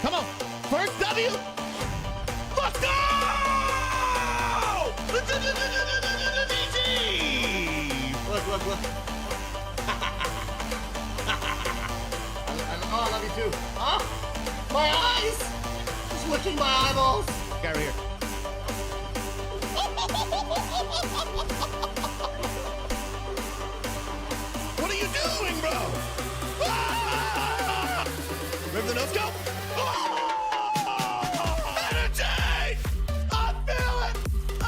Come on. First W. Let's go! Look. Oh, I love you too. Oh, my eyes! Just licking my eyeballs. Get over here. What are you doing, bro? Ah! Remember the notes go? Oh! Energy! I feel it! Ah!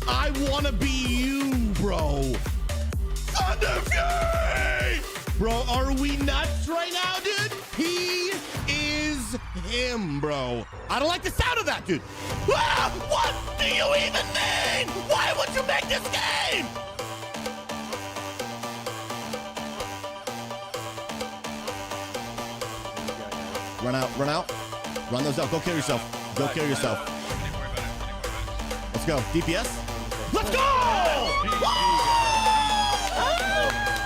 I wanna be you, bro. Thunder Fury! Bro, are we nuts right now, dude? He is him, bro. I don't like the sound of that, dude. Ah, what do you even mean? Why would you make this game? Run out. Run those out. Go kill yourself. Let's go. DPS. Let's go!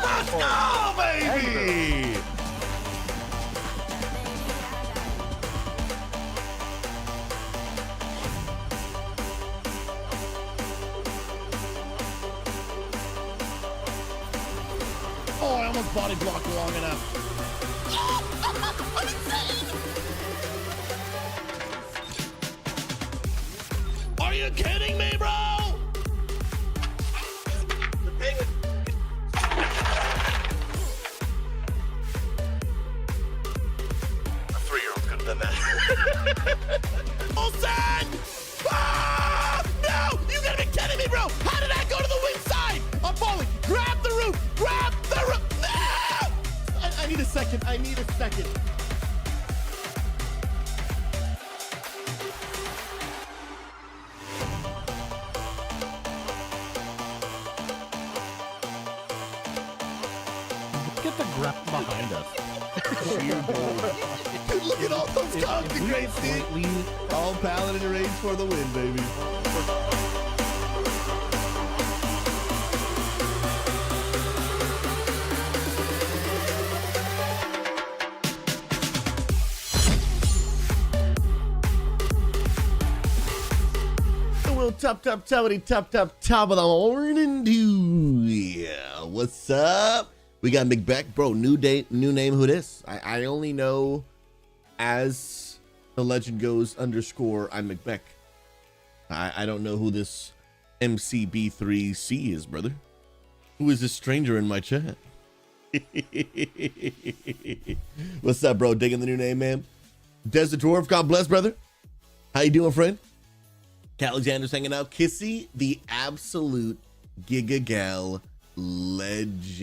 Let's go, baby! Oh, I almost body blocked long enough. I'm insane! Are you kidding me, bro? Mon-Sat! Ah! No! You gotta be kidding me, bro! How did I go to the wing side? I'm falling. Grab the roof! Grab the roof! No! I need a second. Get the grab behind us. Dude, look at all those cogs and great stick. All paladin rage for the win, baby. Well, top of the morning, dude. Yeah, what's up? We got McBeck, bro. New date, new name. Who this? I only know as the legend goes _ I'm McBeck. I don't know who this MCB3C is, brother. Who is this stranger in my chat? What's up, bro? Digging the new name, man. Desert Dwarf, God bless, brother. How you doing, friend? Alexander's hanging out. Kissy, the absolute Giga Gal legend.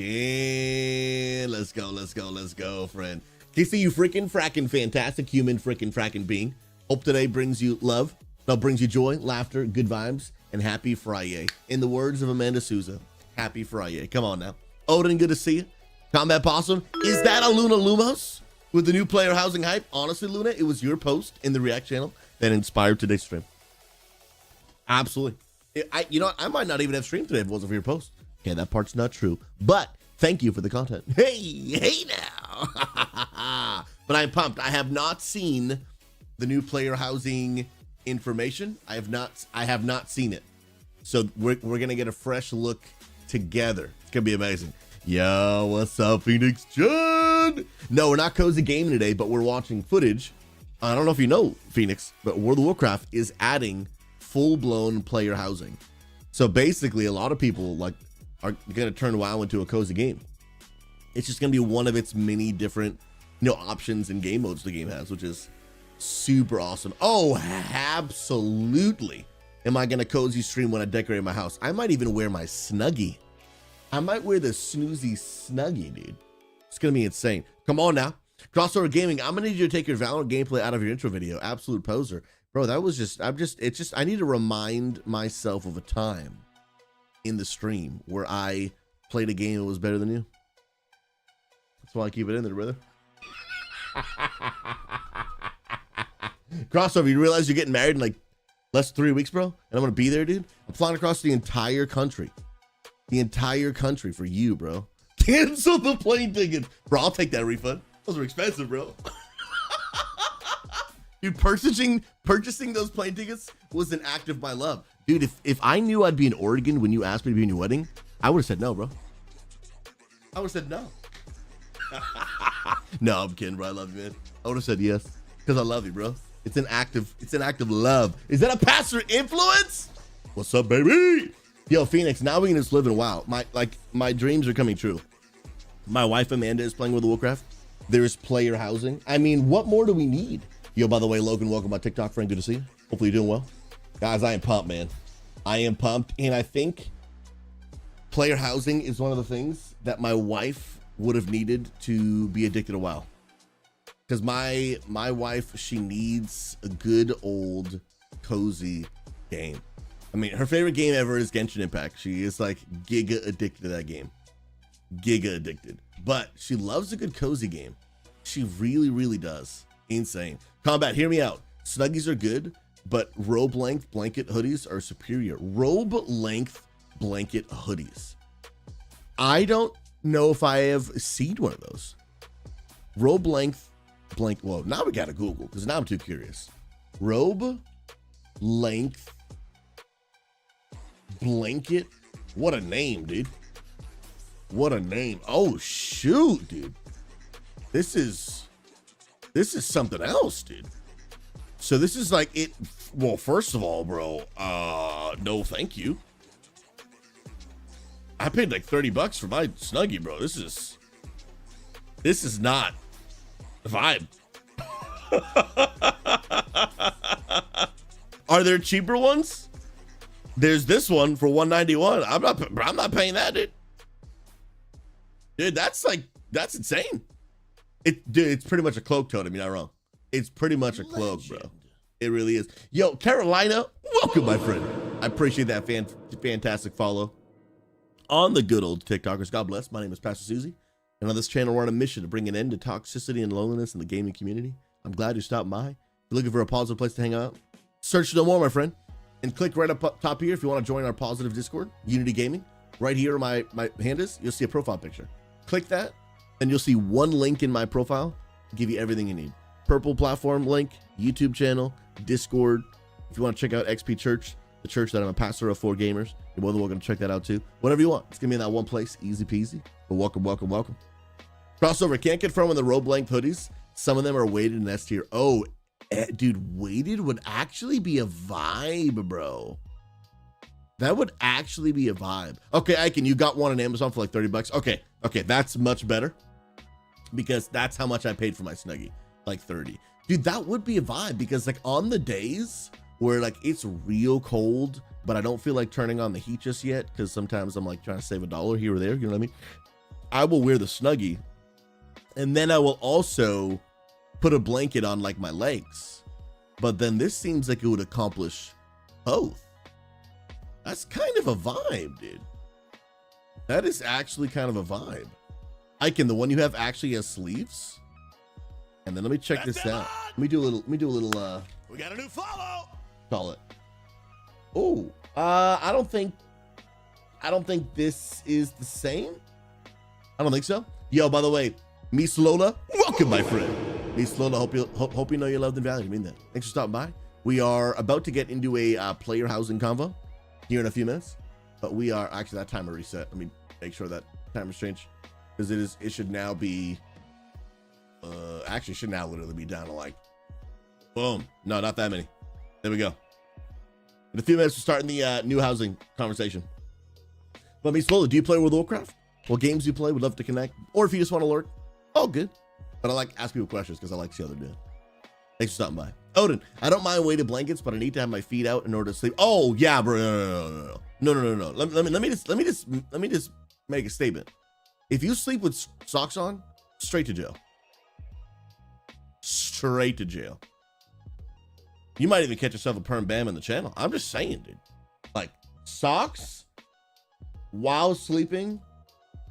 Let's go, friend. Kissy, you freaking fracking fantastic human freaking fracking being. Hope today brings you love. No, brings you joy, laughter, good vibes, and happy Friday. In the words of Amanda Souza, happy Friday. Come on now. Odin, good to see you. Combat Possum, is that a Luna Lumos with the new player housing hype? Honestly, Luna, it was your post in the React channel that inspired today's stream. Absolutely. You know what? I might not even have streamed today if it wasn't for your post. Okay, that part's not true, but thank you for the content. Hey now. But I'm pumped. I have not seen the new player housing information. I have not seen it. So we're gonna get a fresh look together. It's gonna be amazing. Yo, what's up, Phoenix John? No, we're not cozy gaming today, but we're watching footage. I don't know if you know, Phoenix, but World of Warcraft is adding full-blown player housing. So basically, a lot of people are gonna turn WoW into a cozy game. It's just gonna be one of its many different, options and game modes the game has, which is super awesome. Oh, absolutely. Am I gonna cozy stream when I decorate my house? I might even wear my Snuggie. I might wear the Snoozy Snuggie, dude. It's gonna be insane. Come on now. Crossover Gaming, I'm gonna need you to take your Valorant gameplay out of your intro video. Absolute poser. Bro, that was I need to remind myself of a time in the stream where I played a game that was better than you. That's why I keep it in there, brother. Crossover, you realize you're getting married in like less than 3 weeks, bro? And I'm gonna be there, dude. I'm flying across the entire country. The entire country for you, bro. Cancel the plane ticket. Bro, I'll take that refund. Those are expensive, bro. Dude, purchasing those plane tickets was an act of my love. Dude, if I knew I'd be in Oregon when you asked me to be in your wedding, I would have said no, bro. I would have said no. No, I'm kidding, bro. I love you, man. I would have said yes because I love you, bro. It's an act of love. Is that a pastor influence? What's up, baby? Yo, Phoenix, now we can just live in WoW. My dreams are coming true. My wife Amanda is playing with Warcraft. There's player housing. I mean, what more do we need? Yo, by the way, Logan, welcome my TikTok friend. Good to see you. Hopefully you're doing well. Guys, I am pumped, man. I am pumped. And I think player housing is one of the things that my wife would have needed to be addicted to WoW. Because my wife, she needs a good old cozy game. I mean, her favorite game ever is Genshin Impact. She is like giga addicted to that game. Giga addicted. But she loves a good cozy game. She really, really does. Insane. Combat, hear me out. Snuggies are good, but robe length blanket hoodies are superior. Robe length blanket hoodies. I don't know if I have seen one of those. Robe length blanket. Well, now we gotta Google because now I'm too curious. Robe length blanket. What a name, dude. What a name. Oh shoot, dude. This is something else, dude. So this is like it. Well, first of all, bro, no thank you. I paid like $30 for my Snuggie, bro. This is not the vibe. Are there cheaper ones? There's this one for $191. I'm not paying that, dude. Dude, that's insane. Dude, it's pretty much a cloak, Totem. You're not wrong. It's pretty much a cloak, bro. It really is. Yo, Carolina, welcome, my friend. I appreciate that fantastic follow on the good old TikTokers. God bless. My name is Pastor SouZy, and on this channel, we're on a mission to bring an end to toxicity and loneliness in the gaming community. I'm glad you stopped by. If you're looking for a positive place to hang out, search no more, my friend, and click right up top here if you want to join our positive Discord, Unity Gaming. Right here, my hand is. You'll see a profile picture. Click that, and you'll see one link in my profile. Give you everything you need. Purple platform link, YouTube channel, Discord. If you want to check out XP Church, the church that I'm a pastor of for gamers, you're more than welcome to check that out too. Whatever you want. It's gonna be in that one place, easy peasy. But welcome, welcome, welcome. Crossover, can't confirm on the robe length hoodies. Some of them are weighted in S tier. Oh, dude, weighted would actually be a vibe, bro. That would actually be a vibe. Okay, Icon, you got one on Amazon for like $30. Okay, that's much better because that's how much I paid for my Snuggie, like 30. Dude, that would be a vibe because like on the days where like it's real cold, but I don't feel like turning on the heat just yet because sometimes I'm like trying to save $1 here or there, you know what I mean? I will wear the Snuggie and then I will also put a blanket on like my legs. But then this seems like it would accomplish both. That's kind of a vibe, dude. That is actually kind of a vibe. Icon, the one you have actually has sleeves. And then let me check this out. Let me do a little, we got a new follow. Call it. Oh, I don't think this is the same. I don't think so. Yo, by the way, Miss Lola, welcome, my friend. Miss Lola, hope you know you're loved and valued. I mean that. Thanks for stopping by. We are about to get into a player housing convo here in a few minutes, but we are actually that timer reset. Let me make sure that timer's changed because it should now be actually should now literally be down to like boom. No, not that many. There we go. In a few minutes, we're starting the new housing conversation. But Miss Lola, do you play with Warcraft? What games do you play? Would love to connect. Or if you just want to lurk, oh good. But I like ask people questions because I like to see how they're doing. Thanks for stopping by. Odin, I don't mind weighted blankets, but I need to have my feet out in order to sleep. Oh yeah, bro. No. Let me just make a statement. If you sleep with socks on, straight to jail. Straight to jail. You might even catch yourself a perm bam in the channel. I'm just saying, dude. Like socks while sleeping,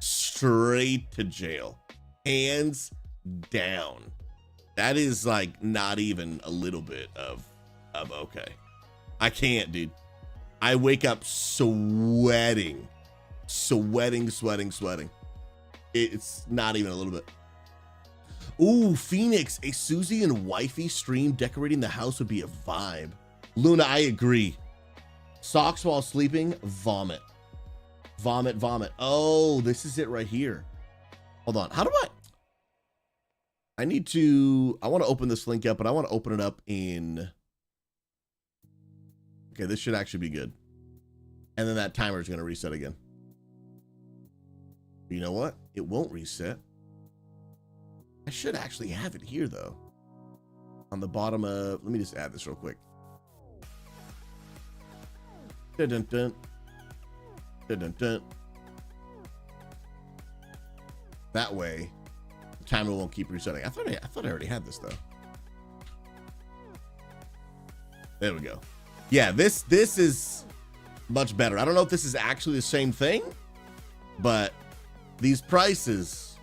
straight to jail. Hands down. That is like not even a little bit of okay. I can't, dude. I wake up sweating. It's not even a little bit. Ooh, Phoenix, a SouZy and wifey stream decorating the house would be a vibe. Luna, I agree. Socks while sleeping, vomit. Vomit. Oh, this is it right here. Hold on. How do I want to open this link up, but I want to open it up in. Okay, this should actually be good. And then that timer is going to reset again. You know what? It won't reset. I should actually have it here though. On the bottom of, let me just add this real quick. Dun, dun, dun. Dun, dun, dun. That way, the timer won't keep resetting. I thought I already had this though. There we go. Yeah, this is much better. I don't know if this is actually the same thing, but these prices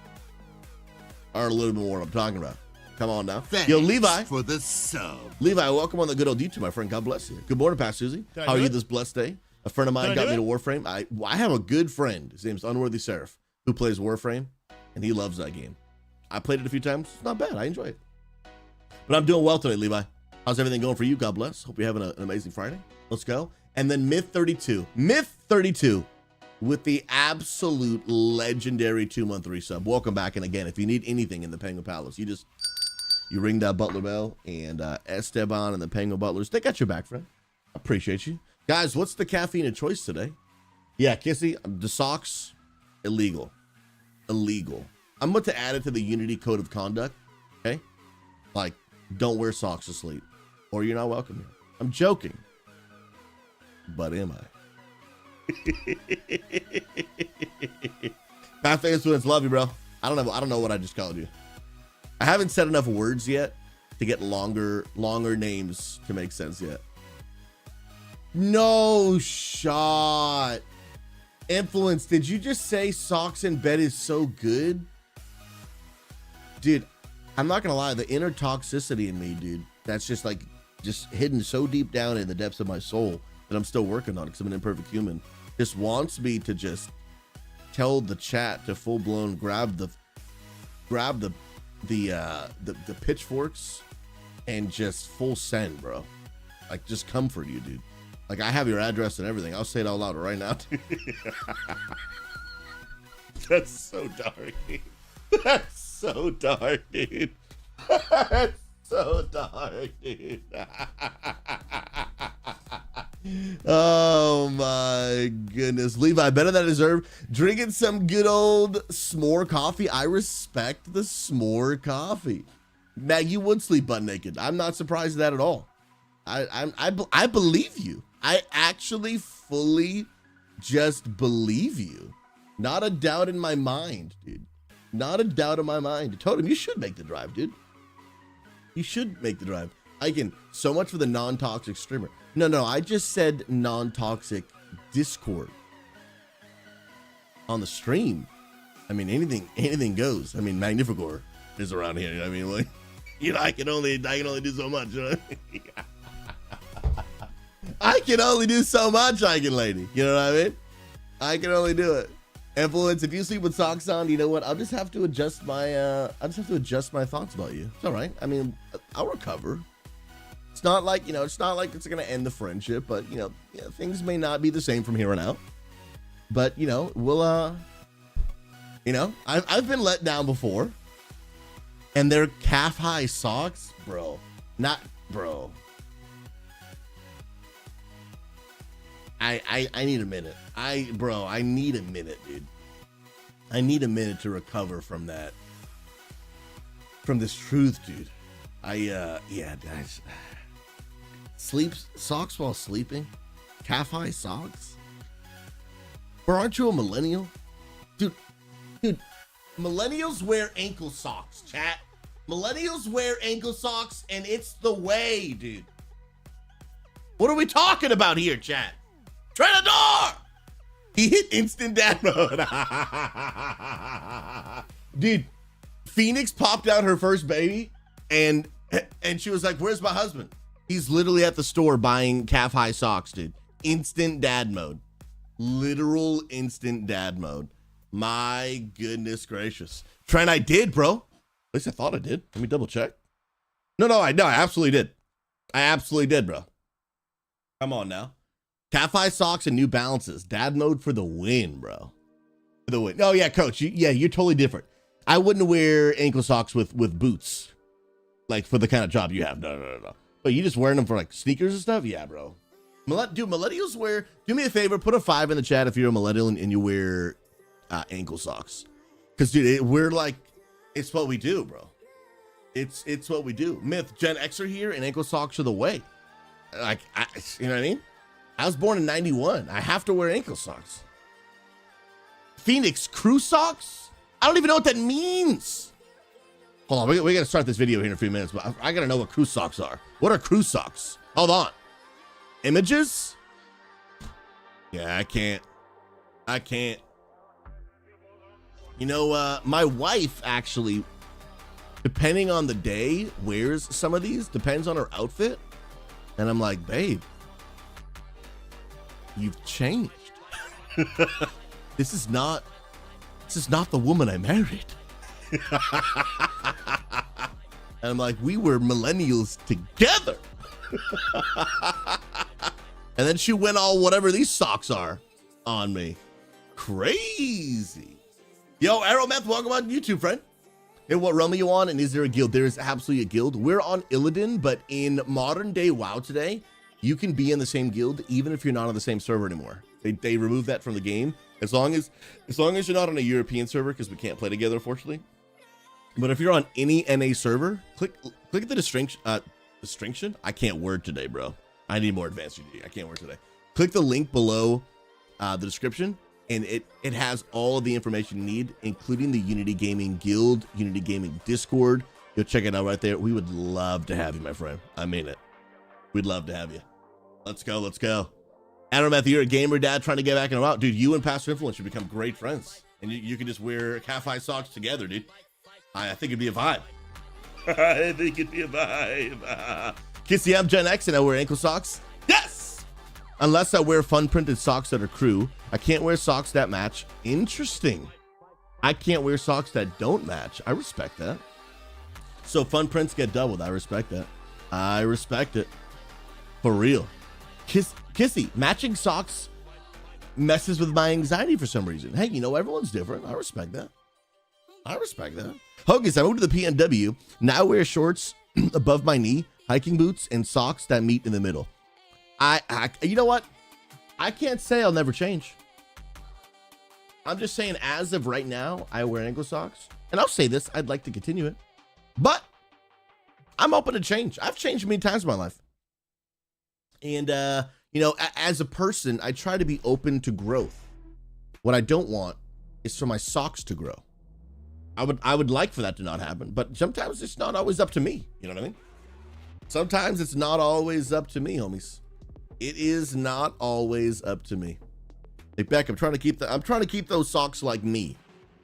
are a little bit more what I'm talking about. Come on now. Thanks Yo, Levi. for the sub. Levi, welcome on the good old YouTube, my friend. God bless you. Good morning, Pastor SouZy. How are you this blessed day? A friend of mine got me to Warframe. I have a good friend. His name's Unworthy Seraph, who plays Warframe, and he loves that game. I played it a few times. It's not bad. I enjoy it. But I'm doing well today, Levi. How's everything going for you? God bless. Hope you're having an amazing Friday. Let's go. And then Myth 32 with the absolute legendary 2-month resub. Welcome back. And again, if you need anything in the Penguin Palace, you ring that Butler bell, and Esteban and the Penguin Butlers, they got your back, friend. Appreciate you. Guys, what's the caffeine of choice today? Yeah, Kissy, the socks, illegal. I'm about to add it to the Unity Code of Conduct, okay? Like, don't wear socks to sleep, or you're not welcome here. I'm joking. But am I? Matt fans, students, love you, bro. I don't know what I just called you. I haven't said enough words yet to get longer names to make sense yet. No shot. Influence, did you just say socks in bed is so good? Dude, I'm not gonna lie, the inner toxicity in me, dude, that's just hidden so deep down in the depths of my soul that I'm still working on it because I'm an imperfect human. Just wants me to just tell the chat to full blown grab the pitchforks and just full send, bro. Like, just comfort you, dude. Like, I have your address and everything. I'll say it out loud right now, dude. That's so dark, dude. That's so dark, dude. That's so dark, dude. Oh my goodness. Levi, better than I deserve. Drinking some good old s'more coffee. I respect the s'more coffee. Mag, you would sleep butt naked. I'm not surprised at that at all. I believe you. I actually fully just believe you. Not a doubt in my mind, dude. Not a doubt in my mind. I told him you should make the drive, dude. You should make the drive. So much for the non-toxic streamer. No, I just said non-toxic Discord on the stream. I mean, anything goes. I mean, Magnificor is around here. You know what I mean? Like, I can only do so much. You know? I can only do so much, lady. You know what I mean? I can only do it. Influence, if you sleep with socks on, you know what? I'll just have to adjust my thoughts about you. It's all right. I mean, I'll recover. It's not like it's gonna end the friendship, but things may not be the same from here on out. But we'll I've been let down before, and they're calf high socks, bro. Not bro. I need a minute. I need a minute, dude. I need a minute to recover from that. From this truth, dude. Guys. Socks while sleeping? Calf high socks? Bro, aren't you a millennial? Dude, millennials wear ankle socks, chat. Millennials wear ankle socks, and it's the way, dude. What are we talking about here, chat? Trenador! He hit instant dad mode. Dude, Phoenix popped out her first baby, And she was like, where's my husband? He's literally at the store buying calf high socks, dude. Instant dad mode. Literal instant dad mode. My goodness gracious. Trent, I did, bro. At least I thought I did. Let me double check. No, I absolutely did. I absolutely did, bro. Come on now. Calf high socks and New Balances. Dad mode for the win, bro. For the win. Oh, yeah, coach. You're totally different. I wouldn't wear ankle socks with boots. Like, for the kind of job you have. No. But you just wearing them for, like, sneakers and stuff? Yeah, bro. Dude, millennials wear... Do me a favor. Put a 5 in the chat if you're a millennial and you wear ankle socks. Because, dude, we're like... It's what we do, bro. It's what we do. Myth, Gen Xer here, and ankle socks are the way. Like, you know what I mean? I was born in 91. I have to wear ankle socks. Phoenix crew socks? I don't even know what that means. Hold on, we got to start this video here in a few minutes, but I got to know what crew socks are. What are crew socks? Hold on. Images? Yeah, I can't. You know, my wife actually, depending on the day, wears some of these. Depends on her outfit. And I'm like, babe, you've changed. This is not the woman I married. And I'm like, we were millennials together. And then she went all whatever these socks are on me. Crazy. Yo, Arrowmeth, welcome on YouTube, friend. Hey, what realm are you on? And is there a guild? There is absolutely a guild. We're on Illidan, but in modern day WoW today, you can be in the same guild even if you're not on the same server anymore. They removed that from the game. As long as you're not on a European server, because we can't play together, unfortunately. But if you're on any NA server, click the distinction. I can't word today, bro. I need more advanced UD. I can't word today. Click the link below the description, and it has all the information you need, including the Unity Gaming Guild, Unity Gaming Discord. You'll check it out right there. We would love to have you, my friend. I mean it. We'd love to have you. Let's go. Adam, Matthew, you're a gamer dad trying to get back in a while. Dude, you and Pastor Influence should become great friends. And you can just wear calf-high socks together, dude. I think it'd be a vibe. I think it'd be a vibe. Kissy, I'm Gen X and I wear ankle socks. Yes! Unless I wear fun printed socks that are crew. I can't wear socks that match. Interesting. I can't wear socks that don't match. I respect that. So fun prints get doubled. I respect that. I respect it. For real. Kissy, matching socks messes with my anxiety for some reason. Hey, you know, everyone's different. I respect that. Hogus, I moved to the PNW. Now I wear shorts above my knee, hiking boots, and socks that meet in the middle. You know what? I can't say I'll never change. I'm just saying, as of right now, I wear ankle socks. And I'll say this, I'd like to continue it. But I'm open to change. I've changed many times in my life. And, you know, as a person, I try to be open to growth. What I don't want is for my socks to grow. I would like for that to not happen, but sometimes it's not always up to me. You know what I mean? Sometimes it's not always up to me, homies. It is not always up to me. Hey, Beck, I'm trying to keep those socks like me,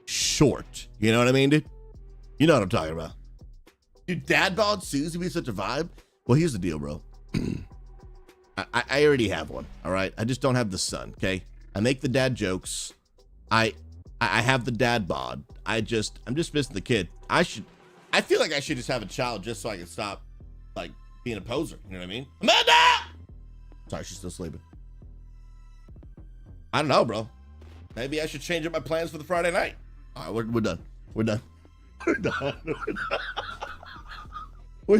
short. You know what I mean, dude? You know what I'm talking about. Dude, dad bod SouZy be such a vibe. Well, here's the deal, bro. I already have one. All right. I just don't have the son. Okay. I make the dad jokes. I have the dad bod. I'm just missing the kid. I feel like I should just have a child just so I can stop like being a poser. You know what I mean? Amanda! Sorry, she's still sleeping. I don't know, bro. Maybe I should change up my plans for the Friday night. All right, we're done. We're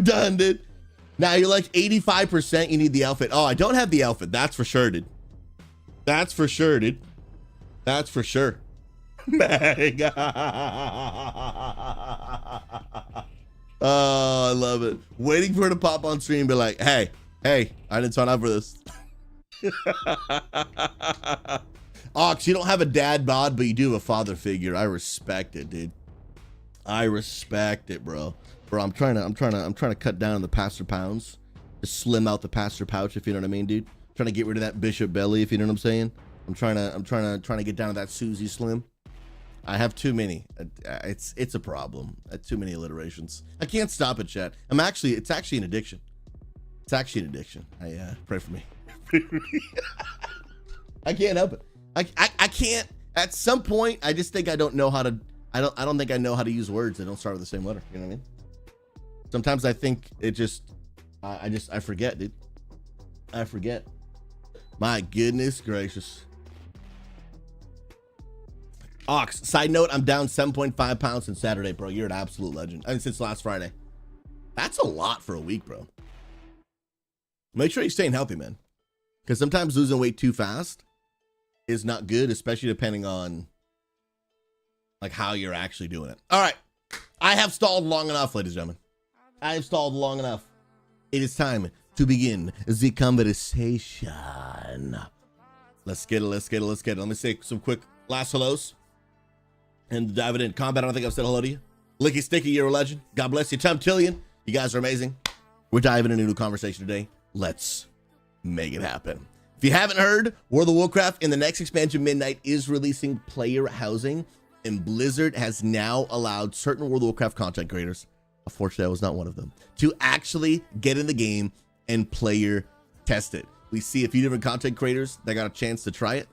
done, dude. Now you're like 85% you need the outfit. Oh, I don't have the outfit. That's for sure, dude. That's for sure. Mega. Oh, I love it. Waiting for her to pop on stream and be like, hey, I didn't sign up for this. Ox, you don't have a dad bod, but you do have a father figure. I respect it, dude. I respect it, bro. Bro, I'm trying to cut down the pastor pounds. Just slim out the pastor pouch, if you know what I mean, dude. Trying to get rid of that bishop belly, if you know what I'm saying. I'm trying to get down to that SouZy slim. I have too many. It's a problem. Too many alliterations. I can't stop it, chat. It's actually an addiction. It's actually an addiction. Pray for me. I can't help it. I can't. At some point, I just think I don't know how to. I don't think I know how to use words that don't start with the same letter. You know what I mean? Sometimes I think it just. I forget, dude. I forget. My goodness gracious. Ox, side note, I'm down 7.5 pounds since Saturday, bro. You're an absolute legend. I mean, since last Friday. That's a lot for a week, bro. Make sure you're staying healthy, man. Because sometimes losing weight too fast is not good, especially depending on like how you're actually doing it. All right. I have stalled long enough, ladies and gentlemen. I have stalled long enough. It is time to begin the conversation. Let's get it. Let me say some quick last hellos. And diving in combat, I don't think I've said hello to you. Licky Sticky, you're a legend. God bless you. Tom Tillian, you guys are amazing. We're diving into a new conversation today. Let's make it happen. If you haven't heard, World of Warcraft in the next expansion, Midnight, is releasing player housing, and Blizzard has now allowed certain World of Warcraft content creators, unfortunately I was not one of them, to actually get in the game and player test it. We see a few different content creators that got a chance to try it.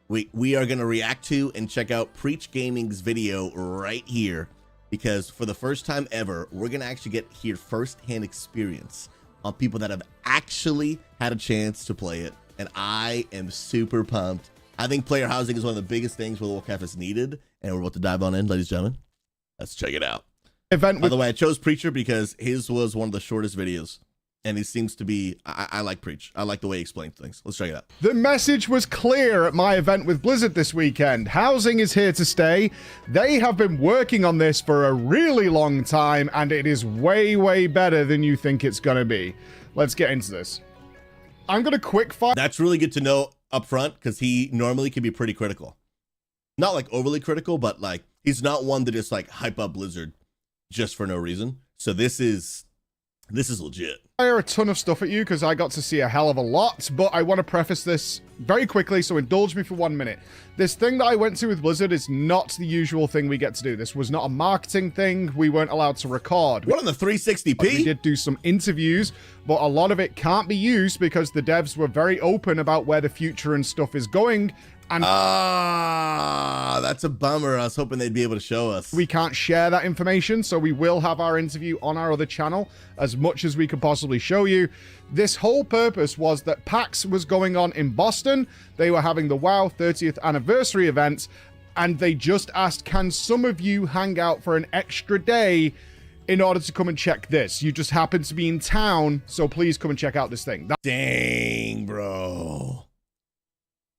We are going to react to and check out Preach Gaming's video right here, because for the first time ever, we're going to actually get here firsthand experience on people that have actually had a chance to play it. And I am super pumped. I think player housing is one of the biggest things World of Warcraft has needed. And we're about to dive on in, ladies and gentlemen. Let's check it out. By the way, I chose Preacher because his was one of the shortest videos. And he seems to be, I like Preach. I like the way he explains things. Let's check it out. The message was clear at my event with Blizzard this weekend. Housing is here to stay. They have been working on this for a really long time, and it is way, way better than you think it's going to be. Let's get into this. I'm going to quick fire. That's really good to know up front, because he normally can be pretty critical. Not like overly critical, but like he's not one to just like hype up Blizzard just for no reason. So this is legit. Fire a ton of stuff at you because I got to see a hell of a lot, but I want to preface this very quickly, so indulge me for 1 minute. This thing that I went to with Blizzard is not the usual thing we get to do. This was not a marketing thing. We weren't allowed to record. What, on the 360p? We did do some interviews, but a lot of it can't be used because the devs were very open about where the future and stuff is going. And that's a bummer. I was hoping they'd be able to show us. We can't share that information, so we will have our interview on our other channel as much as we could possibly show you. This whole purpose was that PAX was going on in Boston. They were having the WoW 30th anniversary event, and they just asked, can some of you hang out for an extra day in order to come and check this? You just happen to be in town, so please come and check out this thing. Dang, bro.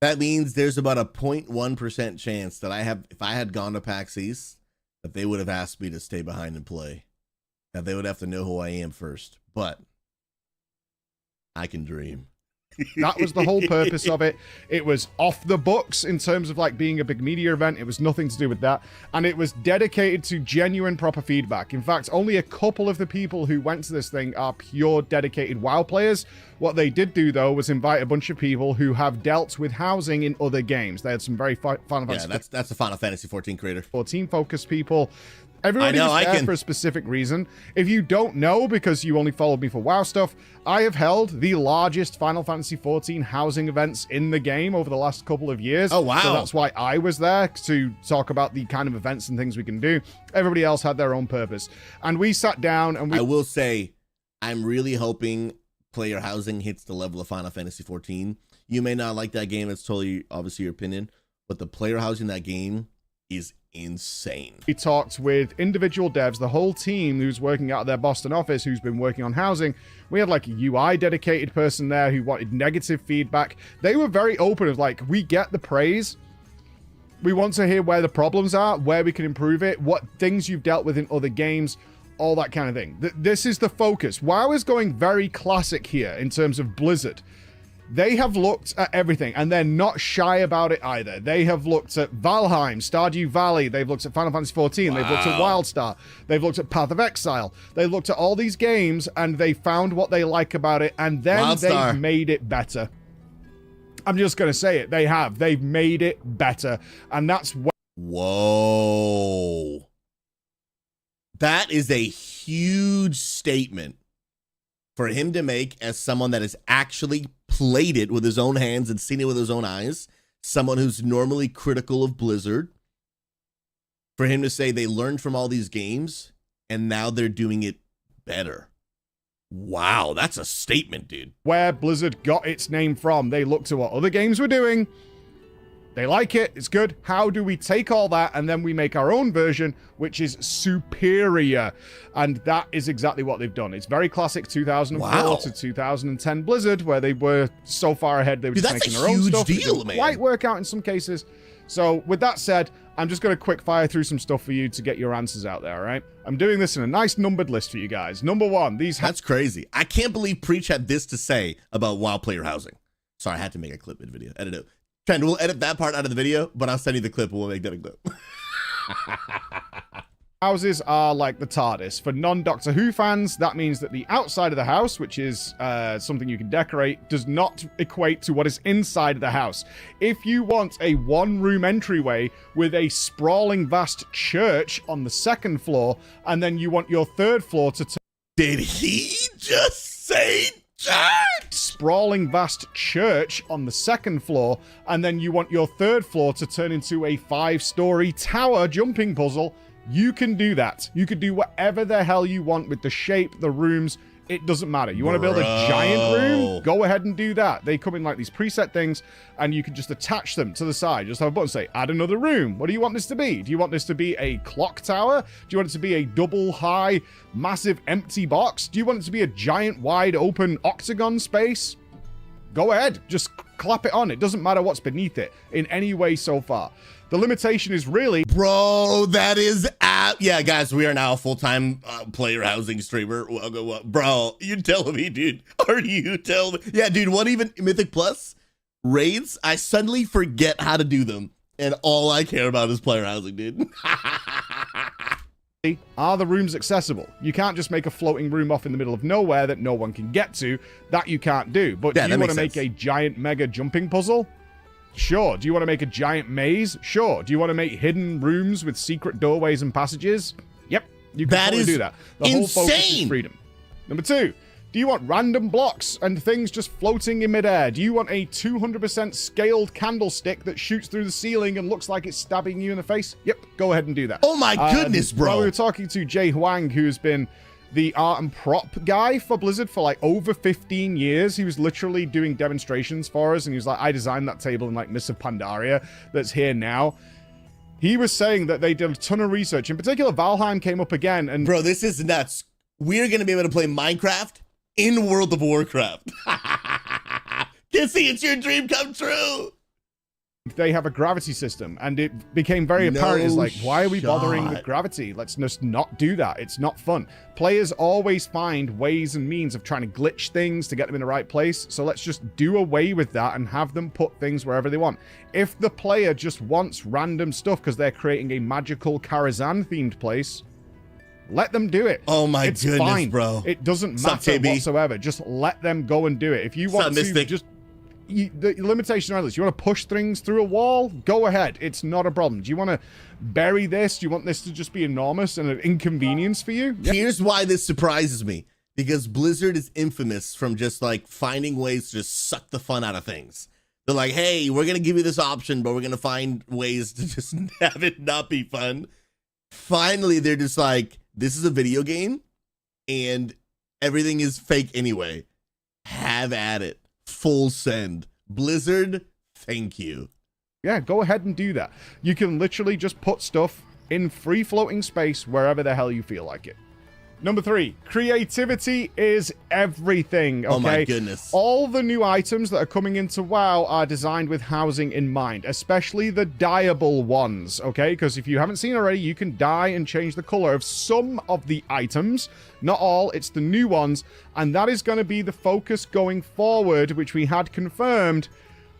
That means there's about a 0.1% chance that if I had gone to PAX East, that they would have asked me to stay behind and play. That they would have to know who I am first. But I can dream. That was the whole purpose of it. It was off the books in terms of like being a big media event. It was nothing to do with that. And it was dedicated to genuine proper feedback. In fact, only a couple of the people who went to this thing are pure dedicated WoW players. What they did do, though, was invite a bunch of people who have dealt with housing in other games. They had some very Final Fantasy. Yeah, that's a Final Fantasy 14 creator. 14 focused people. Everybody was there for a specific reason. If you don't know, because you only followed me for WoW stuff, I have held the largest Final Fantasy 14 housing events in the game over the last couple of years. Oh, wow. So that's why I was there, to talk about the kind of events and things we can do. Everybody else had their own purpose. And we sat down and we... I will say, I'm really hoping player housing hits the level of Final Fantasy 14. You may not like that game. It's totally, obviously, your opinion. But the player housing in that game is insane. We talked with individual devs, the whole team who's working out of their Boston office, who's been working on housing. We had like a UI dedicated person there who wanted negative feedback. They were very open of like, we get the praise. We want to hear where the problems are, where we can improve it, what things you've dealt with in other games, all that kind of thing. This is the focus. WoW is going very classic here in terms of Blizzard. They have looked at everything, and they're not shy about it either. They have looked at Valheim, Stardew Valley. They've looked at Final Fantasy 14. Wow. They've looked at WildStar. They've looked at Path of Exile. They looked at all these games, and they found what they like about it, and then they've made it better. I'm just going to say it. They have. They've made it better, and that's what... Whoa. That is a huge statement for him to make as someone that has actually played it with his own hands and seen it with his own eyes, someone who's normally critical of Blizzard, for him to say they learned from all these games and now they're doing it better. Wow, that's a statement, dude. Where Blizzard got its name from. They looked at what other games were doing. They like it. It's good. How do we take all that and then we make our own version, which is superior? And that is exactly what they've done. It's very classic 2004 to 2010 Blizzard, where they were so far ahead they were just making their own stuff. Deal, it didn't quite work out in some cases. So with that said, I'm just going to quick fire through some stuff for you to get your answers out there, all right? I'm doing this in a nice numbered list for you guys. Number one, these... That's crazy. I can't believe Preach had this to say about WoW player housing. Sorry, I had to make a clip in video. Edit it. Trent, we'll edit that part out of the video, but I'll send you the clip and we'll make that a clip. Houses are like the TARDIS. For non-Doctor Who fans, that means that the outside of the house, which is something you can decorate, does not equate to what is inside of the house. If you want a one-room entryway with a sprawling vast church on the second floor, and then you want your third floor to... Did he just say church? Sprawling vast church on the second floor, and then you want your third floor to turn into a 5-story tower jumping puzzle, you can do that. You could do whatever the hell you want with the shape, the rooms. It doesn't matter. You want to build a giant room? Go ahead and do that. They come in like these preset things, and you can just attach them to the side. Just have a button say, add another room. What do you want this to be? Do you want this to be a clock tower? Do you want it to be a double high, massive empty box? Do you want it to be a giant, wide open octagon space? Go ahead. Just clap it on. It doesn't matter what's beneath it in any way so far. The limitation is really... Bro, that is... yeah, guys, we are now a full-time player housing streamer. Bro, you telling me, dude? Are you telling me? Yeah, dude, what even... Mythic Plus raids? I suddenly forget how to do them, and all I care about is player housing, dude. Are the rooms accessible? You can't just make a floating room off in the middle of nowhere that no one can get to. That you can't do. But yeah, do you want to make a giant mega jumping puzzle? Sure. Do you want to make a giant maze? Sure. Do you want to make hidden rooms with secret doorways and passages? Yep. You can totally do that. The whole focus is freedom. Number two, do you want random blocks and things just floating in midair? Do you want a 200% scaled candlestick that shoots through the ceiling and looks like it's stabbing you in the face? Yep. Go ahead and do that. Oh my goodness, bro. While we were talking to Jay Huang, who's been the art and prop guy for Blizzard for like over 15 years. He was literally doing demonstrations for us, and he was like, I designed that table in like Mists of Pandaria that's here now. He was saying that they did a ton of research. In particular, Valheim came up again, and... Bro, this is nuts. We're going to be able to play Minecraft in World of Warcraft. Kissy, it's your dream come true. They have a gravity system, and it became very apparent. It's like, why are we bothering with gravity? Let's just not do that. It's not fun. Players always find ways and means of trying to glitch things to get them in the right place. So let's just do away with that and have them put things wherever they want. If the player just wants random stuff because they're creating a magical Karazhan themed place, let them do it. Oh my goodness, fine. Bro. It doesn't matter whatsoever. Just let them go and do it. If you want to just... the limitation on this, you want to push things through a wall? Go ahead. It's not a problem. Do you want to bury this? Do you want this to just be enormous and an inconvenience for you? Yeah. Here's why this surprises me. Because Blizzard is infamous from just like finding ways to just suck the fun out of things. They're like, hey, we're going to give you this option, but we're going to find ways to just have it not be fun. Finally, they're just like, this is a video game and everything is fake anyway. Have at it. Full send. Blizzard, thank you. Yeah, go ahead and do that. You can literally just put stuff in free floating space wherever the hell you feel like it. Number 3, creativity is everything, okay? Oh my goodness. All the new items that are coming into WoW are designed with housing in mind, especially the dyeable ones, okay? Because if you haven't seen already, you can dye and change the color of some of the items. Not all, it's the new ones, and that is going to be the focus going forward, which we had confirmed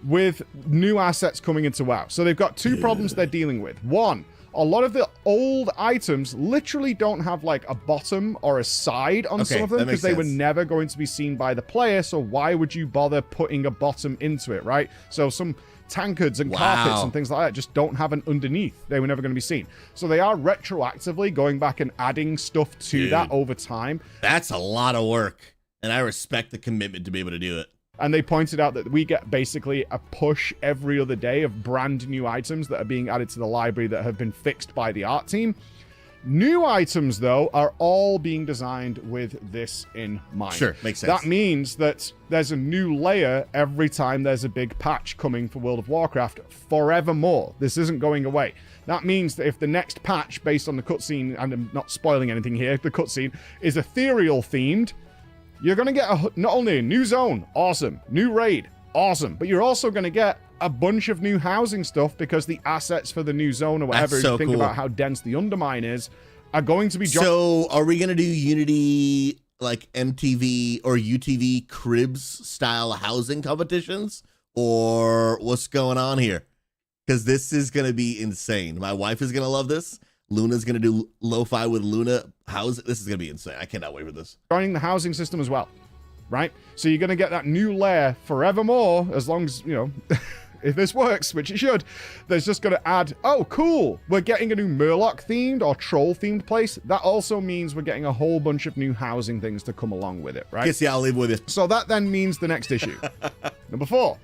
with new assets coming into WoW. So they've got two problems they're dealing with. One, a lot of the old items literally don't have like a bottom or a side on some of them because they were never going to be seen by the player. So why would you bother putting a bottom into it, right? So some tankards and carpets and things like that just don't have an underneath. They were never going to be seen. So they are retroactively going back and adding stuff to that over time. That's a lot of work, and I respect the commitment to be able to do it. And they pointed out that we get basically a push every other day of brand new items that are being added to the library that have been fixed by the art team. New items, though, are all being designed with this in mind. Sure, makes sense. That means that there's a new layer every time there's a big patch coming for World of Warcraft forevermore. This isn't going away. That means that if the next patch, based on the cutscene, and I'm not spoiling anything here, the cutscene is ethereal themed, you're going to get not only a new zone, awesome, new raid, awesome, but you're also going to get a bunch of new housing stuff because the assets for the new zone or whatever, so you think cool. about how dense the undermine is, are going to be... So are we going to do Unity, like MTV or UTV cribs style housing competitions? Or what's going on here? Because this is going to be insane. My wife is going to love this. Luna's going to do lo-fi with Luna. This is going to be insane. I cannot wait for this. Joining the housing system as well, right? So you're going to get that new layer forevermore, as long as, you know, if this works, which it should, there's just going to add, oh, cool, we're getting a new Murloc-themed or Troll-themed place. That also means we're getting a whole bunch of new housing things to come along with it, right? Guess yeah, I'll live with it. So that then means the next issue. Number 4.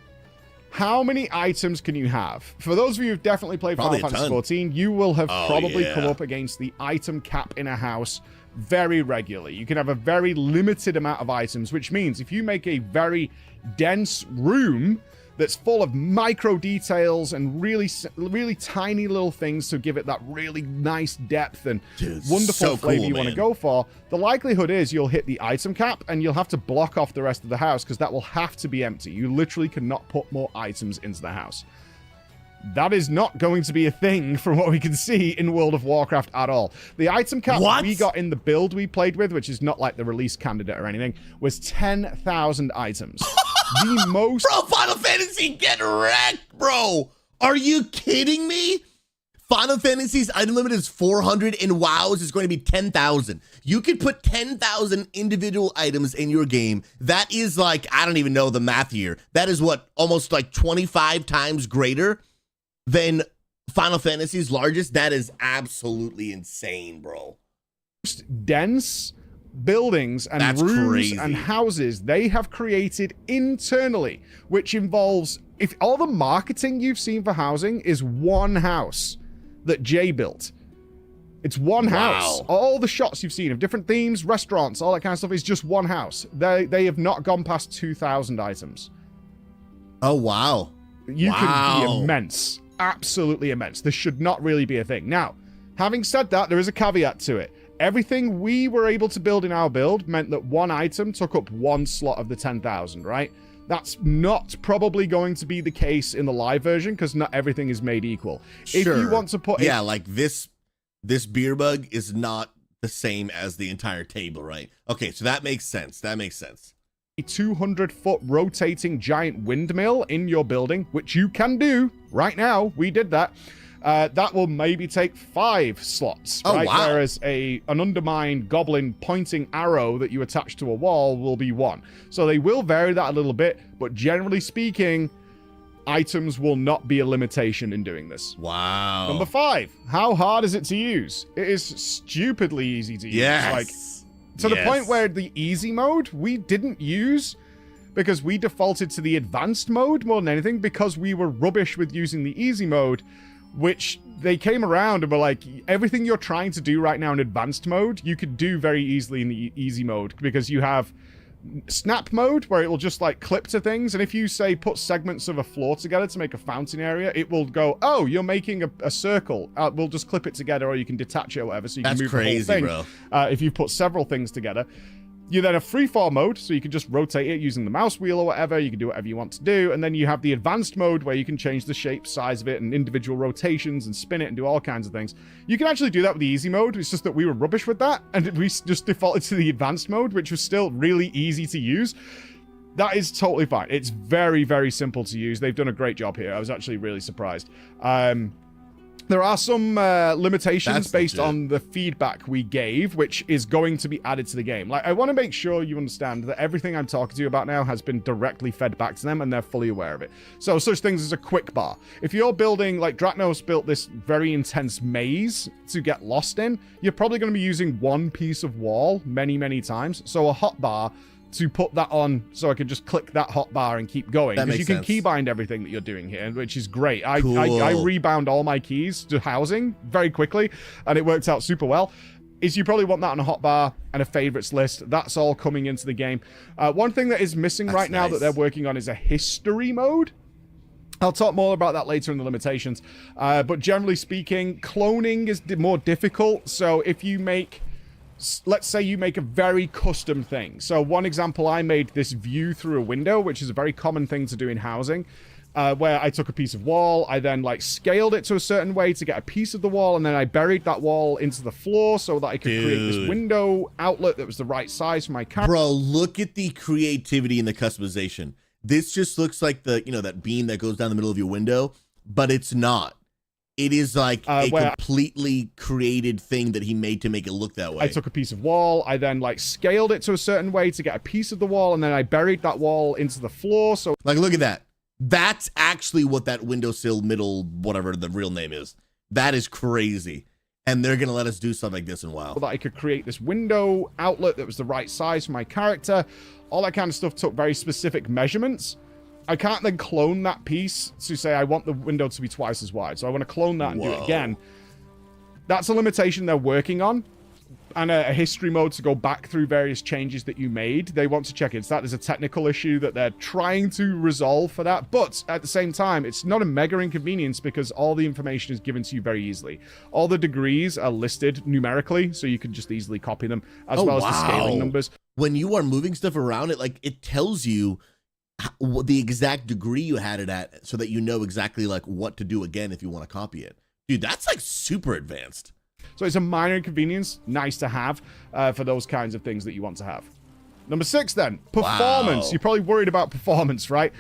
How many items can you have? For those of you who've definitely played Final Fantasy XIV, you will have probably come up against the item cap in a house very regularly. You can have a very limited amount of items, which means if you make a very dense room that's full of micro details and really tiny little things to give it that really nice depth and wonderful flavor you want to go for, the likelihood is you'll hit the item cap and you'll have to block off the rest of the house because that will have to be empty. You literally cannot put more items into the house. That is not going to be a thing from what we can see in World of Warcraft at all. The item cap we got in the build we played with, which is not like the release candidate or anything, was 10,000 items. The most... Bro, Final Fantasy, get wrecked, bro. Are you kidding me? Final Fantasy's item limit is 400 and WoW's is going to be 10,000. You could put 10,000 individual items in your game. That is like, I don't even know the math here. That is what, almost like 25 times greater than Final Fantasy's largest? That is absolutely insane, bro. Dense buildings and rooms and houses they have created internally, which involves, if all the marketing you've seen for housing is one house that Jay built. It's one house. All the shots you've seen of different themes, restaurants, all that kind of stuff is just one house. They have not gone past 2,000 items. Oh, wow. You can be immense. Absolutely immense. This should not really be a thing. Now, having said that, there is a caveat to it. Everything we were able to build in our build meant that one item took up one slot of the 10,000, right? That's not probably going to be the case in the live version because not everything is made equal. Sure. If you want to put like this beer mug is not the same as the entire table, right? Okay, so that makes sense. That makes sense. A 200-foot rotating giant windmill in your building, which you can do right now. We did that. That will maybe take 5 slots, right? Whereas an undermined goblin pointing arrow that you attach to a wall will be 1. So they will vary that a little bit, but generally speaking, items will not be a limitation in doing this. Wow. Number 5, how hard is it to use? It is stupidly easy to use. Like, to the point where the easy mode we didn't use because we defaulted to the advanced mode more than anything because we were rubbish with using the easy mode, which they came around and were like, everything you're trying to do right now in advanced mode, you could do very easily in the easy mode because you have snap mode where it will just like clip to things. And if you say put segments of a floor together to make a fountain area, it will go, oh, you're making a circle. We'll just clip it together or you can detach it or whatever. So you can move the whole thing. Bro. If you put several things together. You then have freeform mode, so you can just rotate it using the mouse wheel or whatever. You can do whatever you want to do. And then you have the advanced mode where you can change the shape, size of it, and individual rotations and spin it and do all kinds of things. You can actually do that with the easy mode. It's just that we were rubbish with that. And we just defaulted to the advanced mode, which was still really easy to use. That is totally fine. It's very, very simple to use. They've done a great job here. I was actually really surprised. There are some limitations That's based legit. on the feedback we gave, which is going to be added to the game. Like, I want to make sure you understand that everything I'm talking to you about now has been directly fed back to them, and they're fully aware of it. So, such things as a quick bar. If you're building, like Draknos built this very intense maze to get lost in, you're probably going to be using one piece of wall many, many times. So, a hotbar to put that on, so I can just click that hotbar and keep going. That Because you makes can sense. keybind everything that you're doing here, which is great. I Cool. rebound all my keys to housing very quickly, and it worked out super well. Is you probably want that on a hotbar and a favorites list. That's all coming into the game. One thing that is missing right now that nice. they're working on is a history mode. I'll talk more about that later in the limitations. But generally speaking, cloning is more difficult. So if you make... Let's say you make a very custom thing. So one example, I made this view through a window, which is a very common thing to do in housing, where I took a piece of wall, I then like scaled it to a certain way to get a piece of the wall, and then I buried that wall into the floor so that I could create this window outlet that was the right size for my camera. Bro, look at the creativity and the customization. This just looks like the, that beam that goes down the middle of your window, but it's not. It is like a completely created thing that he made to make it look that way. I took a piece of wall, I then like scaled it to a certain way to get a piece of the wall, and then I buried that wall into the floor. So like, look at that. That's actually what that windowsill middle, whatever the real name is. That is crazy. And they're going to let us do stuff like this in WoW. that I could create this window outlet that was the right size for my character. All that kind of stuff took very specific measurements. I can't then clone that piece to say I want the window to be twice as wide. So I want to clone that and do it again. That's a limitation they're working on. And a history mode to go back through various changes that you made. They want to check into that. There's a technical issue that they're trying to resolve for that. But at the same time, it's not a mega inconvenience because all the information is given to you very easily. All the degrees are listed numerically, so you can just easily copy them, as well as the scaling numbers. When you are moving stuff around, it tells you the exact degree you had it at, so that you know exactly like what to do again if you want to copy it. Dude, that's like super advanced. So it's a minor inconvenience, nice to have for those kinds of things that you want to have. Number 6 then, performance. Wow. You're probably worried about performance, right?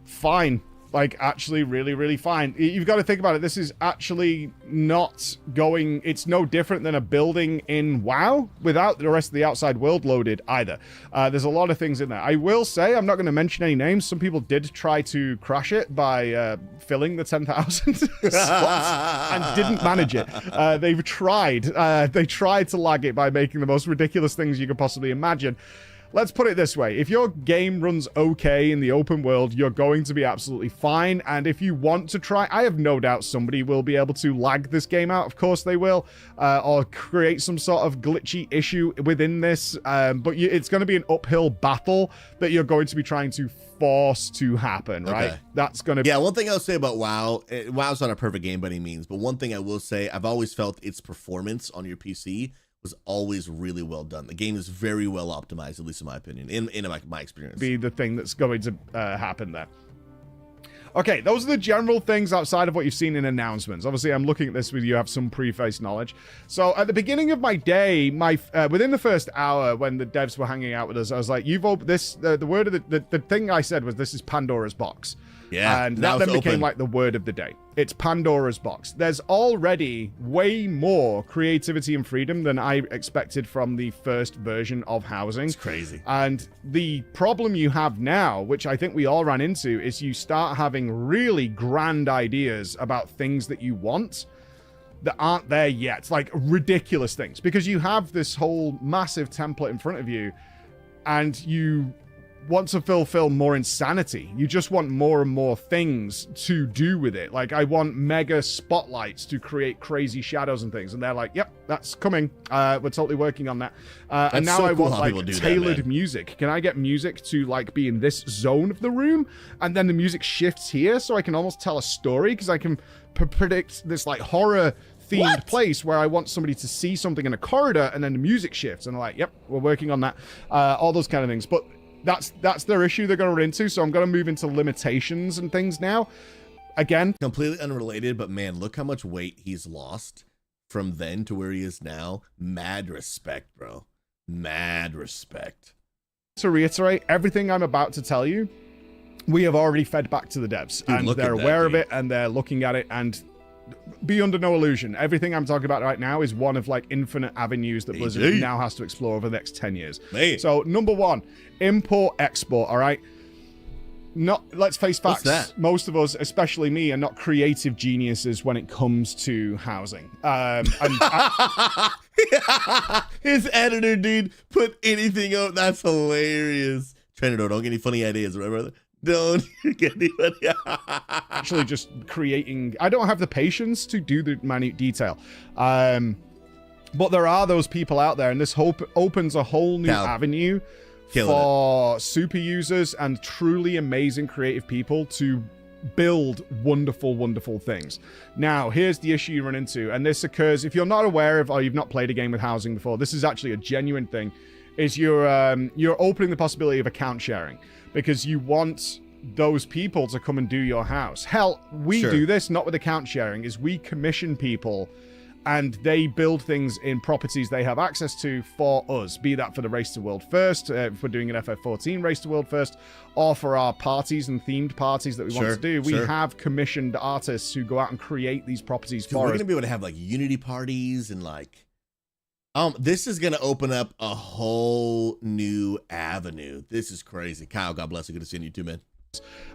Fine. Like, actually really, really fine. You've got to think about it. This is actually not going... It's no different than a building in WoW without the rest of the outside world loaded either. There's a lot of things in there. I will say, I'm not going to mention any names. Some people did try to crash it by filling the 10,000 slots and didn't manage it. They've tried. They tried to lag it by making the most ridiculous things you could possibly imagine. Let's put it this way. If your game runs okay in the open world, you're going to be absolutely fine. And if you want to try, I have no doubt somebody will be able to lag this game out. Of course they will. Or create some sort of glitchy issue within this. But it's going to be an uphill battle that you're going to be trying to force to happen, right? Okay. That's going to be... Yeah, one thing I'll say about WoW, WoW's not a perfect game by any means, but one thing I will say, I've always felt its performance on your PC was always really well done. The game is very well optimized, at least in my opinion, in my experience. Be the thing that's going to happen there. Okay, those are the general things outside of what you've seen in announcements. Obviously, I'm looking at this with you have some preface knowledge. So at the beginning of my day, within the first hour when the devs were hanging out with us, I was like, "You've opened this." The word of the thing I said was, "This is Pandora's box." Yeah, and that then became like the word of the day. It's Pandora's box. There's already way more creativity and freedom than I expected from the first version of housing. It's crazy. And the problem you have now, which I think we all ran into, is you start having really grand ideas about things that you want that aren't there yet. Like ridiculous things. Because you have this whole massive template in front of you and you want to fulfill more insanity. You just want more and more things to do with it. Like, I want mega spotlights to create crazy shadows and things. And they're like, yep, that's coming. We're totally working on that. And now I want like tailored music. Can I get music to like be in this zone of the room? And then the music shifts here so I can almost tell a story because I can predict this like horror themed place where I want somebody to see something in a corridor and then the music shifts. And I'm like, yep, we're working on that. All those kind of things. But that's their issue they're going to run into, so I'm going to move into limitations and things now. Again, completely unrelated, but man, look how much weight he's lost from then to where he is now. Mad respect, bro. Mad respect. To reiterate, everything I'm about to tell you, we have already fed back to the devs. Dude, and they're aware of it, and they're looking at it, and be under no illusion. Everything I'm talking about right now is one of like infinite avenues that Blizzard now has to explore over the next 10 years. Man. So number one, import export. All right. Let's face facts. What's that? Most of us, especially me, are not creative geniuses when it comes to housing. His editor, dude, put anything up. That's hilarious. Trainer, don't get any funny ideas, right, brother? Don't get any funny. Actually, just creating. I don't have the patience to do the minute detail. But there are those people out there, and this opens a whole new avenue for super users and truly amazing creative people to build wonderful, wonderful things. Now, here's the issue you run into, and this occurs if you're not aware of or you've not played a game with housing before. This is actually a genuine thing. Is you're opening the possibility of account sharing because you want those people to come and do your house. Hell, we do this not with account sharing. Is we commission people and they build things in properties they have access to for us, be that for the Race to World First, if we're doing an FF14 Race to World First, or for our parties and themed parties that we want to do. We have commissioned artists who go out and create these properties for us. We're going to be able to have like Unity parties and like, this is going to open up a whole new avenue. This is crazy. Kyle, God bless you. Good to see you too, man.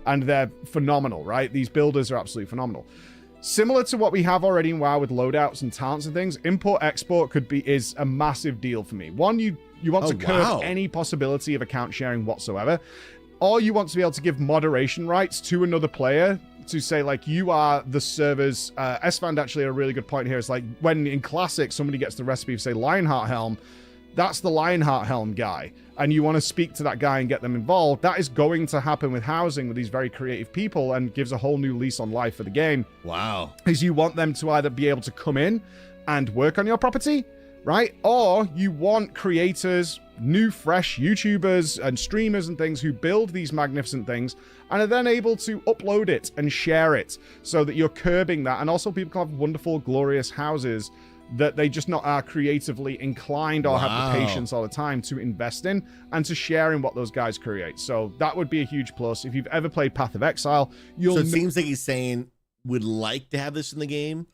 And they're phenomenal, right? These builders are absolutely phenomenal. Similar to what we have already in WoW with loadouts and talents and things, import-export is a massive deal for me. One, you want to curb any possibility of account sharing whatsoever, or you want to be able to give moderation rights to another player to say, like, you are the server's... S-Fand actually had a really good point here. It's like, when in Classic, somebody gets the recipe of, say, Lionheart Helm, that's the Lionheart Helm guy, and you want to speak to that guy and get them involved. That is going to happen with housing with these very creative people and gives a whole new lease on life for the game. Wow. Is you want them to either be able to come in and work on your property, right? Or you want creators, new, fresh YouTubers and streamers and things who build these magnificent things and are then able to upload it and share it so that you're curbing that. And also people can have wonderful, glorious houses that they just not are creatively inclined or have the patience all the time to invest in and to share in what those guys create. So that would be a huge plus. If you've ever played Path of Exile, you'll... So it seems like he's saying would like to have this in the game,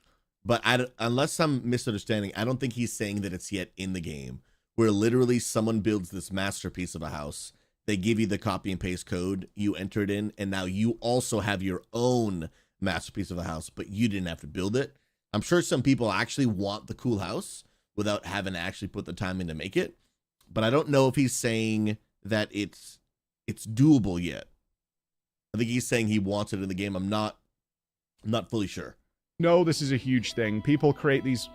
but unless I'm misunderstanding, I don't think he's saying that it's yet in the game, where literally someone builds this masterpiece of a house. They give you the copy and paste code, you enter it in, and now you also have your own masterpiece of a house, but you didn't have to build it. I'm sure some people actually want the cool house without having to actually put the time in to make it. But I don't know if he's saying that it's doable yet. I think he's saying he wants it in the game. I'm not fully sure. No, this is a huge thing. People create these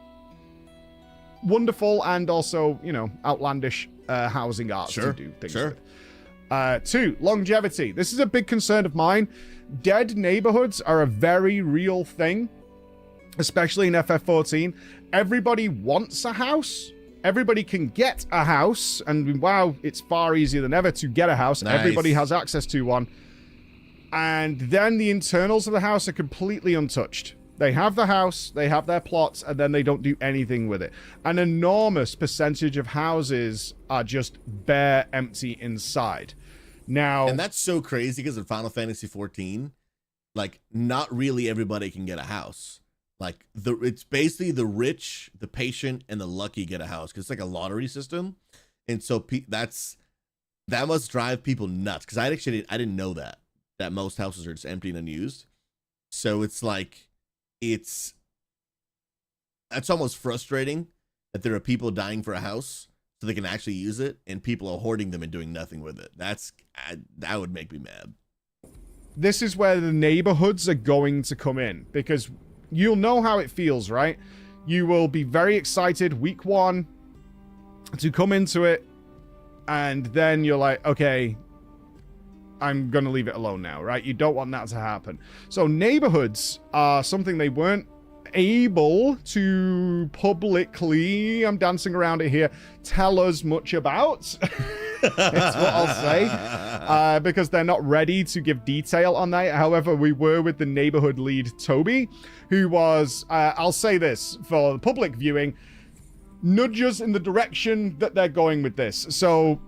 wonderful and also, outlandish housing arts to do things with. 2, longevity. This is a big concern of mine. Dead neighborhoods are a very real thing. Especially in FF14, everybody wants a house. Everybody can get a house. And wow, it's far easier than ever to get a house. Nice. Everybody has access to one. And then the internals of the house are completely untouched. They have the house, they have their plots, and then they don't do anything with it. An enormous percentage of houses are just bare empty inside. Now... And that's so crazy because in Final Fantasy 14, like, not really everybody can get a house. Like, it's basically the rich, the patient, and the lucky get a house because it's like a lottery system, and so that must drive people nuts. Because I didn't know that most houses are just empty and unused. So it's like that's almost frustrating that there are people dying for a house so they can actually use it, and people are hoarding them and doing nothing with it. That would make me mad. This is where the neighborhoods are going to come in because. You'll know how it feels, right? You will be very excited week 1 to come into it, and then you're like, okay, I'm going to leave it alone now, right? You don't want that to happen. So neighborhoods are something they weren't able to publicly, I'm dancing around it here, tell us much about. That's what I'll say, because they're not ready to give detail on that. However, we were with the neighborhood lead, Toby, who was, I'll say this for the public viewing, nudge us in the direction that they're going with this. So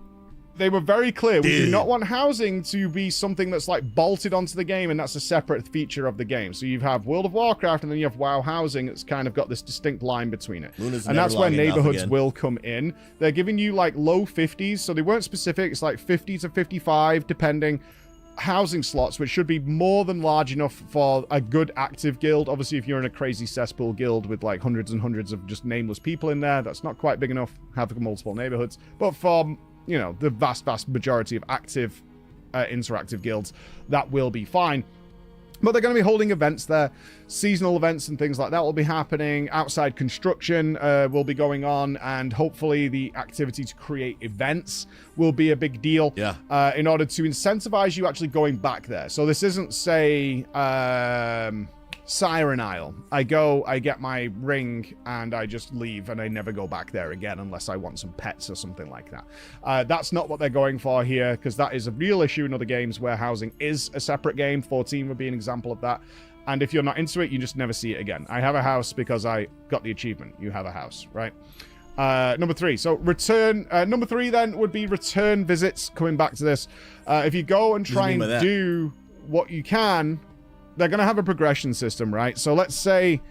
They were very clear. We do not want housing to be something that's like bolted onto the game, and that's a separate feature of the game. So you have World of Warcraft, and then you have WoW housing. It's kind of got this distinct line between it. And that's where neighborhoods will come in. They're giving you like low 50s, so they weren't specific. It's like 50 to 55, depending. Housing slots, which should be more than large enough for a good active guild. Obviously, if you're in a crazy cesspool guild with like hundreds and hundreds of just nameless people in there, that's not quite big enough. Have multiple neighborhoods. But for, you know, the vast majority of active interactive guilds, that will be fine. But they're going to be holding events there. Seasonal events and things like that will be happening. Outside construction will be going on. And hopefully the activity to create events will be a big deal. Yeah. In order to incentivize you actually going back there. So this isn't, say, Siren Isle. I go, I get my ring, and I just leave, and I never go back there again unless I want some pets or something like that. That's not what they're going for here, because that is a real issue in other games where housing is a separate game. 14 would be an example of that. And if you're not into it, you just never see it again. I have a house because I got the achievement. You have a house, right? Number 3. So return. Number 3 then would be return visits. Coming back to this, if you go and try and do what you can, they're going to have a progression system, right? So let's say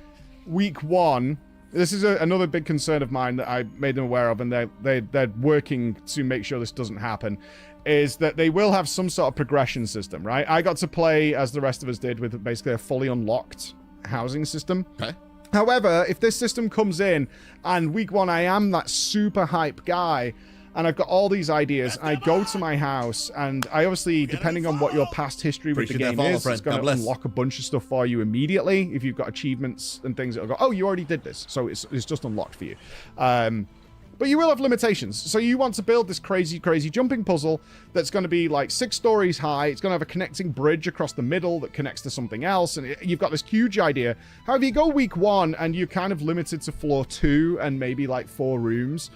week 1. This is another big concern of mine that I made them aware of, and they're working to make sure this doesn't happen, is that they will have some sort of progression system, right? I got to play, as the rest of us did, with basically a fully unlocked housing system. Okay. However, if this system comes in, and week 1 I am that super hype guy, and I've got all these ideas, I go to my house, and I obviously, depending on what your past history with the game is, it's going to unlock a bunch of stuff for you immediately. If you've got achievements and things, it'll go, oh, you already did this. So it's just unlocked for you. But you will have limitations. So you want to build this crazy jumping puzzle that's going to be like 6 stories high. It's going to have a connecting bridge across the middle that connects to something else. And you've got this huge idea. However, you go week 1 and you're kind of limited to floor 2 and maybe like 4 rooms.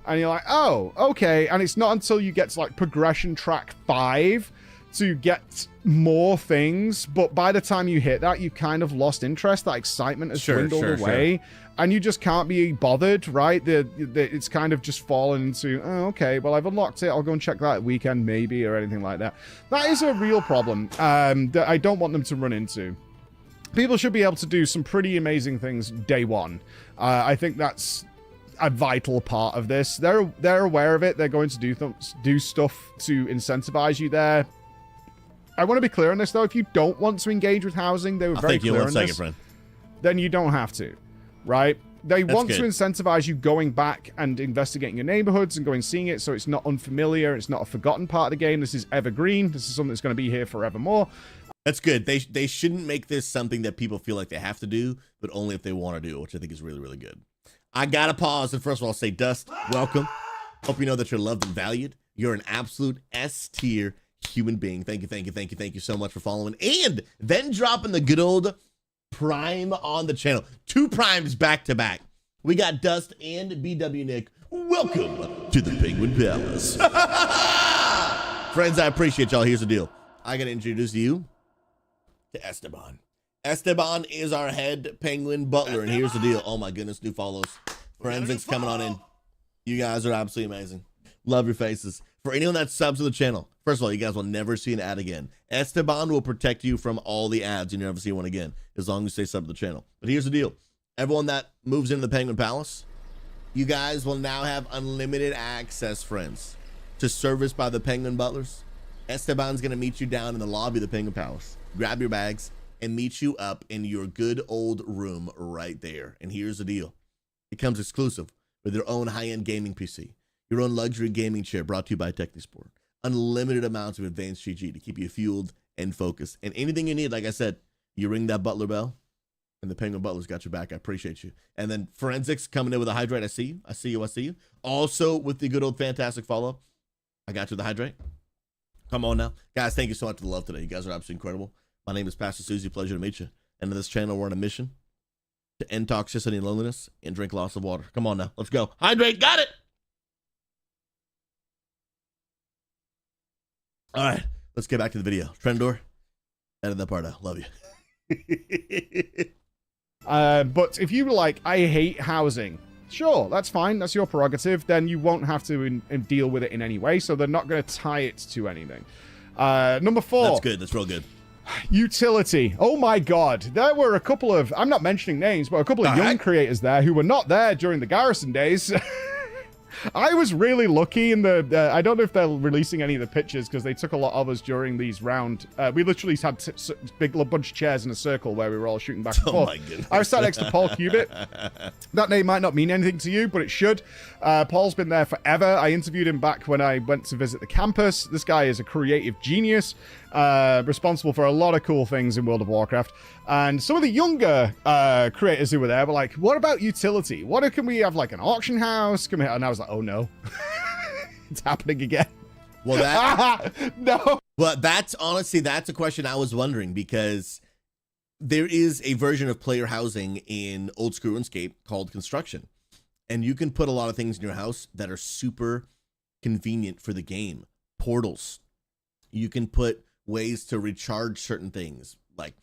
And you're like, oh, okay. And it's not until you get to like progression track 5 to get more things. But by the time you hit that, you've kind of lost interest. That excitement has dwindled away. And you just can't be bothered, right? It's kind of just fallen into, oh, okay, well, I've unlocked it. I'll go and check that weekend maybe or anything like that. That is a real problem that I don't want them to run into. People should be able to do some pretty amazing things day 1. I think that's a vital part of this. They're aware of it. They're going to do stuff to incentivize you there. I want to be clear on this, though. If you don't want to engage with housing, they were very clear on this. Then you don't have to, right? They want to incentivize you going back and investigating your neighborhoods and going seeing it, so it's not unfamiliar. It's not a forgotten part of the game. This is evergreen. This is something that's going to be here forevermore. That's good. They shouldn't make this something that people feel like they have to do, but only if they want to do, which I think is really, really good. I gotta pause and first of all say, Dust, welcome. Hope you know that you're loved and valued. You're an absolute S-tier human being. Thank you so much for following and then dropping the good old Prime on the channel. 2 primes back to back. We got Dust and BW Nick. Welcome to the Penguin Palace. Friends, I appreciate y'all. Here's the deal. I gotta introduce you to Esteban. Esteban is our head penguin butler, and here's the deal. Oh my goodness, new follows. Forensics coming on in. You guys are absolutely amazing. Love your faces. For anyone that subs to the channel, first of all, you guys will never see an ad again. Esteban will protect you from all the ads. You never see one again, as long as you stay sub to the channel. But here's the deal. Everyone that moves into the Penguin Palace, you guys will now have unlimited access, friends, to service by the Penguin Butlers. Esteban's going to meet you down in the lobby of the Penguin Palace, grab your bags, and meet you up in your good old room right there. And here's the deal. It comes exclusive with your own high-end gaming PC, your own luxury gaming chair brought to you by TechniSport, unlimited amounts of advanced GG to keep you fueled and focused. And anything you need, like I said, you ring that butler bell, and the Penguin Butler's got your back. I appreciate you. And then Forensics coming in with a hydrate. I see you. Also with the good old fantastic follow-up. I got you the hydrate. Come on now. Guys, thank you so much for the love today. You guys are absolutely incredible. My name is Pastor SouZy. Pleasure to meet you. And in this channel, we're on a mission to end toxicity and loneliness and drink lots of water. Come on now. Let's go. Hydrate. Got it. All right. Let's get back to the video. Trendor, edit that part out. Love you. But if you were like, I hate housing, Sure, that's fine. That's your prerogative. Then you won't have to deal with it in any way. So they're not going to tie it to anything. Number 4. That's good. That's real good. Utility. Oh my god. There were a couple of, I'm not mentioning names, but a couple of young creators there who were not there during the Garrison days. I was really lucky in the, I don't know if they're releasing any of the pictures because they took a lot of us during these round. We literally had big bunch of chairs in a circle where we were all shooting back and forth. My goodness. I was sat next to Paul Cubitt. That name might not mean anything to you, but it should. Paul's been there forever. I interviewed him back when I went to visit the campus. This guy is a creative genius, responsible for a lot of cool things in World of Warcraft. And some of the younger creators who were there were like, what about utility? What can we have, like an auction house? Can we have? And I was like, oh no, it's happening again. Well, that no. Well, that's honestly, that's a question I was wondering, because there is a version of player housing in old school RuneScape called construction, and you can put a lot of things in your house that are super convenient for the game. Portals. You can put ways to recharge certain things. Like,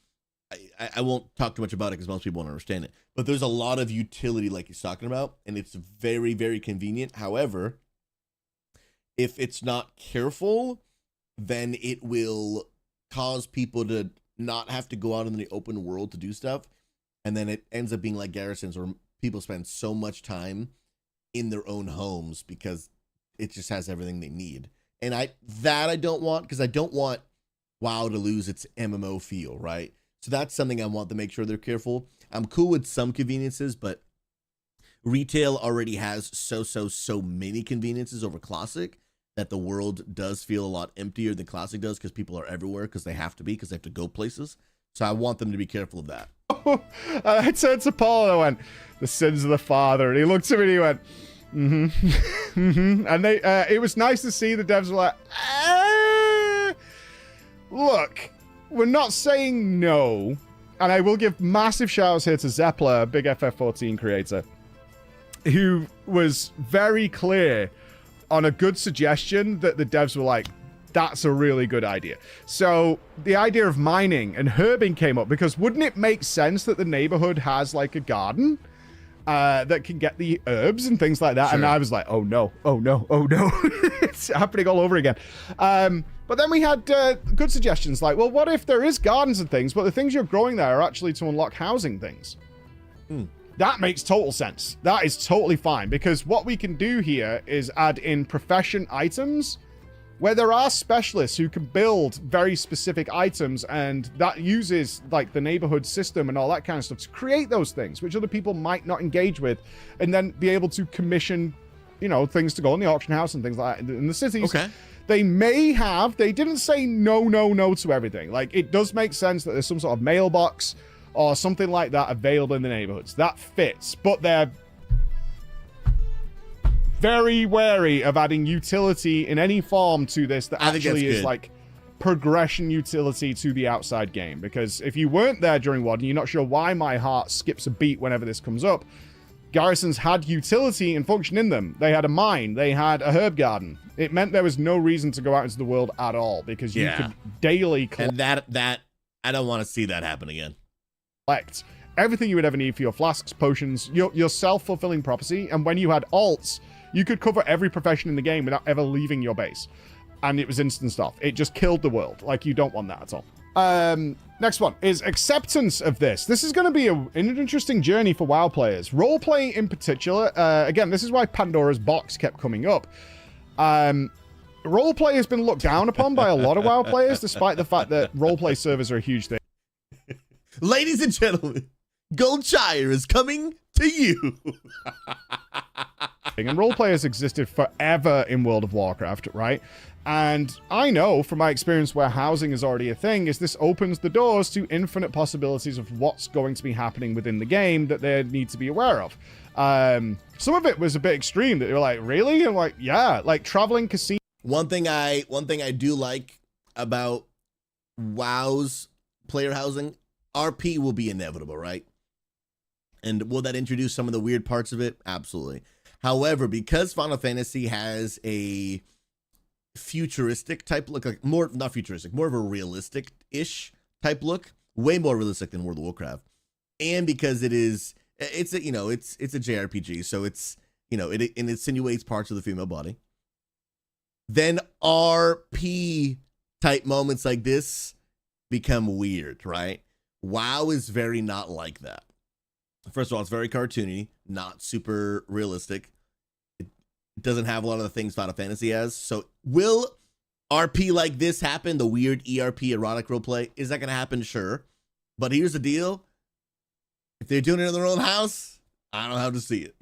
I won't talk too much about it because most people won't understand it, but there's a lot of utility like he's talking about, and it's very, very convenient. However, if it's not careful, then it will cause people to not have to go out in the open world to do stuff, and then it ends up being like Garrisons, where people spend so much time in their own homes because it just has everything they need. And I don't want, because I don't want WoW to lose its MMO feel, right? So that's something I want to make sure they're careful. I'm cool with some conveniences, but retail already has so many conveniences over Classic that the world does feel a lot emptier than Classic does, because people are everywhere because they have to be, because they have to go places. So I want them to be careful of that. I turned to Paul and I went, the sins of the father. And he looked at me and he went, And it was nice to see the devs were like, look, we're not saying no. And I will give massive shouts here to Zeppler, big FF14 creator, who was very clear on a good suggestion that the devs were like, that's a really good idea. So the idea of mining and herbing came up, because wouldn't it make sense that the neighborhood has like a garden that can get the herbs and things like that? Sure. And I was like, oh no. It's happening all over again. But then we had good suggestions like, well, what if there is gardens and things, but the things you're growing there are actually to unlock housing things? That makes total sense. That is totally fine, because what we can do here is add in profession items where there are specialists who can build very specific items, and that uses like the neighborhood system and all that kind of stuff to create those things, which other people might not engage with, and then be able to commission, you know, things to go in the auction house and things like that in the cities. Okay. They didn't say no to everything. Like, it does make sense that there's some sort of mailbox or something like that available in the neighborhoods. That fits, but they're very wary of adding utility in any form to this that actually is like progression utility to the outside game. Because if you weren't there during WoD and you're not sure why my heart skips a beat whenever this comes up, Garrisons had utility and function in them. They had a mine, they had a herb garden. It meant there was no reason to go out into the world at all, because you could daily collect. And that I don't want to see that happen again. Collect everything you would ever need for your flasks, potions, your self-fulfilling prophecy. And when you had alts, you could cover every profession in the game without ever leaving your base. And it was instant stuff. It just killed the world. Like, you don't want that at all. Next one is acceptance of this. This is going to be an interesting journey for WoW players. Roleplay in particular. Again, this is why Pandora's box kept coming up. Roleplay has been looked down upon by a lot of WoW players, despite the fact that roleplay servers are a huge thing. Ladies and gentlemen, Goldshire is coming to you. And roleplay has existed forever in World of Warcraft, right? And I know from my experience where housing is already a thing, is this opens the doors to infinite possibilities of what's going to be happening within the game that they need to be aware of. Some of it was a bit extreme, that they were like, really? And like, yeah, like traveling casino. One thing I do like about WoW's player housing, RP will be inevitable, right? And will that introduce some of the weird parts of it? Absolutely. However, because Final Fantasy has a futuristic type look, like more, not futuristic, more of a realistic-ish type look, way more realistic than World of Warcraft. And because it is It's a, it's a JRPG, so it's, it insinuates parts of the female body. Then RP type moments like this become weird, right? WoW is very not like that. First of all, it's very cartoony, not super realistic. It doesn't have a lot of the things Final Fantasy has. So will RP like this happen? The weird ERP erotic roleplay? Is that going to happen? Sure. But here's the deal. If they're doing it in their own house, I don't have to see it.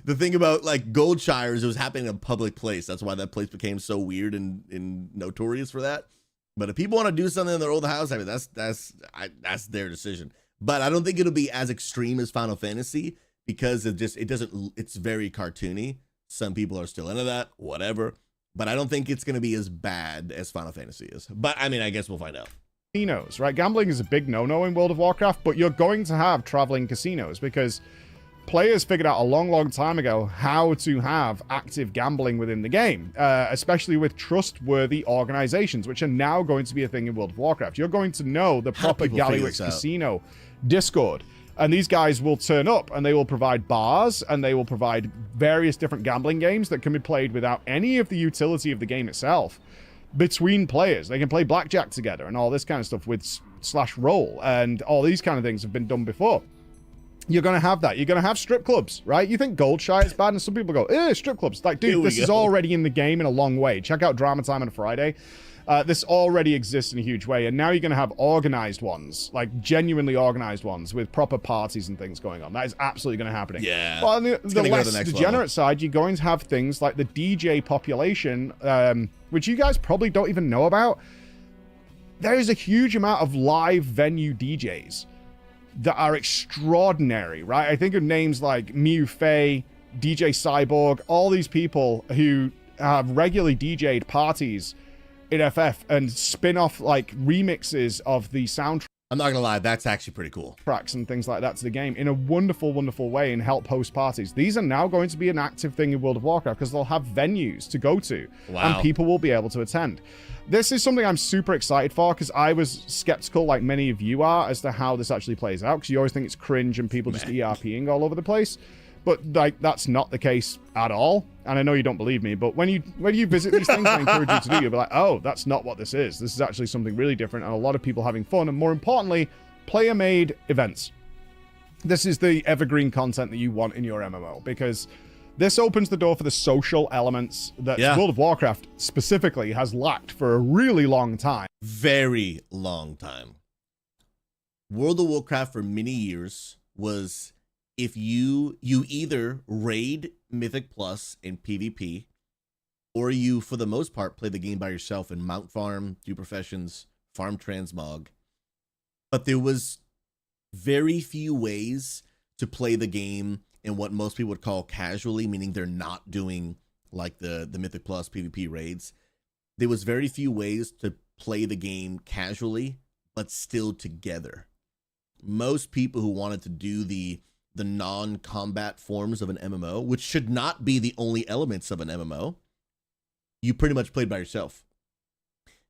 The thing about like Goldshire is it was happening in a public place. That's why that place became so weird and notorious for that. But if people want to do something in their old house, I mean, that's their decision. But I don't think it'll be as extreme as Final Fantasy because it's very cartoony. Some people are still into that, whatever. But I don't think it's going to be as bad as Final Fantasy is. But I mean, I guess we'll find out. Casinos, right? Gambling is a big no-no in World of Warcraft, but you're going to have traveling casinos because players figured out a long time ago how to have active gambling within the game, especially with trustworthy organizations, which are now going to be a thing in World of Warcraft. You're going to know the proper Gallywix Casino Discord, and these guys will turn up and they will provide bars and they will provide various different gambling games that can be played without any of the utility of the game itself. Between players, they can play blackjack together and all this kind of stuff with /roll, and all these kind of things have been done before. You're going to have that. You're going to have strip clubs, right? You think Goldshire is bad, and some people go, strip clubs. Like, dude, this is already in the game in a long way. Check out Drama Time on a Friday. This already exists in a huge way, and now you're going to have organized ones, like genuinely organized ones with proper parties and things going on. That is absolutely going to happen. Yeah. Well, on the less degenerate side, you're going to have things like the DJ population, which you guys probably don't even know about. There is a huge amount of live venue DJs that are extraordinary, right? I think of names like Miu Fei, DJ Cyborg, all these people who have regularly DJ'd parties in FF and spin-off like remixes of the soundtrack. I'm not gonna lie, that's actually pretty cool. Tracks and things like that to the game in a wonderful way and help host parties. These are now going to be an active thing in World of Warcraft because they'll have venues to go to. Wow. And people will be able to attend. This is something I'm super excited for because I was skeptical, like many of you are, as to how this actually plays out because you always think it's cringe and people just ERPing all over the place. But like that's not the case at all. And I know you don't believe me, but when you visit these things, I encourage you to do, you'll be like, oh, that's not what this is. This is actually something really different and a lot of people having fun. And more importantly, player-made events. This is the evergreen content that you want in your MMO because this opens the door for the social elements that World of Warcraft specifically has lacked for a really long time. Very long time. World of Warcraft for many years was if you either raid Mythic Plus in PvP, or you, for the most part, play the game by yourself and mount farm, do professions, farm transmog. But there was very few ways to play the game in what most people would call casually, meaning they're not doing like the Mythic Plus PvP raids. There was very few ways to play the game casually, but still together. Most people who wanted to do the non-combat forms of an MMO, which should not be the only elements of an MMO, you pretty much played by yourself.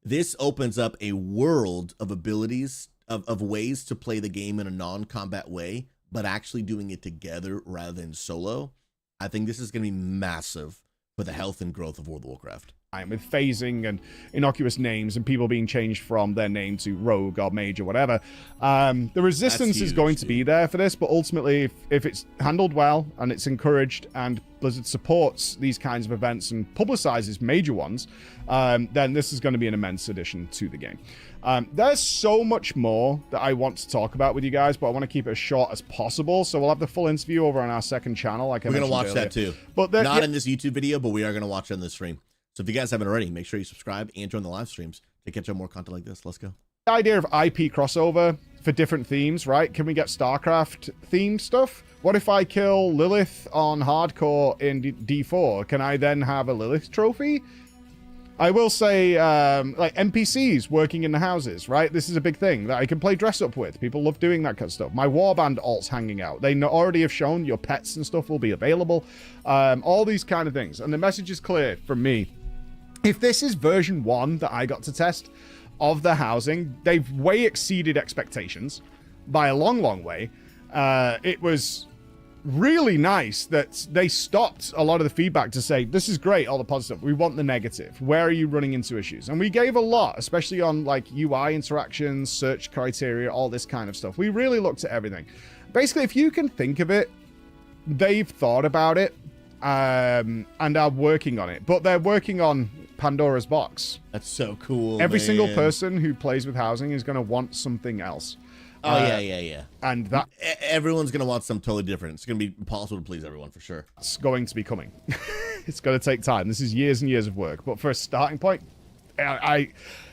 This opens up a world of abilities, of ways to play the game in a non-combat way, but actually doing it together rather than solo. I think this is going to be massive for the health and growth of World of Warcraft. With phasing and innocuous names and people being changed from their name to rogue or mage or whatever. The resistance is going to be there for this, but ultimately, if it's handled well and it's encouraged and Blizzard supports these kinds of events and publicizes major ones, then this is going to be an immense addition to the game. There's so much more that I want to talk about with you guys, but I want to keep it as short as possible. So we'll have the full interview over on our second channel. Like we're going to watch that too. But not in this YouTube video, but we are going to watch it on the stream. So if you guys haven't already, make sure you subscribe and join the live streams to catch up more content like this. Let's go. The idea of IP crossover for different themes, right? Can we get StarCraft themed stuff? What if I kill Lilith on hardcore in D4? Can I then have a Lilith trophy? I will say, like NPCs working in the houses, right? This is a big thing that I can play dress up with. People love doing that kind of stuff. My warband alts hanging out. They already have shown your pets and stuff will be available. All these kind of things. And the message is clear from me. If this is version 1 that I got to test of the housing, they've way exceeded expectations. by a long, long way. It was really nice that they stopped a lot of the feedback to say, this is great, all the positive. We want the negative. Where are you running into issues? And we gave a lot, especially on like UI interactions, search criteria, all this kind of stuff. We really looked at everything. Basically, if you can think of it, they've thought about it and are working on it. But they're working on Pandora's box. That's so cool. Every single person who plays with housing is going to want something else. Oh, yeah. And that everyone's going to want something totally different. It's going to be impossible to please everyone, for sure. it's going to be coming. It's going to take time. This is years and years of work. But for a starting point,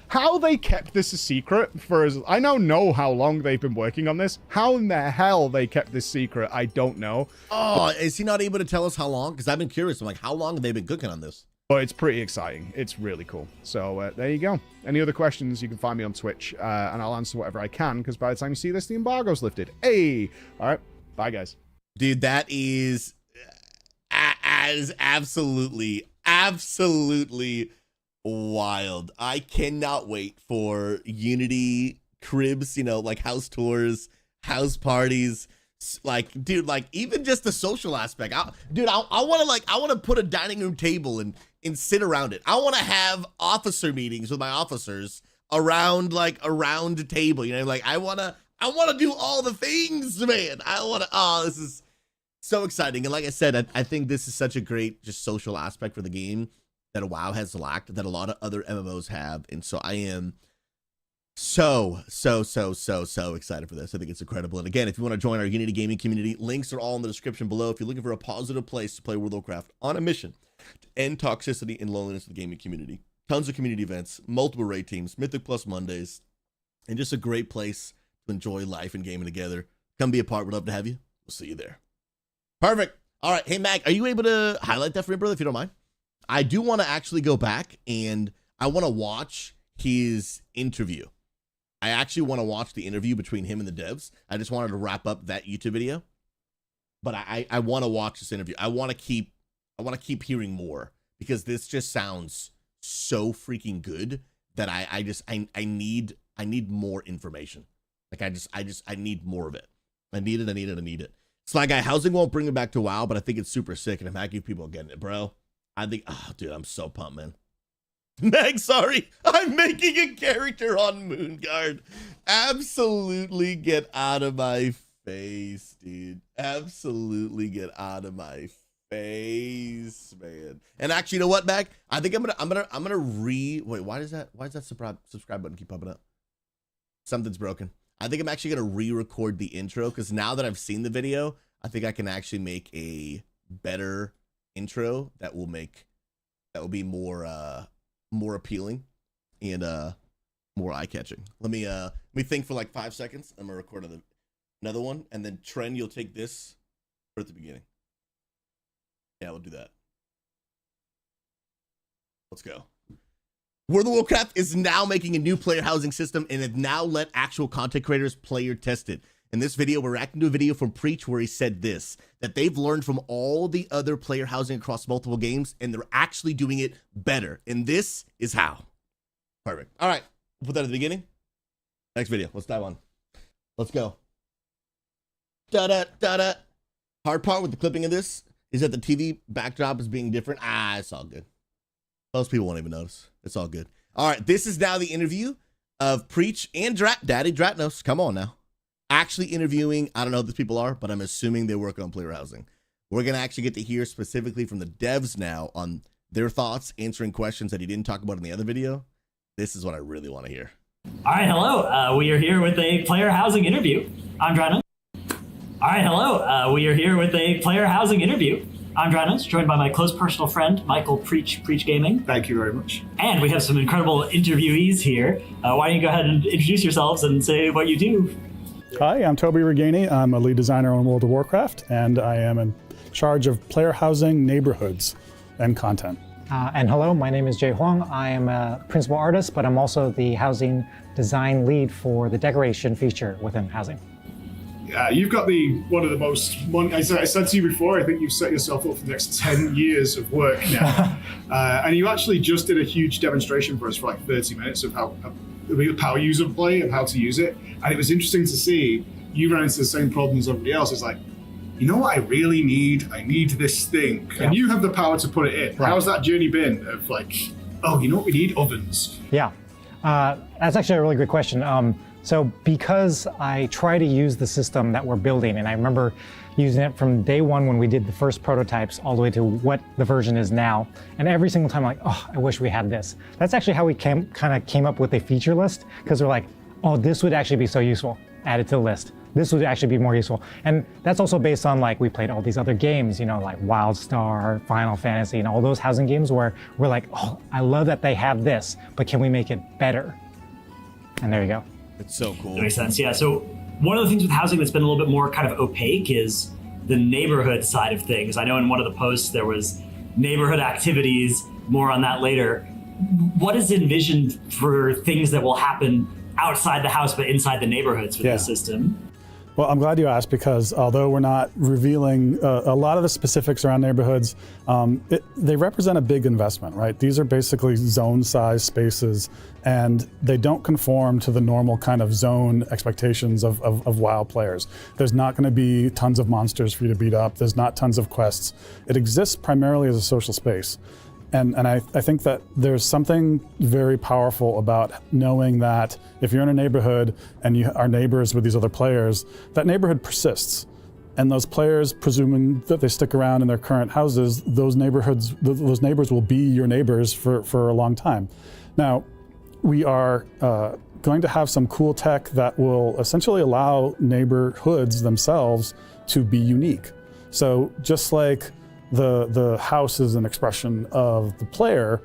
how they kept this a secret for as... I now know how long they've been working on this. How in the hell they kept this secret, I don't know. Oh, is he not able to tell us how long? Because I've been curious. I'm like, how long have they been cooking on this? But it's pretty exciting. It's really cool. So there you go. Any other questions, you can find me on Twitch, and I'll answer whatever I can, because by the time you see this, the embargo's lifted. Hey! All right. Bye, guys. Dude, that is absolutely wild. I cannot wait for Unity cribs, you know, like house tours, house parties. Like, dude, like even just the social aspect. I want to put a dining room table and sit around it. I want to have officer meetings with my officers around a table. You know, like I want to do all the things, man. This is so exciting. And like I said, I think this is such a great just social aspect for the game that WoW has lacked, that a lot of other MMOs have. And so I am so excited for this. I think it's incredible. And again, if you want to join our Unity gaming community, links are all in the description below. If you're looking for a positive place to play World of Warcraft on a mission to end toxicity and loneliness in the gaming community, tons of community events, multiple raid teams, Mythic Plus Mondays, and just a great place to enjoy life and gaming together. Come be a part. We'd love to have you. We'll see you there. Perfect. All right. Hey, Mac, are you able to highlight that for me, brother, if you don't mind? I do want to actually go back and I want to watch his interview. I actually want to watch the interview between him and the devs. I just wanted to wrap up that YouTube video, but I want to watch this interview. I want to keep hearing more, because this just sounds so freaking good that I need more information. Like I need more of it. I need it. Sly Guy, housing won't bring it back to WoW, but I think it's super sick, and I'm happy people are getting it, bro. I think, oh, dude, I'm so pumped, man. Meg, sorry, I'm making a character on Moonguard. Absolutely get out of my face, dude. Absolutely get out of my face, man. And actually, you know what, Meg? I think I'm gonna wait. Why does that subscribe button keep popping up? Something's broken. I think I'm actually gonna re-record the intro, because now that I've seen the video, I think I can actually make a better intro that will be more appealing and more eye-catching. Let me think for like 5 seconds. I'm gonna record another one, and then Trent, you'll take this for at the beginning. Yeah, we'll do that. Let's go. World of Warcraft is now making a new player housing system and have now let actual content creators player test it. In this video, we're reacting to a video from Preach where he said this, that they've learned from all the other player housing across multiple games, and they're actually doing it better. And this is how. Perfect. All right. We'll put that at the beginning. Next video. Let's dive on. Let's go. Da-da-da-da. Hard part with the clipping of this is that the TV backdrop is being different. It's all good. Most people won't even notice. It's all good. All right. This is now the interview of Preach and Daddy Dratnos. Come on now. Actually interviewing, I don't know who these people are, but I'm assuming they work on player housing. We're going to actually get to hear specifically from the devs now on their thoughts, answering questions that he didn't talk about in the other video. This is what I really want to hear. All right, hello. We are here with a player housing interview. I'm Dranos. All right, hello. We are here with a player housing interview. I'm Dranos, joined by my close personal friend, Michael Preach Gaming. Thank you very much. And we have some incredible interviewees here. Why don't you go ahead and introduce yourselves and say what you do? Hi, I'm Toby Reganey. I'm a lead designer on World of Warcraft, and I am in charge of player housing, neighborhoods, and content. And hello, my name is Jay Huang. I am a principal artist, but I'm also the housing design lead for the decoration feature within housing. You've got one of the most, I said to you before, I think you've set yourself up for the next 10 years of work now. And you actually just did a huge demonstration for us for like 30 minutes of how the power user play and how to use it. And it was interesting to see you ran into the same problems as everybody else. It's like, you know what I really need? I need this thing. And you have the power to put it in. Right. How's that journey been of like, oh, you know what we need? Ovens. Yeah, that's actually a really good question. So because I try to use the system that we're building, and I remember using it from day one when we did the first prototypes all the way to what the version is now, and every single time I'm like, oh, I wish we had this. That's actually how we kind of came up with a feature list, because we're like, oh, this would actually be so useful. Add it to the list. This would actually be more useful. And that's also based on like, we played all these other games, you know, like WildStar, Final Fantasy, and all those housing games where we're like, oh, I love that they have this, but can we make it better? And there you go. It's so cool. That makes sense. Yeah. So one of the things with housing that's been a little bit more kind of opaque is the neighborhood side of things. I know in one of the posts there was neighborhood activities, more on that later. What is envisioned for things that will happen outside the house but inside the neighborhoods with this system? Well, I'm glad you asked, because although we're not revealing a lot of the specifics around neighborhoods, they represent a big investment, right? These are basically zone-sized spaces, and they don't conform to the normal kind of zone expectations of WoW players. There's not going to be tons of monsters for you to beat up. There's not tons of quests. It exists primarily as a social space. And I think that there's something very powerful about knowing that if you're in a neighborhood and you are neighbors with these other players, that neighborhood persists. And those players, presuming that they stick around in their current houses, those neighbors will be your neighbors for a long time. Now, we are going to have some cool tech that will essentially allow neighborhoods themselves to be unique. So just like the house is an expression of the player,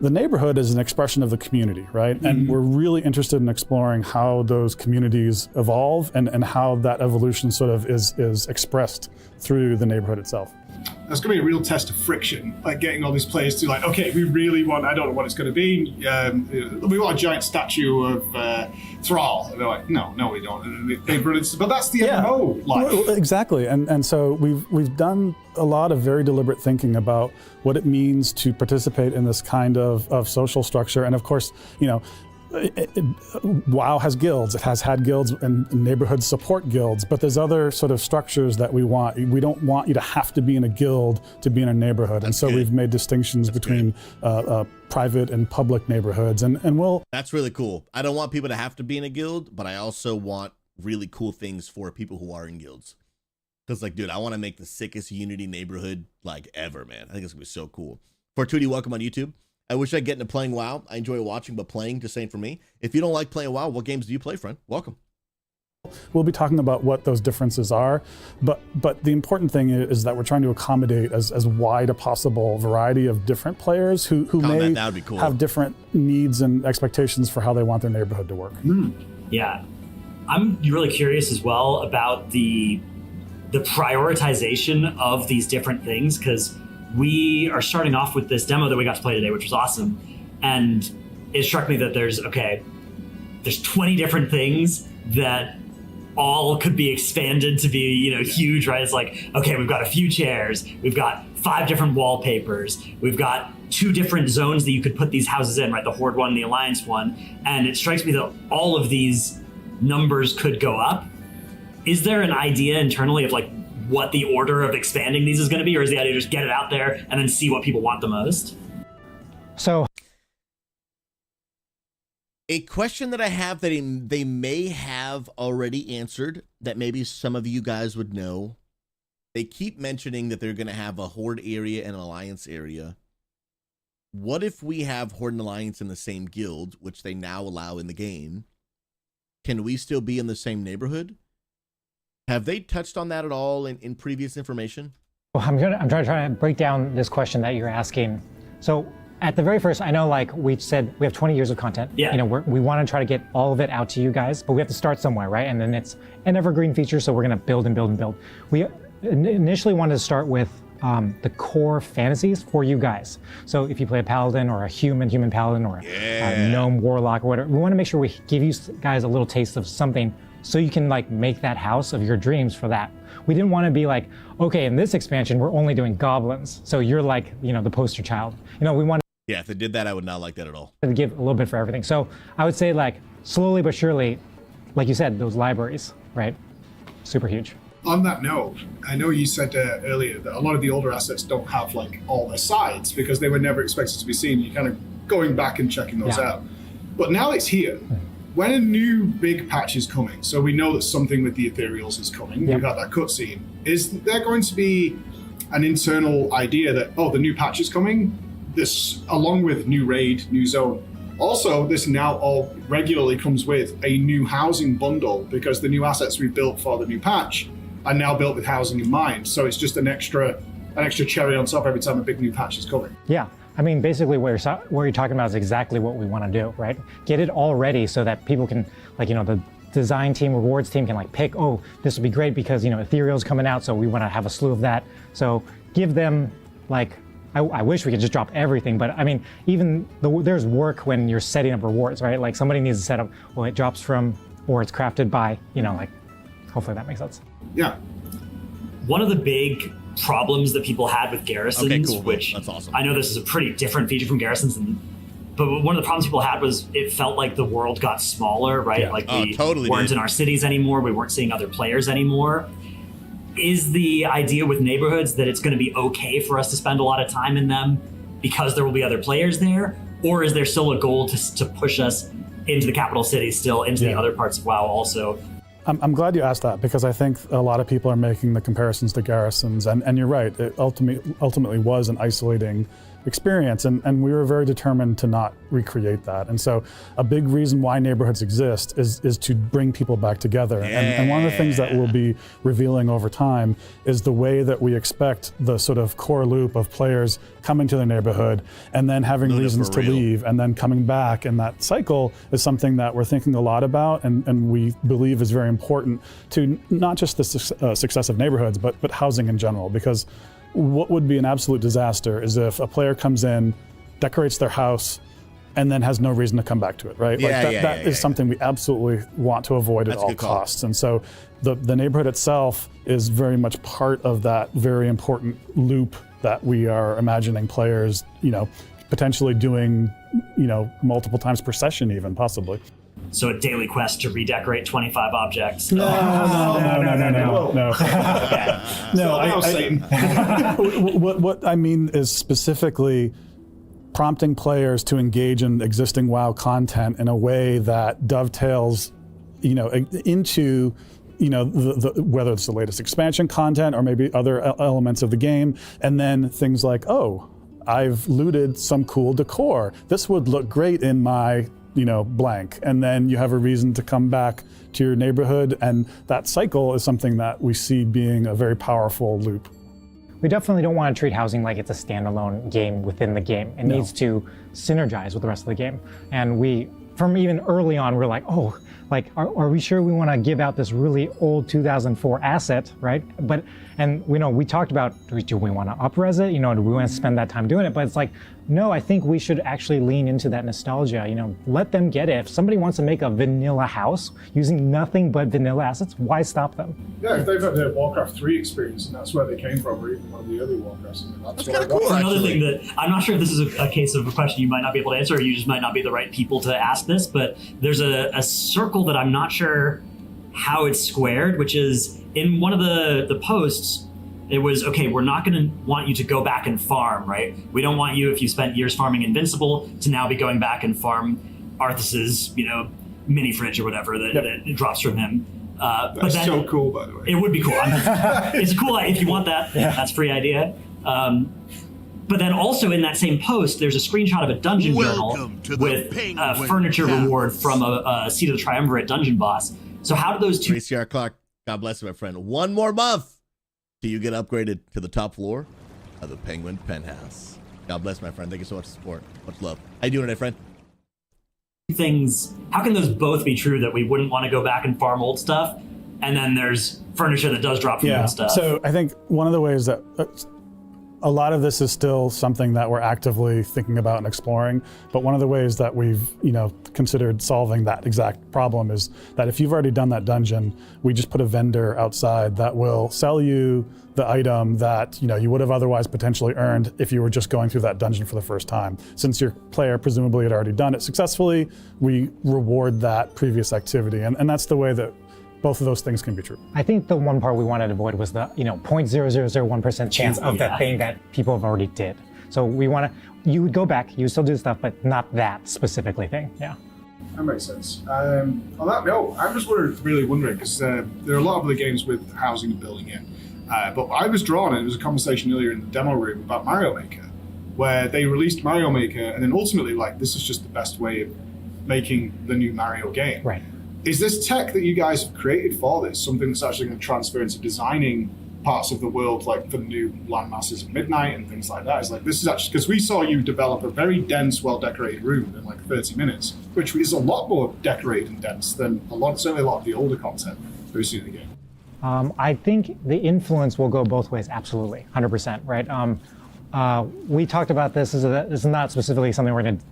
the neighborhood is an expression of the community, right? Mm-hmm. And we're really interested in exploring how those communities evolve and how that evolution sort of is expressed through the neighborhood itself. That's going to be a real test of friction, like getting all these players to like, okay, we really want, I don't know what it's going to be. We want a giant statue of Thrall. And they're like, no, we don't. But that's the MMO life. Well, exactly. And so we've done a lot of very deliberate thinking about what it means to participate in this kind of social structure. And of course, you know, WoW has guilds. It has had guilds, and neighborhoods support guilds, but there's other sort of structures that we want. We don't want you to have to be in a guild to be in a neighborhood. And so we've made distinctions between private and public neighborhoods. And we'll... That's really cool. I don't want people to have to be in a guild, but I also want really cool things for people who are in guilds. Because, like, dude, I want to make the sickest Unity neighborhood, like, ever, man. I think it's going to be so cool. Fortuity, welcome on YouTube. I wish I'd get into playing WoW. I enjoy watching, but playing just ain't for me. If you don't like playing WoW, what games do you play, friend? Welcome. We'll be talking about what those differences are, but the important thing is that we're trying to accommodate as wide a possible variety of different players who may have different needs and expectations for how they want their neighborhood to work. Yeah. I'm really curious as well about the prioritization of these different things, because we are starting off with this demo that we got to play today, which was awesome. And it struck me that there's 20 different things that all could be expanded to be, you know, huge, right? It's like, okay, we've got a few chairs, we've got 5 different wallpapers, we've got 2 different zones that you could put these houses in, right? The Horde one, the Alliance one. And it strikes me that all of these numbers could go up. Is there an idea internally of like what the order of expanding these is going to be, or is the idea just get it out there and then see what people want the most? So a question that I have that they may have already answered that maybe some of you guys would know. They keep mentioning that they're going to have a Horde area and an Alliance area. What if we have Horde and Alliance in the same guild, which they now allow in the game? Can we still be in the same neighborhood? Have they touched on that at all in previous information? Well, I'm trying to break down this question that you're asking. So at the very first, I know like we said, we have 20 years of content. Yeah. You know, we want to try to get all of it out to you guys, but we have to start somewhere, right? And then it's an evergreen feature, so we're going to build and build and build. We initially wanted to start with the core fantasies for you guys. So if you play a paladin or a human paladin or a gnome warlock or whatever, we want to make sure we give you guys a little taste of something so you can like make that house of your dreams for that. We didn't want to be like, okay, in this expansion, we're only doing goblins. So you're like, you know, the poster child. You know, we want Yeah, if they did that, I would not like that at all. to give a little bit for everything. So I would say like slowly but surely, like you said, those libraries, right? super huge. On that note, I know you said earlier that a lot of the older assets don't have like all their sides because they were never expected to be seen. You're kind of going back and checking those out. But now it's here. When a new big patch is coming, so we know that something with the ethereals is coming, we've got that cutscene, is there going to be an internal idea that, oh, the new patch is coming, this, along with new raid, new zone, also, this now all regularly comes with a new housing bundle because the new assets we built for the new patch are now built with housing in mind. So it's just an extra cherry on top every time a big new patch is coming. Yeah, I mean, basically what you're talking about is exactly what we want to do, right? Get it all ready so that people can, like, you know, the design team, rewards team can like pick, oh, this would be great because, you know, Ethereal's coming out, so we want to have a slew of that. So give them, like, I wish we could just drop everything, but I mean, even there's work when you're setting up rewards, right? Like somebody needs to set up, well, it drops from, or it's crafted by, you know, like, hopefully that makes sense. Yeah. One of the big problems that people had with garrisons, which that's awesome. I know this is a pretty different feature from garrisons, but one of the problems people had was it felt like the world got smaller, right? Yeah. Like we totally weren't did. in our cities anymore. We weren't seeing other players anymore. Is the idea with neighborhoods that it's going to be okay for us to spend a lot of time in them because there will be other players there? Or is there still a goal to push us into the capital city still, into the other parts of WoW also? I'm glad you asked that because I think a lot of people are making the comparisons to garrisons, and you're right, it ultimately was an isolating experience, and we were very determined to not recreate that. And so a big reason why neighborhoods exist is to bring people back together. And one of the things that we'll be revealing over time is the way that we expect the sort of core loop of players coming to the neighborhood and then having reasons to leave and then coming back. And that cycle is something that we're thinking a lot about and we believe is very important to not just the success of neighborhoods, but housing in general. Because what would be an absolute disaster is if a player comes in, decorates their house, and then has no reason to come back to it, right? That is something we absolutely want to avoid at all costs. And so the neighborhood itself is very much part of that very important loop that we are imagining players, you know, potentially doing, you know, multiple times per session even, possibly. So a daily quest to redecorate 25 objects. No. What I mean is specifically prompting players to engage in existing WoW content in a way that dovetails, you know, into, you know, whether it's the latest expansion content or maybe other elements of the game, and then things like, oh, I've looted some cool decor. This would look great in my, you know, blank, and then you have a reason to come back to your neighborhood, and that cycle is something that we see being a very powerful loop. We definitely don't want to treat housing like it's a standalone game within the game. It needs to synergize with the rest of the game. And we, from even early on, we're like, oh, like, are we sure we want to give out this really old 2004 asset, right? And we know we talked about, do we want to up-res it? You know, do we want to spend that time doing it? But it's like, no, I think we should actually lean into that nostalgia. You know, let them get it. If somebody wants to make a vanilla house using nothing but vanilla assets, why stop them? Yeah, if they've had their Warcraft 3 experience and that's where they came from, or even one of the early Warcrafts, that's kind of cool. Another thing that I'm not sure if this is a case of a question you might not be able to answer, or you just might not be the right people to ask this, but there's a circle that I'm not sure how it's squared, which is in one of the posts. It was, okay, we're not going to want you to go back and farm, right? We don't want you, if you spent years farming Invincible, to now be going back and farm Arthas's, you know, mini fridge or whatever that drops from him. That's so cool, by the way. It would be cool. It's cool if you want that. That's a free idea. But then also in that same post, there's a screenshot of a dungeon journal with a furniture reward from a Seat of the Triumvirate dungeon boss. So how do those two... 3CR Clark, God bless you, my friend. One more month till you get upgraded to the top floor of the Penguin Penthouse. God bless, my friend. Thank you so much for support. Much love. How you doing today, friend? Things, how can those both be true, that we wouldn't want to go back and farm old stuff, and then there's furniture that does drop from old stuff? So I think one of the ways that a lot of this is still something that we're actively thinking about and exploring, but one of the ways that we've, you know, considered solving that exact problem is that if you've already done that dungeon, we just put a vendor outside that will sell you the item that, you know, you would have otherwise potentially earned if you were just going through that dungeon for the first time. Since your player presumably had already done it successfully, we reward that previous activity, and that's the way that both of those things can be true. I think the one part we wanted to avoid was the 0.0001% chance of the thing that people have already did. So we want to, you would go back, you would still do stuff, but not that specifically thing. Yeah. That makes sense. On that note, I'm just really wondering, because there are a lot of other games with housing and building in. But I was drawn, and it was a conversation earlier in the demo room about Mario Maker, where they released Mario Maker, and then ultimately, like, this is just the best way of making the new Mario game. Right. Is this tech that you guys have created for this something that's actually going to transfer into designing parts of the world, like for the new landmasses of Midnight and things like that? It's like, this is actually, because we saw you develop a very dense, well-decorated room in like 30 minutes, which is a lot more decorated and dense than certainly a lot of the older content that we've seen in the game. I think the influence will go both ways, absolutely, 100%, right? We talked about this, this is not specifically something we're going to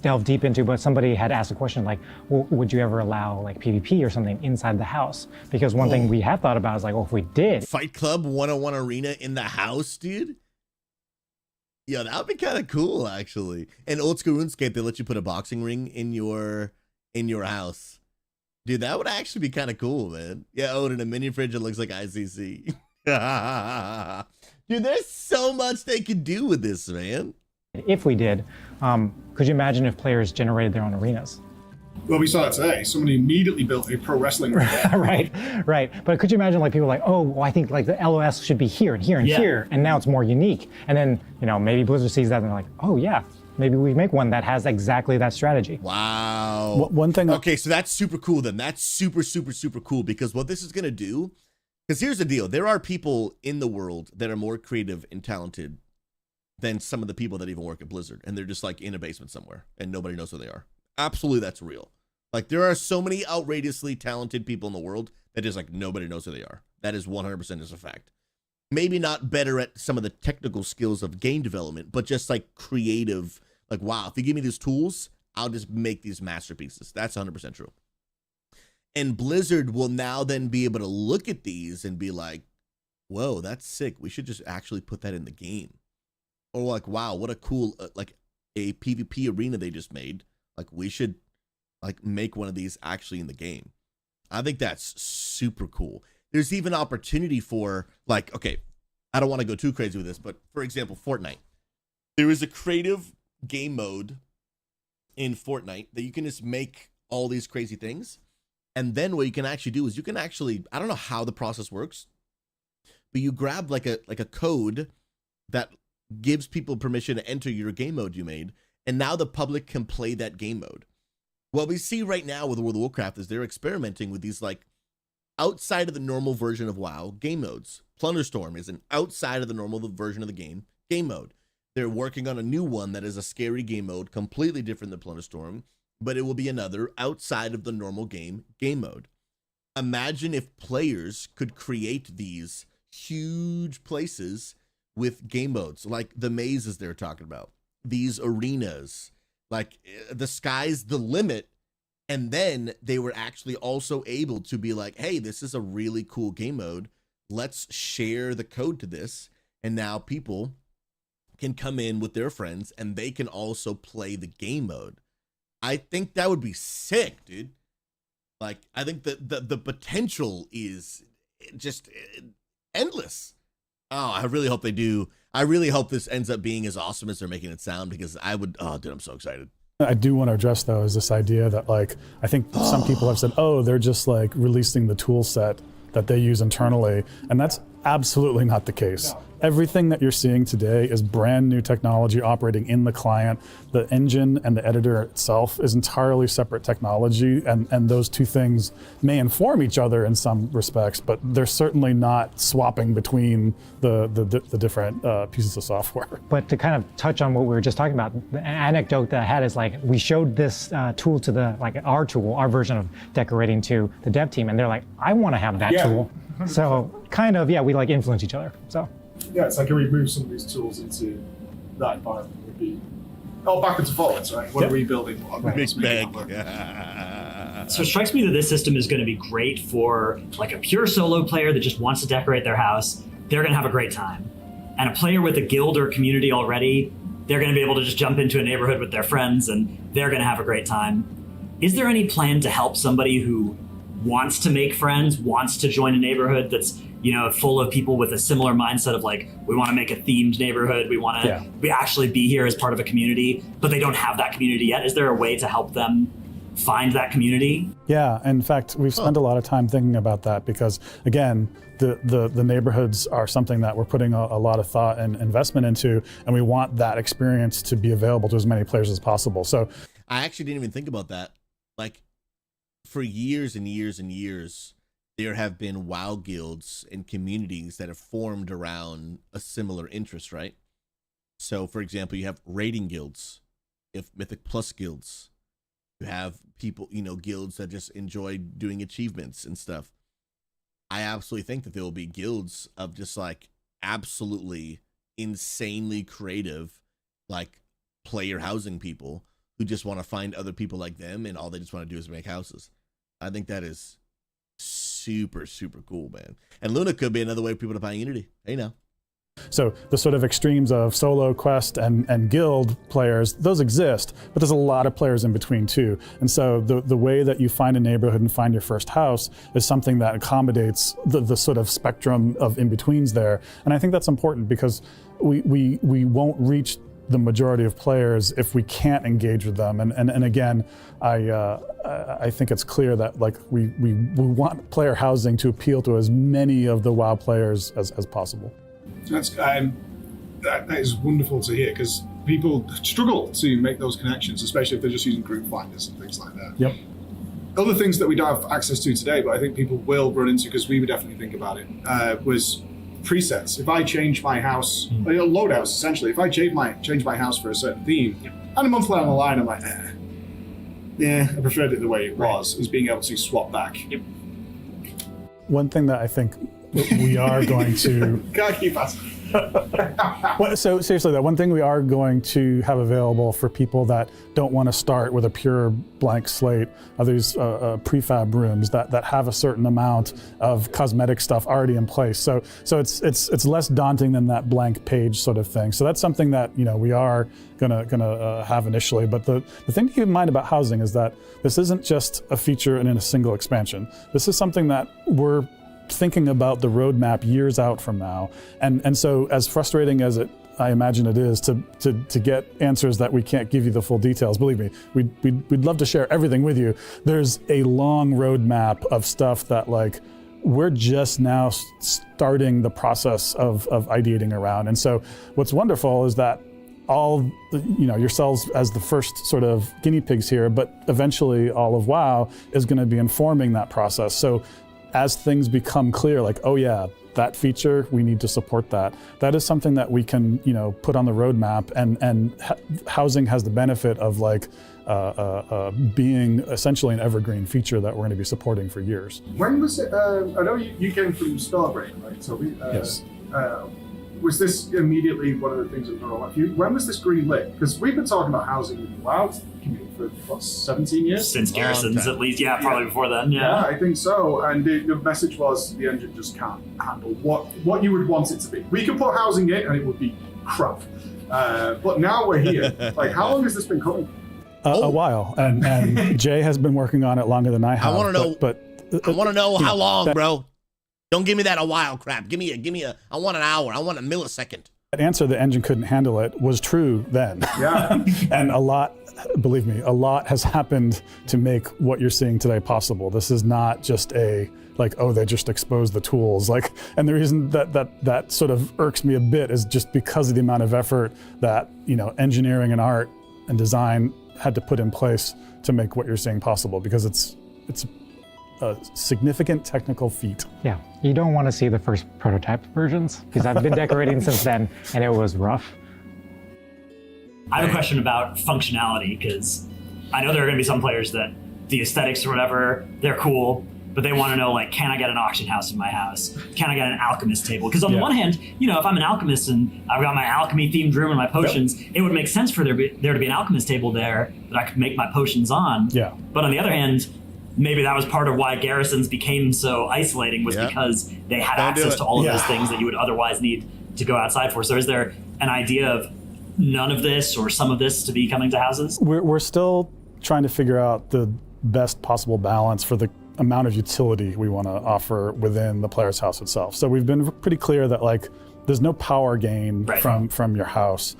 delve deep into, but somebody had asked a question like, well, would you ever allow like PvP or something inside the house? Because one thing we have thought about is like, well, if we did. Fight Club 101 Arena in the house, dude? Yeah, that would be kind of cool, actually. And old school RuneScape, they let you put a boxing ring in your house. Dude, that would actually be kind of cool, man. Yeah, oh, in a mini fridge that looks like ICC. Dude, there's so much they could do with this, man. If we did, could you imagine if players generated their own arenas? Well, we saw that today. Somebody immediately built a pro wrestling arena. right. But could you imagine like people like, oh, well, I think like the LOS should be here and here and here, and now it's more unique. And then, maybe Blizzard sees that and they're like, oh yeah, maybe we make one that has exactly that strategy. Wow. One thing. Okay, so that's super cool then. That's super, super, super cool, because what this is going to do, because here's the deal. There are people in the world that are more creative and talented than some of the people that even work at Blizzard, and they're just like in a basement somewhere and nobody knows who they are. Absolutely, that's real. Like, there are so many outrageously talented people in the world that just like nobody knows who they are. That is 100% is a fact. Maybe not better at some of the technical skills of game development, but just like creative, like, wow, if you give me these tools, I'll just make these masterpieces. That's 100% true. And Blizzard will now then be able to look at these and be like, whoa, that's sick. We should just actually put that in the game. Or like, wow, what a cool, like a PvP arena they just made. Like, we should like make one of these actually in the game. I think that's super cool. There's even opportunity for like, okay, I don't want to go too crazy with this, but for example, Fortnite. There is a creative game mode in Fortnite that you can just make all these crazy things. And then what you can actually do is you can actually, I don't know how the process works, but you grab like a code that gives people permission to enter your game mode you made, and now the public can play that game mode. What we see right now with World of Warcraft is they're experimenting with these like outside of the normal version of WoW game modes. Plunderstorm is an outside of the normal version of the game mode. They're working on a new one that is a scary game mode, completely different than Plunderstorm, but it will be another outside of the normal game mode. Imagine if players could create these huge places with game modes, like the mazes they're talking about, these arenas, like the sky's the limit. And then they were actually also able to be like, hey, this is a really cool game mode. Let's share the code to this. And now people can come in with their friends and they can also play the game mode. I think that would be sick, dude. Like, I think that the potential is just endless. Oh, I really hope they do. I really hope this ends up being as awesome as they're making it sound, because I would, oh, dude, I'm so excited. I do want to address, though, is this idea that, like, I think some people have said, oh, they're just, like, releasing the tool set that they use internally. And that's absolutely not the case. No. Everything that you're seeing today is brand new technology operating in the client. The engine and the editor itself is entirely separate technology, and those two things may inform each other in some respects, but they're certainly not swapping between the different pieces of software. But to kind of touch on what we were just talking about, the anecdote that I had is like, we showed this tool to our tool, our version of decorating to the dev team, and they're like, I want to have that tool. So kind of, we like influence each other, so. Yeah, it's like, can we move some of these tools into that environment? Would be backwards and forwards, right? What are we building? Big bang. So it strikes me that this system is going to be great for like a pure solo player that just wants to decorate their house. They're going to have a great time. And a player with a guild or community already, they're going to be able to just jump into a neighborhood with their friends and they're going to have a great time. Is there any plan to help somebody who wants to make friends, wants to join a neighborhood that's, full of people with a similar mindset of like, we want to make a themed neighborhood. We want to actually be here as part of a community, but they don't have that community yet. Is there a way to help them find that community? Yeah, in fact, we've spent a lot of time thinking about that because, again, the neighborhoods are something that we're putting a lot of thought and investment into, and we want that experience to be available to as many players as possible. So I actually didn't even think about that. Like, for years and years and years, there have been WoW guilds and communities that have formed around a similar interest, right? So, for example, you have raiding guilds, you have Mythic Plus guilds, you have people, guilds that just enjoy doing achievements and stuff. I absolutely think that there will be guilds of just like absolutely insanely creative, like player housing people who just want to find other people like them and all they just want to do is make houses. I think that is super, super cool, man. And Luna could be another way for people to buy Unity. Hey, now. So the sort of extremes of solo quest and guild players, those exist, but there's a lot of players in between too. And so the way that you find a neighborhood and find your first house is something that accommodates the sort of spectrum of in-betweens there. And I think that's important because we won't reach the majority of players if we can't engage with them. And again, I think it's clear that like we want player housing to appeal to as many of the WoW players as possible. That is wonderful to hear because people struggle to make those connections, especially if they're just using group finders and things like that. Yep. Other things that we don't have access to today, but I think people will run into because we would definitely think about it, was presets. If I change my house, loadouts essentially, if I change my house for a certain theme, and a month down the line, I'm like, I preferred it the way it was, is being able to swap back. Yep. One thing that I think we are going to... Can't keep asking. Well, so seriously though, one thing we are going to have available for people that don't want to start with a pure blank slate are these prefab rooms that have a certain amount of cosmetic stuff already in place. So it's less daunting than that blank page sort of thing. So that's something that we are gonna have initially. But the thing to keep in mind about housing is that this isn't just a feature in a single expansion. This is something that we're thinking about the roadmap years out from now. And so as frustrating as I imagine it is to get answers that we can't give you the full details, believe me, we'd love to share everything with you. There's a long roadmap of stuff that like we're just now starting the process of ideating around. And so what's wonderful is that all yourselves as the first sort of guinea pigs here, but eventually all of WoW is going to be informing that process. So as things become clear, like, oh yeah, that feature, we need to support that. That is something that we can, put on the roadmap, and housing has the benefit of like being essentially an evergreen feature that we're going to be supporting for years. When was it? I know you came from Starbreak, right? So yes. Was this immediately one of the things that were on you? When was this green lit? Because we've been talking about housing in the WoW community for what, 17 years? Since Garrisons, at least. Yeah, probably before then. Yeah, I think so. And the message was the engine just can't handle what you would want it to be. We could put housing in and it would be crap. But now we're here. Like, how long has this been coming? A while, and Jay has been working on it longer than I have. I want to know. But I want to know how long, bro. Don't give me that a while crap. Give me a. I want an hour. I want a millisecond. That answer, the engine couldn't handle it, was true then. Yeah. And believe me, a lot has happened to make what you're seeing today possible. This is not just they just exposed the tools. And the reason that sort of irks me a bit is just because of the amount of effort that, engineering and art and design had to put in place to make what you're seeing possible, because it's a significant technical feat. Yeah, you don't want to see the first prototype versions, because I've been decorating since then, and it was rough. I have a question about functionality, because I know there are going to be some players that the aesthetics or whatever, they're cool, but they want to know, like, can I get an auction house in my house? Can I get an alchemist table? Because on the one hand, if I'm an alchemist and I've got my alchemy themed room and my potions, it would make sense for there to be an alchemist table there that I could make my potions on. Yeah. But on the other hand, maybe that was part of why Garrisons became so isolating, was because they had access to all of those things that you would otherwise need to go outside for. So is there an idea of none of this or some of this to be coming to houses? We're still trying to figure out the best possible balance for the amount of utility we want to offer within the player's house itself. So we've been pretty clear that like there's no power gain from your house.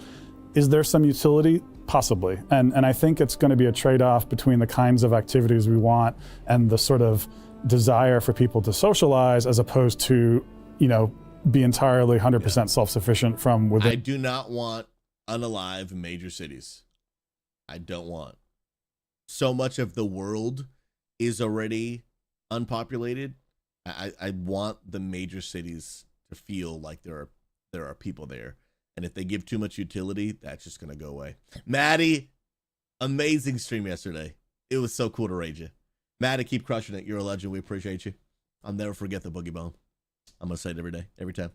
Is there some utility? Possibly. And I think it's going to be a trade-off between the kinds of activities we want and the sort of desire for people to socialize, as opposed to, you know, be entirely 100% self-sufficient from within. I do not want unalive major cities. I don't want. So much of the world is already unpopulated. I want the major cities to feel like there are people there. And if they give too much utility, that's just going to go away. Maddie, amazing stream yesterday. It was so cool to raid you. Maddie, keep crushing it. You're a legend. We appreciate you. I'll never forget the boogie bone. I'm going to say it every day, every time.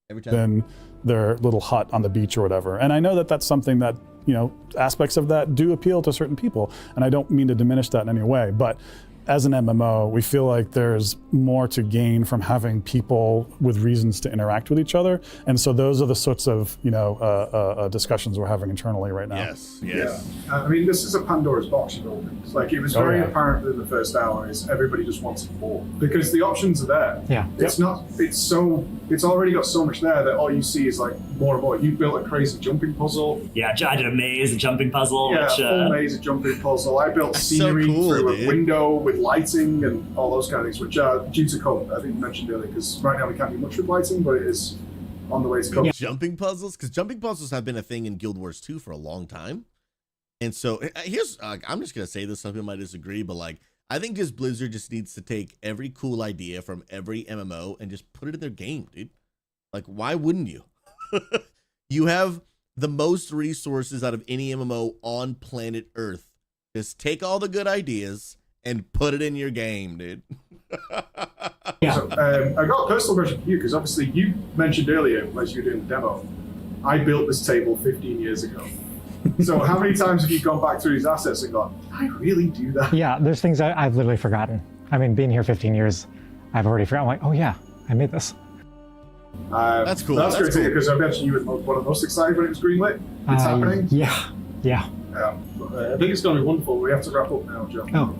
Every time. Than their little hut on the beach or whatever. And I know that that's something that, you know, aspects of that do appeal to certain people. And I don't mean to diminish that in any way. But as an MMO, we feel like there's more to gain from having people with reasons to interact with each other. And so those are the sorts of, you know, discussions we're having internally right now. Yes. Yeah. I mean, this is a Pandora's box you're building. Like, it was very apparent in the first hour is everybody just wanted more because the options are there. Yeah. It's not, it's already got so much there that all you see is like more and more. You built a crazy jumping puzzle. Yeah, I did a maze, a jumping puzzle. Yeah, which, full maze, a jumping puzzle. I built scenery through a window with lighting and all those kind of things, which are due to come. I think you mentioned earlier, because right now we can't do much with lighting, but it is on the way to come. Yeah. Jumping puzzles, because jumping puzzles have been a thing in Guild Wars 2 for a long time. And so here's, I'm just going to say this, some people might disagree, but like, I think just Blizzard just needs to take every cool idea from every MMO and just put it in their game, dude. Like, why wouldn't you? You have the most resources out of any MMO on planet Earth. Just take all the good ideas and put it in your game, dude. Yeah. So, I got a personal question for you, because obviously you mentioned earlier, as you were doing the demo, I built this table 15 years ago. So how many times have you gone back through these assets and gone, did I really do that? Yeah, there's things I've literally forgotten. I mean, being here 15 years, I've already forgotten. I'm like, oh yeah, I made this. That's cool. That's great to hear, because I mentioned you were one of the most excited when it was greenlit. It's happening. Yeah. I think it's going to be wonderful. We have to wrap up now, John. Oh,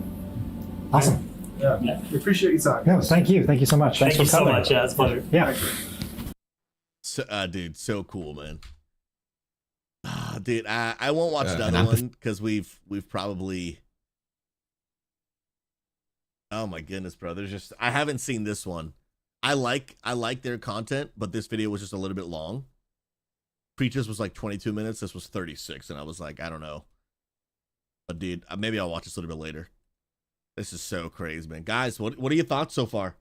awesome. Yeah. We appreciate your time. No, thank you so much. Thanks Thank you for so coming. much. Yeah, it's a pleasure. Yeah. So, dude, so cool, man. Dude, I won't watch another one because we've probably. Oh my goodness, bro! There's just I haven't seen this one. I like their content, but this video was just a little bit long. Preachers was like 22 minutes. This was 36, and I was like, I don't know. But dude, maybe I'll watch this a little bit later. This is so crazy, man. Guys, what are your thoughts so far?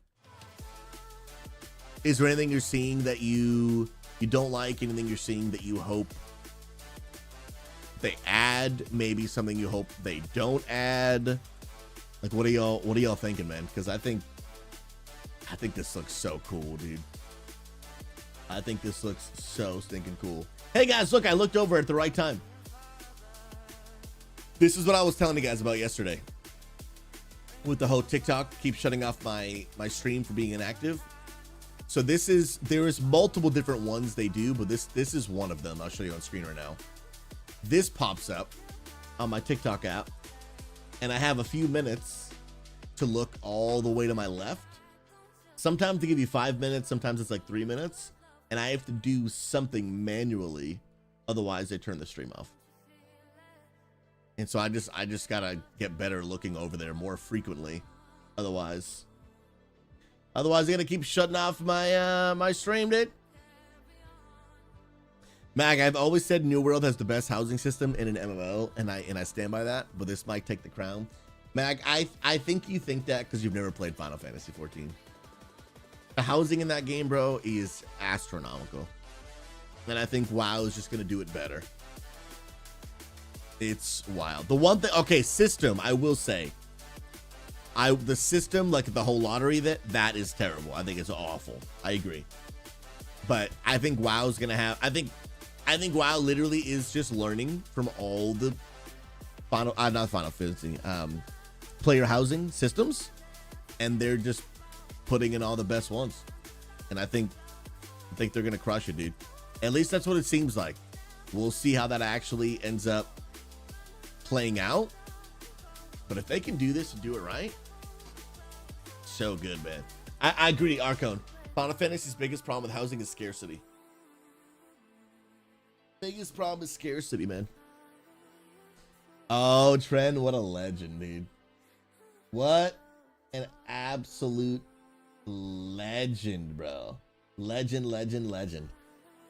Is there anything you're seeing that you don't like? Anything you're seeing that you hope they add? Maybe something you hope they don't add? Like, what are y'all thinking, man? Because I think this looks so cool, dude. I think this looks so stinking cool. Hey guys, look, I looked over at the right time. This is what I was telling you guys about yesterday. With the whole TikTok keeps shutting off my stream for being inactive. So there is multiple different ones they do, but this is one of them. I'll show you on screen right now. This pops up on my TikTok app, and I have a few minutes to look all the way to my left. Sometimes they give you 5 minutes, sometimes it's like 3 minutes, and I have to do something manually, otherwise they turn the stream off. And so I just gotta get better looking over there more frequently, otherwise they're gonna keep shutting off my my stream, dude. Mag, I've always said New World has the best housing system in an MMO, and I stand by that, but this might take the crown. Mag, I think you think that because you've never played Final Fantasy 14. The housing in that game, bro, is astronomical. And I think WoW is just going to do it better. It's wild. The one thing, okay, system, I will say. The system, like the whole lottery, that is terrible. I think it's awful. I agree. But I think WoW's going to have, I think WoW literally is just learning from all the not Final Fantasy, player housing systems. And they're just putting in all the best ones, and I think they're gonna crush it, dude. At least that's what it seems like. We'll see how that actually ends up playing out, but if they can do this and do it right, so good, man. I agree, Archon. Final Fantasy's biggest problem with housing is scarcity. Biggest problem is scarcity, man. Oh, Trent, what a legend, dude. What an absolute legend, bro. Legend.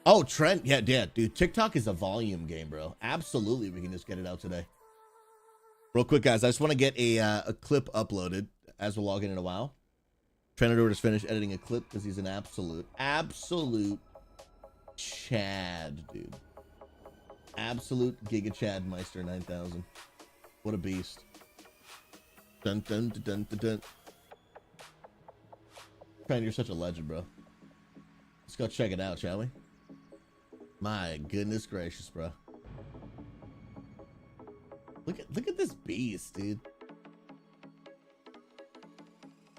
Oh, Trent, yeah, dude. TikTok is a volume game, bro. Absolutely, we can just get it out today. Real quick, guys, I just want to get a clip uploaded as we're logging in a while. Trent just finished editing a clip because he's an absolute Chad, dude. Absolute Giga Chad Meister 9000. What a beast. Dun dun dun dun dun dun. Trent, you're such a legend, bro. Let's go check it out, shall we? My goodness gracious, bro. Look at this beast, dude.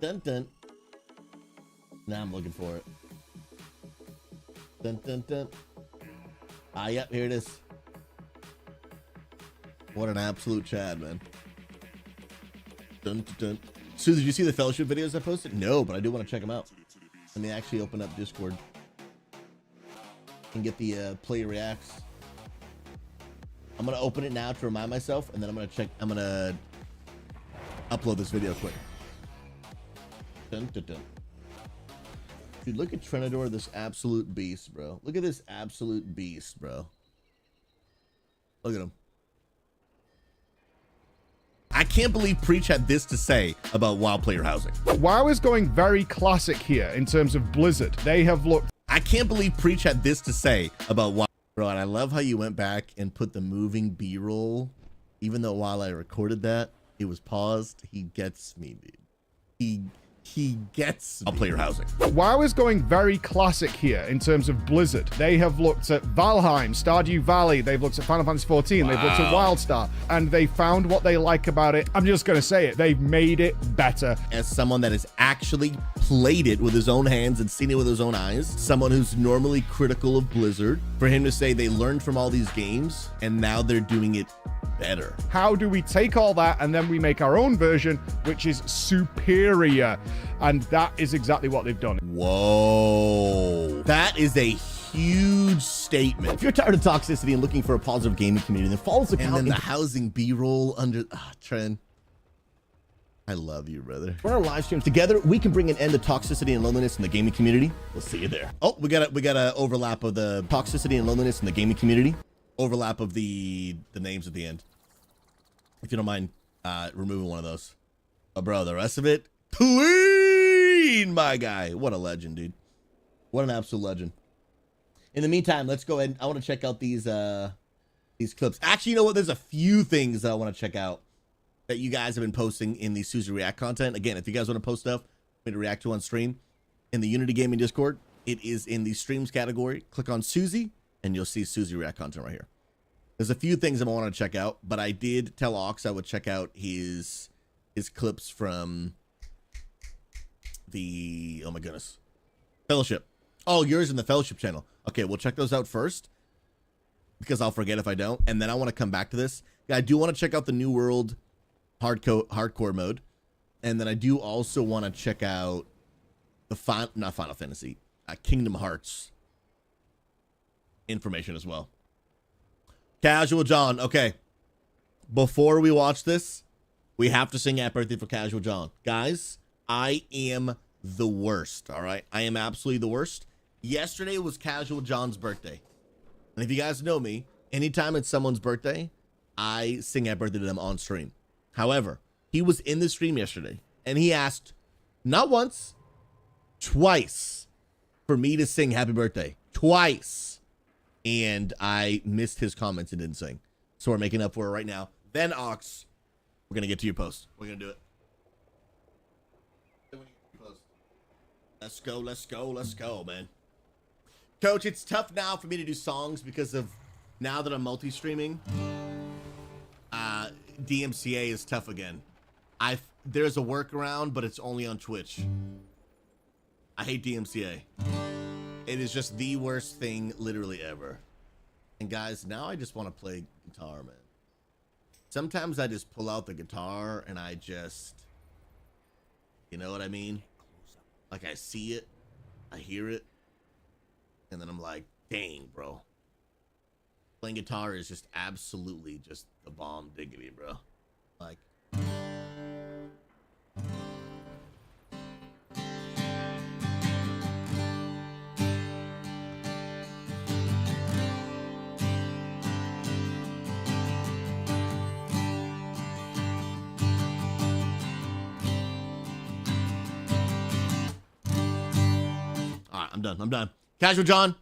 Dun dun. Now I'm looking for it. Dun dun dun. Ah, yep, here it is. What an absolute Chad, man. Dun dun dun. Sue, did you see the fellowship videos I posted? No, but I do want to check them out. Let me actually open up Discord and get the player reacts. I'm gonna open it now to remind myself, and then I'm gonna upload this video quick. Dun, dun, dun. Dude, look at Trenador, this absolute beast, bro. Look at this absolute beast, bro. Look at him. I can't believe Preach had this to say about WoW player housing. WoW is going very classic here in terms of Blizzard. They have looked... I can't believe Preach had this to say about WoW. Bro, and I love how you went back and put the moving B-roll, even though while I recorded that, it was paused. He gets me, dude. He gets me. Player housing. WoW is going very classic here in terms of Blizzard. They have looked at Valheim, Stardew Valley, they've looked at Final Fantasy XIV, they've looked at WildStar, and they found what they like about it. I'm just gonna say it, they've made it better. As someone that has actually played it with his own hands and seen it with his own eyes, someone who's normally critical of Blizzard, for him to say they learned from all these games and now they're doing it better. How do we take all that and then we make our own version, which is superior? And that is exactly what they've done. Whoa. That is a huge statement. If you're tired of toxicity and looking for a positive gaming community, then follow us. And then the housing B-roll under... Trent. I love you, brother. For our live streams together, we can bring an end to toxicity and loneliness in the gaming community. We'll see you there. Oh, we got a overlap of the toxicity and loneliness in the gaming community. Overlap of the names at the end. If you don't mind removing one of those. Oh, bro, the rest of it, clean, my guy. What a legend, dude. What an absolute legend. In the meantime, let's go ahead. I want to check out these clips. Actually, you know what? There's a few things that I want to check out that you guys have been posting in the SouZy React content. Again, if you guys want to post stuff for me to react to on stream in the Unity Gaming Discord, it is in the streams category. Click on SouZy, and you'll see SouZy React content right here. There's a few things I want to check out, but I did tell Ox I would check out his clips from the, oh my goodness, Fellowship. Oh, yours in the Fellowship channel. Okay, we'll check those out first because I'll forget if I don't, and then I want to come back to this. Yeah, I do want to check out the New World hardcore mode, and then I do also want to check out the not Final Fantasy, Kingdom Hearts information as well. Casual John. Okay, before we watch this, we have to sing Happy Birthday for Casual John. Guys, I am the worst, all right? I am absolutely the worst. Yesterday was Casual John's birthday. And if you guys know me, anytime it's someone's birthday, I sing Happy Birthday to them on stream. However, he was in the stream yesterday, and he asked, not once, twice, for me to sing Happy Birthday. Twice. And I missed his comments and didn't sing. So we're making up for it right now. Then, Ox, we're going to get to your post. We're going to do it. Let's go, let's go, let's go, man. Coach, it's tough now for me to do songs because of now that I'm multi-streaming. DMCA is tough again. There's a workaround, but it's only on Twitch. I hate DMCA. It is just the worst thing literally ever. And guys, now I just want to play guitar, man. Sometimes I just pull out the guitar and I just You know what I mean? Like I see it, I hear it, and then I'm like, dang, bro. Playing guitar is just absolutely just the bomb diggity, bro. Like, all right, I'm done. Casual John,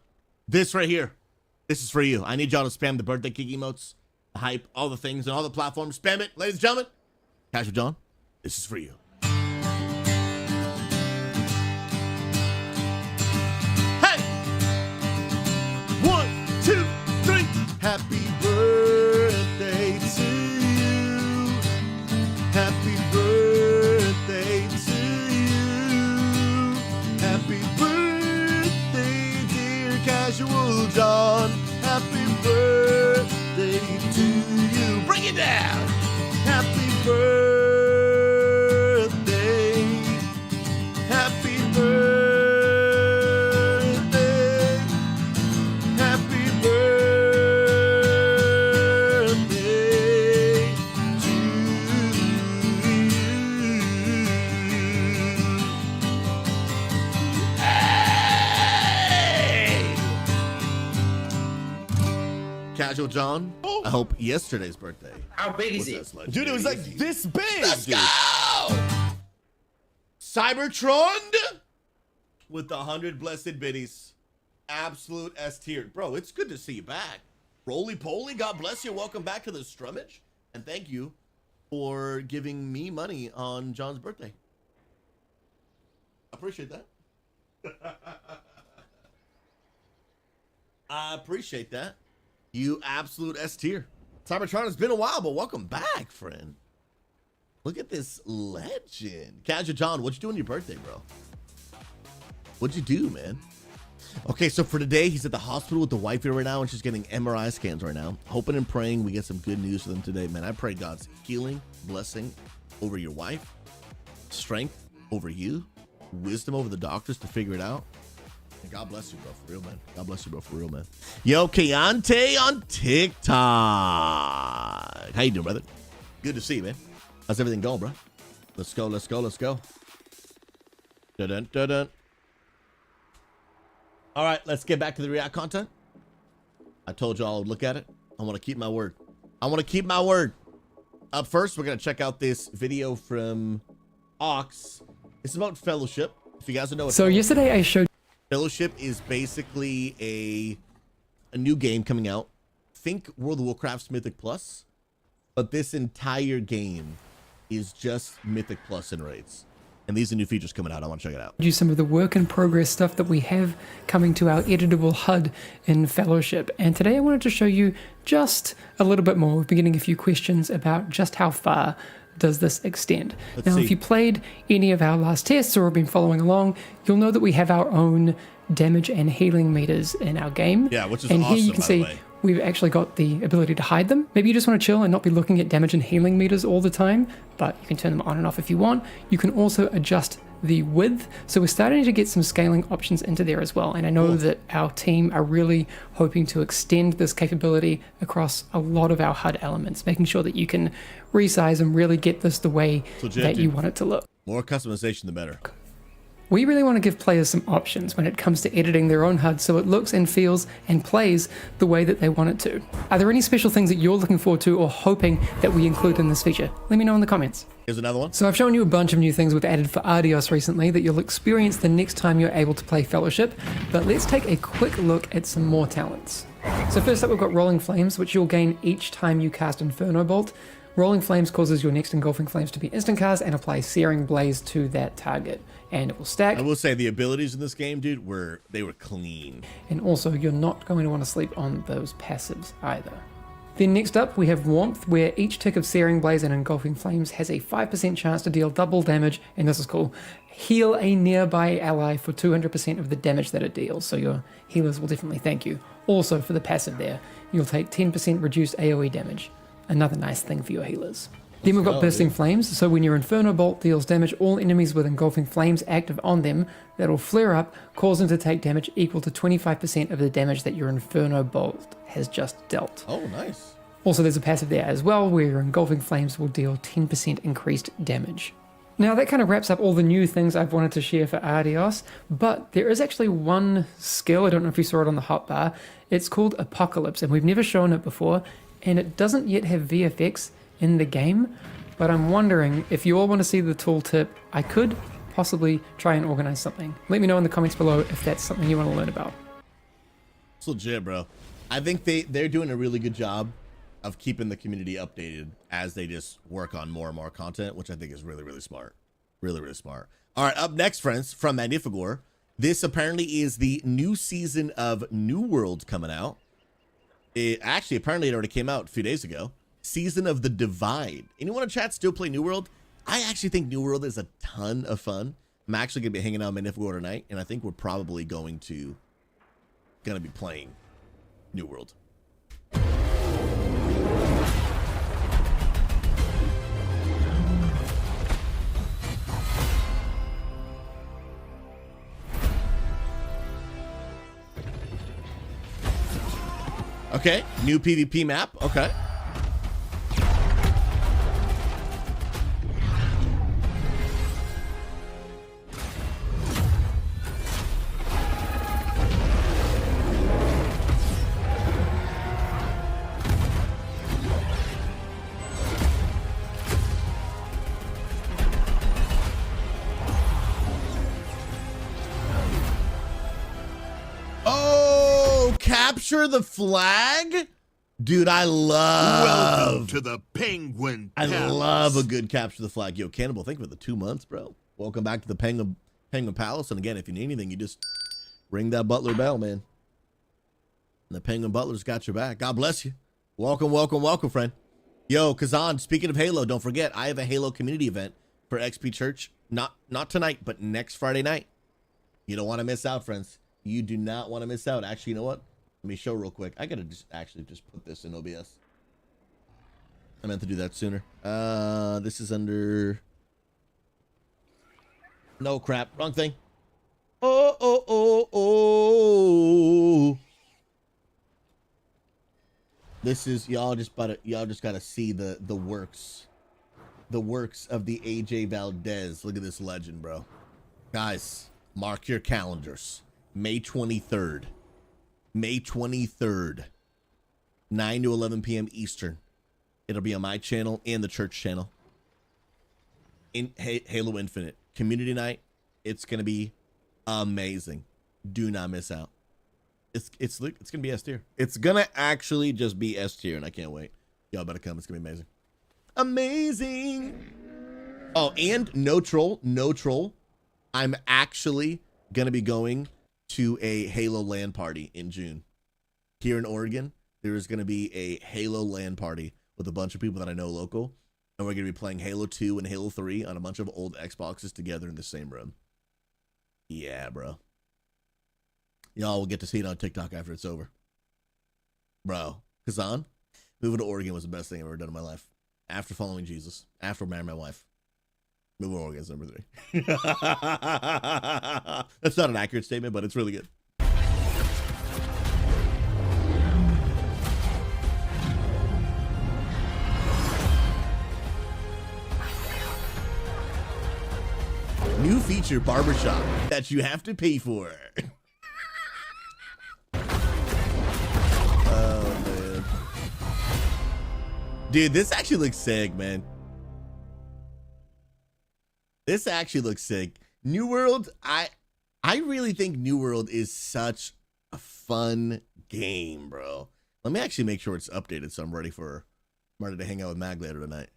this right here. This is for you. I need y'all to spam the birthday kick emotes, the hype, all the things, and all the platforms. Spam it, ladies and gentlemen. Casual John, this is for you. Hey! 1, 2, 3. Happy birthday to you. Happy birthday to you. Happy birthday, dear Casual John. Happy birthday to you. Bring it down. Happy birthday. Happy birthday. Happy birthday to you. Hey! Casual John, I hope yesterday's birthday. How big is it? Dude, it was like this big. Let's dude. go! Cybertron with the 100 blessed biddies. Absolute S tier. Bro, it's good to see you back. Roly Poly, God bless you. Welcome back to the Strummage. And thank you for giving me money on John's birthday. I appreciate that. I appreciate that. You absolute S tier. Cybertron, it's been a while, but welcome back, friend. Look at this legend. Casual John, what'd you do on your birthday, bro? What'd you do, man? Okay, so for today, he's at the hospital with the wifey right now, and she's getting MRI scans right now. Hoping and praying we get some good news for them today, man. I pray God's healing, blessing over your wife, strength over you, wisdom over the doctors to figure it out. And God bless you, bro, for real, man. God bless you, bro, for real, man. Yo, Keontae on TikTok. How you doing, brother? Good to see you, man. How's everything going, bro? Let's go, let's go, let's go. Dun-dun, dun-dun. All right, let's get back to the React content. I told y'all I would look at it. I want to keep my word. I want to keep my word. Up first, we're going to check out this video from Ox. It's about Fellowship. If you guys don't know what yesterday I showed Fellowship is basically a new game coming out. Think World of Warcraft's Mythic Plus, but this entire game is just Mythic Plus in raids. And these are new features coming out. I want to check it out. you some of the work in progress stuff that we have coming to our editable HUD in Fellowship. And today I wanted to show you just a little bit more. We've been getting a few questions about just how far does this extend. Let's see. If you played any of our last tests or have been following along, you'll know that we have our own damage and healing meters in our game. Yeah, which is and awesome, here you can by the see way. we've actually got the ability to hide them. Maybe you just want to chill and not be looking at damage and healing meters all the time, but you can turn them on and off if you want. You can also adjust the width. So we're starting to get some scaling options into there as well. And I know that our team are really hoping to extend this capability across a lot of our HUD elements, making sure that you can resize and really get this the way that you want it to look. More customization, the better. We really want to give players some options when it comes to editing their own HUD so it looks and feels and plays the way that they want it to. Are there any special things that you're looking forward to or hoping that we include in this feature? Let me know in the comments. Here's another one. So I've shown you a bunch of new things we've added for Ardios recently that you'll experience the next time you're able to play Fellowship, but let's take a quick look at some more talents. So first up we've got Rolling Flames, which you'll gain each time you cast Inferno Bolt. Rolling Flames causes your next Engulfing Flames to be instant cast and apply Searing Blaze to that target, and it will stack. I will say the abilities in this game, dude, were clean. And also you're not going to want to sleep on those passives either. Then next up we have Warmth, where each tick of Searing Blaze and Engulfing Flames has a 5% chance to deal double damage, and this is cool, heal a nearby ally for 200% of the damage that it deals, so your healers will definitely thank you. Also for the passive there, you'll take 10% reduced AoE damage. Another nice thing for your healers. Then we've got go, Bursting dude. Flames. So when your Inferno Bolt deals damage, all enemies with engulfing flames active on them that'll flare up, cause them to take damage equal to 25% of the damage that your Inferno Bolt has just dealt. Oh, nice. Also, there's a passive there as well, where your engulfing flames will deal 10% increased damage. Now, that kind of wraps up all the new things I've wanted to share for Ardeos, but there is actually one skill, I don't know if you saw it on the hotbar, it's called Apocalypse, and we've never shown it before, and it doesn't yet have VFX in the game, but I'm wondering if you all want to see the tooltip, I could possibly try and organize something. Let me know in the comments below if that's something you want to learn about. It's legit, bro. I think they're doing a really good job of keeping the community updated as they just work on more and more content, which I think is really, really smart. Really, really smart. All right, up next, friends, from Magnificor. This apparently is the new season of New World coming out. Apparently it already came out a few days ago. Season of the Divide. Anyone in chat still play New World? I actually think New World is a ton of fun. I'm actually going to be hanging out in Magnificor tonight, and I think we're probably going to be playing New World. Okay, new PvP map. Okay. Capture the flag? Dude, I love... Welcome to the Penguin I Palace. love a good capture the flag. Yo, Cannibal, thank you for the 2 months, bro. Welcome back to the Penguin Palace. And again, if you need anything, you just ring that butler bell, man. And the Penguin Butler's got your back. God bless you. Welcome, welcome, welcome, friend. Yo, Kazan, speaking of Halo, don't forget, I have a Halo community event for XP Church. Not tonight, but next Friday night. You don't want to miss out, friends. You do not want to miss out. Actually, you know what? Let me show real quick. I gotta just put this in OBS. I meant to do that sooner. This is under... No, crap. Wrong thing. Oh. This is... Y'all just gotta see the works. The works of the AJ Valdez. Look at this legend, bro. Guys, mark your calendars. May 23rd. May 23rd, 9 to 11 p.m. Eastern. It'll be on my channel and the church channel. In Halo Infinite community night. It's gonna be amazing. Do not miss out. It's gonna be S tier. It's gonna actually just be S tier, and I can't wait. Y'all better come. It's gonna be amazing. Amazing. Oh, and no troll. I'm actually gonna be going to a Halo LAN party in June. Here in Oregon, there is going to be a Halo LAN party with a bunch of people that I know local, and we're going to be playing Halo 2 and Halo 3 on a bunch of old Xboxes together in the same room. Yeah, bro. Y'all will get to see it on TikTok after it's over. Bro, Kazan, moving to Oregon was the best thing I've ever done in my life. After following Jesus, after marrying my wife. Moving to Oregon is number 3. That's not an accurate statement, but it's really good. New feature, barbershop, that you have to pay for. Oh, man. Dude, this actually looks sick, man. This actually looks sick. New World, I really think New World is such a fun game, bro. Let me actually make sure it's updated so I'm ready to hang out with Mag later tonight.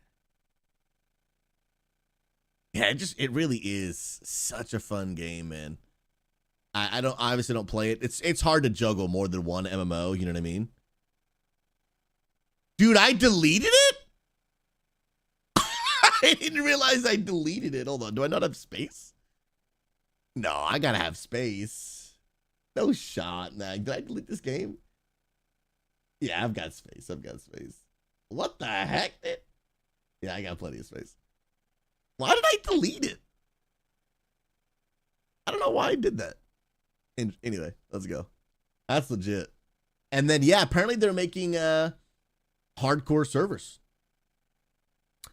Yeah, it really is such a fun game, man. I obviously don't play it. It's hard to juggle more than one MMO, you know what I mean? Dude, I deleted it? I didn't realize I deleted it. Hold on. Do I not have space? No, I gotta have space. No shot, man. Did I delete this game? Yeah, I've got space. What the heck? Yeah, I got plenty of space. Why did I delete it? I don't know why I did that. And anyway, let's go. That's legit. And then, yeah, apparently they're making hardcore servers.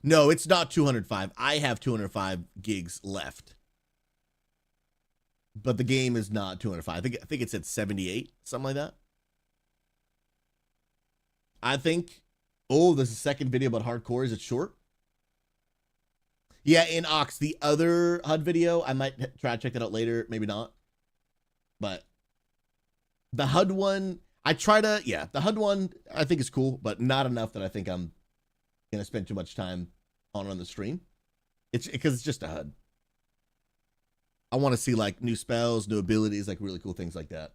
No, it's not 205. I have 205 gigs left. But the game is not 205. I think it's at 78, something like that. I think. Oh, there's a second video about hardcore. Is it short? Yeah, in Ox, the other HUD video, I might try to check that out later. Maybe not. But the HUD one, the HUD one I think is cool, but not enough that I think I'm going to spend too much time on the stream. It's because it's just a HUD. I want to see like new spells, new abilities, like really cool things like that.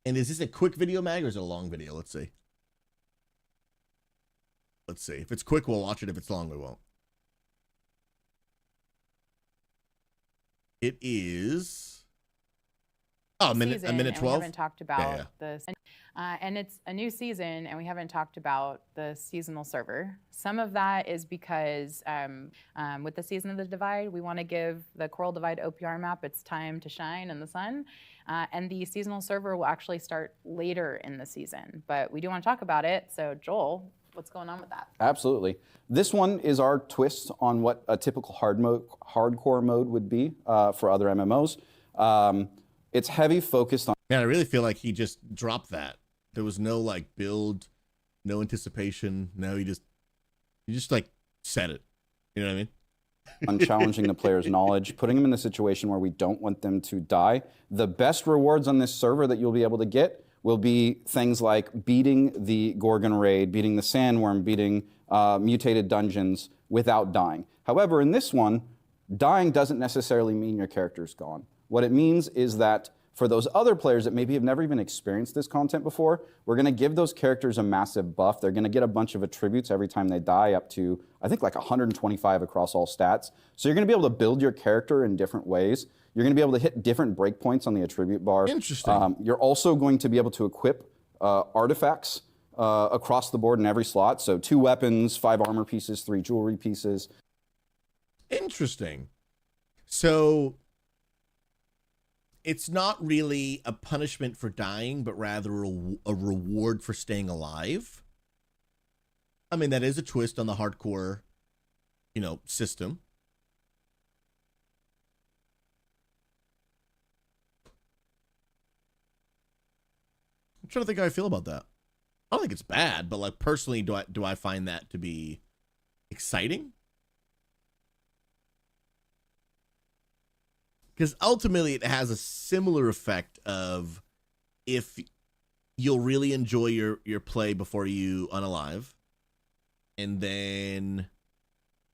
And is this a quick video, Mag, or is it a long video? Let's see. Let's see. If it's quick, we'll watch it. If it's long, we won't. It is a minute 12. We haven't talked about this, and it's a new season, and we haven't talked about the seasonal server. Some of that is because with the Season of the Divide, we want to give the Coral Divide OPR map its time to shine in the sun, and the seasonal server will actually start later in the season. But we do want to talk about it. So Joel, what's going on with that? Absolutely. This one is our twist on what a typical hardcore mode would be for other MMOs. It's heavy focused on... Man, I really feel like he just dropped that. There was no like build, no anticipation. No, he just like said it. You know what I mean? on challenging the player's knowledge, putting them in the situation where we don't want them to die. The best rewards on this server that you'll be able to get will be things like beating the Gorgon raid, beating the Sandworm, beating mutated dungeons without dying. However, in this one, dying doesn't necessarily mean your character's gone. What it means is that for those other players that maybe have never even experienced this content before, we're going to give those characters a massive buff. They're going to get a bunch of attributes every time they die, up to, I think, like 125 across all stats. So you're going to be able to build your character in different ways. You're going to be able to hit different breakpoints on the attribute bar. Interesting. You're also going to be able to equip artifacts across the board in every slot. So 2 weapons, 5 armor pieces, 3 jewelry pieces. Interesting. So it's not really a punishment for dying, but rather a reward for staying alive. I mean, that is a twist on the hardcore, system. I'm trying to think how I feel about that. I don't think it's bad, but like personally, do I find that to be exciting? Because ultimately it has a similar effect of if you'll really enjoy your play before you unalive, and then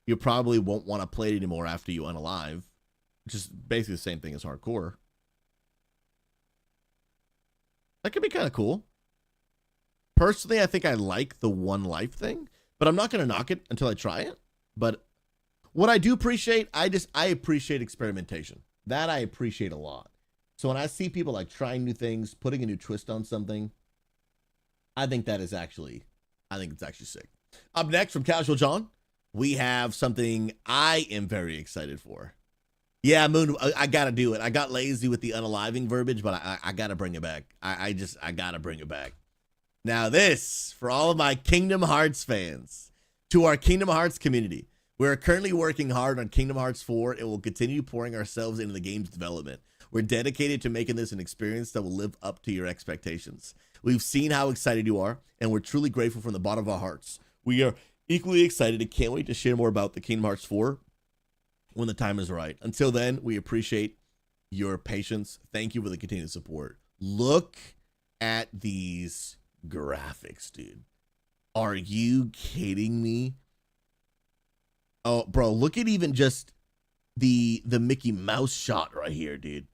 you probably won't want to play it anymore after you unalive, which is basically the same thing as hardcore. That could be kind of cool. Personally, I think I like the 1 life thing, but I'm not going to knock it until I try it. But what I do appreciate, I appreciate experimentation. That I appreciate a lot. So when I see people like trying new things, putting a new twist on something, I think it's actually sick. Up next from Casual John, we have something I am very excited for. Yeah, Moon, I gotta do it. I got lazy with the unaliving verbiage, but I gotta bring it back. I gotta bring it back. Now this, for all of my Kingdom Hearts fans, to our Kingdom Hearts community, we are currently working hard on Kingdom Hearts 4 and will continue pouring ourselves into the game's development. We're dedicated to making this an experience that will live up to your expectations. We've seen how excited you are, and we're truly grateful from the bottom of our hearts. We are equally excited and can't wait to share more about the Kingdom Hearts 4 when the time is right. Until then, we appreciate your patience. Thank you for the continued support. Look at these graphics, dude. Are you kidding me? Oh, bro, look at even just the Mickey Mouse shot right here, dude.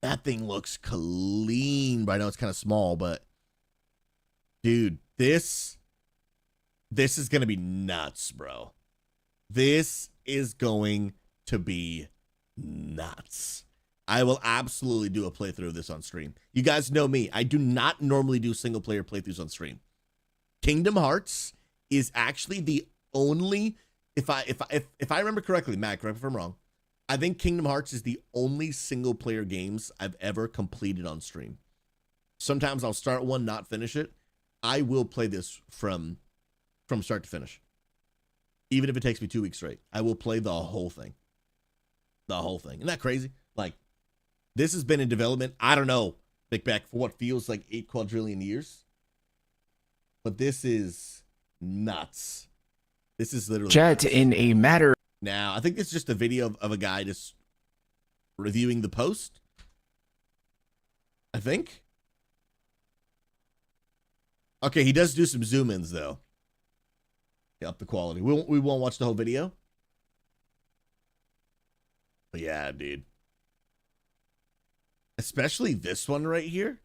That thing looks clean. But I know it's kind of small, but dude, this is going to be nuts, bro. This is going to be nuts. I will absolutely do a playthrough of this on stream. You guys know me. I do not normally do single player playthroughs on stream. Kingdom Hearts is actually the only, if I remember correctly, Matt, correct me if I'm wrong, I think Kingdom Hearts is the only single player games I've ever completed on stream. Sometimes I'll start one, not finish it. I will play this from start to finish. Even if it takes me 2 weeks straight, I will play the whole thing. The whole thing. Isn't that crazy? Like, this has been in development, I don't know, Big Back, for what feels like 8 quadrillion years. But this is nuts. This is literally Jet, nuts. in a matter. Now, I think this is just a video of a guy just reviewing the post. I think. Okay, he does do some zoom ins though. Up the quality. We won't watch the whole video. But yeah, dude. Especially this one right here.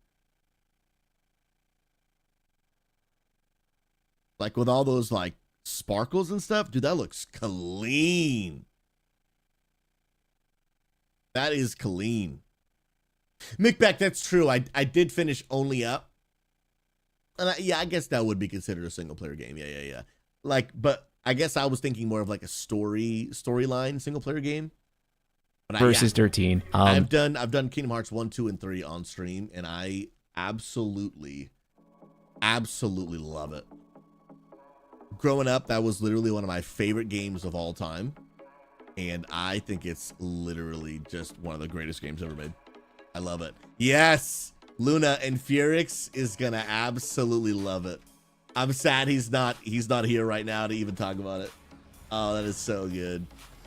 Like with all those like sparkles and stuff. Dude, that looks clean. That is clean. Mickback, that's true. I did finish Only Up. And I guess that would be considered a single player game. Yeah. Like, but I guess I was thinking more of like a storyline single player game. But Versus 13. I've done Kingdom Hearts 1, 2, and 3 on stream, and I absolutely love it. Growing up, that was literally one of my favorite games of all time. And I think it's literally just one of the greatest games ever made. I love it. Yes! Luna and Furix is gonna absolutely love it. I'm sad he's not here right now to even talk about it. Oh, that is so good.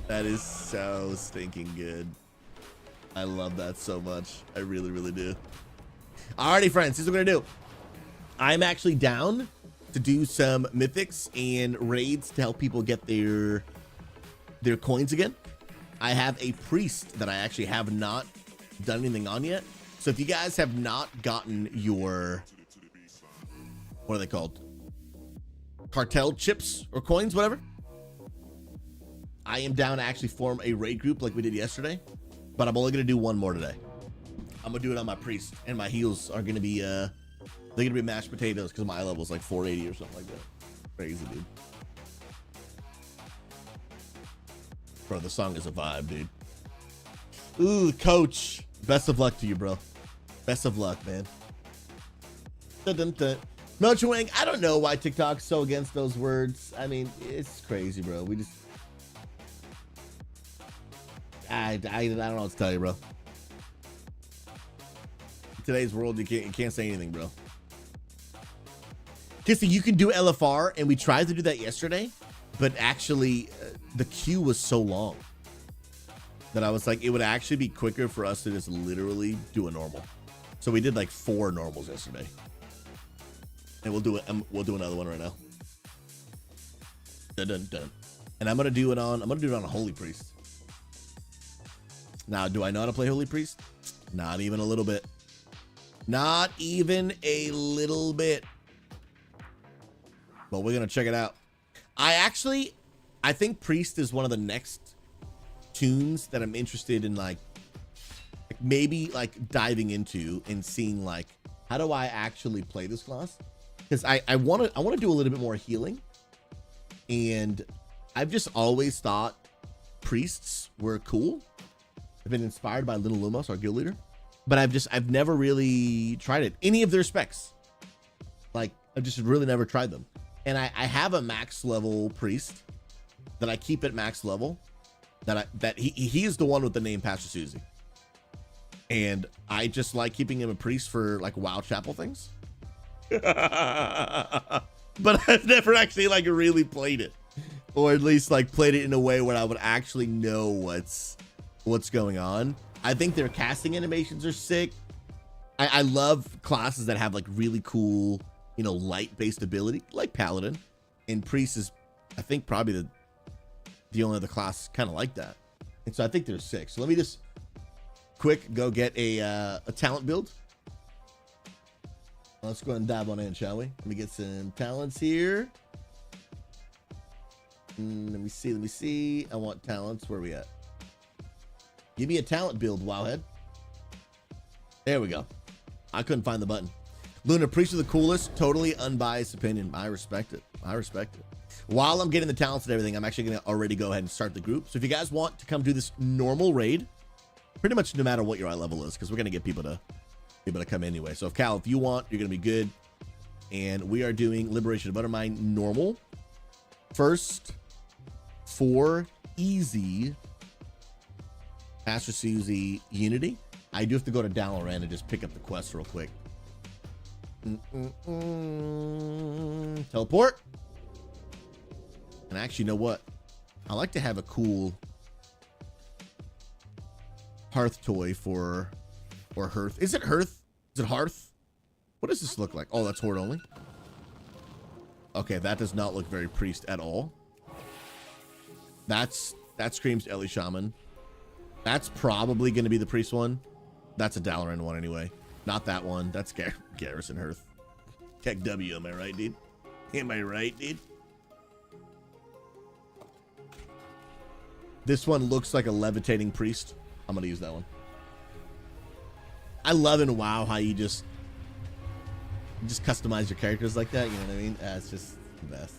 That is so stinking good. I love that so much. I really, really do. Alrighty, friends, here's what we're gonna do. I'm actually down to do some mythics and raids to help people get their coins again. I have a priest that I actually have not done anything on yet. So if you guys have not gotten your, what are they called? Cartel chips or coins, whatever. I am down to actually form a raid group like we did yesterday, but I'm only going to do one more today. I'm going to do it on my priest, and my heals are going to be, they're going to be mashed potatoes because my level is like 480 or something like that. Crazy, dude. Bro, the song is a vibe, dude. Ooh, coach. Best of luck to you, bro. Best of luck, man. Dun-dun-dun. Melcher Wang, I don't know why TikTok's so against those words. I mean, it's crazy, bro. We just... I don't know what to tell you, bro. In today's world, you can't say anything, bro. Kissy, you can do LFR, and we tried to do that yesterday, but actually, the queue was so long that I was like, it would actually be quicker for us to just literally do a normal. So we did like 4 normals yesterday, and we'll do another one right now. Dun, dun, dun. And I'm gonna do it on a Holy Priest. Now, do I know how to play Holy Priest? Not even a little bit. Not even a little bit. But we're gonna check it out. I think Priest is one of the next tunes that I'm interested in, like maybe like diving into and seeing like, how do I actually play this class? Because I want to do a little bit more healing, and I've just always thought priests were cool. I've been inspired by Little Lumos, our guild leader, but I've never really tried it. Any of their specs, like I've just really never tried them. And I have a max level priest that I keep at max level. That he is the one with the name Pastor SouZy, and I just like keeping him a priest for like WoW chapel things. But I've never actually like really played it, or at least like played it in a way where I would actually know what's going on. I think their casting animations are sick. I love classes that have like really cool, you know, light based ability, like Paladin, and Priest is, I think, probably the only other class kind of like that. And so I think there's 6. So let me just quick go get a talent build. Let's go ahead and dive on in, shall we? Let me get some talents here. Let me see. I want talents. Where are we at? Give me a talent build, Wowhead. There we go. I couldn't find the button. Luna, Priest are the coolest. Totally unbiased opinion. I respect it. While I'm getting the talents and everything, I'm actually going to already go ahead and start the group. So if you guys want to come do this normal raid, pretty much no matter what your eye level is, because we're going to get people to come anyway. So if Cal, if you want, you're going to be good. And we are doing Liberation of Undermine normal. First, 4 easy. Pastor SouZy Unity. I do have to go to Dalaran and just pick up the quest real quick. Teleport. And actually, you know what? I like to have a cool hearth toy for, or hearth. Is it hearth? Is it hearth? What does this look like? Oh, that's horde only. Okay, that does not look very priest at all. That screams Ellie Shaman. That's probably going to be the priest one. That's a Dalaran one anyway. Not that one. That's Garrison Hearth. Tech W, am I right, dude? Am I right, dude? This one looks like a levitating priest. I'm going to use that one. I love in WoW how you just customize your characters like that. You know what I mean? It's just the best.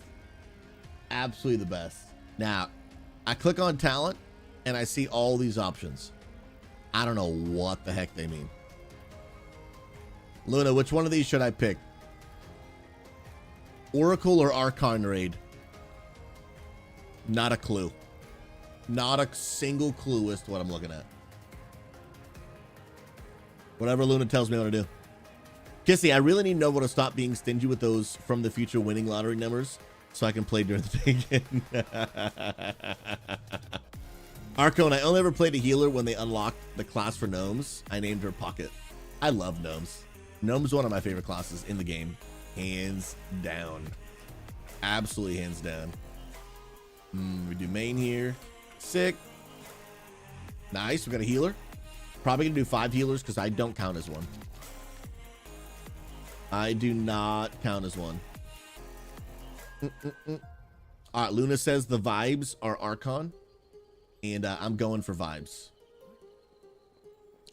Absolutely the best. Now, I click on talent and I see all these options. I don't know what the heck they mean. Luna, which one of these should I pick? Oracle or Archon Raid? Not a clue. Not a single clue as to what I'm looking at. Whatever Luna tells me what to do. Kissy, I really need to know what to stop being stingy with those from the future winning lottery numbers so I can play during the day again. Archon, I only ever played a healer when they unlocked the class for gnomes. I named her Pocket. I love gnomes. Gnome's one of my favorite classes in the game. Hands down. Absolutely hands down. We do main here. Sick. Nice. We got a healer. Probably gonna do 5 healers because I don't count as one. I do not count as one. All right. Luna says the vibes are Archon. And I'm going for vibes.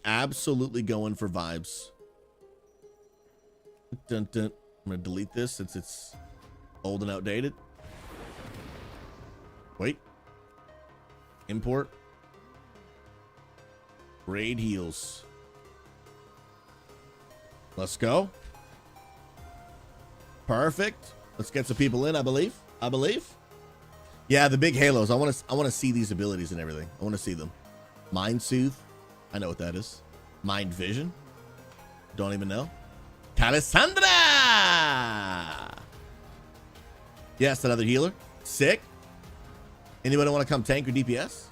Absolutely going for vibes. Dun, dun. I'm going to delete this since it's old and outdated. Wait. Import. Raid heals. Let's go. Perfect. Let's get some people in, I believe. Yeah, the big halos. I want to see these abilities and everything. I want to see them. Mind Soothe. I know what that is. Mind Vision. Don't even know. Talisandra! Yes, another healer. Sick. Anybody want to come tank or DPS?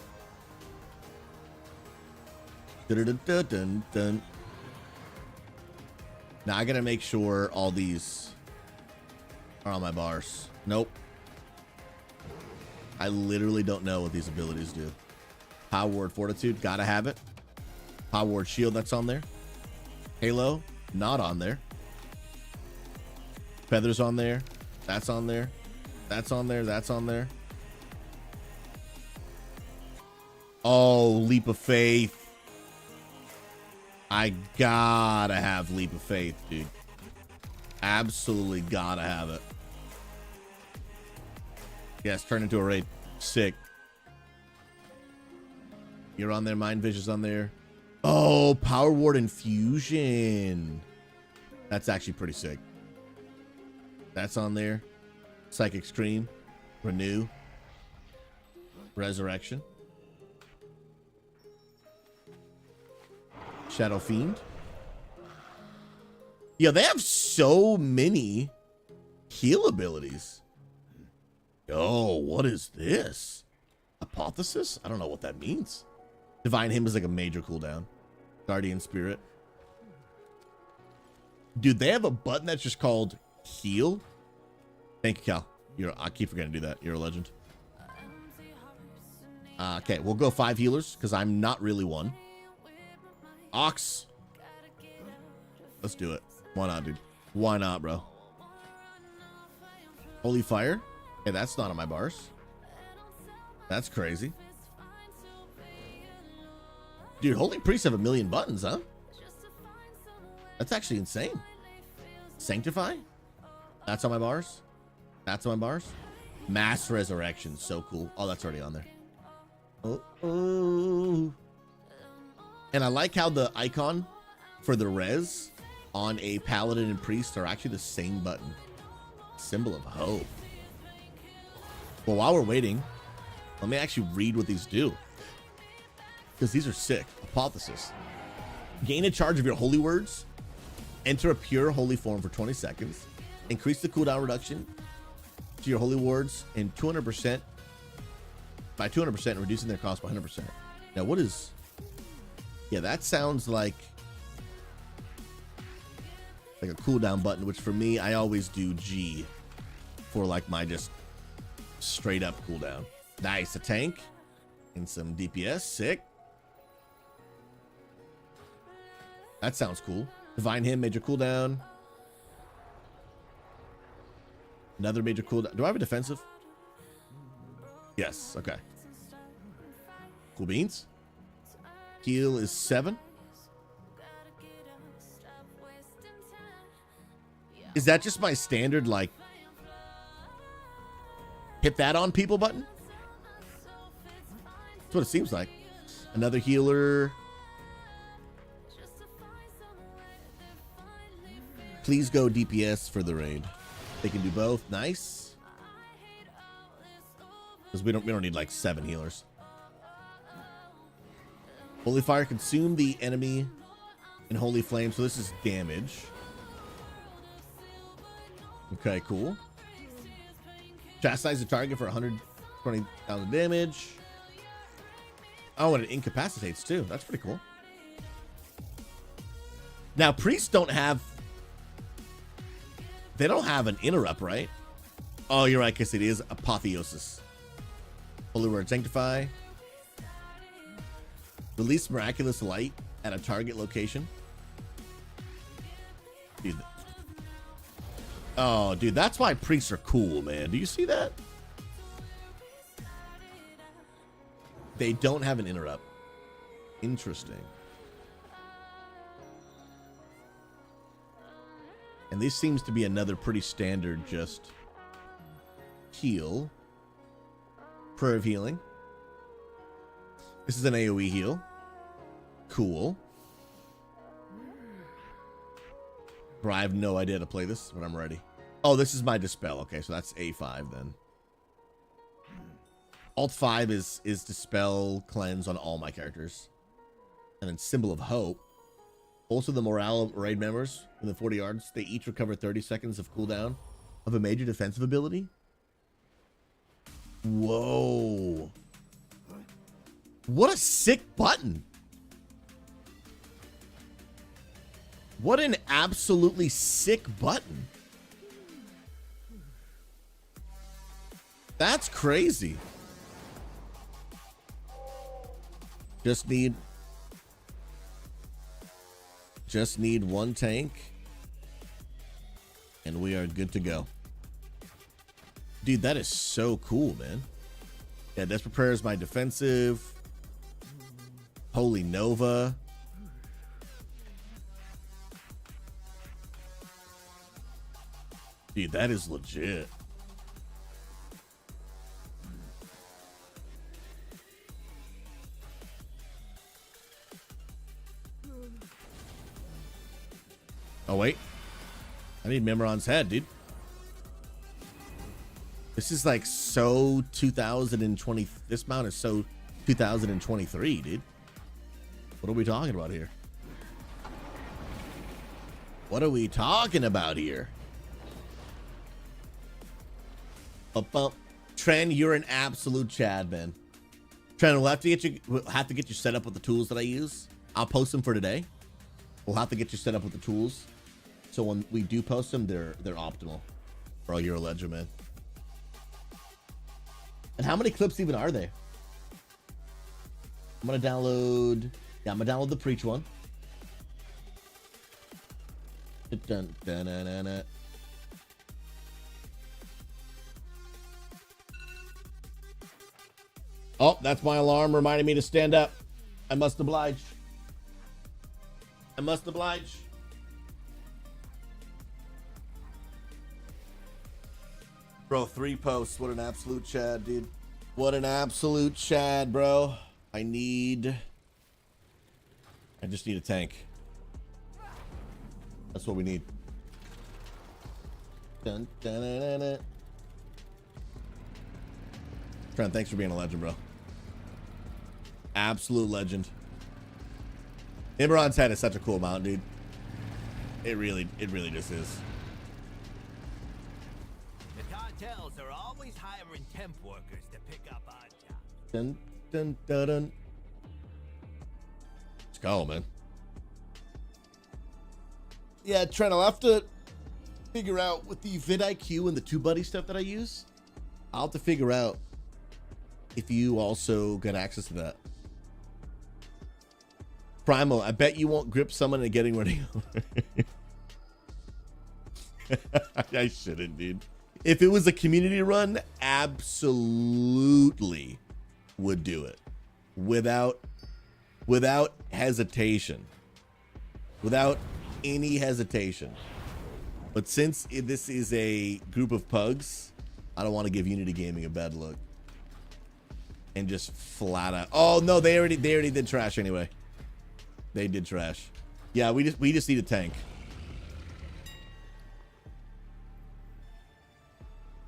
Dun. Now I gotta make sure all these are on my bars. Nope. I literally don't know what these abilities do. Power Word Fortitude, gotta have it. Power Word Shield, that's on there. Halo, not on there. Feathers on there. That's on there. That's on there. That's on there. Oh, Leap of Faith. I gotta have Leap of Faith, dude. Absolutely gotta have it. Yes, turn into a raid. Sick. You're on there. Mind Vision's on there. Oh, Power Ward Infusion. That's actually pretty sick. That's on there. Psychic Scream. Renew. Resurrection. Shadow Fiend. Yeah, they have so many heal abilities. Oh, what is this? Apotheosis? I don't know what that means. Divine Hymn is like a major cooldown. Guardian Spirit. Dude, they have a button that's just called Heal. Thank you, Cal. I keep forgetting to do that. You're a legend. Okay, we'll go 5 healers because I'm not really one. Ox. Let's do it. Why not, dude? Why not, bro? Holy Fire. Hey, that's not on my bars. That's crazy. Dude, Holy Priests have 1 million buttons, huh? That's actually insane. Sanctify? That's on my bars. That's on my bars. Mass Resurrection, so cool. Oh, that's already on there. Oh. And I like how the icon for the res on a paladin and priest are actually the same button. Symbol of hope. Well, while we're waiting, let me actually read what these do, because these are sick. Apotheosis. Gain a charge of your holy words. Enter a pure holy form for 20 seconds. Increase the cooldown reduction to your holy words in 200% by 200%, reducing their cost by 100%. Now, what is? Yeah, that sounds like a cooldown button, which for me, I always do G for like my just straight up cooldown. Nice, a tank and some DPS, sick. That sounds cool. Divine Hymn, major cooldown. Another major cooldown. Do I have a defensive? Yes, okay. Cool beans. Heal is 7. Is that just my standard, like, hit that on people button? That's what it seems like. Another healer. Please go DPS for the raid. They can do both. Nice. Because we don't need like 7 healers. Holy Fire, consume the enemy in Holy Flame. So this is damage. Okay, cool. Chastise the target for 120,000 damage. Oh, and it incapacitates too. That's pretty cool. Now, priests don't have... They don't have an interrupt, right? Oh, you're right, because it is Apotheosis. Holy Word, Sanctify. Release Miraculous Light at a target location. Dude. Oh, dude, that's why priests are cool, man. Do you see that? They don't have an interrupt. Interesting. And this seems to be another pretty standard just heal. Prayer of Healing. This is an AoE heal. Cool. Bro, I have no idea how to play this, but I'm ready. Oh, this is my Dispel. Okay, so that's A5 then. Alt 5 is Dispel Cleanse on all my characters. And then Symbol of Hope. Also, the morale of raid members within 40 yards, they each recover 30 seconds of cooldown of a major defensive ability. Whoa. What a sick button. What an absolutely sick button. That's crazy. Just need one tank and we are good to go. Dude, that is so cool, man. Yeah, Desperate Prayer is my defensive. Holy Nova. Dude, that is legit. Oh, wait. I need Memoron's head, dude. This is like so 2020. This mount is so 2023, dude. What are we talking about here? What are we talking about here? Tren, you're an absolute Chad, man. Tren, we'll have to get you set up with the tools that I use. I'll post them for today. We'll have to get you set up with the tools, so when we do post them, they're optimal. Bro, you're a legend, man. And how many clips even are there? I'm gonna download. Yeah, I'm gonna download the Preach one. Dun, dun, dun, dun, dun. Oh, that's my alarm reminding me to stand up. I must oblige. I must oblige. Bro, 3 posts. What an absolute Chad, dude. What an absolute Chad, bro. I just need a tank. That's what we need. Dun, dun, dun, dun, dun. Trent, thanks for being a legend, bro. Absolute legend. Imran's head is such a cool mount, dude. It really just is. The cartels are always hiring temp workers to pick up odd jobs. Dun, dun, dun, dun. Let's go, man. Yeah, Trent, I'll have to figure out with the vidIQ and the TubeBuddy stuff that I use. I'll have to figure out if you also get access to that. Primal, I bet you won't grip someone and getting ready. I shouldn't, dude. If it was a community run, absolutely would do it. Without hesitation. Without any hesitation. But since this is a group of pugs, I don't want to give Unity Gaming a bad look. And just flat out. Oh no, they already did trash anyway. They did trash. Yeah, we just need a tank.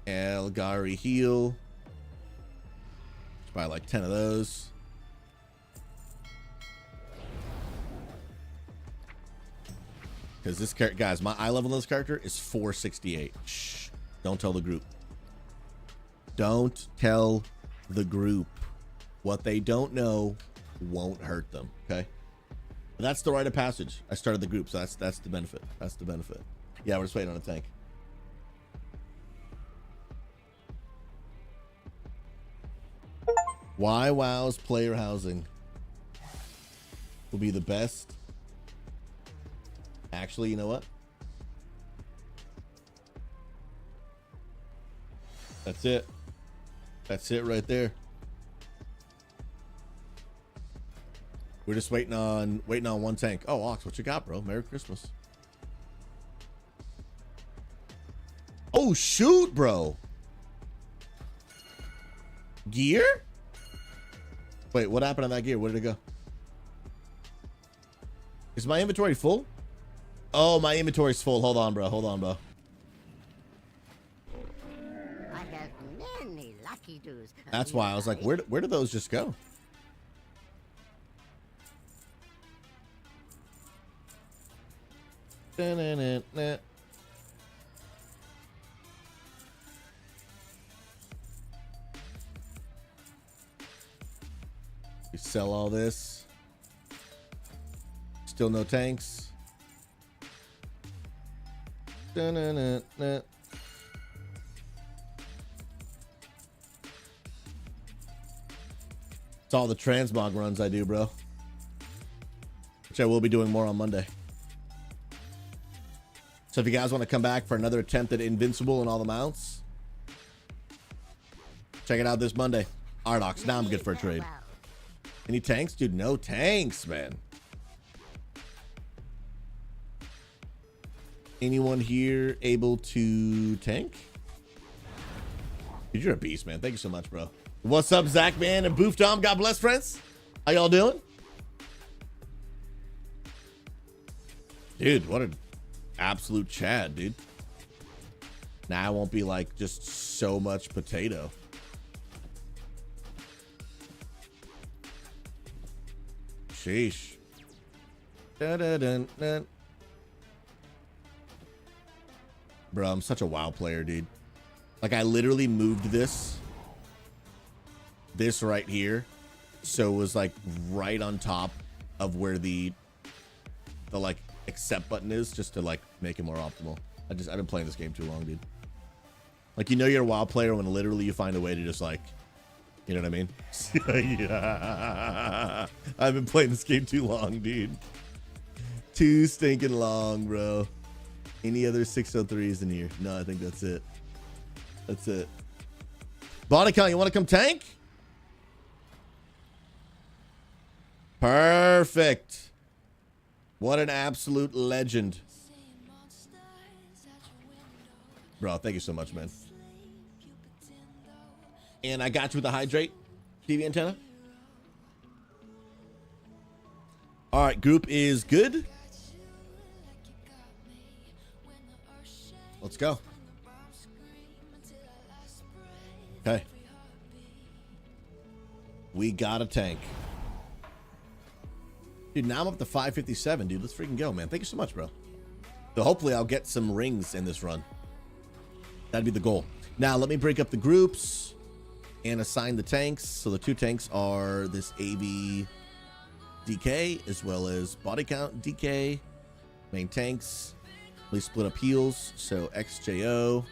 Elgari heal. Let's buy like 10 of those. Because this character, guys, my eye level on this character is 468. Shh. Don't tell the group. Don't tell the group. What they don't know won't hurt them. Okay. But that's the rite of passage. I started the group, so that's the benefit. That's the benefit. Yeah, we're just waiting on a tank. Why WoW's player housing will be the best. Actually, you know what? That's it. That's it right there. We're just waiting on one tank. Oh, Ox, what you got, bro? Merry Christmas. Oh, shoot, bro. Gear? Wait, what happened on that gear? Where did it go? Is my inventory full? Oh, my inventory's full. Hold on, bro. Hold on, bro. I have many lucky dues. That's why I was like, where do those just go? Da-na-na-na. We sell all this. Still no tanks. Da-na-na-na. It's all the transmog runs I do, bro. Which I will be doing more on Monday. So if you guys want to come back for another attempt at Invincible and all the mounts, check it out this Monday. Ardox, now I'm good for a trade. Any tanks? Dude, no tanks, man. Anyone here able to tank? Dude, you're a beast, man. Thank you so much, bro. What's up, Zach, man? And Boof Tom, God bless, friends. How y'all doing? Dude, what an absolute Chad, dude. Now I won't be like just so much potato. Sheesh. Da-da-dun-dun. Bro, I'm such a WoW player, dude. Like, I literally moved this right here, so it was like right on top of where the like accept button is, just to like make it more optimal. I've been playing this game too long, dude. Like, you know, you're a WoW player when literally you find a way to just like, you know what I mean? Yeah. I've been playing this game too long, dude. Too stinking long, bro. Any other 603s in here? No, I think that's it. That's it. Bonicon, you want to come tank? Perfect. What an absolute legend. Bro, thank you so much, man. And I got you with the hydrate TV antenna. All right, group is good. Let's go. Okay. We got a tank. Dude, now I'm up to 557, dude. Let's freaking go, man. Thank you so much, bro. So hopefully I'll get some rings in this run. That'd be the goal. Now, let me break up the groups and assign the tanks. So the 2 tanks are this AV DK as well as body count DK. Main tanks. We split up heals. So XJO.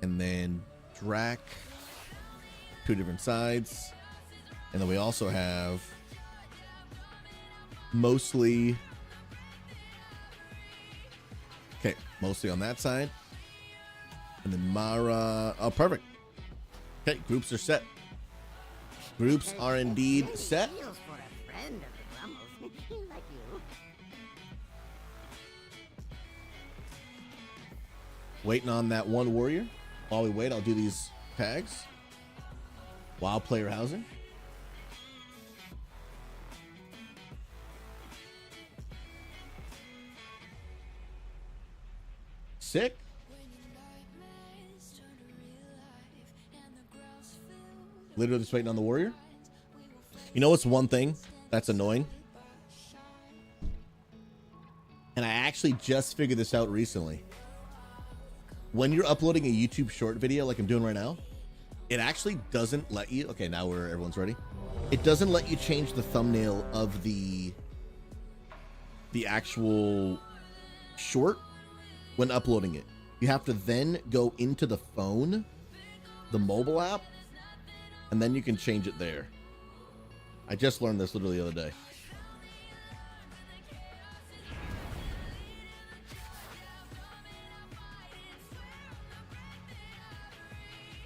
And then Drac. 2 different sides. And then we also have mostly... Okay, mostly on that side. And then Mara... Oh, perfect. Okay, groups are set. Groups are indeed set. Waiting on that one warrior. While we wait, I'll do these tags. WoW player housing. Sick. Literally just waiting on the warrior. You know what's one thing that's annoying? And I actually just figured this out recently. When you're uploading a YouTube short video like I'm doing right now, it actually doesn't let you... Okay, now everyone's ready. It doesn't let you change the thumbnail of the actual short when uploading it. You have to then go into the phone, the mobile app, and then you can change it there. I just learned this literally the other day.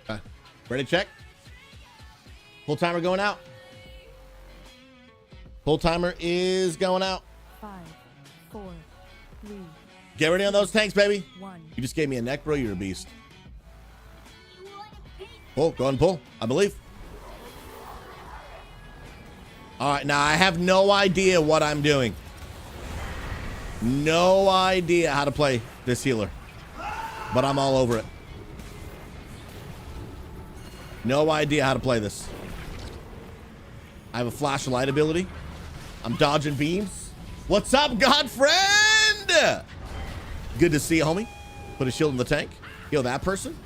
Okay. Ready to check? Full timer going out. Full timer is going out. 5, 4, 3. Get ready on those tanks, baby. 1. You just gave me a neck, bro. You're a beast. Pull. Go ahead and pull. I believe. All right. Now, I have no idea what I'm doing. No idea how to play this healer. But I'm all over it. No idea how to play this. I have a flash of light ability. I'm dodging beams. What's up, Godfriend? Good to see you, homie. Put a shield in the tank. Heal that person.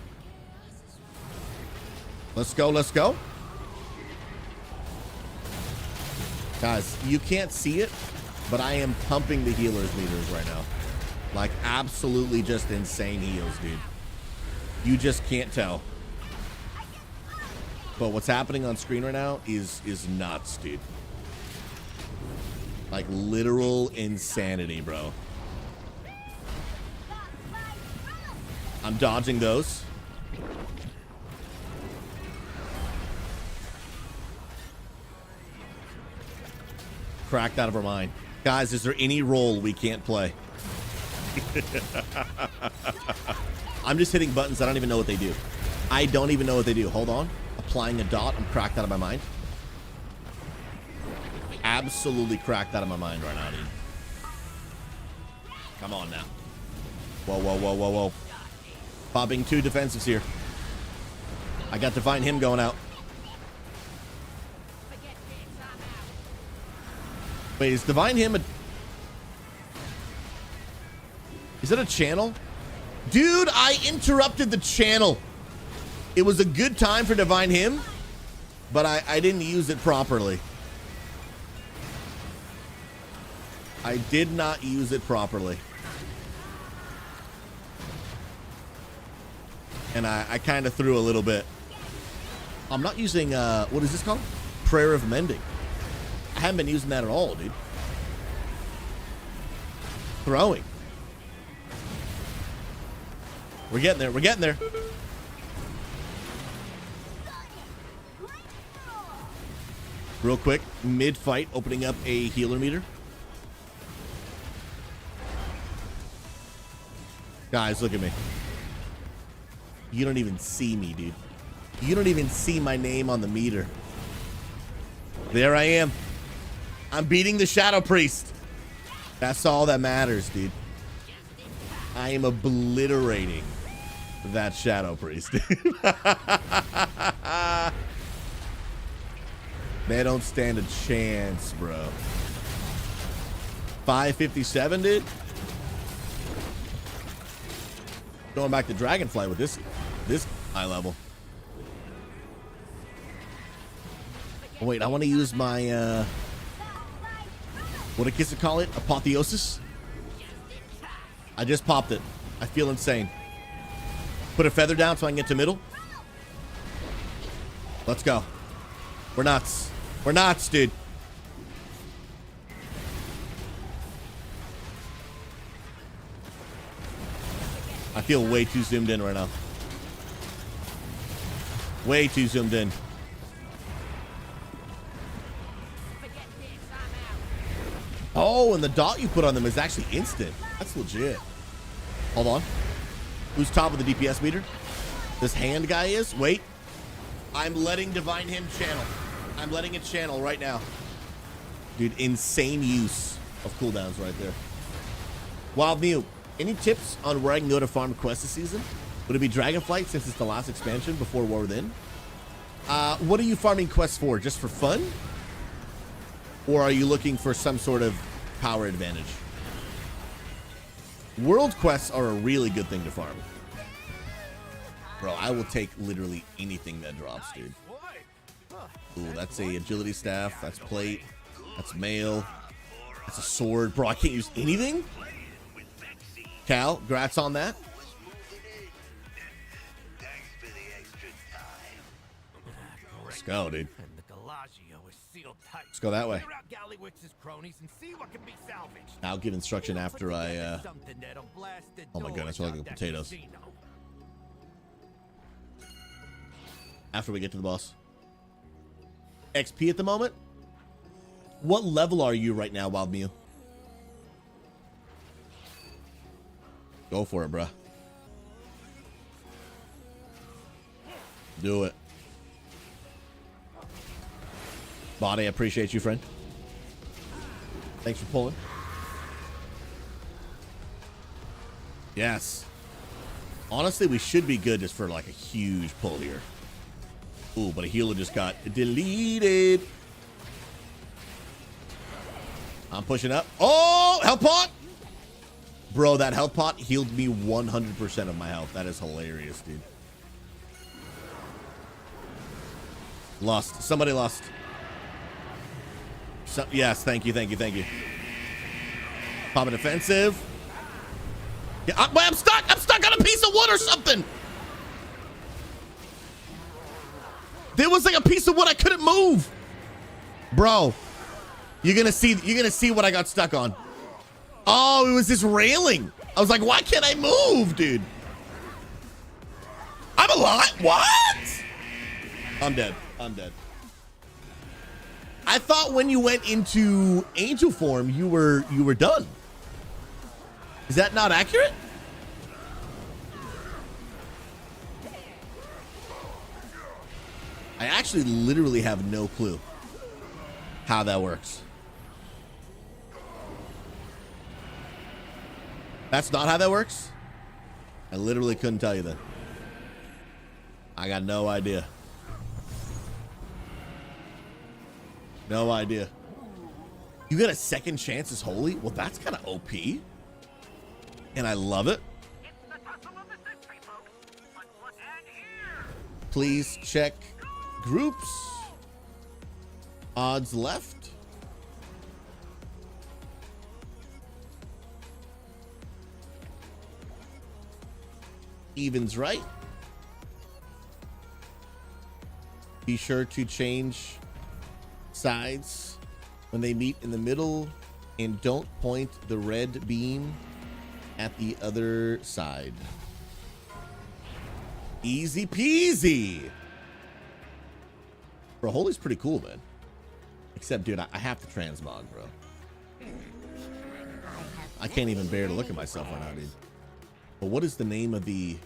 Let's go, let's go. Guys, you can't see it, but I am pumping the healers meters right now. Like, absolutely just insane heals, dude. You just can't tell. But what's happening on screen right now is nuts, dude. Like, literal insanity, bro. I'm dodging those. Cracked out of our mind. Guys, is there any role we can't play? I'm just hitting buttons. I don't even know what they do. I don't even know what they do. Hold on. Applying a dot. I'm cracked out of my mind. Absolutely cracked out of my mind right now, dude. Come on now. Whoa, whoa, whoa, whoa, whoa. Popping 2 defensives here. I got Divine Him going out. Wait, is Divine Him a... Is that a channel? Dude, I interrupted the channel. It was a good time for Divine Him, but I didn't use it properly. I did not use it properly. And I kind of threw a little bit. I'm not using, what is this called? Prayer of Mending. I haven't been using that at all, dude. Throwing. We're getting there. We're getting there. Real quick, mid-fight, opening up a healer meter. Guys, look at me. You don't even see me, dude. You don't even see my name on the meter. There I am. I'm beating the Shadow Priest. That's all that matters, dude. I am obliterating that Shadow Priest. They don't stand a chance, bro. 557, dude. Going back to Dragonflight with this high level. Oh, wait, I want to use my what do kids call it? Apotheosis? I just popped it. I feel insane. Put a feather down so I can get to middle. Let's go. We're nuts. We're nuts, dude. I feel way too zoomed in right now. Way too zoomed in. Oh, and the dot you put on them is actually instant. That's legit. Hold on. Who's top of the DPS meter? This hand guy is? Wait. I'm letting Divine Hymn channel. I'm letting it channel right now. Dude, insane use of cooldowns right there. Wild Mew, any tips on where I can go to farm quests this season? Would it be Dragonflight since it's the last expansion before War Within? What are you farming quests for? Just for fun? Or are you looking for some sort of power advantage? World quests are a really good thing to farm. Bro, I will take literally anything that drops, dude. Ooh, that's a agility staff. That's plate. That's mail. That's a sword. Bro, I can't use anything? Cal, grats on that. Let's go, dude. Let's go that way. I'll give instruction after I, oh my goodness, we're looking at potatoes. After we get to the boss. XP at the moment? What level are you right now, Wild Mew? Go for it, bruh. Do it. Body, I appreciate you, friend. Thanks for pulling. Yes. Honestly, we should be good just for like a huge pull here. Ooh, but a healer just got deleted. I'm pushing up. Oh, health pot. Bro, that health pot healed me 100% of my health. That is hilarious, dude. Lost. Somebody lost. Yes, thank you, thank you, thank you. Pop a defensive. Yeah, I'm stuck. I'm stuck on a piece of wood or something. There was like a piece of wood I couldn't move. Bro, you're gonna see what I got stuck on. Oh, it was this railing. I was like, why can't I move, dude? I'm alive. What? I'm dead. I'm dead. I thought when you went into angel form, you were done. Is that not accurate? I actually literally have no clue how that works. That's not how that works? I literally couldn't tell you that. I got no idea. No idea. You get a second chance as holy? Well, that's kind of OP. And I love it. Please check groups. Odds left. Evens right. Be sure to change sides when they meet in the middle and don't point the red beam at the other side. Easy peasy. Bro, holy's pretty cool, man. Except, dude, I have to transmog, bro. I can't even bear to look at myself right now, dude. But what is the name of the...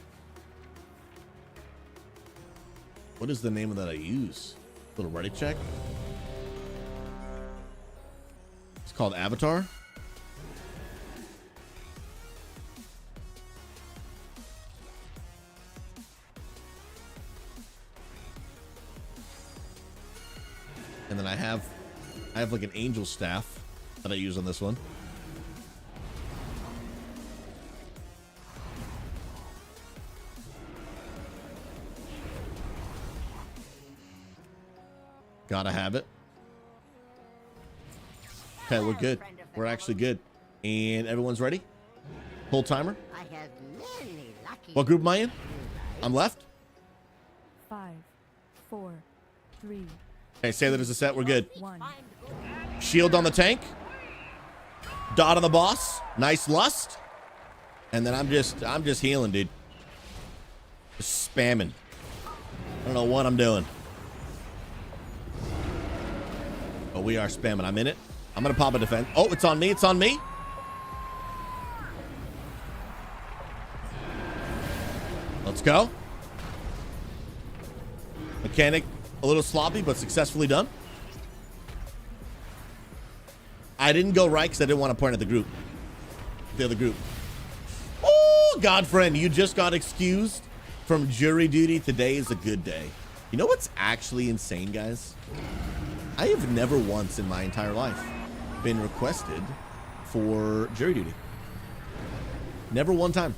What is the name of that I use? Little ready check. It's called Avatar. And then I have like an angel staff that I use on this one. Gotta have it. Okay, we're good. We're actually good. And everyone's ready? Full timer? I have many lucky. What group am I in? I'm left. 5, 4, 3, Okay, say that as a set. We're good. 1. Shield on the tank. Dot on the boss. Nice lust. And then I'm just healing, dude. Just spamming. I don't know what I'm doing. Oh, we are spamming. I'm in it. I'm gonna pop a defense. Oh, it's on me. It's on me. Let's go. Mechanic a little sloppy, but successfully done. I didn't go right because I didn't want to point at the group. The other group. Oh, Godfriend, you just got excused from jury duty. Today is a good day. You know what's actually insane, guys? I have never once in my entire life been requested for jury duty. Never one time.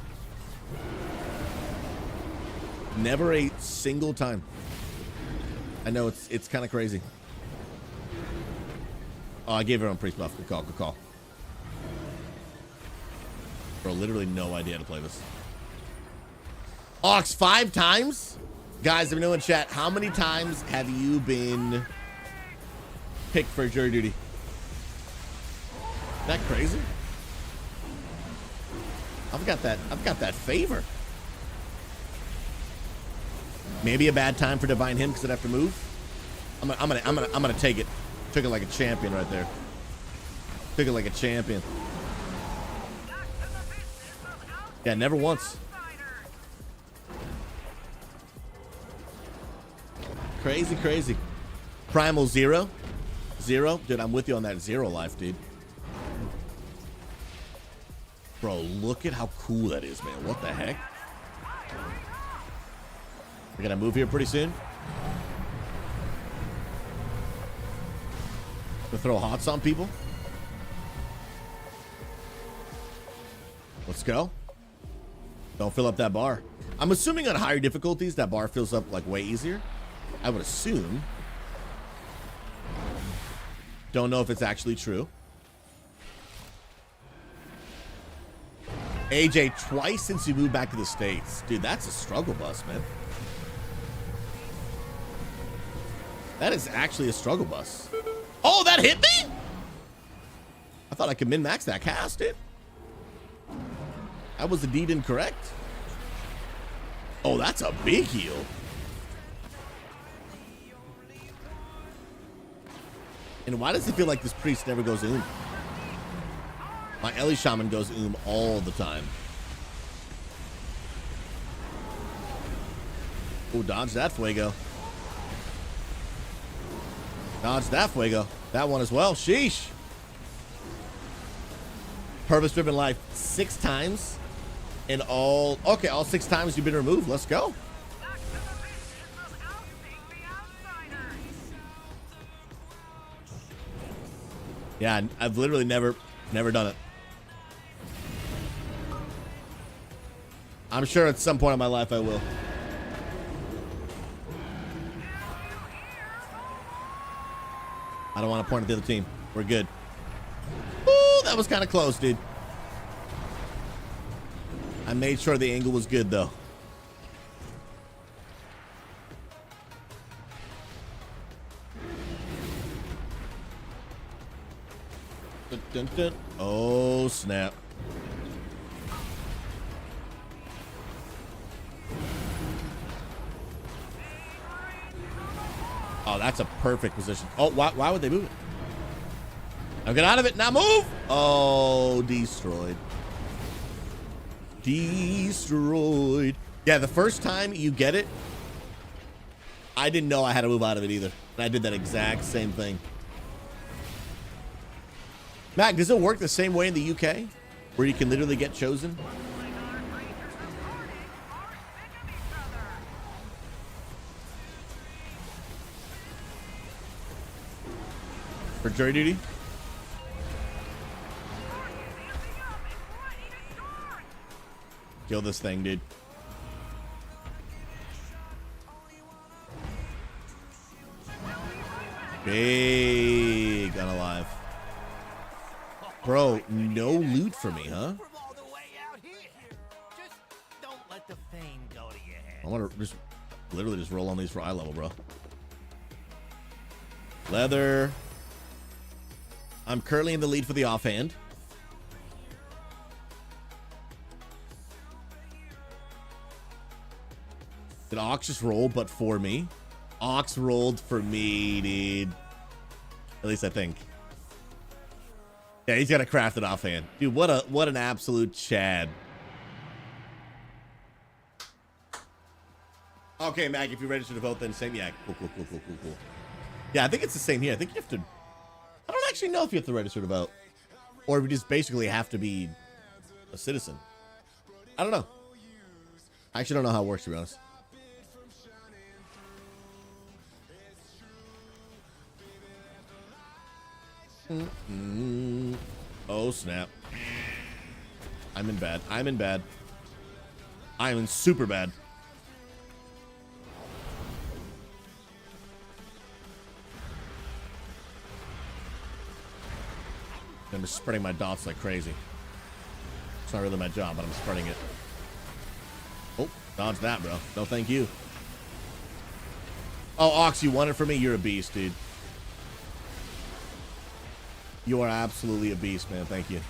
Never a single time. I know it's kind of crazy. Oh, I gave everyone priest buff. Good call, good call. Bro, literally no idea how to play this. Ox, 5 times? Guys, let me know in chat, how many times have you been picked for jury duty? Isn't that crazy? I've got that favor. Maybe a bad time for divine him because I'd have to move. I'm gonna take it. Took it like a champion right there. Took it like a champion. Yeah, never once. Crazy, crazy. Primal 0. 0. Dude, I'm with you on that 0 life, dude. Bro, look at how cool that is, man. What the heck? We're gonna move here pretty soon. Gonna throw hots on people. Let's go. Don't fill up that bar. I'm assuming on higher difficulties that bar fills up like way easier. I would assume. Don't know if it's actually true. AJ, twice since you moved back to the States. Dude, that's a struggle bus, man. That is actually a struggle bus. Oh, that hit me? I thought I could min-max that cast, dude. That was indeed incorrect. Oh, that's a big heal. And why does it feel like this priest never goes oom? My Ellie Shaman goes oom all the time. Oh, dodge that fuego. Dodge that fuego. That one as well. Sheesh. Purpose-driven life 6 times. And all... Okay, all 6 times you've been removed. Let's go. Yeah, I've literally never done it. I'm sure at some point in my life I will. I don't want to point at the other team. We're good. Ooh, that was kind of close, dude. I made sure the angle was good, though. Dun, dun, dun. Oh, snap. Oh, that's a perfect position. Oh, why would they move it? Now get out of it. Now move. Oh, destroyed. Destroyed. Yeah, the first time you get it, I didn't know I had to move out of it either. And I did that exact same thing. Mac, does it work the same way in the UK? Where you can literally get chosen? For jury duty? Kill this thing, dude. Big unalive. Bro, no loot for me, huh? Don't let the fame go to your head. I want to just literally just roll on these for eye level, bro. Leather. I'm currently in the lead for the offhand. Did Ox just roll but for me? Ox rolled for me, dude. At least I think. Yeah, he's got a crafted offhand. Dude, what an absolute Chad. Okay, Mag, if you register to vote, then same. Yeah, cool. Yeah, I think it's the same here. I think you have to. I don't actually know if you have to register to vote, or if you just basically have to be a citizen. I don't know. I actually don't know how it works, to be honest. Oh snap! I'm in bad. I'm in super bad. I'm just spreading my dots like crazy. It's not really my job, but I'm spreading it. Oh, dodge that, bro. No, thank you. Oh, Ox, you want it for me? You're a beast, dude. You are absolutely a beast, man. Thank you.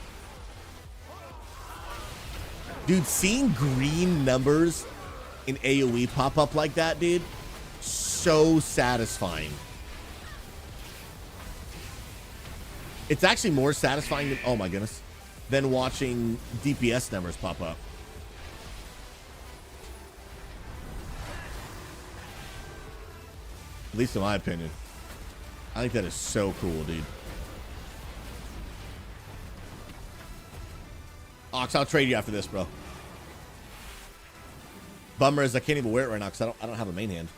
Dude, seeing green numbers in AoE pop up like that, dude, so satisfying. It's actually more satisfying than, oh my goodness, than watching DPS numbers pop up. At least in my opinion. I think that is so cool, dude. Ox, I'll trade you after this, bro. Bummer is I can't even wear it right now because I don't have a main hand.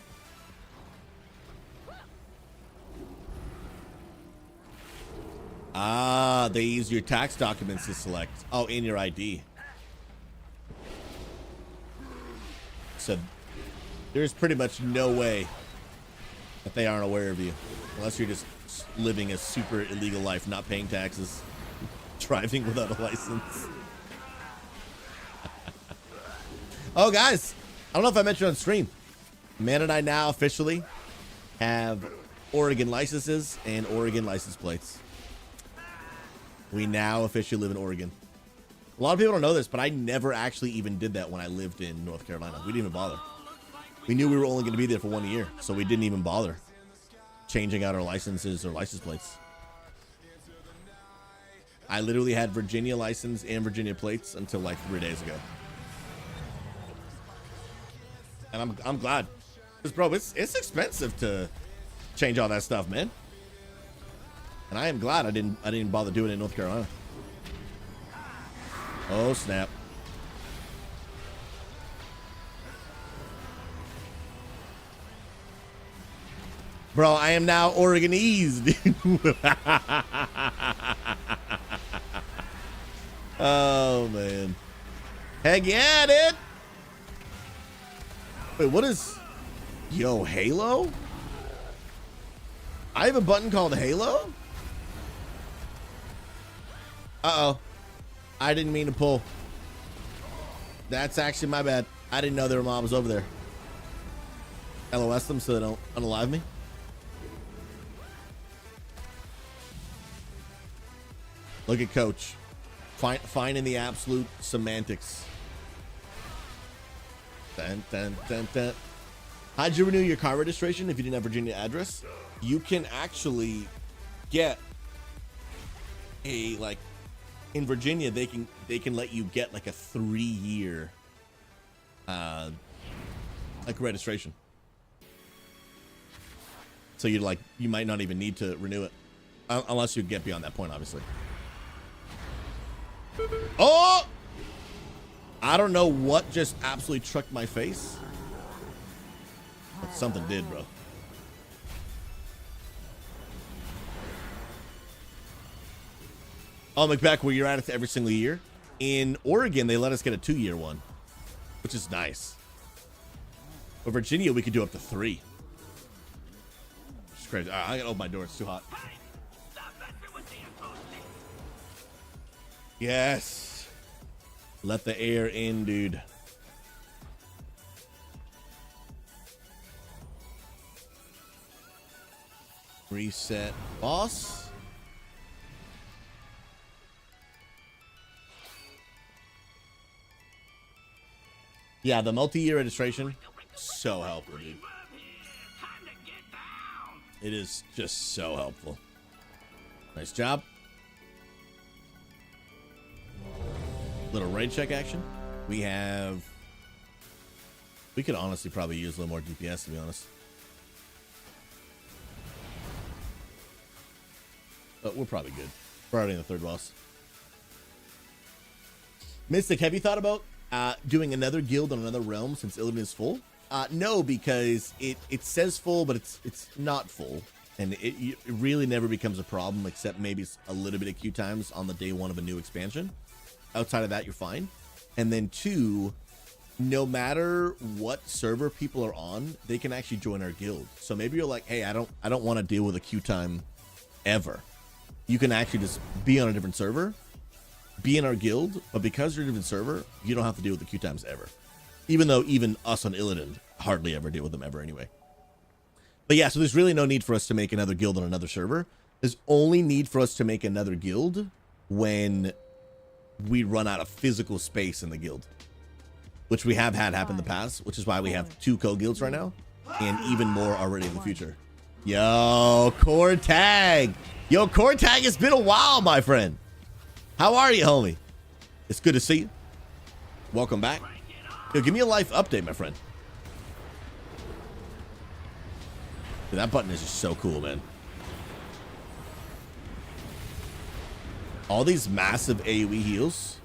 Ah, they use your tax documents to select. Oh, in your ID. So there's pretty much no way that they aren't aware of you. Unless you're just living a super illegal life, not paying taxes, driving without a license. Oh, guys, I don't know if I mentioned on stream. Man and I now officially have Oregon licenses and Oregon license plates. We now officially live in Oregon. A lot of people don't know this, but I never actually even did that when I lived in North Carolina. We didn't even bother. We knew we were only going to be there for 1 year, so we didn't even bother changing out our licenses or license plates. I literally had Virginia license and Virginia plates until like 3 days ago. And I'm glad. Because, bro, it's expensive to change all that stuff, man. And I am glad I didn't bother doing it in North Carolina. Oh, snap. Bro, I am now Oregonese, dude. Oh, man. Heck yeah, dude. Wait, what is... Yo, Halo? I have a button called Halo? Uh-oh. I didn't mean to pull. That's actually my bad. I didn't know there were mobs over there. LOS them so they don't unalive me. Look at Coach. Finding the absolute semantics. Dun, dun, dun, dun. How'd you renew your car registration if you didn't have Virginia address? You can actually get a, like, in Virginia, they can let you get like a 3-year like registration. So you might not even need to renew it. Unless you get beyond that point, obviously. Oh! I don't know what just absolutely trucked my face. But something did, bro. Oh, McBack, where you're at it every single year. In Oregon, they let us get a 2-year one, which is nice. But Virginia, we could do up to 3. It's crazy. I gotta open my door. It's too hot. Yes. Let the air in, dude. Reset boss. Yeah, the multi-year registration, so helpful, dude. It is just so helpful. Nice job. Little raid check action. We could honestly probably use a little more DPS, to be honest. But we're probably good. We're already in the 3rd boss. Mystic, have you thought about doing another guild on another realm since Illidan is full? No, because it says full, but it's not full. And it really never becomes a problem, except maybe a little bit of queue times on the day 1 of a new expansion. Outside of that, you're fine. And then 2, no matter what server people are on, they can actually join our guild. So maybe you're like, hey, I don't want to deal with a queue time ever. You can actually just be on a different server, be in our guild, but because you're a different server, you don't have to deal with the queue times ever. Even though even us on Illidan hardly ever deal with them ever anyway. But yeah, so there's really no need for us to make another guild on another server. There's only need for us to make another guild when we run out of physical space in the guild, which we have had happen in the past, which is why we have 2 co-guilds right now and even more already in the future. Yo, Core Tag. Yo, Core Tag, it's been a while, my friend. How are you, homie? It's good to see you. Welcome back. Yo, give me a life update, my friend. Dude, that button is just so cool, man. All these massive AoE heals.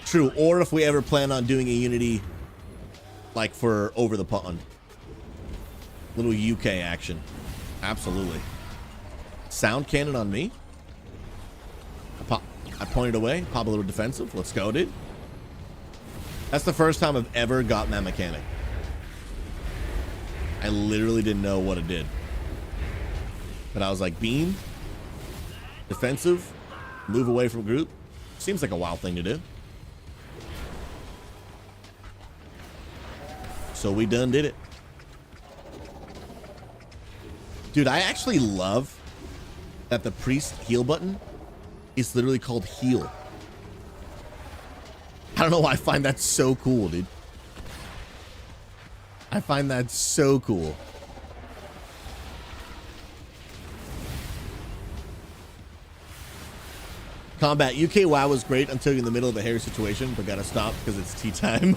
True, or if we ever plan on doing a Unity, like for over the pond. Little UK action. Absolutely. Sound cannon on me. I pointed away. Pop a little defensive. Let's go, dude. That's the first time I've ever gotten that mechanic. I literally didn't know what it did. But I was like, beam, defensive, move away from group. Seems like a wild thing to do. So we done did it. Dude, I actually love that the priest heal button is literally called heal. I don't know why I find that so cool, dude. I find that so cool. Combat UK WoW was great until you're in the middle of a hair situation, but gotta stop because it's tea time.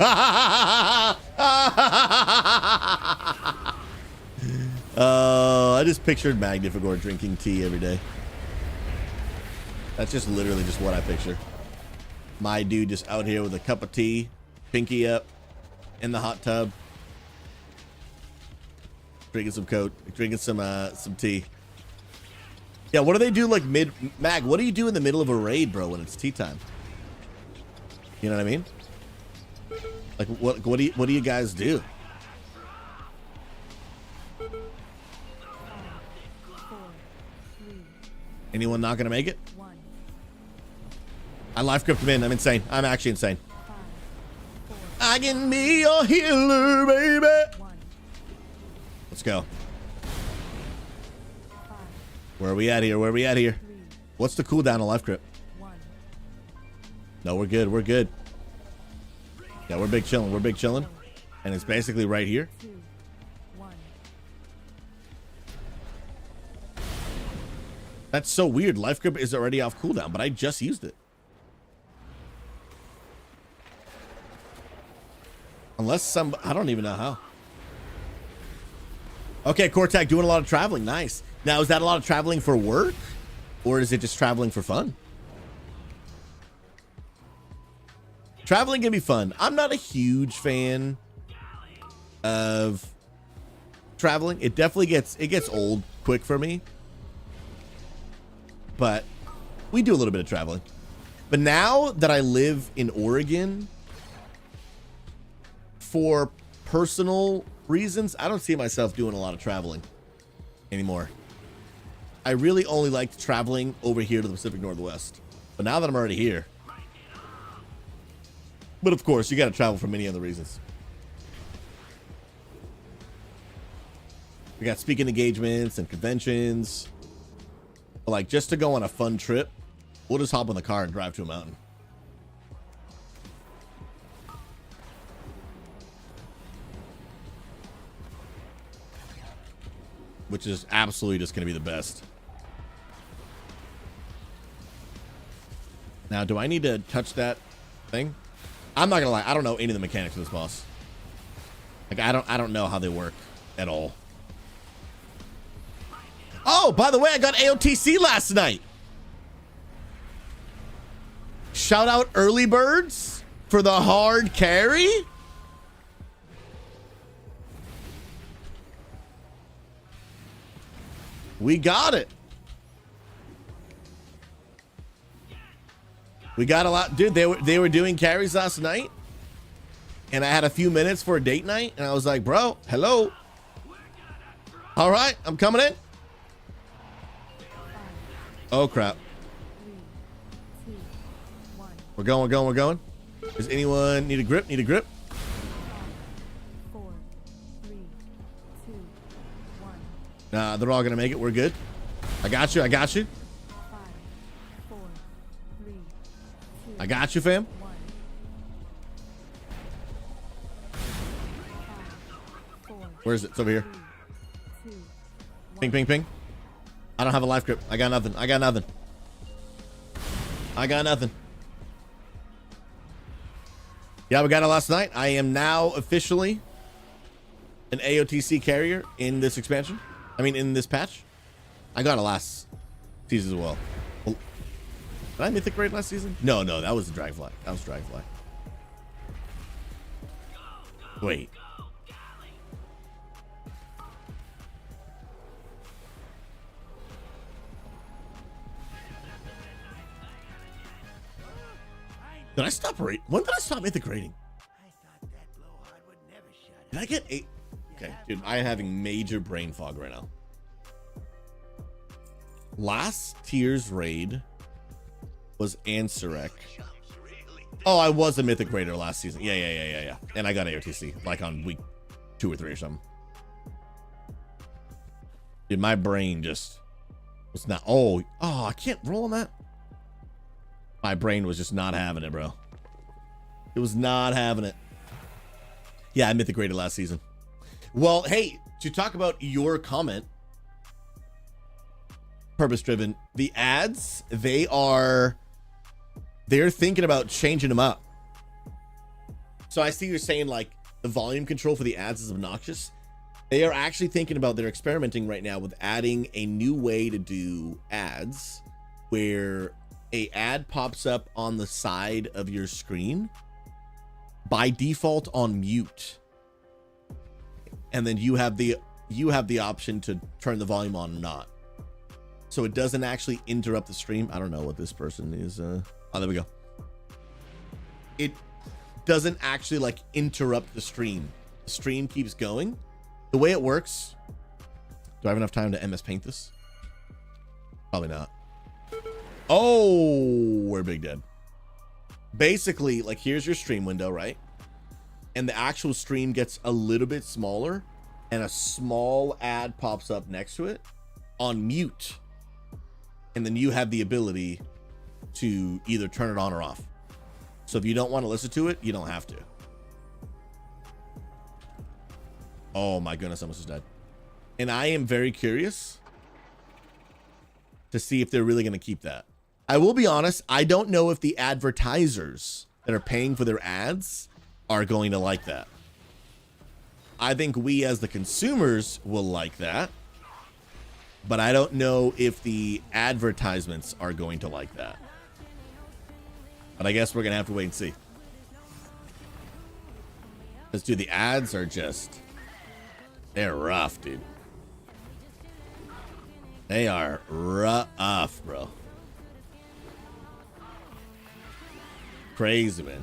I just pictured Magnificor drinking tea every day. That's just literally just what I picture. My dude just out here with a cup of tea, pinky up, in the hot tub, drinking some tea. Yeah, what do they do like Mag, what do you do in the middle of a raid, bro, when it's tea time? You know what I mean? Like what do you guys do? Anyone not gonna make it? I life crypt him in. I'm insane. I'm actually insane. I can be your healer, baby. Let's go. Where are we at here? Where are we at here? What's the cooldown on life crypt? No, we're good. We're good. Yeah, we're big chilling. We're big chilling. And it's basically right here. That's so weird. Life grip is already off cooldown, but I just used it. Unless I don't even know how. Okay, Cortac doing a lot of traveling. Nice. Now, is that a lot of traveling for work? Or is it just traveling for fun? Traveling can be fun. I'm not a huge fan of traveling. It definitely gets old quick for me. But we do a little bit of traveling. But now that I live in Oregon, for personal reasons, I don't see myself doing a lot of traveling anymore. I really only like traveling over here to the Pacific Northwest. But now that I'm already here. But of course, you got to travel for many other reasons. We got speaking engagements and conventions. But like, just to go on a fun trip, we'll just hop in the car and drive to a mountain. Which is absolutely just going to be the best. Now, do I need to touch that thing? I'm not going to lie. I don't know any of the mechanics of this boss. Like, I don't know how they work at all. Oh, by the way, I got AOTC last night. Shout out early birds for the hard carry. We got it. We got a lot. Dude, they were doing carries last night. And I had a few minutes for a date night. And I was like, bro, hello. All right, I'm coming in. Oh, crap. We're going. Does anyone need a grip? Need a grip? 4, 3, 2, 1. Nah, they're all going to make it. We're good. I got you. 5, 4, 3, 2, I got you, fam. 1. 5, 4, Where is it? It's over here. 3, 2, Ping, ping, ping. I don't have a life grip. I got nothing. Yeah, we got it last night. I am now officially an AOTC carrier in this expansion. I mean, in this patch. I got it last season as well. Did I mythic raid last season? No, that was the Dragonfly. Wait. Did I stop raid? When did I stop mythic raiding? Did I get 8? Okay, dude, I am having major brain fog right now. Last tier's raid was Ansurek. Oh, I was a mythic raider last season. Yeah. And I got AOTC like on week 2 or 3 or something. Dude, my brain just was not. Oh, I can't roll on that. My brain was just not having it, bro. It was not having it. Yeah, I mythic rated last season. Well, hey, to talk about your comment, purpose driven, the ads, they're thinking about changing them up. So I see you're saying like the volume control for the ads is obnoxious. They are actually thinking about, they're experimenting right now with adding a new way to do ads where a ad pops up on the side of your screen by default on mute, and then you have the option to turn the volume on or not, so it doesn't actually interrupt the stream. I don't know what this person is. Oh, there we go. It doesn't actually like interrupt the stream. The stream keeps going. The way it works. Do I have enough time to MS Paint this? Probably not. Oh, we're big dead. Basically, like, here's your stream window, right? And the actual stream gets a little bit smaller, and a small ad pops up next to it on mute. And then you have the ability to either turn it on or off. So if you don't want to listen to it, you don't have to. Oh my goodness, I almost just died. And I am very curious to see if they're really going to keep that. I will be honest, I don't know if the advertisers that are paying for their ads are going to like that. I think we as the consumers will like that, but I don't know if the advertisements are going to like that. But I guess we're going to have to wait and see. Because, dude, the ads are just... They're rough, dude. They are rough, bro. Crazy, man.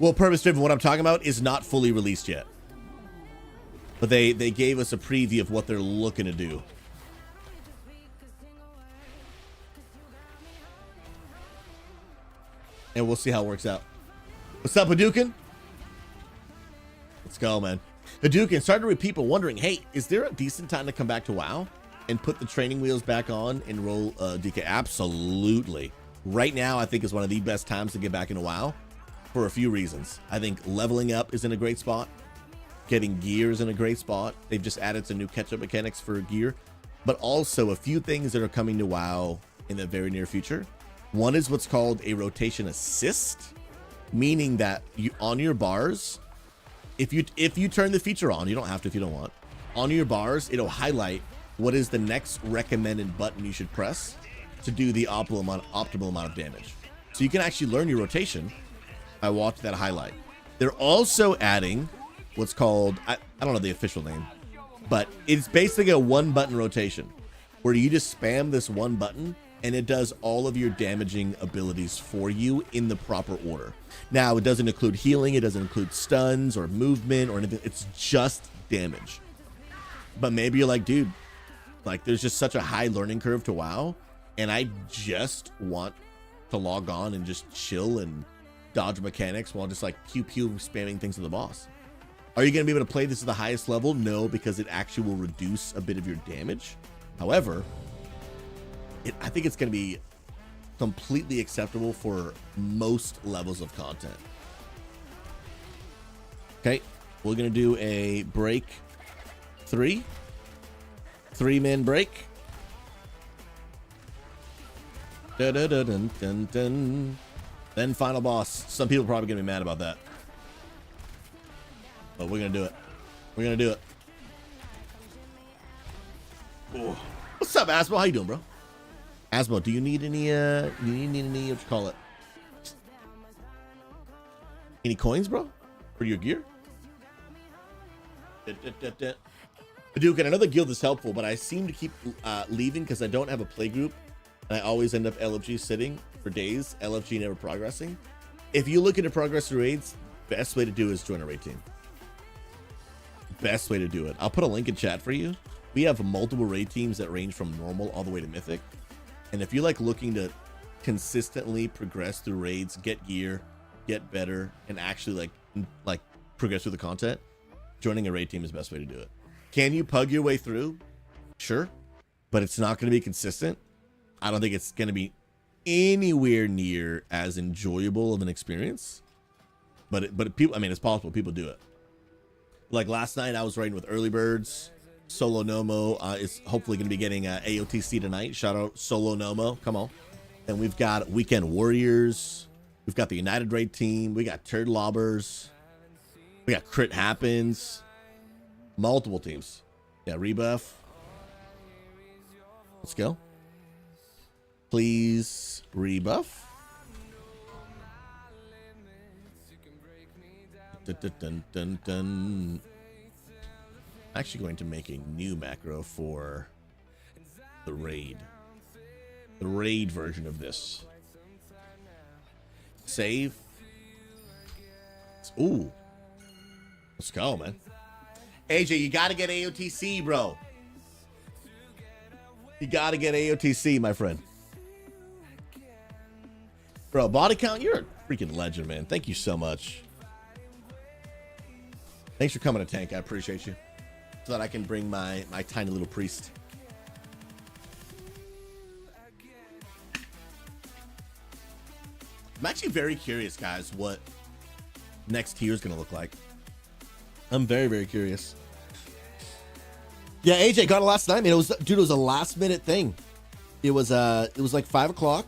Well, Purpose Driven, what I'm talking about is not fully released yet. But they gave us a preview of what they're looking to do. And we'll see how it works out. What's up, Hadouken? Let's go, man. Hadouken, started with people wondering, hey, is there a decent time to come back to WoW and put the training wheels back on and roll DK? Absolutely. Right now, I think is one of the best times to get back into WoW for a few reasons. I think leveling up is in a great spot. Getting gear is in a great spot. They've just added some new catch-up mechanics for gear, but also a few things that are coming to WoW in the very near future. One is what's called a rotation assist, meaning that you on your bars, if you turn the feature on, you don't have to if you don't want. On your bars, it'll highlight what is the next recommended button you should press to do the optimal amount of damage. So you can actually learn your rotation by watching that highlight. They're also adding what's called, I don't know the official name, but it's basically a one button rotation where you just spam this one button and it does all of your damaging abilities for you in the proper order. Now, it doesn't include healing, it doesn't include stuns or movement or anything. It's just damage. But maybe you're like, dude, like there's just such a high learning curve to WoW, and I just want to log on and just chill and dodge mechanics while just like pew spamming things to the boss. Are you going to be able to play this at the highest level? No, because it actually will reduce a bit of your damage. However, I think it's going to be completely acceptable for most levels of content. Okay, we're going to do a break 3-man break. Dun, dun, dun. Then final boss. Some people are probably going to be mad about that. But we're going to do it. We're going to do it. Ooh. What's up, Asmo? How you doing, bro? Asmo, do you need any, what you call it? Any coins, bro? For your gear? Duke, and I know the guild is helpful, but I seem to keep leaving because I don't have a play group. And I always end up LFG sitting for days, LFG never progressing. If you look into progress through raids, best way to do it is join a raid team. Best way to do it. I'll put a link in chat for you. We have multiple raid teams that range from normal all the way to mythic. And if you're like looking to consistently progress through raids, get gear, get better, and actually like progress through the content, joining a raid team is the best way to do it. Can you pug your way through? Sure. But it's not going to be consistent. I don't think it's going to be anywhere near as enjoyable of an experience. But people, I mean, it's possible people do it. Like last night, I was raiding with early birds. Solo Nomo is hopefully going to be getting AOTC tonight. Shout out Solo Nomo. Come on. And we've got Weekend Warriors. We've got the United Raid team. We got Turd Lobbers. We got Crit Happens. Multiple teams. Yeah, Rebuff. Let's go. Please rebuff. Dun, dun, dun, dun, dun. I'm actually going to make a new macro for the raid version of this. Save. Ooh, let's go, man. AJ, you gotta get AOTC, bro. You gotta get AOTC, my friend. Bro, body count, you're a freaking legend, man. Thank you so much. Thanks for coming to Tank. I appreciate you. So that I can bring my tiny little priest. I'm actually very curious, guys, what next tier is going to look like. I'm very, very curious. Yeah, AJ got it last night, man. It was a last minute thing. It was like 5 o'clock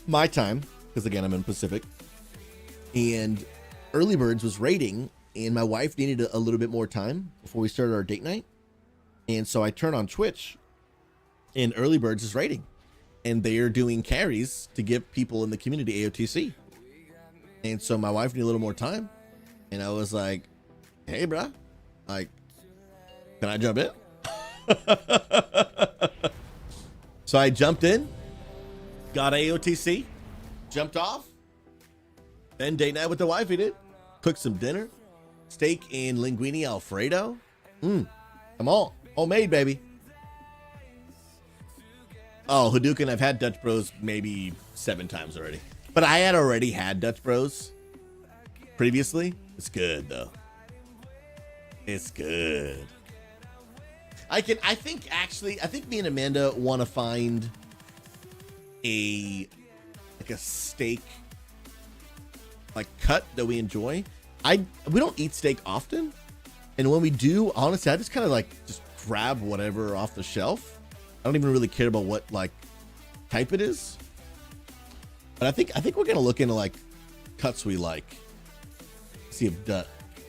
my time, because again, I'm in Pacific. And Early Birds was raiding, and my wife needed a little bit more time before we started our date night. And so I turn on Twitch, and Early Birds is raiding, and they are doing carries to give people in the community AOTC. And so my wife needed a little more time, and I was like, hey, bruh, like, can I jump in? So I jumped in, got AOTC, jumped off, then date night with the wife. He did cook some dinner, steak and linguine Alfredo. Come on, homemade, baby. Oh, Hadouken, I've had Dutch Bros maybe 7 times already, but I had already had Dutch Bros previously. It's good though. It's good. I think me and Amanda want to find a steak like cut that we enjoy. We don't eat steak often, and when we do, honestly, I just kind of like just grab whatever off the shelf. I don't even really care about what like type it is. But I think we're gonna look into like cuts we like. See if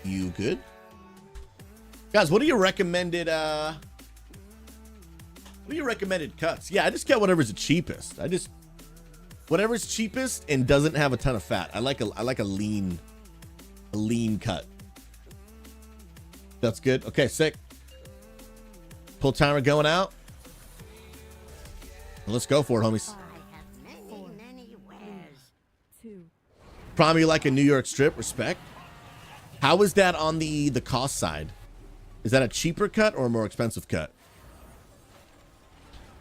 you good, guys. What are your recommended? What are your recommended cuts? Yeah, I just get whatever's the cheapest. Whatever's cheapest and doesn't have a ton of fat. I like a lean cut. That's good. Okay, sick. Pull timer going out. Let's go for it, homies. Prom, you like a New York strip? Respect. How is that on the cost side? Is that a cheaper cut or a more expensive cut?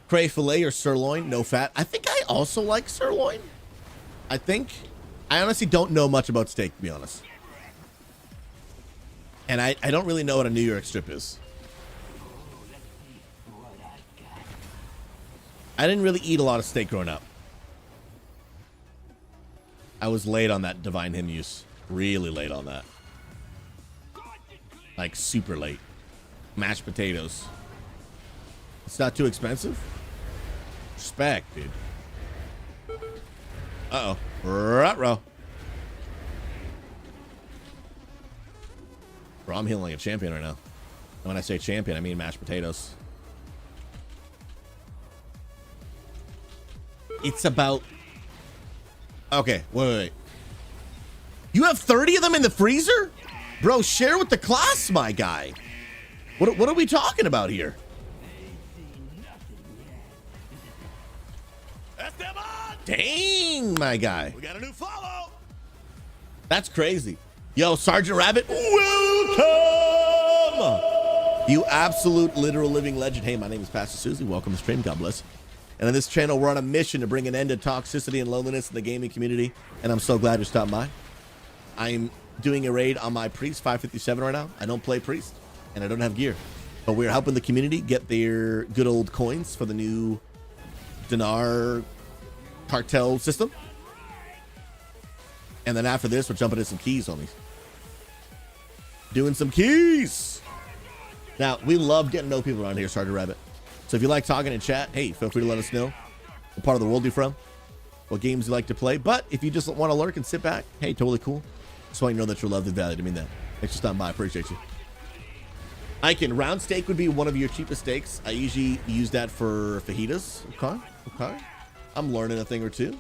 Cray filet or sirloin, no fat. I think I also like sirloin. I honestly don't know much about steak, to be honest. And I don't really know what a New York strip is. I didn't really eat a lot of steak growing up. I was late on that divine hymn use. Really late on that. Like super late. Mashed potatoes. It's not too expensive. Respect, dude. Uh-oh. Ruh-roh. Bro, I'm healing like a champion right now. And when I say champion, I mean mashed potatoes. It's about... Okay, wait. You have 30 of them in the freezer? Bro, share with the class, my guy. What are we talking about here? Dang, my guy. We got a new follow. That's crazy. Yo, Sergeant Rabbit, welcome. You absolute literal living legend. Hey, my name is Pastor SouZy. Welcome to the stream. God bless. And on this channel, we're on a mission to bring an end to toxicity and loneliness in the gaming community. And I'm so glad you stopped by. I'm doing a raid on my Priest 557 right now. I don't play Priest, and I don't have gear. But we're helping the community get their good old coins for the new dinar cartel system. And then after this, we're jumping into some keys, homies. Doing some keys. Now, we love getting to know people around here, Sergeant Rabbit. So if you like talking in chat, hey, feel free to let us know what part of the world you're from, what games you like to play. But if you just want to lurk and sit back, hey, totally cool. Just want you to know that you're loved and valued. I mean that. Thanks for stopping by. I appreciate you. Iken, round steak would be one of your cheapest steaks. I usually use that for fajitas. Okay. I'm learning a thing or two.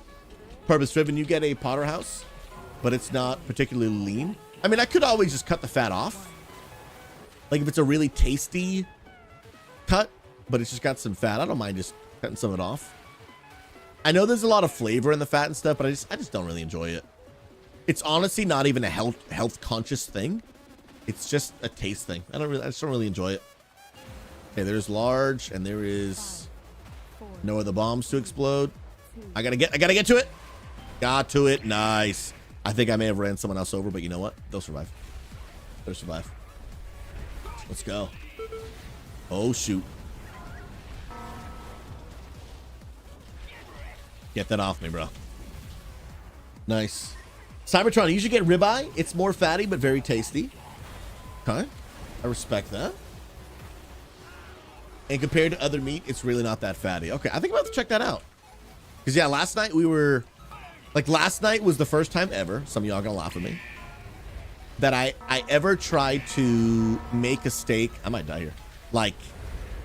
Purpose driven, you get a porterhouse, but it's not particularly lean. I mean, I could always just cut the fat off. Like if it's a really tasty cut, but it's just got some fat, I don't mind just cutting some of it off. I know there's a lot of flavor in the fat and stuff, but I just don't really enjoy it. It's honestly not even a health conscious thing. It's just a taste thing. I just don't really enjoy it. Okay, there's large, and there is no other bombs to explode. I gotta get to it. Got to it. Nice. I think I may have ran someone else over, but you know what? They'll survive. They'll survive. Let's go. Oh shoot. Get that off me, bro. Nice. Cybertron, you usually get ribeye. It's more fatty, but very tasty. Okay. I respect that. And compared to other meat, it's really not that fatty. Okay, I think I'm about to check that out. Because, yeah, last night was the first time ever. Some of y'all are going to laugh at me. that I ever tried to make a steak. I might die here. Like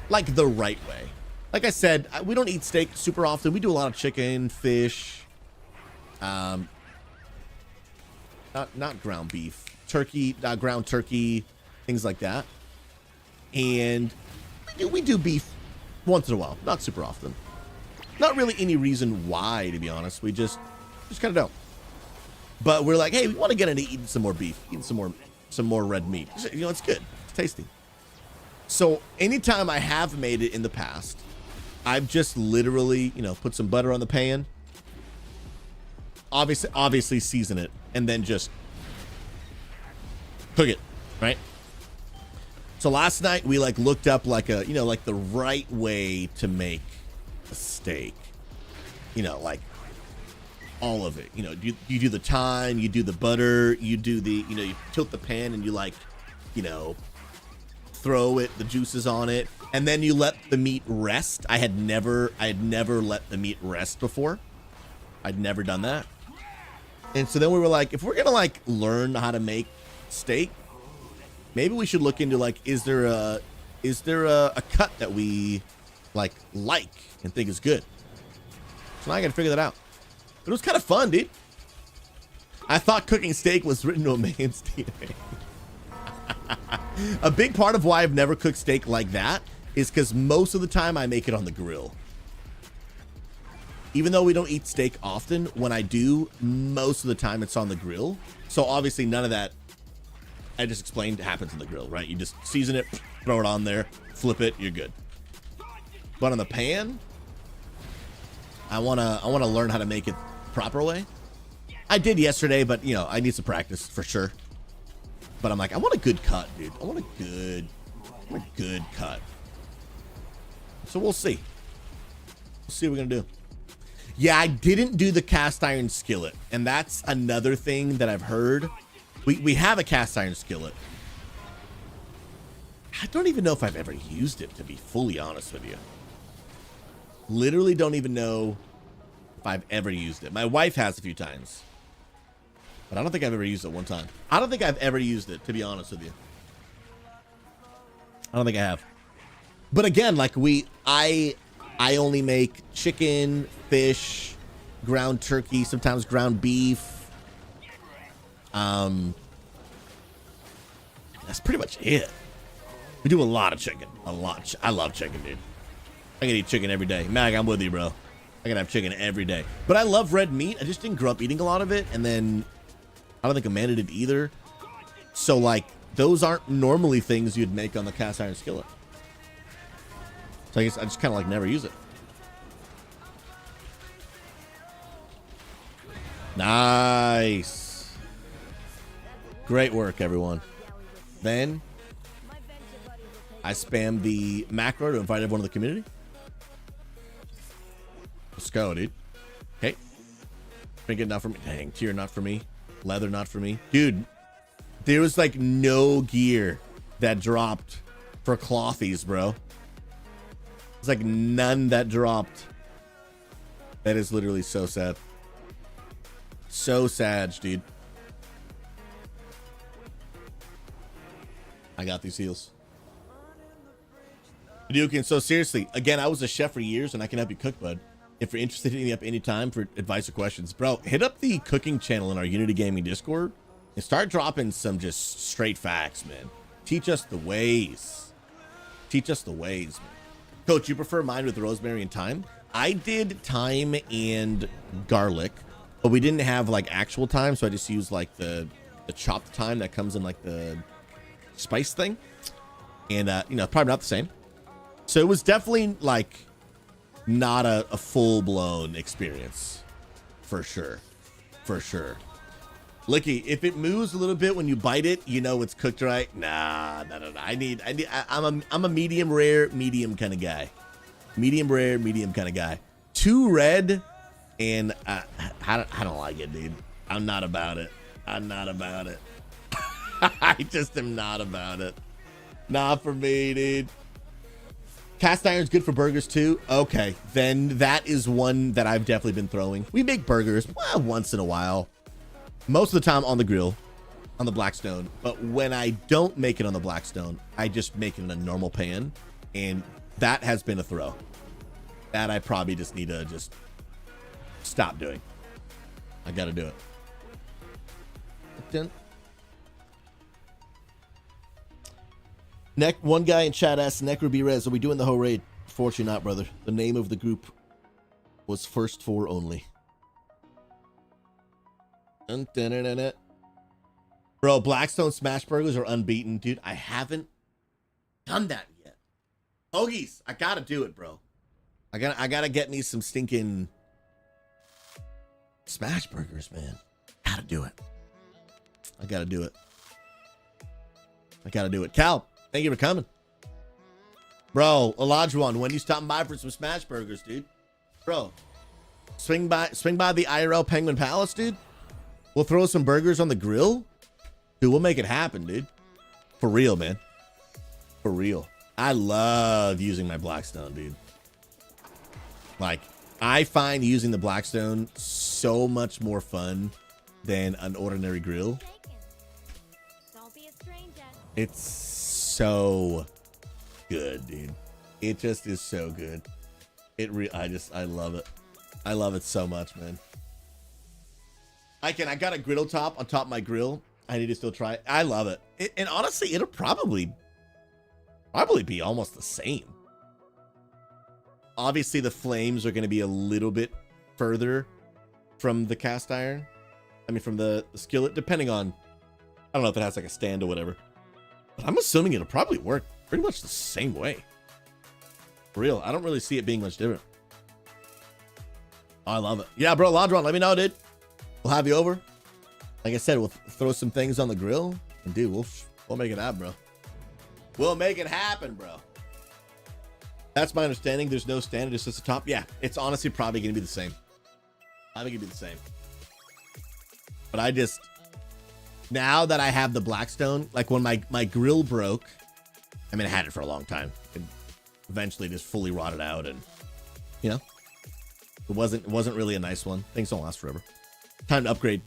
the right way. Like I said, we don't eat steak super often. We do a lot of chicken, fish, not ground beef, turkey, ground turkey, things like that. And we do beef once in a while, not super often. Not really any reason why, to be honest. We just kind of don't. But we're like, hey, we want to get into eating some more beef, eating some more red meat. You know, it's good, it's tasty. So anytime I have made it in the past, I've just literally, you know, put some butter on the pan. Obviously season it, and then just cook it, right? So last night we like looked up like a, you know, like the right way to make a steak. You know, like all of it. You know, you do the thyme, you do the butter, you do the, you know, you tilt the pan and you like, you know, throw the juices on it, and then you let the meat rest. I had never let the meat rest before. I'd never done that. And so then we were like, if we're gonna like learn how to make steak, maybe we should look into like, is there a cut that we like and think is good? So now I gotta figure that out. It was kind of fun, dude. I thought cooking steak was written to a man's DNA. A big part of why I've never cooked steak like that is because most of the time I make it on the grill. Even though we don't eat steak often, when I do, most of the time it's on the grill. So obviously none of that I just explained happens on the grill, right? You just season it, throw it on there, flip it, you're good. But on the pan, I wanna learn how to make it proper way. I did yesterday, but you know, I need some practice for sure. But I'm like, I want a good cut, dude. I want a good cut. So we'll see. We'll see what we're gonna do. Yeah, I didn't do the cast iron skillet, and that's another thing that I've heard. We have a cast iron skillet. I don't even know if I've ever used it, to be fully honest with you. Literally don't even know if I've ever used it. My wife has a few times, but I don't think I've ever used it one time. I don't think I've ever used it, to be honest with you. I don't think I have. But again, like I only make chicken, fish, ground turkey, sometimes ground beef. That's pretty much it. We do a lot of chicken. A lot. I love chicken, dude. I can eat chicken every day. Mag, I'm with you, bro. I can have chicken every day. But I love red meat. I just didn't grow up eating a lot of it. And then I don't think Amanda did either. So, like, those aren't normally things you'd make on the cast iron skillet. So I guess I just kind of, like, never use it. Nice. Great work, everyone. Then I spammed the macro to invite everyone to the community. Let's go, dude. Okay. Trinket not for me. Dang, tier not for me. Leather not for me. Dude, there was like no gear that dropped for clothies, bro. It's like none that dropped. That is literally so sad. So sad, dude. I got these heels. Duke, so seriously, again, I was a chef for years and I can help you cook, bud. If you're interested in hitting me up anytime for advice or questions, bro, hit up the cooking channel in our Unity Gaming Discord and start dropping some just straight facts, man. Teach us the ways. Teach us the ways, man. Coach, you prefer mine with rosemary and thyme? I did thyme and garlic, but we didn't have like actual thyme, so I just used like the chopped thyme that comes in like the spice thing. And, you know, probably not the same. So it was definitely like not a full-blown experience, for sure. For sure. Licky, if it moves a little bit when you bite it, you know it's cooked right. Nah. I'm a medium rare, medium kind of guy. Medium rare, medium kind of guy. Too red, and I don't like it, dude. I'm not about it. I'm not about it. I just am not about it. Not for me, dude. Cast iron's good for burgers too. Okay, then that is one that I've definitely been throwing. We make burgers once in a while. Most of the time on the grill. on the Blackstone, but when I don't make it on the Blackstone, I just make it in a normal pan, and that has been a throw. That I probably just need to just stop doing. I gotta do it. One guy in chat asked, Necro B Rez, are we doing the whole raid? Fortunately not, brother. The name of the group was first four only. Bro, Blackstone Smash Burgers are unbeaten. Dude, I haven't done that yet. Hoagies, I gotta do it, bro. I gotta get me some stinking Smash Burgers, man. Gotta do it. I gotta do it. I gotta do it. Cal, thank you for coming. Bro, Olajuwon, when you stopping by for some Smash Burgers, dude? Bro, swing by the IRL Penguin Palace, dude. We'll throw some burgers on the grill. Dude, we'll make it happen, dude. For real, man. For real. I love using my Blackstone, dude. Like, I find using the Blackstone so much more fun than an ordinary grill. Don't be a stranger. It's so good, dude. It just is so good. I love it. I love it so much, man. I got a griddle top on top of my grill. I need to still try it. I love it. And honestly, it'll probably be almost the same. Obviously, the flames are going to be a little bit further from the cast iron. I mean, from the skillet, depending on, I don't know if it has like a stand or whatever. But I'm assuming it'll probably work pretty much the same way. For real, I don't really see it being much different. I love it. Yeah, bro, Ladron, let me know, dude. We'll have you over. Like I said, we'll throw some things on the grill. And dude, we'll make it happen, bro. We'll make it happen, bro. That's my understanding. There's no stand, it's just a top. Yeah, it's honestly probably going to be the same. I think it'd be the same. But I just, now that I have the Blackstone, like when my grill broke, I mean, I had it for a long time. It eventually just fully rotted out, and you know, it wasn't really a nice one. Things don't last forever. Time to upgrade.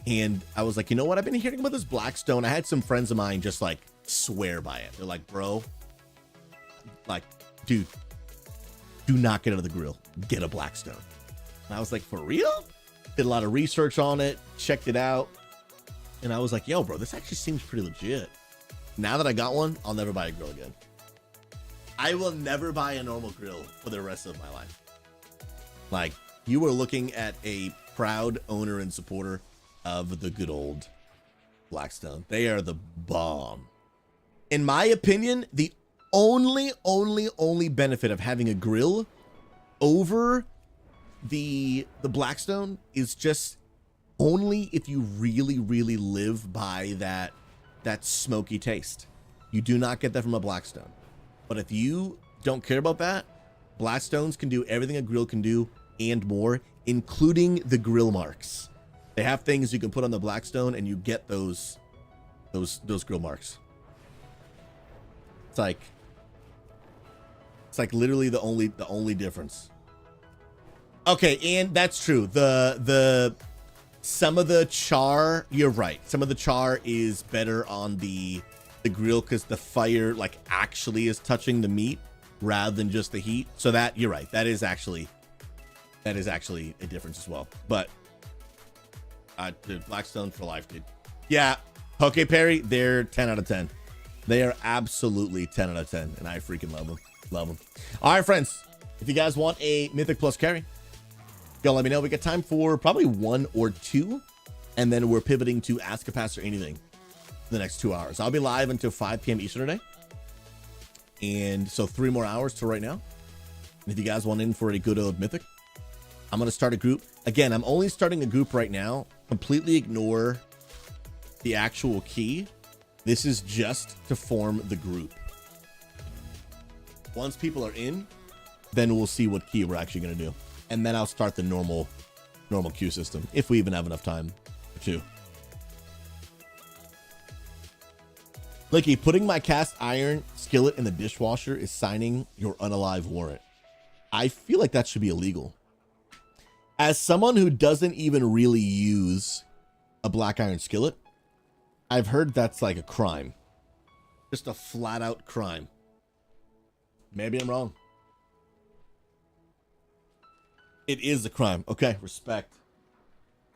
And I was like, you know what? I've been hearing about this Blackstone. I had some friends of mine just like swear by it. They're like, bro, like, dude, do not get out of the grill. Get a Blackstone. And I was like, for real? Did a lot of research on it, checked it out. And I was like, yo, bro, this actually seems pretty legit. Now that I got one, I'll never buy a grill again. I will never buy a normal grill for the rest of my life. Like, you are looking at a proud owner and supporter of the good old Blackstone. They are the bomb. In my opinion, the only benefit of having a grill over the Blackstone is just only if you really live by that smoky taste. You do not get that from a Blackstone. But if you don't care about that, Blackstones can do everything a grill can do and more, including the grill marks. They have things you can put on the Blackstone and you get those grill marks. It's like literally the only difference. Okay, and that's true. The some of the char, you're right. Some of the char is better on the grill because the fire like actually is touching the meat rather than just the heat. So that, you're right. That is actually a difference as well. But dude, Blackstone for life, dude. Yeah, Poke Perry, they're 10 out of 10. They are absolutely 10 out of 10, and I freaking love them. Love them. All right, friends, if you guys want a Mythic Plus carry, go let me know. We got time for probably 1 or 2, and then we're pivoting to Ask a Pastor Anything for the next 2 hours. I'll be live until 5 p.m. Eastern today, and so 3 more hours till right now. And if you guys want in for a good old Mythic, I'm going to start a group. Again, I'm only starting a group right now. Completely ignore the actual key. This is just to form the group. Once people are in, then we'll see what key we're actually going to do. And then I'll start the normal queue system, if we even have enough time to. Licky, putting my cast iron skillet in the dishwasher is signing your unalive warrant. I feel like that should be illegal. As someone who doesn't even really use a black iron skillet, I've heard that's like a crime. Just a flat out crime. Maybe I'm wrong. It is a crime. Okay, respect.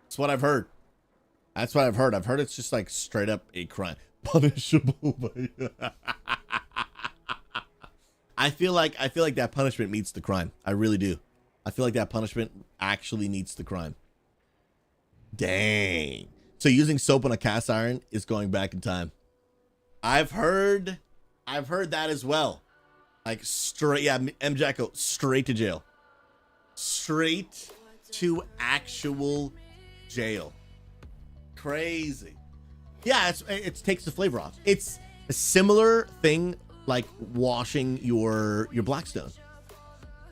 That's what I've heard. That's what I've heard. I've heard it's just like straight up a crime. Punishable by I feel like that punishment meets the crime. I really do. I feel like that punishment actually meets the crime. Dang. So using soap on a cast iron is going back in time. I've heard that as well. Like straight, yeah, M Jacko, straight to jail. Straight to actual jail. Crazy. Yeah, it takes the flavor off. It's a similar thing like washing your Blackstone.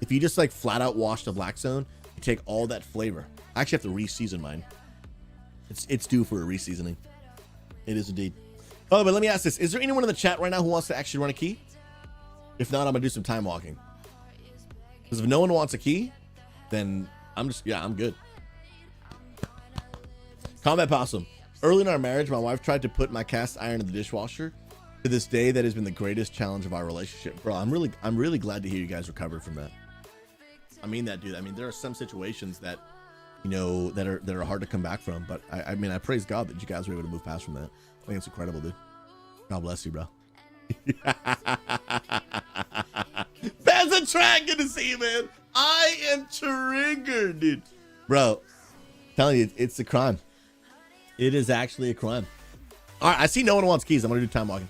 If you just like flat out wash the Blackstone, you take all that flavor. I actually have to re-season mine. It's due for a re-seasoning. It is indeed. Oh, but let me ask this. Is there anyone in the chat right now who wants to actually run a key? If not, I'm gonna do some time walking. Because if no one wants a key, then I'm good. Combat Possum. Early in our marriage, my wife tried to put my cast iron in the dishwasher. To this day, that has been the greatest challenge of our relationship. Bro, I'm really glad to hear you guys recovered from that. I mean that, dude. I mean, there are some situations that, you know, that are hard to come back from. But I mean, I praise God that you guys were able to move past from that. I think it's incredible, dude. God bless you, bro. That's a track. Good to see you, man. I am triggered, dude. Bro, I'm telling you, it's a crime. It is actually a crime. All right, I see no one wants keys. I'm going to do time walking.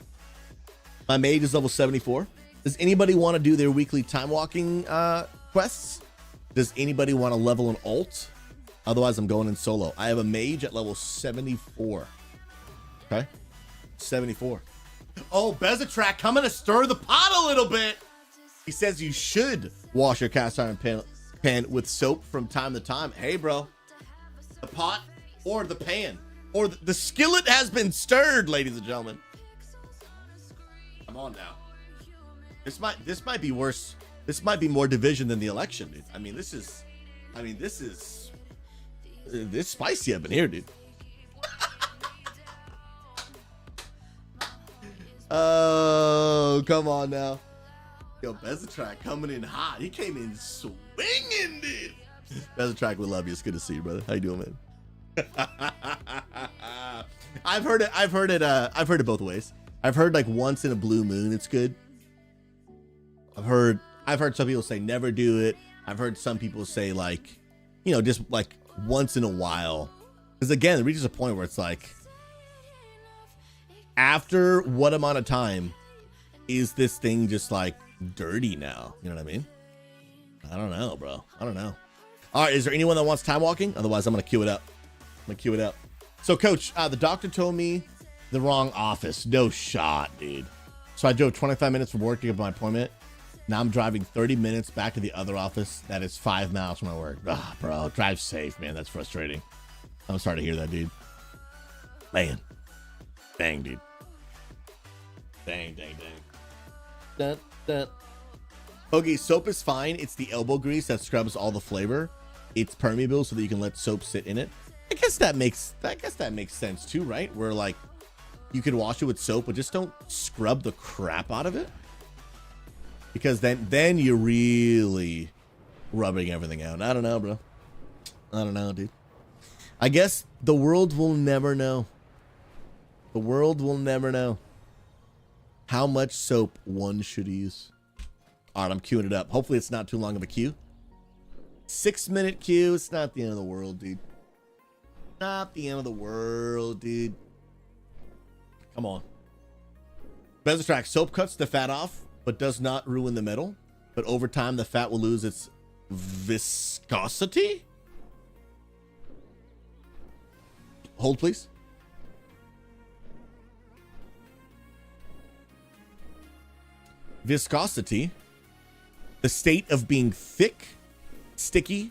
My mage is level 74. Does anybody want to do their weekly time walking quests? Does anybody want to level an alt? Otherwise, I'm going in solo. I have a mage at level 74. Okay? 74. Oh, Bezatrak coming to stir the pot a little bit. He says you should wash your cast iron pan with soap from time to time. Hey, bro. The pot or the pan or the skillet has been stirred, ladies and gentlemen. Come on now. This might be worse. This might be more division than the election, dude. I mean, this is spicy up in here, dude. Oh, come on now. Yo, Bezatrak coming in hot. He came in swinging, dude. Bezatrak, we love you. It's good to see you, brother. How you doing, man? I've heard it both ways. I've heard like once in a blue moon it's good. I've heard some people say never do it. I've heard some people say like, you know, just like once in a while. Because again, it reaches a point where it's like, after what amount of time is this thing just like dirty now? You know what I mean? I don't know, bro. I don't know. All right, is there anyone that wants time walking? Otherwise, I'm gonna queue it up. So, Coach, the doctor told me the wrong office. No shot, dude. So I drove 25 minutes from work to get my appointment. Now I'm driving 30 minutes back to the other office that is 5 miles from my work. Ah, bro, drive safe, man. That's frustrating. I'm sorry to hear that, dude. Man. Dang, dude. Dang. Okay, soap is fine. It's the elbow grease that scrubs all the flavor. It's permeable so that you can let soap sit in it. I guess that makes sense too, right? Where like you can wash it with soap, but just don't scrub the crap out of it. Because then you're really rubbing everything out. I don't know, bro. I don't know, dude. I guess the world will never know. The world will never know how much soap one should use. All right, I'm queuing it up. Hopefully it's not too long of a queue. 6-minute queue. It's not the end of the world, dude. Not the end of the world, dude. Come on. Bezatrak, soap cuts the fat off, but does not ruin the metal. But over time, the fat will lose its viscosity. Hold, please. Viscosity, the state of being thick, sticky,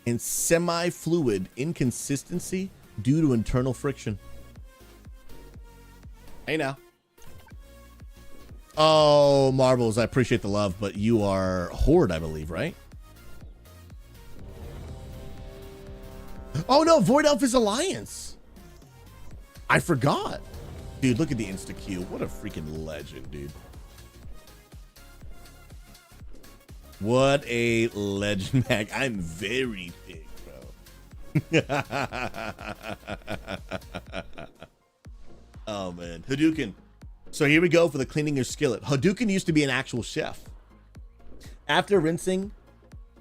and semi-fluid inconsistency due to internal friction. Hey now. Oh, Marbles, I appreciate the love, but you are Horde, I believe, right? Oh no, Void Elf is Alliance. I forgot. Dude, look at the insta Q. What a freaking legend, dude. What a legend, Mac. I'm very big, bro. Oh, man. Hadouken. So here we go for the cleaning your skillet. Hadouken used to be an actual chef. After rinsing,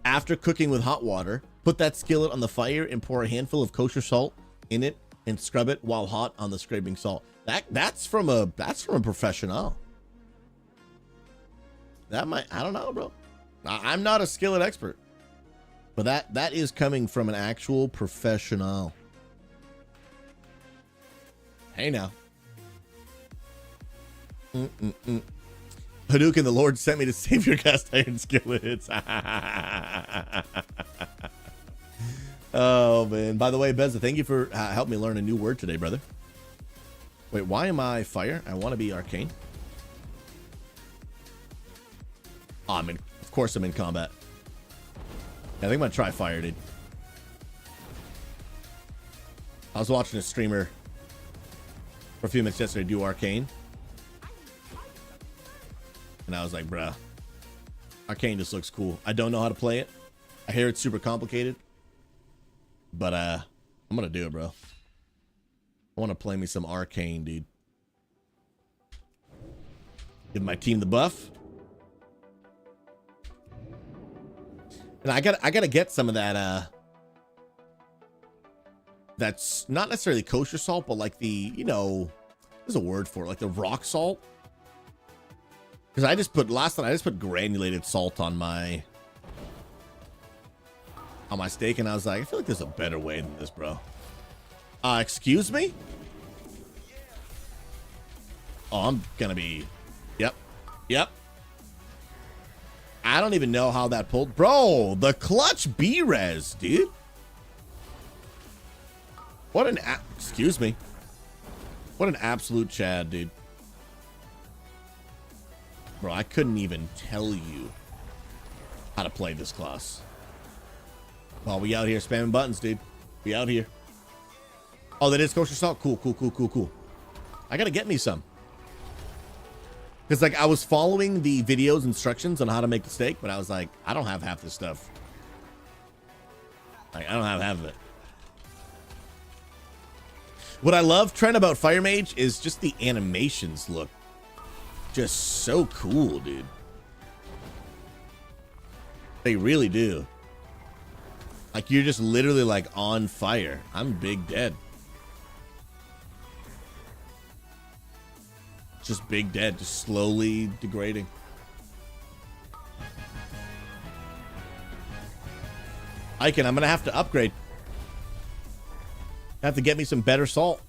after cooking with hot water, put that skillet on the fire and pour a handful of kosher salt in it and scrub it while hot on the scraping salt. That's from a professional. That might, I don't know, bro. I'm not a skillet expert, but that is coming from an actual professional. Hey now. Hadouken, the Lord sent me to save your cast iron skillets. Oh man. By the way, Bezza, thank you for helping me learn a new word today, brother. Wait, why am I fire? I want to be arcane. Oh, of course I'm in combat. Yeah, I think I'm gonna try fire, dude. I was watching a streamer for a few minutes yesterday do arcane. And I was like, bruh, arcane just looks cool. I don't know how to play it. I hear it's super complicated. But I'm gonna do it, bro. I want to play me some arcane, dude. Give my team the buff. And I gotta get some of that that's not necessarily kosher salt, but like the, you know, there's a word for it, like the rock salt. Because I just put last night I just put granulated salt on my steak, and I was like, I feel like there's a better way than this, bro. Excuse me? Oh, I'm gonna be, yep. I don't even know how that pulled. Bro, the clutch B-res, dude. What an, excuse me. What an absolute Chad, dude. Bro, I couldn't even tell you how to play this class. Well, we out here spamming buttons, dude. We out here. Oh, that is kosher salt? Cool. I gotta get me some. Because, like, I was following the video's instructions on how to make the steak, but I was like, I don't have half this stuff. Like, I don't have half of it. What I love, Trent, about Fire Mage is just the animations look just so cool, dude. They really do. Like, you're just literally, like, on fire. I'm big dead. Just big dead, just slowly degrading. Icon, I'm gonna have to upgrade. I have to get me some better salt.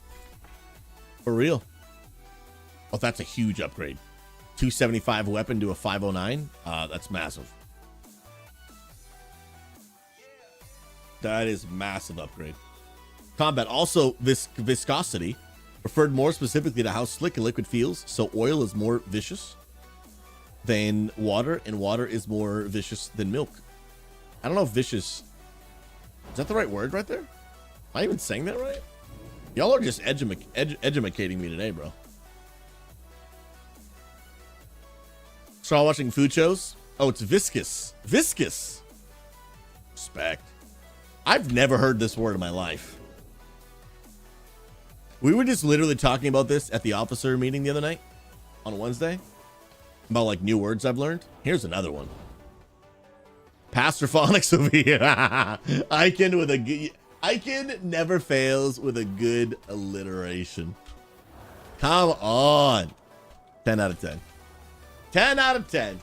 For real. Oh, that's a huge upgrade. 275 weapon to a 509. That's massive. That is massive upgrade. Combat, also viscosity. Referred more specifically to how slick a liquid feels. So oil is more vicious than water, and water is more vicious than milk. I don't know if vicious, is that the right word right there? Am I even saying that right? Y'all are just edumacating me today, bro. Start watching food shows. Oh, it's viscous. Viscous. Respect. I've never heard this word in my life. We were just literally talking about this at the officer meeting the other night on Wednesday about like new words I've learned. Here's another one. Pastor Phonics over here. Icon with a good, Icon never fails with a good alliteration. Come on. 10 out of 10. 10 out of 10.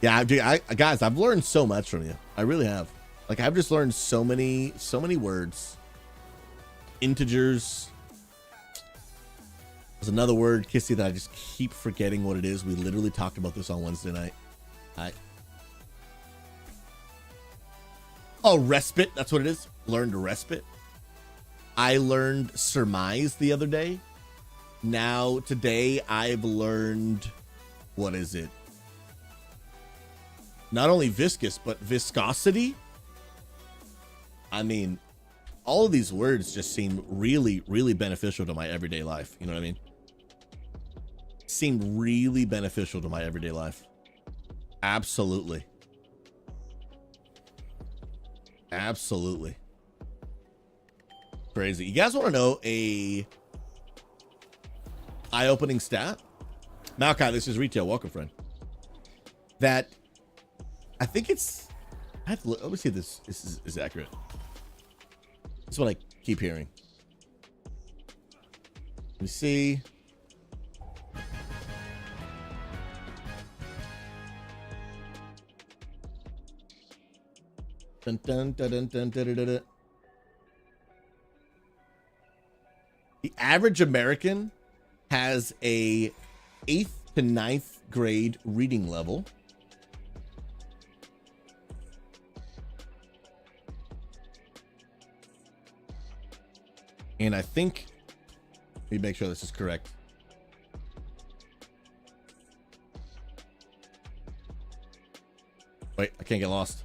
Yeah, guys, I've learned so much from you. I really have. Like, I've just learned so many words. Integers. There's another word, Kissy, that I just keep forgetting what it is. We literally talked about this on Wednesday night. Oh, respite. That's what it is. Learned respite. I learned surmise the other day. Now, today, I've learned, what is it? Not only viscous, but viscosity. I mean, all of these words just seem really, really beneficial to my everyday life. You know what I mean? Seem really beneficial to my everyday life. Absolutely. Absolutely. Crazy. You guys want to know a eye-opening stat? Malachi, this is retail. Welcome, friend. That I think it's, I have to look, let me see if this is accurate. That's what I keep hearing. Let me see. Dun, dun, dun, dun, dun, dun, dun, dun. The average American has a 8th to 9th grade reading level. And I think, let me make sure this is correct. Wait, I can't get lost.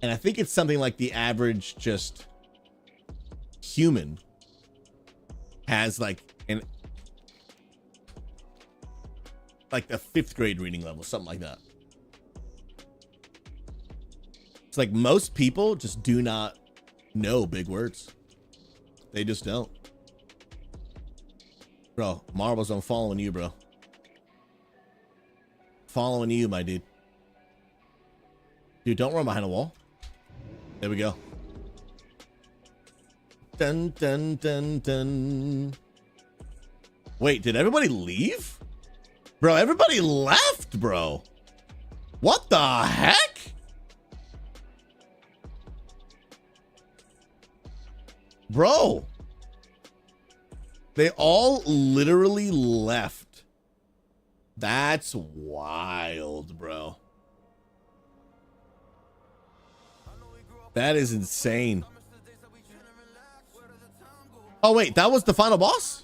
And I think it's something like the average just human has like the 5th grade reading level, something like that. It's like most people just do not know big words. They just don't. Bro, Marbles, I'm following you, bro. Following you, my dude. Dude, don't run behind a wall. There we go. Dun, dun, dun, dun. Wait, did everybody leave? Bro, everybody left, bro. What the heck? Bro. They all literally left. That's wild, bro. That is insane. Oh, wait, that was the final boss?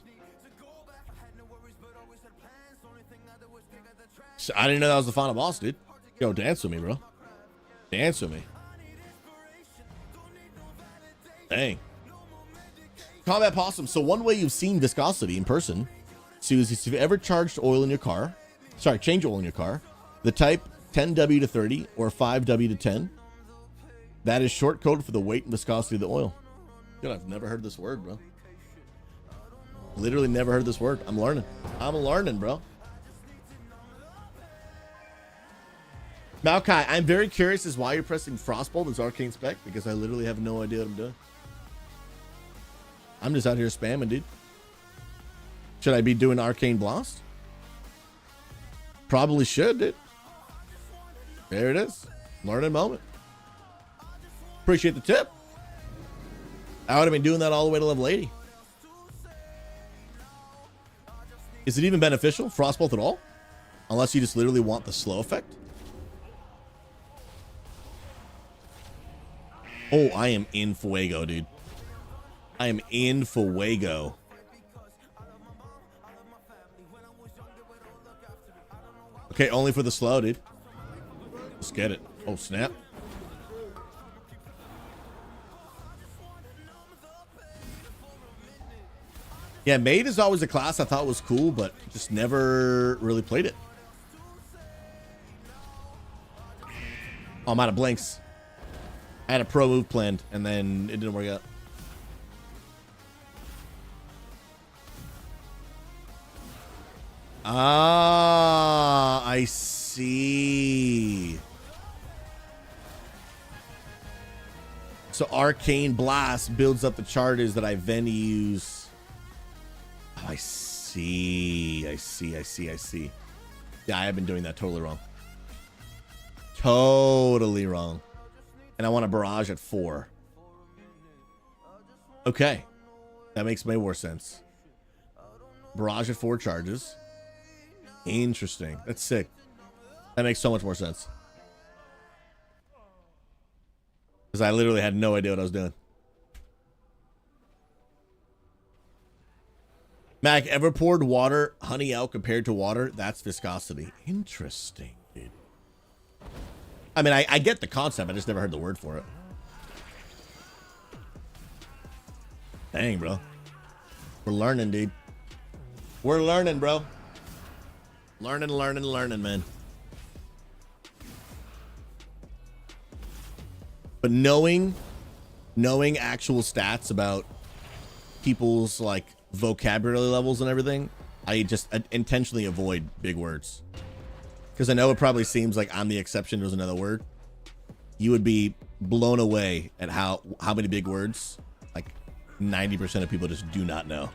I didn't know that was the final boss, dude. Yo, dance with me, bro. Dance with me. Dang. Combat Possum. So one way you've seen viscosity in person, SouZy, is if you've ever charged oil in your car, change oil in your car, the type 10W to 30 or 5W to 10, that is short code for the weight and viscosity of the oil. Dude, I've never heard this word, bro. Literally never heard this word. I'm learning. I'm learning, bro. Malachi, I'm very curious as why you're pressing Frostbolt as arcane spec, because I literally have no idea what I'm doing. I'm just out here spamming, dude. Should I be doing arcane blast? Probably should, dude. There it is. Learning moment. Appreciate the tip. I would have been doing that all the way to level 80. Is it even beneficial, Frostbolt, at all? Unless you just literally want the slow effect. Oh, I am in Fuego, dude. I am in Fuego. Okay, only for the slow, dude. Let's get it. Oh, snap. Yeah, Maid is always a class I thought was cool, but just never really played it. Oh, I'm out of blinks. I had a pro move planned, and then it didn't work out. Ah, I see. So Arcane Blast builds up the charges that I then use. Oh, I see. I see. Yeah, I have been doing that totally wrong. Totally wrong. And I want a barrage at 4. Okay. That makes way more sense. Barrage at 4 charges. Interesting. That's sick. That makes so much more sense. Because I literally had no idea what I was doing. Mac, ever poured water, honey out compared to water? That's viscosity. Interesting, dude. I mean, I get the concept. I just never heard the word for it. Dang, bro. We're learning, dude. We're learning, bro. Learning, man. But knowing actual stats about people's like vocabulary levels and everything, I just intentionally avoid big words. Because I know it probably seems like I'm the exception. There's another word. You would be blown away at how many big words, like 90% of people just do not know.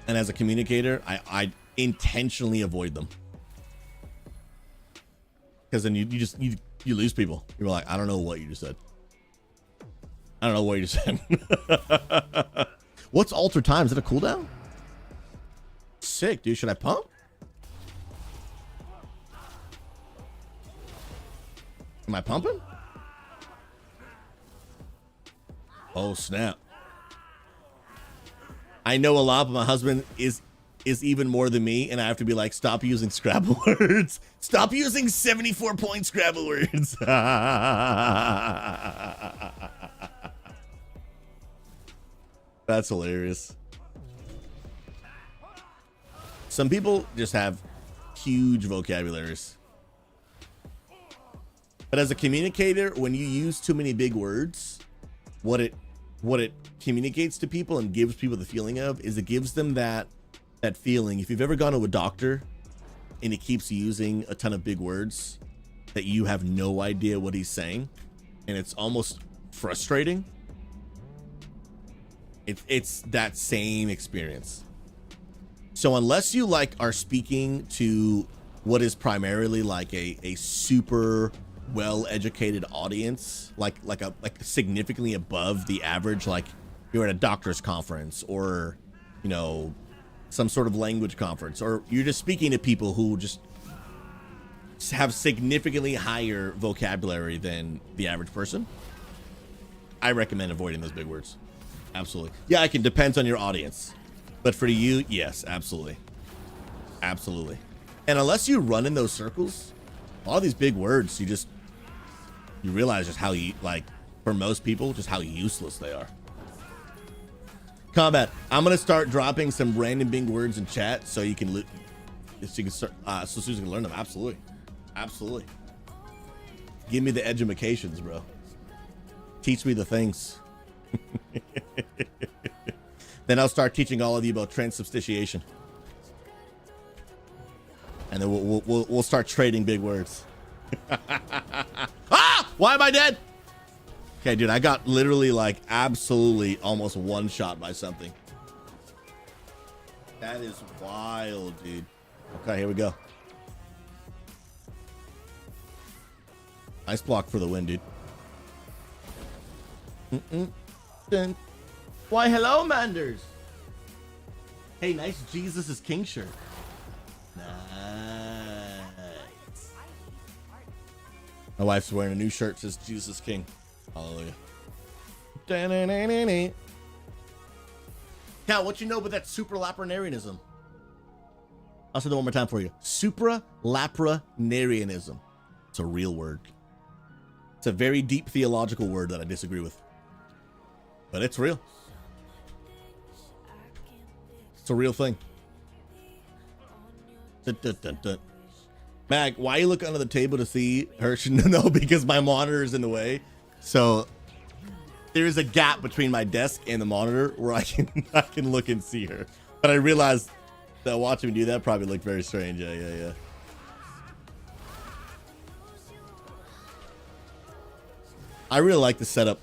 And as a communicator, I intentionally avoid them. Because then you lose people. You're like, I don't know what you just said. I don't know what you just said. What's alter time? Is it a cooldown? Sick, dude. Should I pump? Am I pumping? Oh, snap. I know a lot, but my husband is even more than me, and I have to be like, stop using Scrabble words. Stop using 74-point Scrabble words. That's hilarious. Some people just have huge vocabularies. But as a communicator, when you use too many big words, what it communicates to people and gives people the feeling of is it gives them that feeling. If you've ever gone to a doctor and he keeps using a ton of big words that you have no idea what he's saying, and it's almost frustrating, it's that same experience. So unless you like are speaking to what is primarily like a super well-educated audience, like significantly above the average, like you're at a doctor's conference or, you know, some sort of language conference, or you're just speaking to people who just have significantly higher vocabulary than the average person, I recommend avoiding those big words. Absolutely. Yeah, it can depends on your audience, but for you, yes, absolutely. Absolutely. And unless you run in those circles, all these big words, you realize just how for most people, just how useless they are. Combat, I'm gonna start dropping some random big words in chat so you can start, so SouZy can learn them. Absolutely. Absolutely. Give me the edumacations, bro. Teach me the things. Then I'll start teaching all of you about transubstantiation. And then we'll start trading big words. Ah! Why am I dead? Okay, dude, I got literally like absolutely almost one shot by something. That is wild, dude. Okay, here we go. Nice block for the win, dude. Dun. Why, hello, Manders. Hey, nice Jesus is King shirt. Nice. My wife's wearing a new shirt that says Jesus King. Hallelujah. Cal, what you know about that supralaprenarianism? I'll say that one more time for you. Supralaprenarianism. It's a real word. It's a very deep theological word that I disagree with. But it's real. It's a real thing. Dun, dun, dun, dun. Mag, why you look under the table to see her? No, because my monitor is in the way. So there's a gap between my desk and the monitor where I can look and see her. But I realized that watching me do that probably looked very strange. Yeah. I really like the setup.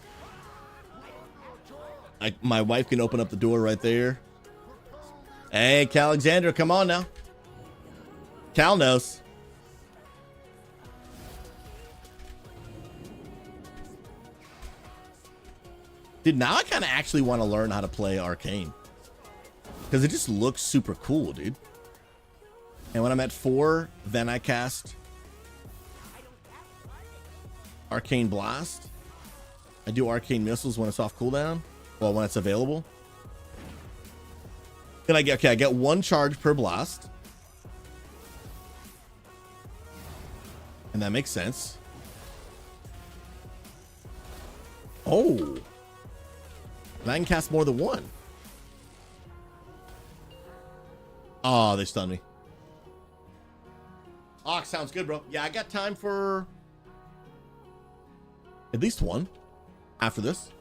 My wife can open up the door right there. Hey, Cal Alexander, come on now. Cal knows. Dude, now I kind of actually want to learn how to play Arcane. Because it just looks super cool, dude. And when I'm at 4, then I cast Arcane Blast. I do Arcane Missiles when it's off cooldown. Well, when it's available. Then I get 1 charge per blast. And that makes sense. Oh. I can cast more than one. Oh, they stunned me. Ox sounds good, bro. Yeah, I got time for at least one after this.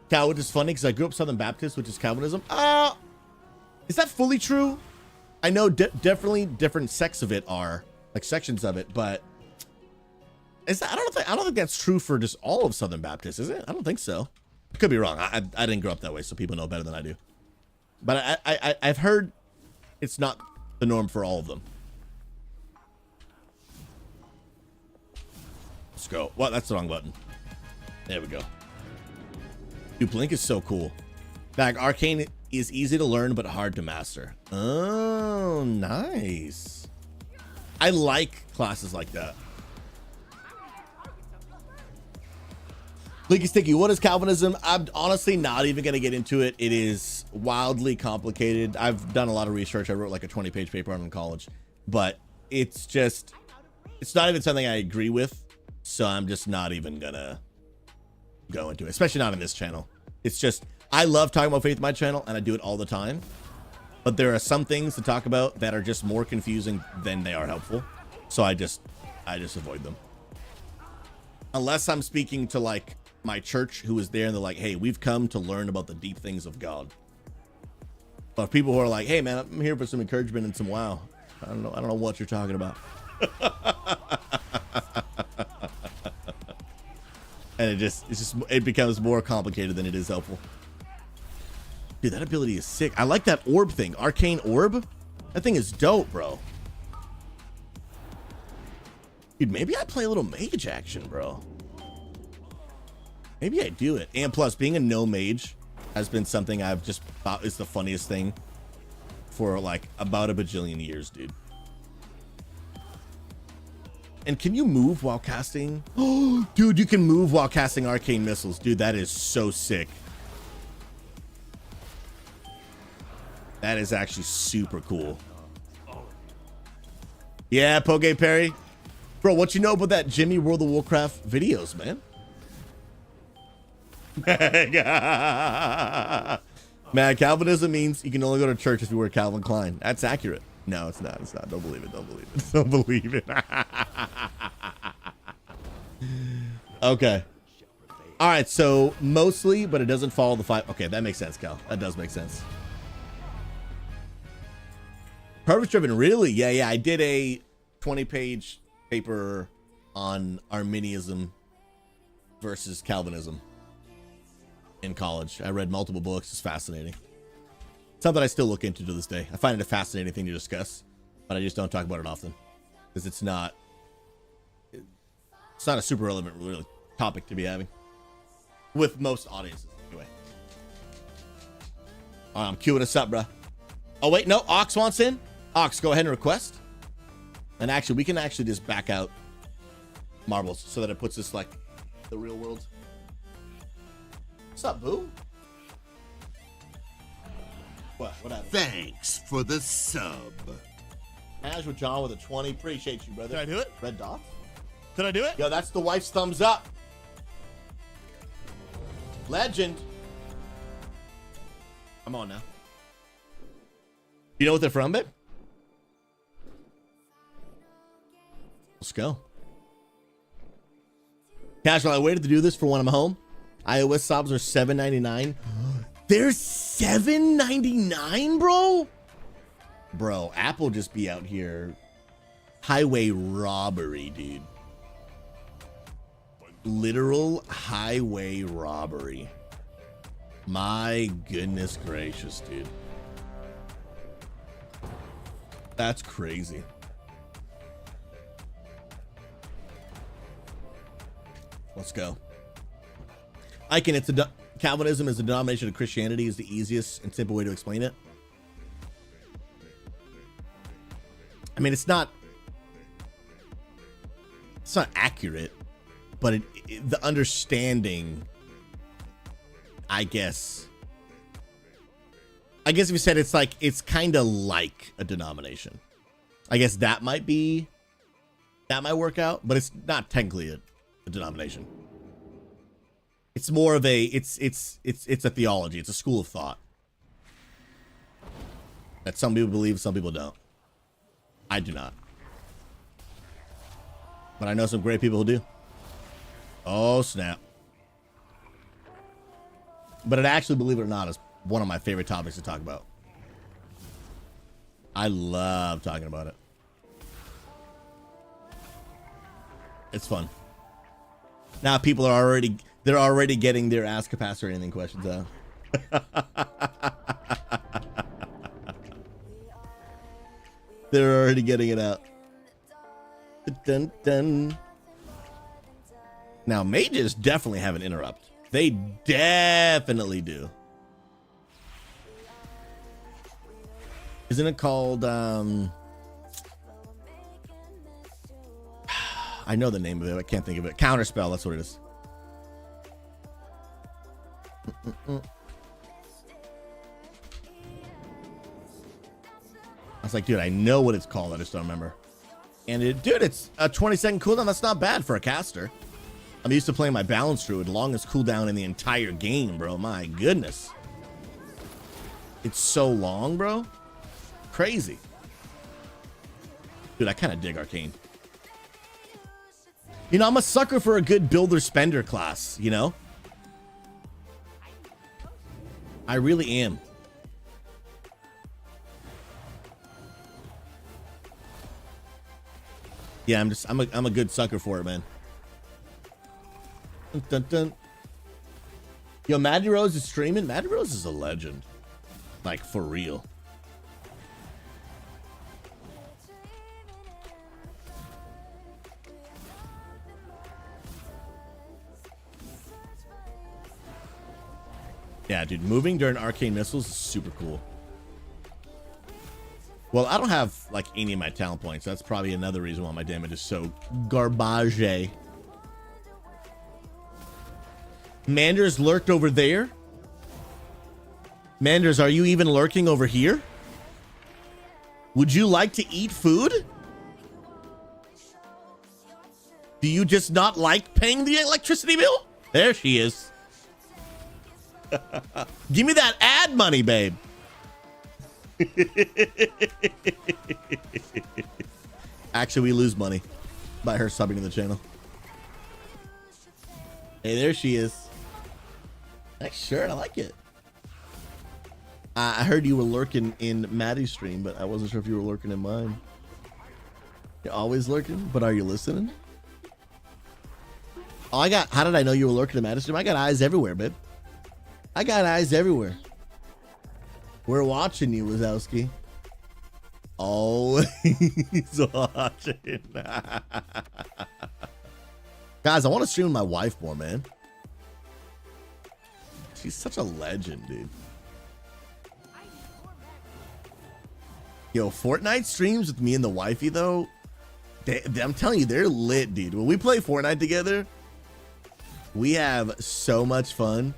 Calvin is funny because I grew up Southern Baptist, which is Calvinism. Is that fully true? I know definitely different sects of it are, like sections of it, but is that, I don't think that's true for just all of Southern Baptist, is it? I don't think so. I could be wrong. I didn't grow up that way, so people know better than I do. But I've heard it's not the norm for all of them. Let's go. Well, that's the wrong button. There we go. Dude, Blink is so cool. Like, Arcane is easy to learn, but hard to master. Oh, nice. I like classes like that. Blinky Sticky, what is Calvinism? I'm honestly not even going to get into it. It is wildly complicated. I've done a lot of research. I wrote like a 20-page paper on it in college. But it's just, it's not even something I agree with. So I'm just not even going to go into it, especially not in this channel. It's just, I love talking about faith in my channel, and I do it all the time. But there are some things to talk about that are just more confusing than they are helpful. So I just avoid them. Unless I'm speaking to like my church who is there and they're like, hey, we've come to learn about the deep things of God. But people who are like, hey man, I'm here for some encouragement and some WoW. I don't know what you're talking about. And it becomes more complicated than it is helpful. Dude, that ability is sick. I like that orb thing. Arcane orb. That thing is dope, bro. Dude, maybe I play a little mage action, bro. Maybe I do it. And plus, being a no mage has been something I've just thought is the funniest thing for like about a bajillion years, dude. And can you move while casting? Oh, dude, you can move while casting arcane missiles. Dude, that is so sick. That is actually super cool. Yeah, Poke Perry. Bro, what you know about that Jimmy World of Warcraft videos, man? Man, Calvinism means you can only go to church if you wear Calvin Klein. That's accurate. No, it's not. It's not. Don't believe it. Don't believe it. Don't believe it. Okay. All right. So mostly, but it doesn't follow the 5. Okay, that makes sense, Cal. That does make sense. Purpose driven, really? Yeah. I did a 20-page paper on Arminianism versus Calvinism in college. I read multiple books. It's fascinating. Something I still look into to this day. I find it a fascinating thing to discuss, but I just don't talk about it often because it's not a super relevant really topic to be having with most audiences. Anyway, I'm queuing us up, bro. Oh wait, no, Ox wants in. Ox, go ahead and request. And actually, we can actually just back out marbles so that it puts us like the real world. What's up, boo? What happened? Thanks for the sub. Casual John with a 20. Appreciate you, brother. Did I do it? Red dot. Did I do it? Yo, that's the wife's thumbs up. Legend. Come on now. You know what they're from, babe? Let's go. Casual, I waited to do this for when I'm home. iOS subs are $7.99. They're $7.99, bro? Bro, Apple just be out here. Highway robbery, dude. Literal highway robbery. My goodness gracious, dude. That's crazy. Let's go. Icon, it's a Calvinism is a denomination of Christianity is the easiest and simple way to explain it. I mean, it's not accurate, but the understanding, I guess if you said it's kind of like a denomination, I guess that might work out, but it's not technically a denomination. It's more of a it's a theology. It's a school of thought that some people believe, some people don't. I do not, but I know some great people who do. Oh snap! But it actually, believe it or not, is one of my favorite topics to talk about. I love talking about it. It's fun. Now people are already getting their Ask a Pastor Anything questions out. They're already getting it out. Dun, dun. Now mages definitely have an interrupt. They definitely do. Isn't it called I know the name of it, I can't think of it. Counterspell, that's what it is. I was like, dude, I know what it's called, I just don't remember. And dude, it's a 20-second cooldown. That's not bad for a caster. I'm used to playing my balance druid, longest cooldown in the entire game, bro. My goodness. It's so long, bro. Crazy. Dude, I kind of dig Arcane. You know, I'm a sucker for a good builder spender class, you know? I really am. Yeah, I'm a good sucker for it, man. Dun, dun, dun. Yo, Maddie Rose is streaming. Maddie Rose is a legend. Like, for real. Yeah, dude, moving during arcane missiles is super cool. Well, I don't have, like, any of my talent points. That's probably another reason why my damage is so garbage. Manders lurked over there. Manders, are you even lurking over here? Would you like to eat food? Do you just not like paying the electricity bill? There she is. Give me that ad money, babe. Actually, we lose money by her subbing to the channel. Hey, there she is. Nice shirt, I like it. I heard you were lurking in Maddie's stream, but I wasn't sure if you were lurking in mine. You're always lurking, but are you listening? Oh, how did I know you were lurking in Maddie's stream? I got eyes everywhere, babe. I got eyes everywhere. We're watching you, Wazowski. Always watching. Guys, I want to stream with my wife more, man. She's such a legend, dude. Yo, Fortnite streams with me and the wifey, though, I'm telling you, they're lit, dude. When we play Fortnite together, we have so much fun.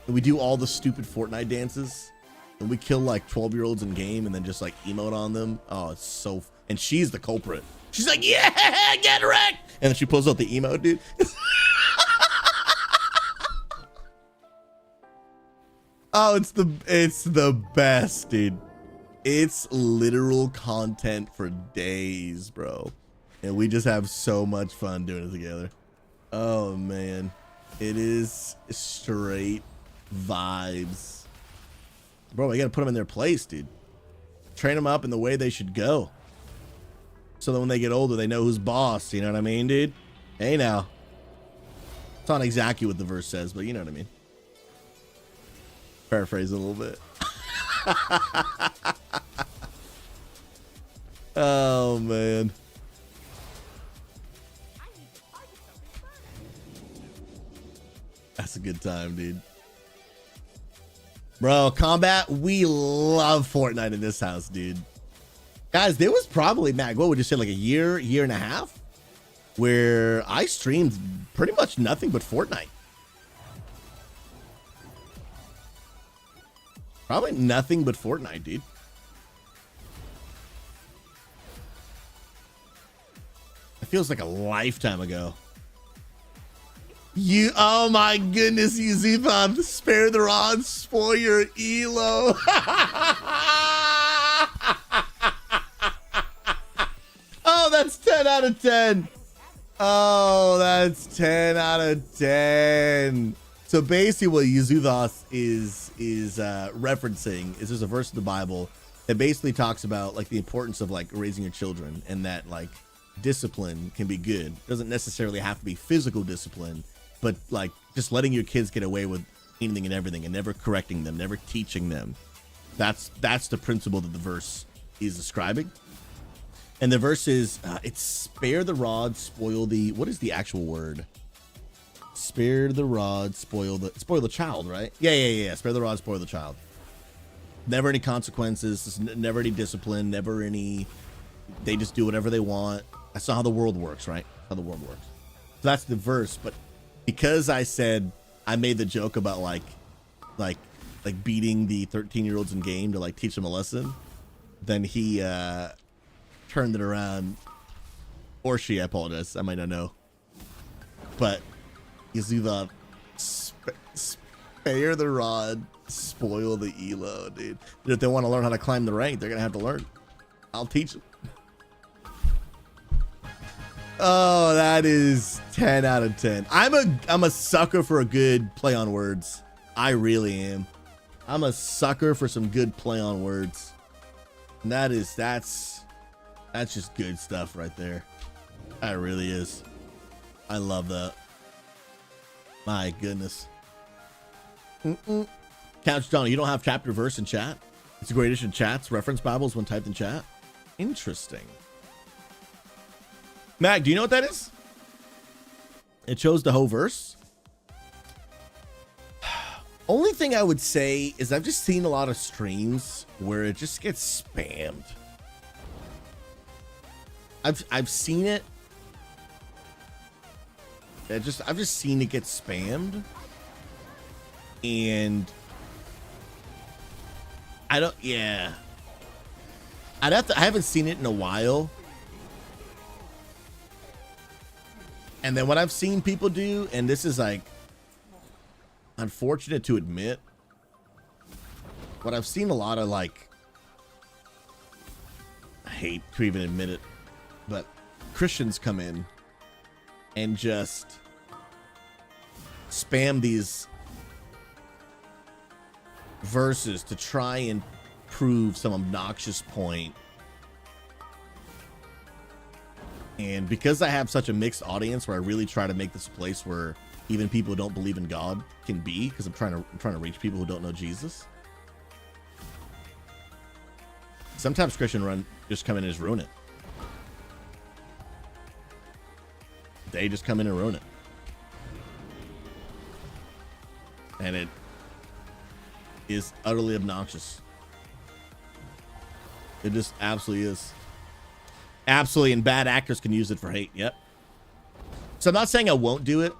And we do all the stupid Fortnite dances. And we kill, like, 12-year-olds in game and then just, like, emote on them. Oh, it's so... And she's the culprit. She's like, yeah, get wrecked! And then she pulls out the emote, dude. Oh, it's the best, dude. It's literal content for days, bro. And we just have so much fun doing it together. Oh, man. It is straight vibes. Bro, we gotta put them in their place, dude. Train them up in the way they should go. So that when they get older, they know who's boss. You know what I mean, dude? Hey, now. It's not exactly what the verse says, but you know what I mean. Paraphrase it a little bit. Oh, man. That's a good time, dude. Bro, combat, we love Fortnite in this house, dude. Guys, there was probably, Mac, what would you say, like a year and a half? Where I streamed pretty much nothing but Fortnite. Probably nothing but Fortnite, dude. It feels like a lifetime ago. You, oh my goodness, you Zethon, spare the rod, spoil your elo. Oh, that's 10 out of 10. Oh, that's 10 out of 10. So basically what Yuzuthos is referencing is there's a verse in the Bible that basically talks about like the importance of like raising your children, and that like discipline can be good. It doesn't necessarily have to be physical discipline, but like just letting your kids get away with anything and everything and never correcting them, never teaching them. That's the principle that the verse is describing. And the verse is, it's spare the rod, spoil the, what is the actual word? Spare the rod, spoil the child, right? Yeah. Spare the rod, spoil the child. Never any consequences, never any discipline, never any, they just do whatever they want. That's not how the world works, right? How the world works. So that's the verse. But because I said, I made the joke about like beating the 13-year-olds in game to like teach them a lesson, then he turned it around. Or she, I apologize, I might not know. But you see the spare the rod, spoil the elo, dude. If they want to learn how to climb the rank, they're gonna have to learn. I'll teach them. Oh, that is 10 out of 10. I'm a sucker for a good play on words. I really am. I'm a sucker for some good play on words. And that's just good stuff right there. That really is. I love that. My goodness. Couch John, you don't have chapter verse in chat? It's a great addition to chats. Reference Bibles when typed in chat. Interesting. Mac, do you know what that is? It shows the whole verse. Only thing I would say is I've just seen a lot of streams where it just gets spammed. I've seen it. I've just seen it get spammed. And I don't, yeah. I haven't seen it in a while. And then what I've seen people do, and this is like unfortunate to admit, what I've seen a lot of, like, I hate to even admit it, but Christians come in and just spam these verses to try and prove some obnoxious point. And because I have such a mixed audience where I really try to make this a place where even people who don't believe in God can be, because I'm trying to reach people who don't know Jesus. Sometimes Christian just come in and just ruin it. They just come in and ruin it. And it is utterly obnoxious. It just absolutely is. Absolutely, and bad actors can use it for hate. Yep. So I'm not saying I won't do it,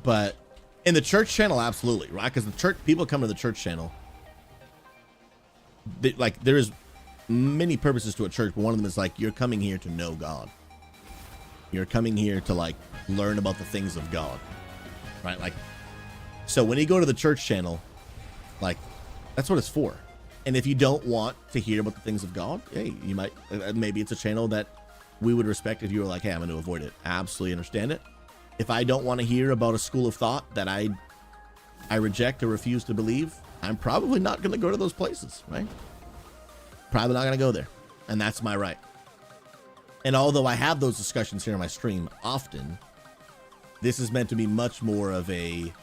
but in the church channel, absolutely, right? Because the church people come to the church channel. Like, there's many purposes to a church, but one of them is like, you're coming here to know God. You're coming here to like learn about the things of God, right? Like, so when you go to the church channel, like, that's what it's for. And if you don't want to hear about the things of God, hey, you might, maybe it's a channel that we would respect if you were like, hey, I'm going to avoid it. I absolutely understand it. If I don't want to hear about a school of thought that I reject or refuse to believe, I'm probably not going to go to those places, right? Probably not going to go there. And that's my right. And although I have those discussions here on my stream often, this is meant to be much more of a,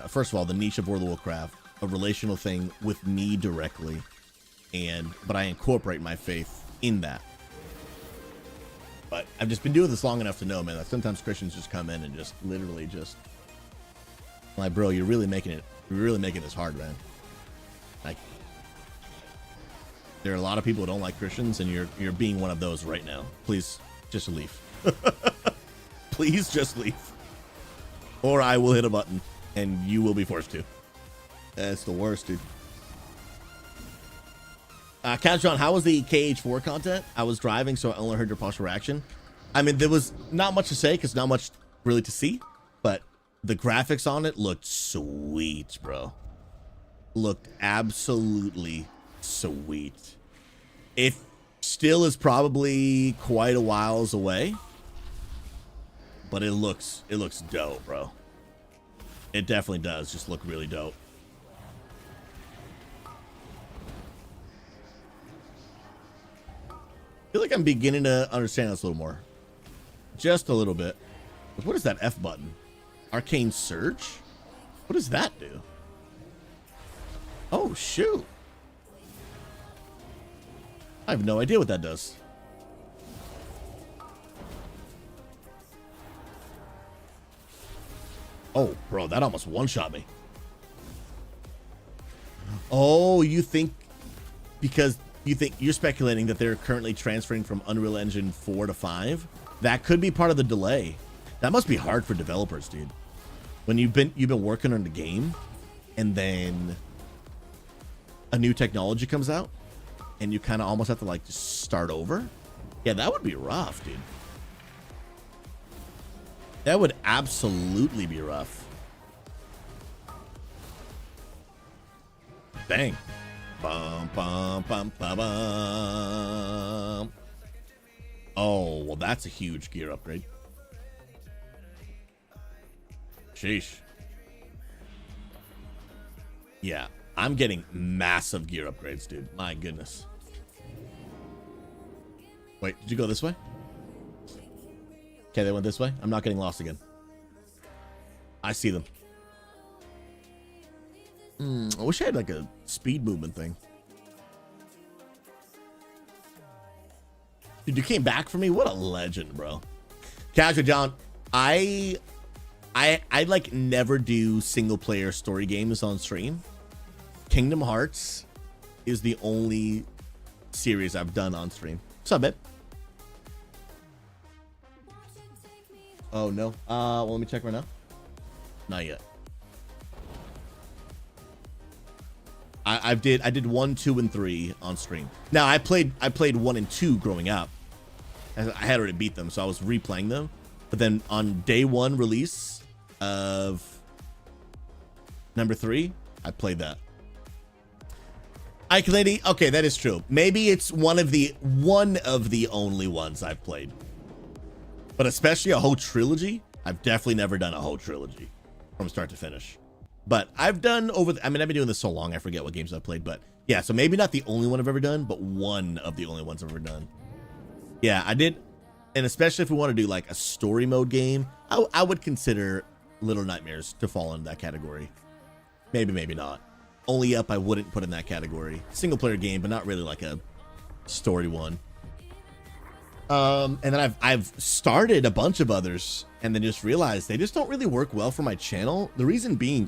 first of all, the niche of World of Warcraft, a relational thing with me directly, but I incorporate my faith in that. But I've just been doing this long enough to know, man, that sometimes Christians just come in and just literally just like, bro, you're really making this hard, man. Like, there are a lot of people who don't like Christians, and you're being one of those right now. Please just leave. Please just leave, or I will hit a button and you will be forced to. That's the worst, dude. Couch John, how was the KH4 content? I was driving, so I only heard your partial reaction. I mean, there was not much to say because not much really to see, but the graphics on it looked sweet, bro. Looked absolutely sweet. It still is probably quite a whiles away, but it looks dope, bro. It definitely does just look really dope. I feel like I'm beginning to understand this a little more. Just a little bit. What is that F button? Arcane Surge? What does that do? Oh, shoot. I have no idea what that does. Oh, bro, that almost one-shot me. Oh, you think because you think you're speculating that they're currently transferring from Unreal Engine 4 to 5? That could be part of the delay. That must be hard for developers, dude. When you've been working on the game and then a new technology comes out and you kind of almost have to like just start over. Yeah, that would be rough, dude. That would absolutely be rough. Bang. Bum, bum, bum, bum, bum. Oh, well, that's a huge gear upgrade. Sheesh. Yeah, I'm getting massive gear upgrades, dude. My goodness. Wait, did you go this way? Okay, they went this way. I'm not getting lost again. I see them. I wish I had like a speed movement thing. Dude, you came back for me? What a legend, bro. Casual John, I like never do single player story games on stream. Kingdom Hearts is the only series I've done on stream. What's up, babe? Oh no. Well, let me check right now. Not yet. I did 1, 2, and 3 on stream. Now I played 1 and 2 growing up. I had already beat them, so I was replaying them. But then on day 1 release of number 3, I played that. Ike Lady, okay, that is true. Maybe it's one of the only ones I've played. But especially a whole trilogy, I've definitely never done a whole trilogy from start to finish. But I've done I've been doing this so long, I forget what games I've played. But yeah, so maybe not the only one I've ever done, but one of the only ones I've ever done. Yeah, I did. And especially if we want to do like a story mode game, I would consider Little Nightmares to fall into that category. Maybe, maybe not. Only Up I wouldn't put in that category. Single player game, but not really like a story one. And then I've started a bunch of others and then just realized they just don't really work well for my channel. The reason being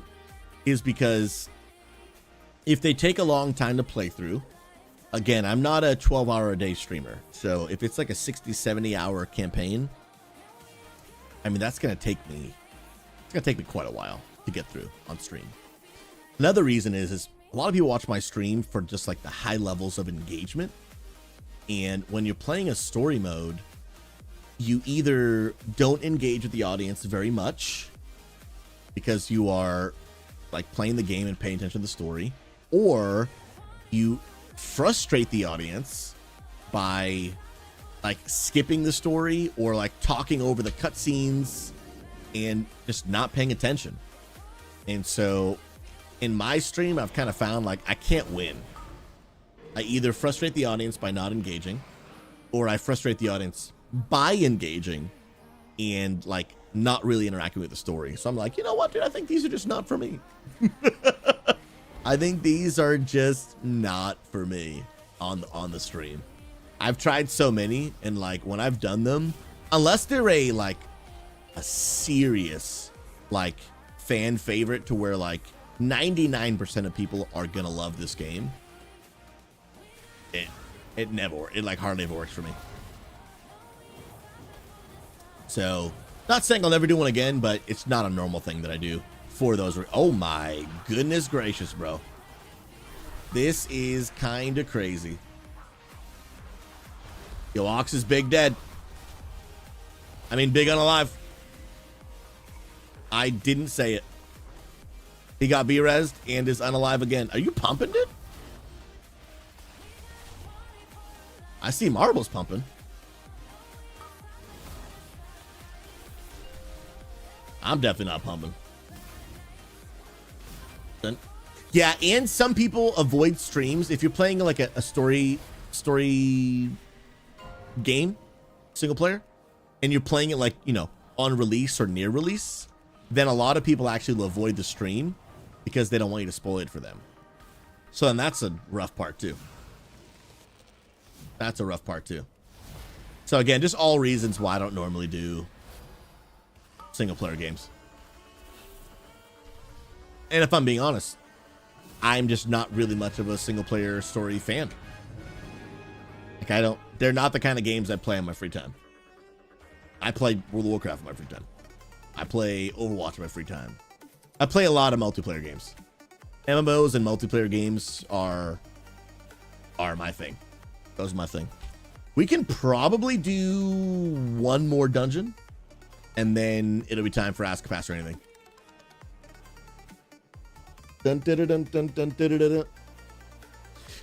is because if they take a long time to play through, again, I'm not a 12-hour a day streamer. So if it's like a 60, 70-hour campaign, I mean, that's going to take me quite a while to get through on stream. Another reason is a lot of people watch my stream for just like the high levels of engagement. And when you're playing a story mode, you either don't engage with the audience very much because you are like playing the game and paying attention to the story, or you frustrate the audience by like skipping the story or like talking over the cutscenes and just not paying attention. And so in my stream, I've kind of found like I can't win. I either frustrate the audience by not engaging, or I frustrate the audience by engaging and like not really interacting with the story. So I'm like, you know what, dude, I think these are just not for me. I think these are just not for me on the stream. I've tried so many, and like when I've done them, unless they're a serious like fan favorite to where like 99% of people are gonna love this game, it like hardly ever works for me. So not saying I'll never do one again, but it's not a normal thing that I do for those. Oh my goodness gracious, bro. This is kind of crazy. Yo, Ox is big dead. I mean, big unalive. I didn't say it. He got B-resed and is unalive again. Are you pumping, dude? I see marbles pumping. I'm definitely not pumping. Yeah, and some people avoid streams if you're playing like a story game, single player, and you're playing it like, you know, on release or near release, then a lot of people actually will avoid the stream because they don't want you to spoil it for them. So then that's a rough part too. That's a rough part too. So again, just all reasons why I don't normally do single player games. And if I'm being honest, I'm just not really much of a single player story fan. Like they're not the kind of games I play in my free time. I play World of Warcraft in my free time. I play Overwatch in my free time. I play a lot of multiplayer games. MMOs and multiplayer games are my thing. Those are my thing. We can probably do one more dungeon, and then it'll be time for Ask a Pastor or anything. Dun, dun, dun, dun, dun, dun, dun, dun.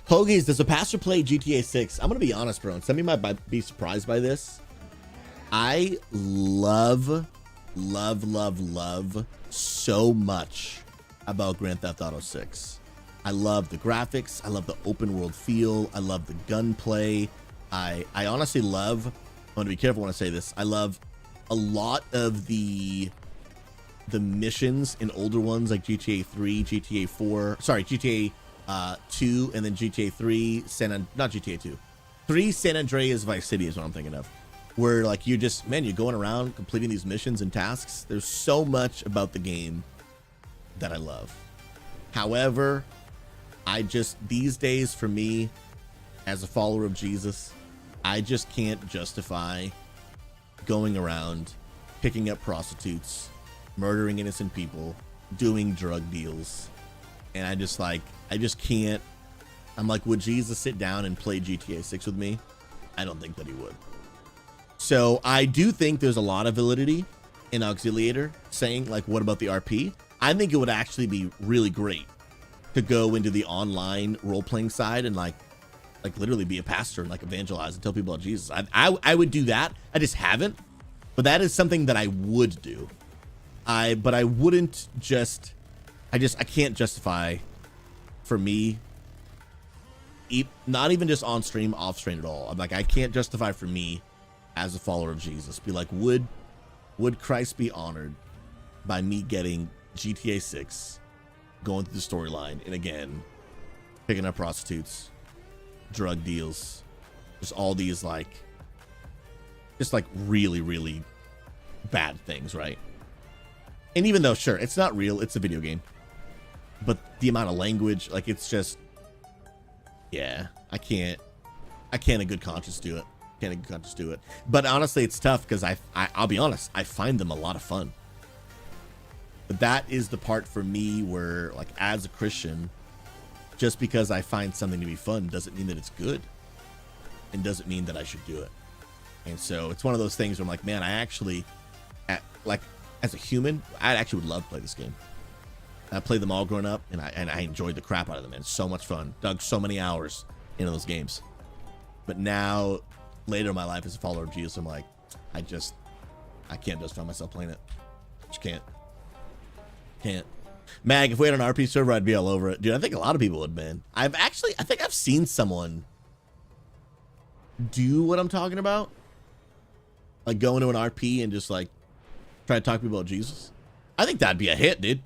Hoagies, does a pastor play GTA 6? I'm gonna be honest, bro, and some of you might be surprised by this. I love so much about Grand Theft Auto 6. I love the graphics. I love the open world feel. I love the gunplay. I honestly love, I'm gonna be careful when I say this, I love a lot of the missions in older ones like GTA 3, GTA 4, sorry, GTA 2, and then GTA 3, not GTA 2. 3 San Andreas Vice City is what I'm thinking of. Where like you're just, man, you're going around completing these missions and tasks. There's so much about the game that I love. However, these days for me, as a follower of Jesus, I just can't justify going around, picking up prostitutes, murdering innocent people, doing drug deals. And I just can't. I'm like, would Jesus sit down and play GTA 6 with me? I don't think that he would. So I do think there's a lot of validity in Auxiliator saying like, what about the RP? I think it would actually be really great to go into the online role-playing side and like literally be a pastor and like evangelize and tell people about Jesus. I would do that. I just haven't, but that is something that I would do. But I wouldn't just, I can't justify for me, not even just on stream, off stream at all. I'm like, I can't justify for me as a follower of Jesus, be like, would Christ be honored by me getting GTA 6, going through the storyline, and again, picking up prostitutes, drug deals, just all these just really, really bad things, right? And even though, sure, it's not real, it's a video game, but the amount of language, like, it's just, yeah, I can't in good conscience do it. Can't in good conscience do it. But honestly, it's tough because I'll be honest, I find them a lot of fun. But that is the part for me where, like, as a Christian, just because I find something to be fun doesn't mean that it's good, and doesn't mean that I should do it. And so it's one of those things where I'm like, man, I actually, like, as a human, I actually would love to play this game. I played them all growing up, and I enjoyed the crap out of them, man. It's so much fun. Dug so many hours into those games. But now, later in my life as a follower of Jesus, I'm like, I can't justify myself playing it. Just can't. Mag, if we had an RP server, I'd be all over it. Dude, I think a lot of people would, man. I think I've seen someone do what I'm talking about. Like, go into an RP and just, like, try to talk to people about Jesus. I think that'd be a hit, dude.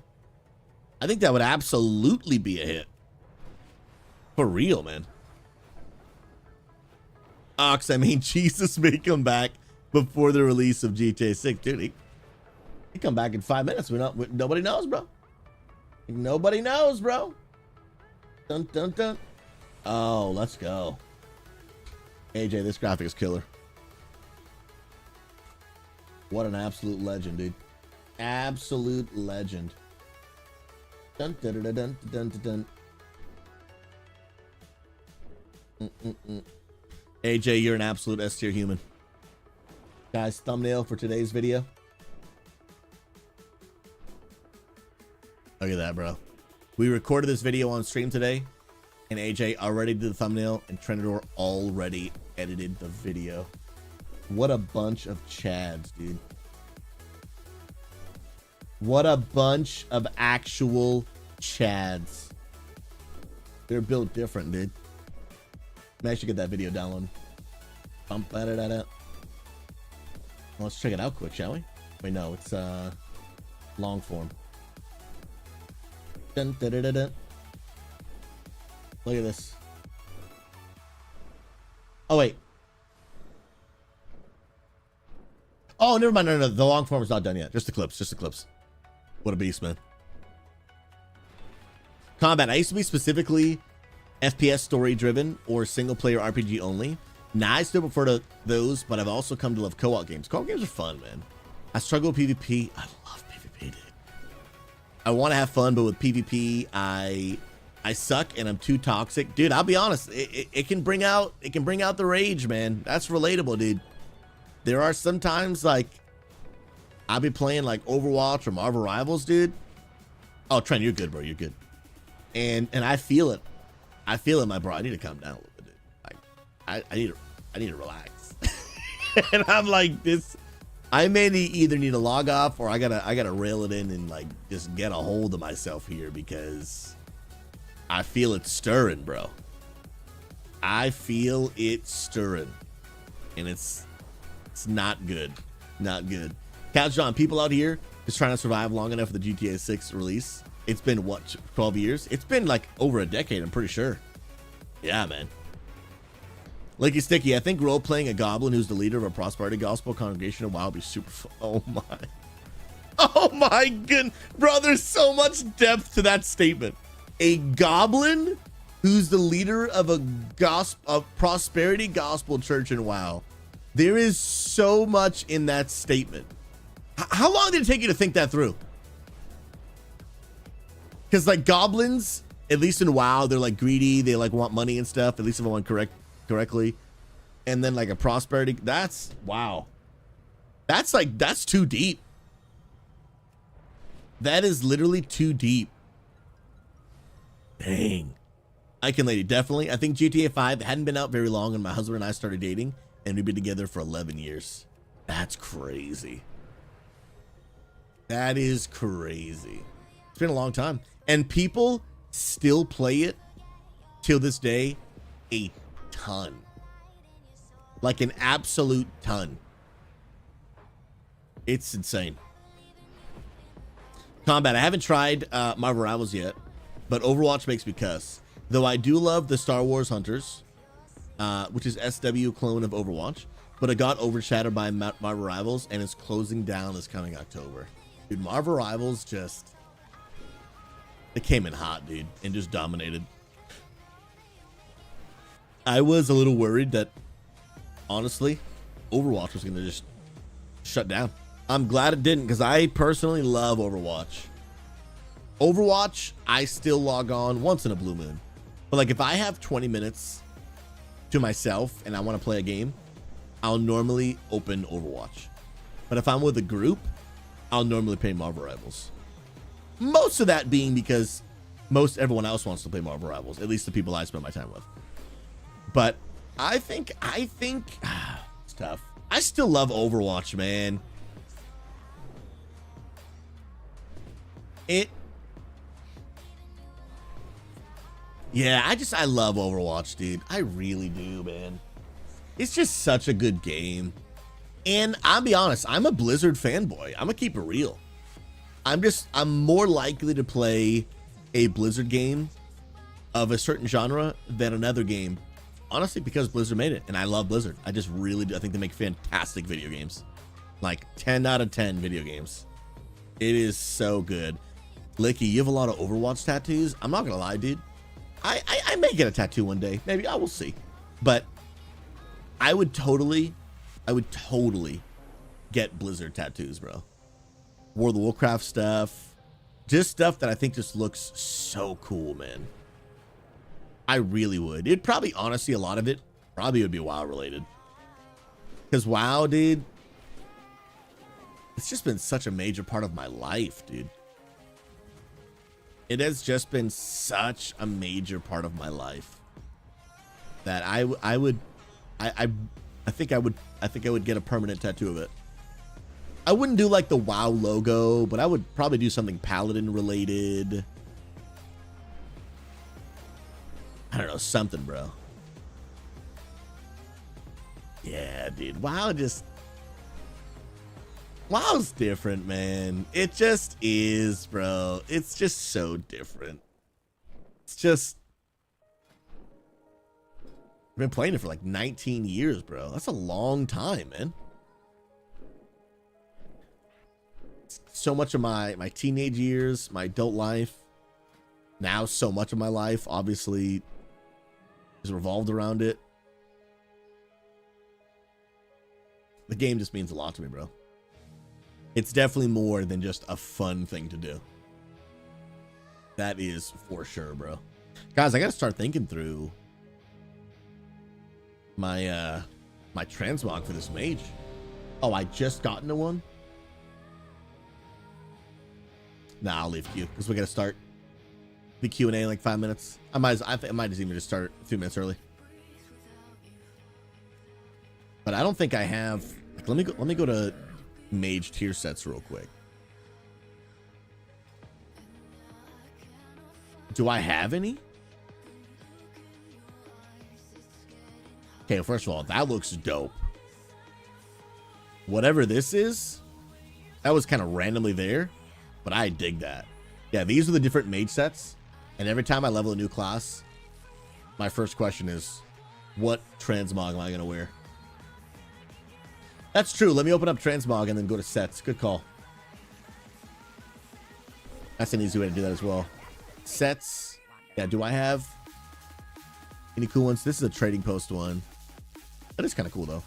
I think that would absolutely be a hit. For real, man. Ox, I mean, Jesus may come back before the release of GTA 6. Dude, he come back in 5 minutes. Nobody knows, bro. Nobody knows, bro. Dun, dun, dun. Oh, let's go. AJ, this graphic is killer. What an absolute legend, dude. Absolute legend. Dun, dun, dun, dun, dun, dun, dun. AJ, you're an absolute S-tier human. Guys, thumbnail for today's video. Look at that, bro. We recorded this video on stream today, and AJ already did the thumbnail, and Trendador already edited the video. What a bunch of chads, dude. What a bunch of actual chads. They're built different, dude. I should get that video downloaded. Let's check it out quick, shall we? Wait, no, it's long form. Dun, dun, dun, dun, dun. Look at this. Oh, wait. Oh, never mind. No. The long form is not done yet. Just the clips. Just the clips. What a beast, man. Combat. I used to be specifically FPS story driven or single player RPG only. Now I still prefer to those, but I've also come to love co-op games. Co-op games are fun, man. I struggle with PvP. I love PvP, dude. I want to have fun, but with PvP, I suck and I'm too toxic, dude. I'll be honest. It can bring out the rage, man. That's relatable, dude. There are sometimes like I'll be playing like Overwatch or Marvel Rivals, dude. Oh, Trent, you're good, bro. You're good. And I feel it. I feel it, my bro. I need to calm down a little bit, dude. Like I need to relax. And I'm like this. I may either need to log off or I gotta rail it in and like just get a hold of myself here because I feel it stirring, bro. I feel it stirring, and it's not good. Not good. Couch John, people out here just trying to survive long enough for the GTA 6 release. It's been what, 12 years? It's been like over a decade, I'm pretty sure. Yeah, man. Licky Sticky, I think role-playing a goblin who's the leader of a prosperity gospel congregation in WoW would be super fun. Oh my. Oh my goodness. Bro, there's so much depth to that statement. A goblin who's the leader of a prosperity gospel church in WoW. There is so much in that statement. How long did it take you to think that through? Because like goblins, at least in WoW, they're like greedy. They like want money and stuff. At least if I want correctly. And then like a prosperity, that's wow. That's too deep. That is literally too deep. Dang. Icon Lady, definitely. I think GTA 5 hadn't been out very long when my husband and I started dating, and we've been together for 11 years. That's crazy. That is crazy. It's been a long time. And people still play it till this day a ton. Like an absolute ton. It's insane. Combat, I haven't tried Marvel Rivals yet, but Overwatch makes me cuss. Though I do love the Star Wars Hunters, which is SW clone of Overwatch, but it got overshadowed by Marvel Rivals, and it's closing down this coming October. Dude, Marvel Rivals just, it came in hot, dude, and just dominated. I was a little worried that, honestly, Overwatch was going to just shut down. I'm glad it didn't, because I personally love Overwatch. Overwatch, I still log on once in a blue moon. But like if I have 20 minutes to myself and I want to play a game, I'll normally open Overwatch. But if I'm with a group, I'll normally play Marvel Rivals. Most of that being because everyone else wants to play Marvel Rivals, at least the people I spend my time with. But I think it's tough. I still love Overwatch, man. Yeah, I love Overwatch, dude. I really do, man. It's just such a good game. And I'll be honest, I'm a Blizzard fanboy. I'm gonna keep it real. I'm more likely to play a Blizzard game of a certain genre than another game. Honestly, because Blizzard made it, and I love Blizzard. I just really do. I think they make fantastic video games. Like 10 out of 10 video games. It is so good. Licky, you have a lot of Overwatch tattoos. I'm not gonna lie, dude. I may get a tattoo one day. Maybe I will see. But I would totally get Blizzard tattoos, bro. World of Warcraft stuff. Just stuff that I think just looks so cool, man. I really would. It'd probably, honestly, a lot of it probably would be WoW related. Because WoW, dude, it's just been such a major part of my life, dude. It has just been such a major part of my life that I think I would get a permanent tattoo of it. I wouldn't do like the WoW logo, but I would probably do something Paladin related. I don't know, something, bro. Yeah, dude. WoW's different, man. It just is, bro. It's just so different. It's just, I've been playing it for like 19 years, bro. That's a long time, man. So much of my teenage years, my adult life, now so much of my life obviously is revolved around it. The game just means a lot to me, bro. It's definitely more than just a fun thing to do. That is for sure, bro. Guys, I gotta start thinking through my my transmog for this mage. Oh, I just got into one? Nah, I'll leave Q because we gotta start the Q&A in like 5 minutes. I might just even just start a few minutes early. But I don't think I have. Like, let me go to mage tier sets real quick. Do I have any? Okay, well, first of all, that looks dope. Whatever this is, that was kind of randomly there, but I dig that. Yeah, these are the different mage sets, and every time I level a new class, my first question is, what transmog am I going to wear? That's true. Let me open up transmog and then go to sets. Good call. That's an easy way to do that as well. Sets. Yeah, do I have any cool ones? This is a trading post one. That is kind of cool, though.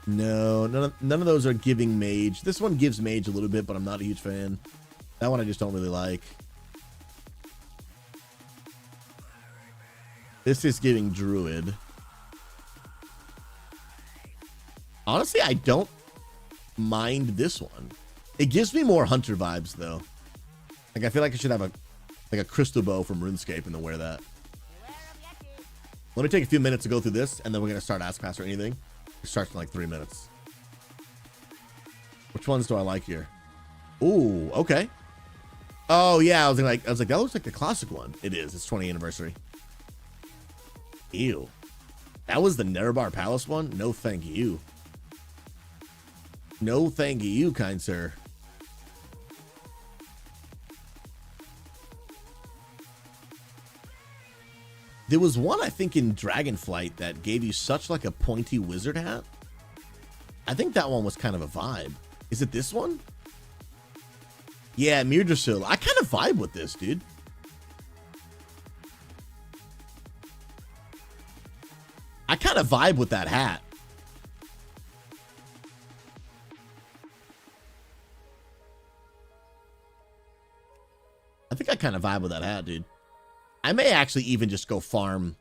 No, none of those are giving mage. This one gives mage a little bit, but I'm not a huge fan. That one I just don't really like. This is giving druid. Honestly, I don't mind this one. It gives me more hunter vibes, though. Like, I feel like I should have a crystal bow from RuneScape and then wear that. Let me take a few minutes to go through this, and then we're gonna start Ask Pass or anything. It starts in like 3 minutes. Which ones do I like here? Ooh, okay. Oh yeah, I was like, that looks like the classic one. It is. It's 20th anniversary. Ew. That was the Nerebar Palace one? No thank you. No thank you, kind sir. There was one, I think, in Dragonflight that gave you such like a pointy wizard hat. I think that one was kind of a vibe. Is it this one? Yeah, Mirdrasil. I kind of vibe with this, dude. I kind of vibe with that hat. I think I kind of vibe with that hat, dude. I may actually even just go farm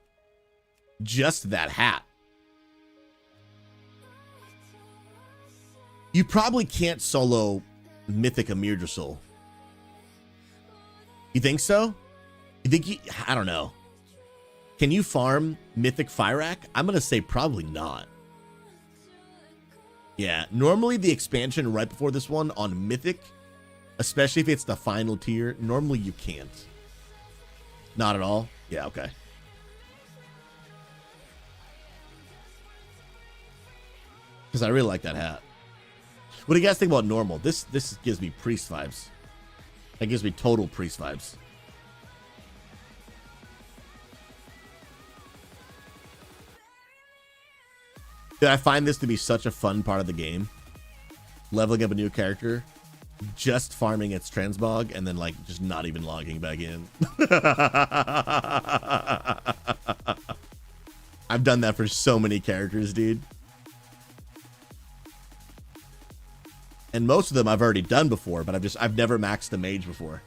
just that hat. You probably can't solo Mythic Mirdrasil. You think so? You think you... I don't know. Can you farm Mythic Fyrak? I'm going to say probably not. Yeah, normally the expansion right before this one on Mythic, especially if it's the final tier, normally you can't. Not at all? Yeah, okay. Because I really like that hat. What do you guys think about normal? This gives me priest vibes. That gives me total priest vibes. Dude, I find this to be such a fun part of the game. Leveling up a new character, just farming its transmog, and then like just not even logging back in. I've done that for so many characters, dude. And most of them I've already done before, but I've never maxed the mage before.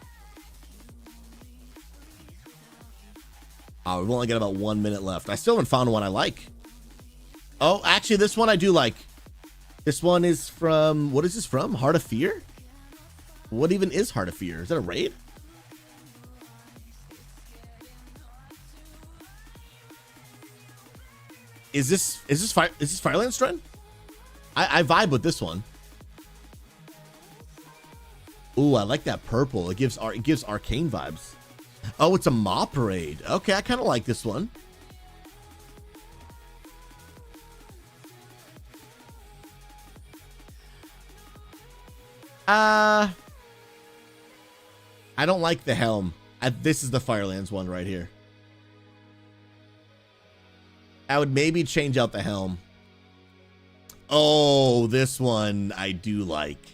Oh, we've only got about 1 minute left. I still haven't found one I like. Oh, actually, this one I do like. This one is from, what is this from? Heart of Fear? What even is Heart of Fear? Is that a raid? Is this Firelands trend? I vibe with this one. Ooh, I like that purple. It gives arcane vibes. Oh, it's a mop raid. Okay, I kind of like this one. I don't like the helm. This is the Firelands one right here. I would maybe change out the helm. Oh, this one I do like.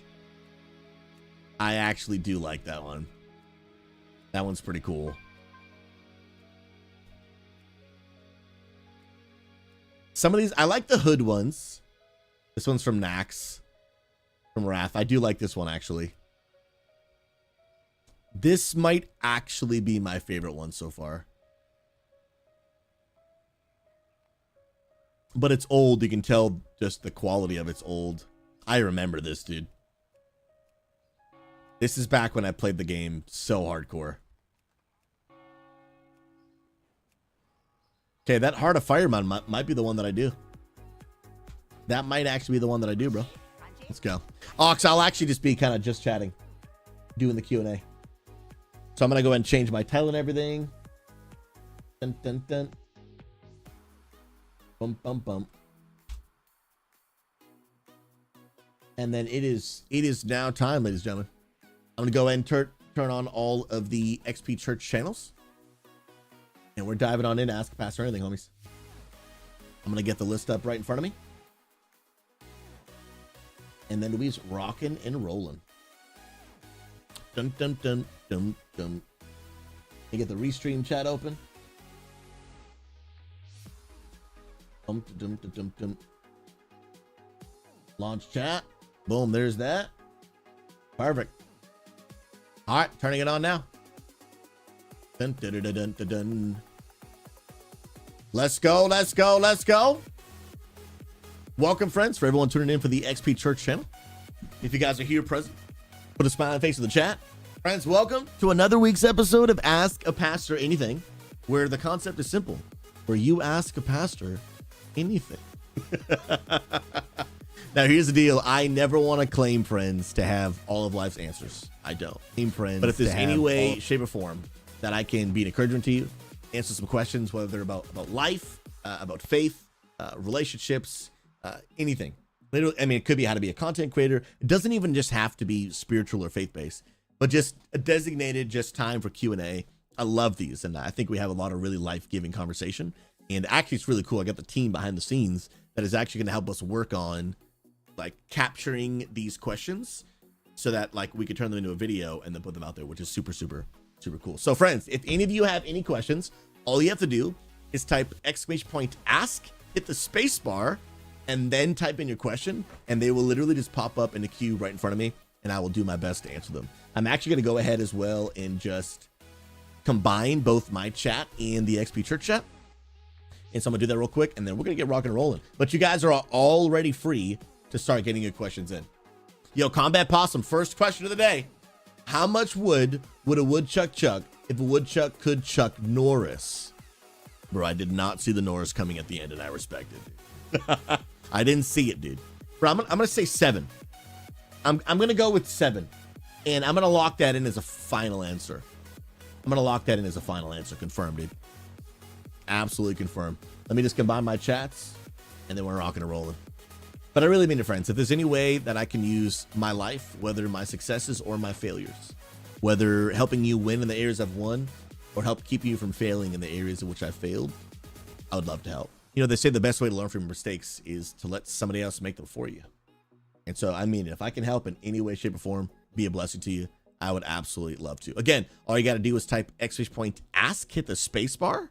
I actually do like that one. That one's pretty cool. Some of these, I like the hood ones. This one's from Nax. From Wrath. I do like this one, actually. This might actually be my favorite one so far. But it's old. You can tell just the quality of it's old. I remember this, dude. This is back when I played the game so hardcore. Okay, that Heart of Fireman might be the one that I do. That might actually be the one that I do, bro. Let's go. Ox, I'll actually just be kind of just chatting. Doing the Q&A. So I'm going to go ahead and change my title and everything. Dun, dun, dun. Bum, bum, bum. And then it is now time, ladies and gentlemen. I'm going to go ahead and turn on all of the XP Church channels. And we're diving on in to Ask Pastor Anything, homies. I'm going to get the list up right in front of me. And then we's rocking and rolling. Dun, dun, dun, dun, dun. You get the restream chat open. Dum, dum, dum, dum, dum. Launch chat. Boom, there's that. Perfect. All right, turning it on now. Dun, dun, dun, dun, dun, dun. Let's go, let's go, let's go. Welcome, friends, for everyone tuning in for the XP Church channel. If you guys are here present, put a smiling face in the chat. Friends, welcome to another week's episode of Ask a Pastor Anything, where the concept is simple, where you ask a pastor anything. Now, here's the deal. I never want to claim, friends, to have all of life's answers. I don't. Claim, friends, but if there's any way, shape, or form that I can be an encouragement to you, answer some questions, whether they're about life, about faith, relationships, anything. Literally, I mean, it could be how to be a content creator. It doesn't even just have to be spiritual or faith-based, but just a designated just time for Q&A. I love these, and I think we have a lot of really life-giving conversation. And actually, it's really cool. I got the team behind the scenes that is actually going to help us work on like capturing these questions so that like we could turn them into a video and then put them out there, which is super, super, super cool. So friends, if any of you have any questions, all you have to do is type !ask, hit the space bar, and then type in your question, and they will literally just pop up in the queue right in front of me, and I will do my best to answer them. I'm actually going to go ahead as well and just combine both my chat and the XP Church chat. And so I'm going to do that real quick, and then we're going to get rocking and rolling. But you guys are already free to start getting your questions in. Yo, Combat Possum, first question of the day. How much wood would a woodchuck chuck if a woodchuck could chuck Norris? Bro, I did not see the Norris coming at the end, and I respect it. I didn't see it, dude. Bro, I'm gonna say 7. I'm gonna go with 7, and I'm gonna lock that in as a final answer. Confirmed, dude. Absolutely confirmed. Let me just combine my chats, and then we're rocking and rolling. But I really mean it, friends. If there's any way that I can use my life, whether my successes or my failures, whether helping you win in the areas I've won or help keep you from failing in the areas in which I failed, I would love to help. You know, they say the best way to learn from your mistakes is to let somebody else make them for you. And so, I mean, if I can help in any way, shape, or form, be a blessing to you, I would absolutely love to. Again, all you got to do is type !ask, hit the space bar,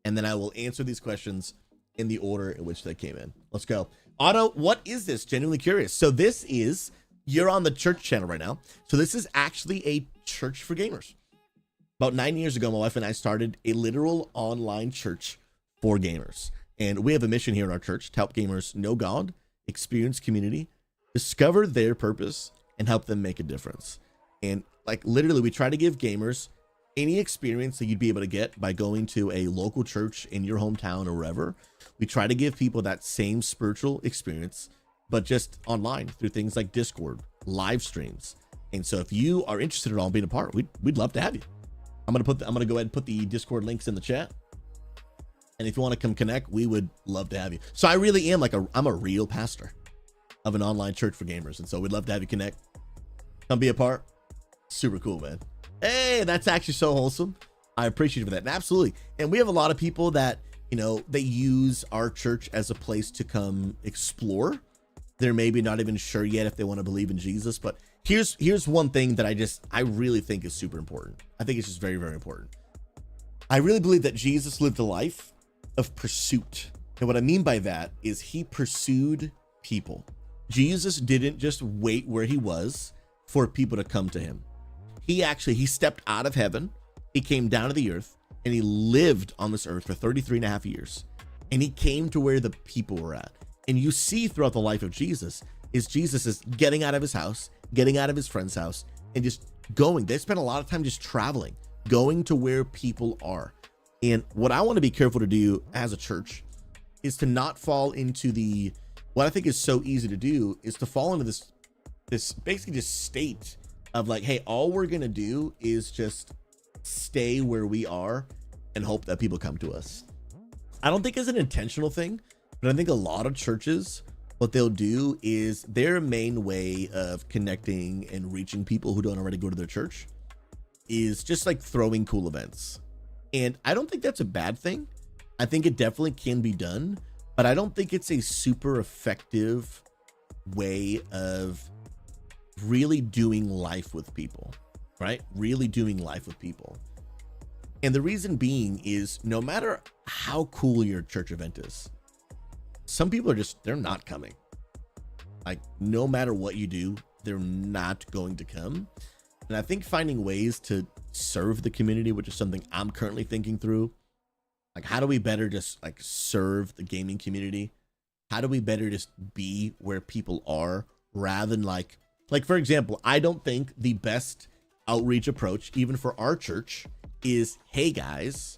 and then I will answer these questions in the order in which they came in. Let's go. Otto, what is this? Genuinely curious. So this is, you're on the church channel right now. So this is actually a church for gamers. About 9 years ago, my wife and I started a literal online church for gamers. And we have a mission here in our church to help gamers know God, experience community, discover their purpose and help them make a difference. And like literally, we try to give gamers any experience that you'd be able to get by going to a local church in your hometown or wherever. We try to give people that same spiritual experience, but just online through things like Discord, live streams. And so if you are interested at all in being a part, we'd love to have you. I'm gonna go ahead and put the Discord links in the chat. And if you want to come connect, we would love to have you. So I really am I'm a real pastor of an online church for gamers. And so we'd love to have you connect. Come be a part. Super cool, man. Hey, that's actually so wholesome. I appreciate you for that. And absolutely. And we have a lot of people that, you know, they use our church as a place to come explore. They're maybe not even sure yet if they want to believe in Jesus, but here's one thing that I really think is super important. I think it's just very, very important. I really believe that Jesus lived a life of pursuit. And what I mean by that is he pursued people. Jesus didn't just wait where he was for people to come to him. He stepped out of heaven. He came down to the earth and he lived on this earth for 33 and a half years. And he came to where the people were at. And you see throughout the life of Jesus is getting out of his house, getting out of his friend's house, and just going. They spent a lot of time just traveling, going to where people are. And what I want to be careful to do as a church is to not fall into what I think is so easy to do is to fall into this basically just state of like, hey, all we're going to do is just stay where we are and hope that people come to us. I don't think it's an intentional thing, but I think a lot of churches, what they'll do is their main way of connecting and reaching people who don't already go to their church is just like throwing cool events. And I don't think that's a bad thing. I think it definitely can be done, but I don't think it's a super effective way of really doing life with people, right? Really doing life with people. And the reason being is no matter how cool your church event is, some people they're not coming. Like no matter what you do, they're not going to come. And I think finding ways to serve the community, which is something I'm currently thinking through, like how do we better just like serve the gaming community? How do we better just be where people are rather than like for example, I don't think the best outreach approach, even for our church, is, hey guys,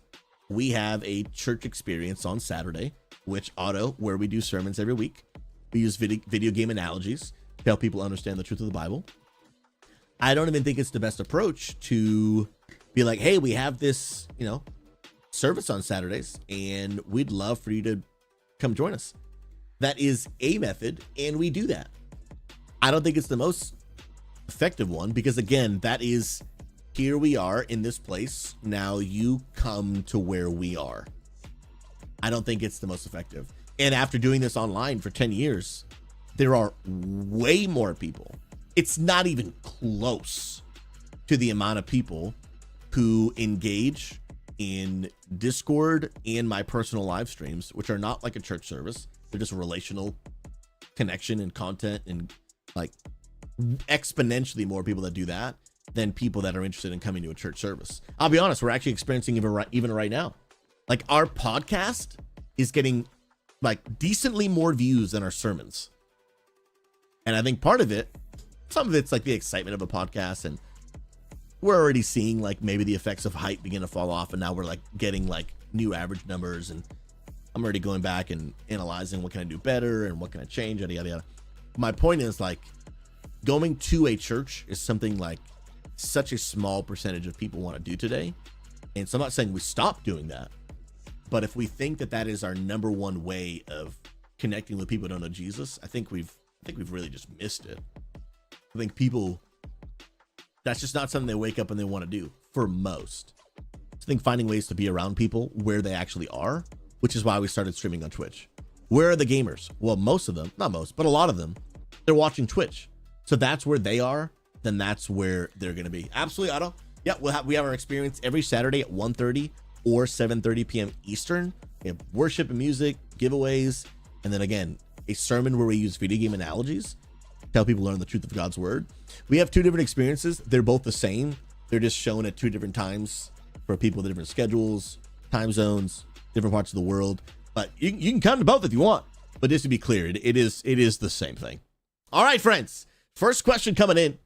we have a church experience on Saturday, where we do sermons every week. We use video game analogies to help people understand the truth of the Bible. I don't even think it's the best approach to be like, hey, we have this, service on Saturdays and we'd love for you to come join us. That is a method, and we do that. I don't think it's the most effective one because, again, that is, here we are in this place. Now you come to where we are. I don't think it's the most effective. And after doing this online for 10 years, there are way more people. It's not even close to the amount of people who engage in Discord and my personal live streams, which are not like a church service. They're just relational connection and content, and like exponentially more people that do that than people that are interested in coming to a church service. I'll be honest, we're actually experiencing even right now. Like our podcast is getting like decently more views than our sermons. And I think part of it, some of it's like the excitement of a podcast, and we're already seeing like maybe the effects of hype begin to fall off, and now we're like getting like new average numbers, and I'm already going back and analyzing what can I do better and what can I change, yada yada yada. My point is like going to a church is something like such a small percentage of people want to do today. And so I'm not saying we stop doing that, but if we think that is our number one way of connecting with people who don't know Jesus, I think we've really just missed it. I think people, that's just not something they wake up and they want to do for most. I think finding ways to be around people where they actually are, which is why we started streaming on Twitch. Where are the gamers? Well, most of them, not most, but a lot of them, they're watching Twitch. So that's where they are, then that's where they're going to be. Absolutely, Otto. Yeah, we have our experience every Saturday at 1:30 or 7:30 p.m. Eastern. We have worship and music, giveaways, and then again, a sermon where we use video game analogies to help people learn the truth of God's word. We have two different experiences. They're both the same. They're just shown at two different times for people with different schedules, time zones, different parts of the world. But you can come to both if you want. But just to be clear, it is the same thing. All right, friends. First question coming in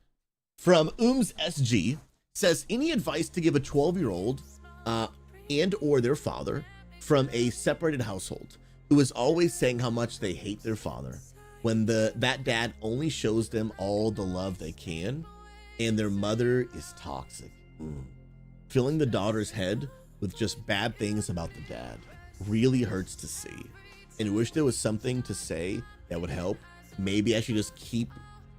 from SG says, any advice to give a 12-year-old and or their father from a separated household who is always saying how much they hate their father when that dad only shows them all the love they can and their mother is toxic? Filling the daughter's head with just bad things about the dad really hurts to see, and wish there was something to say that would help. Maybe I should just keep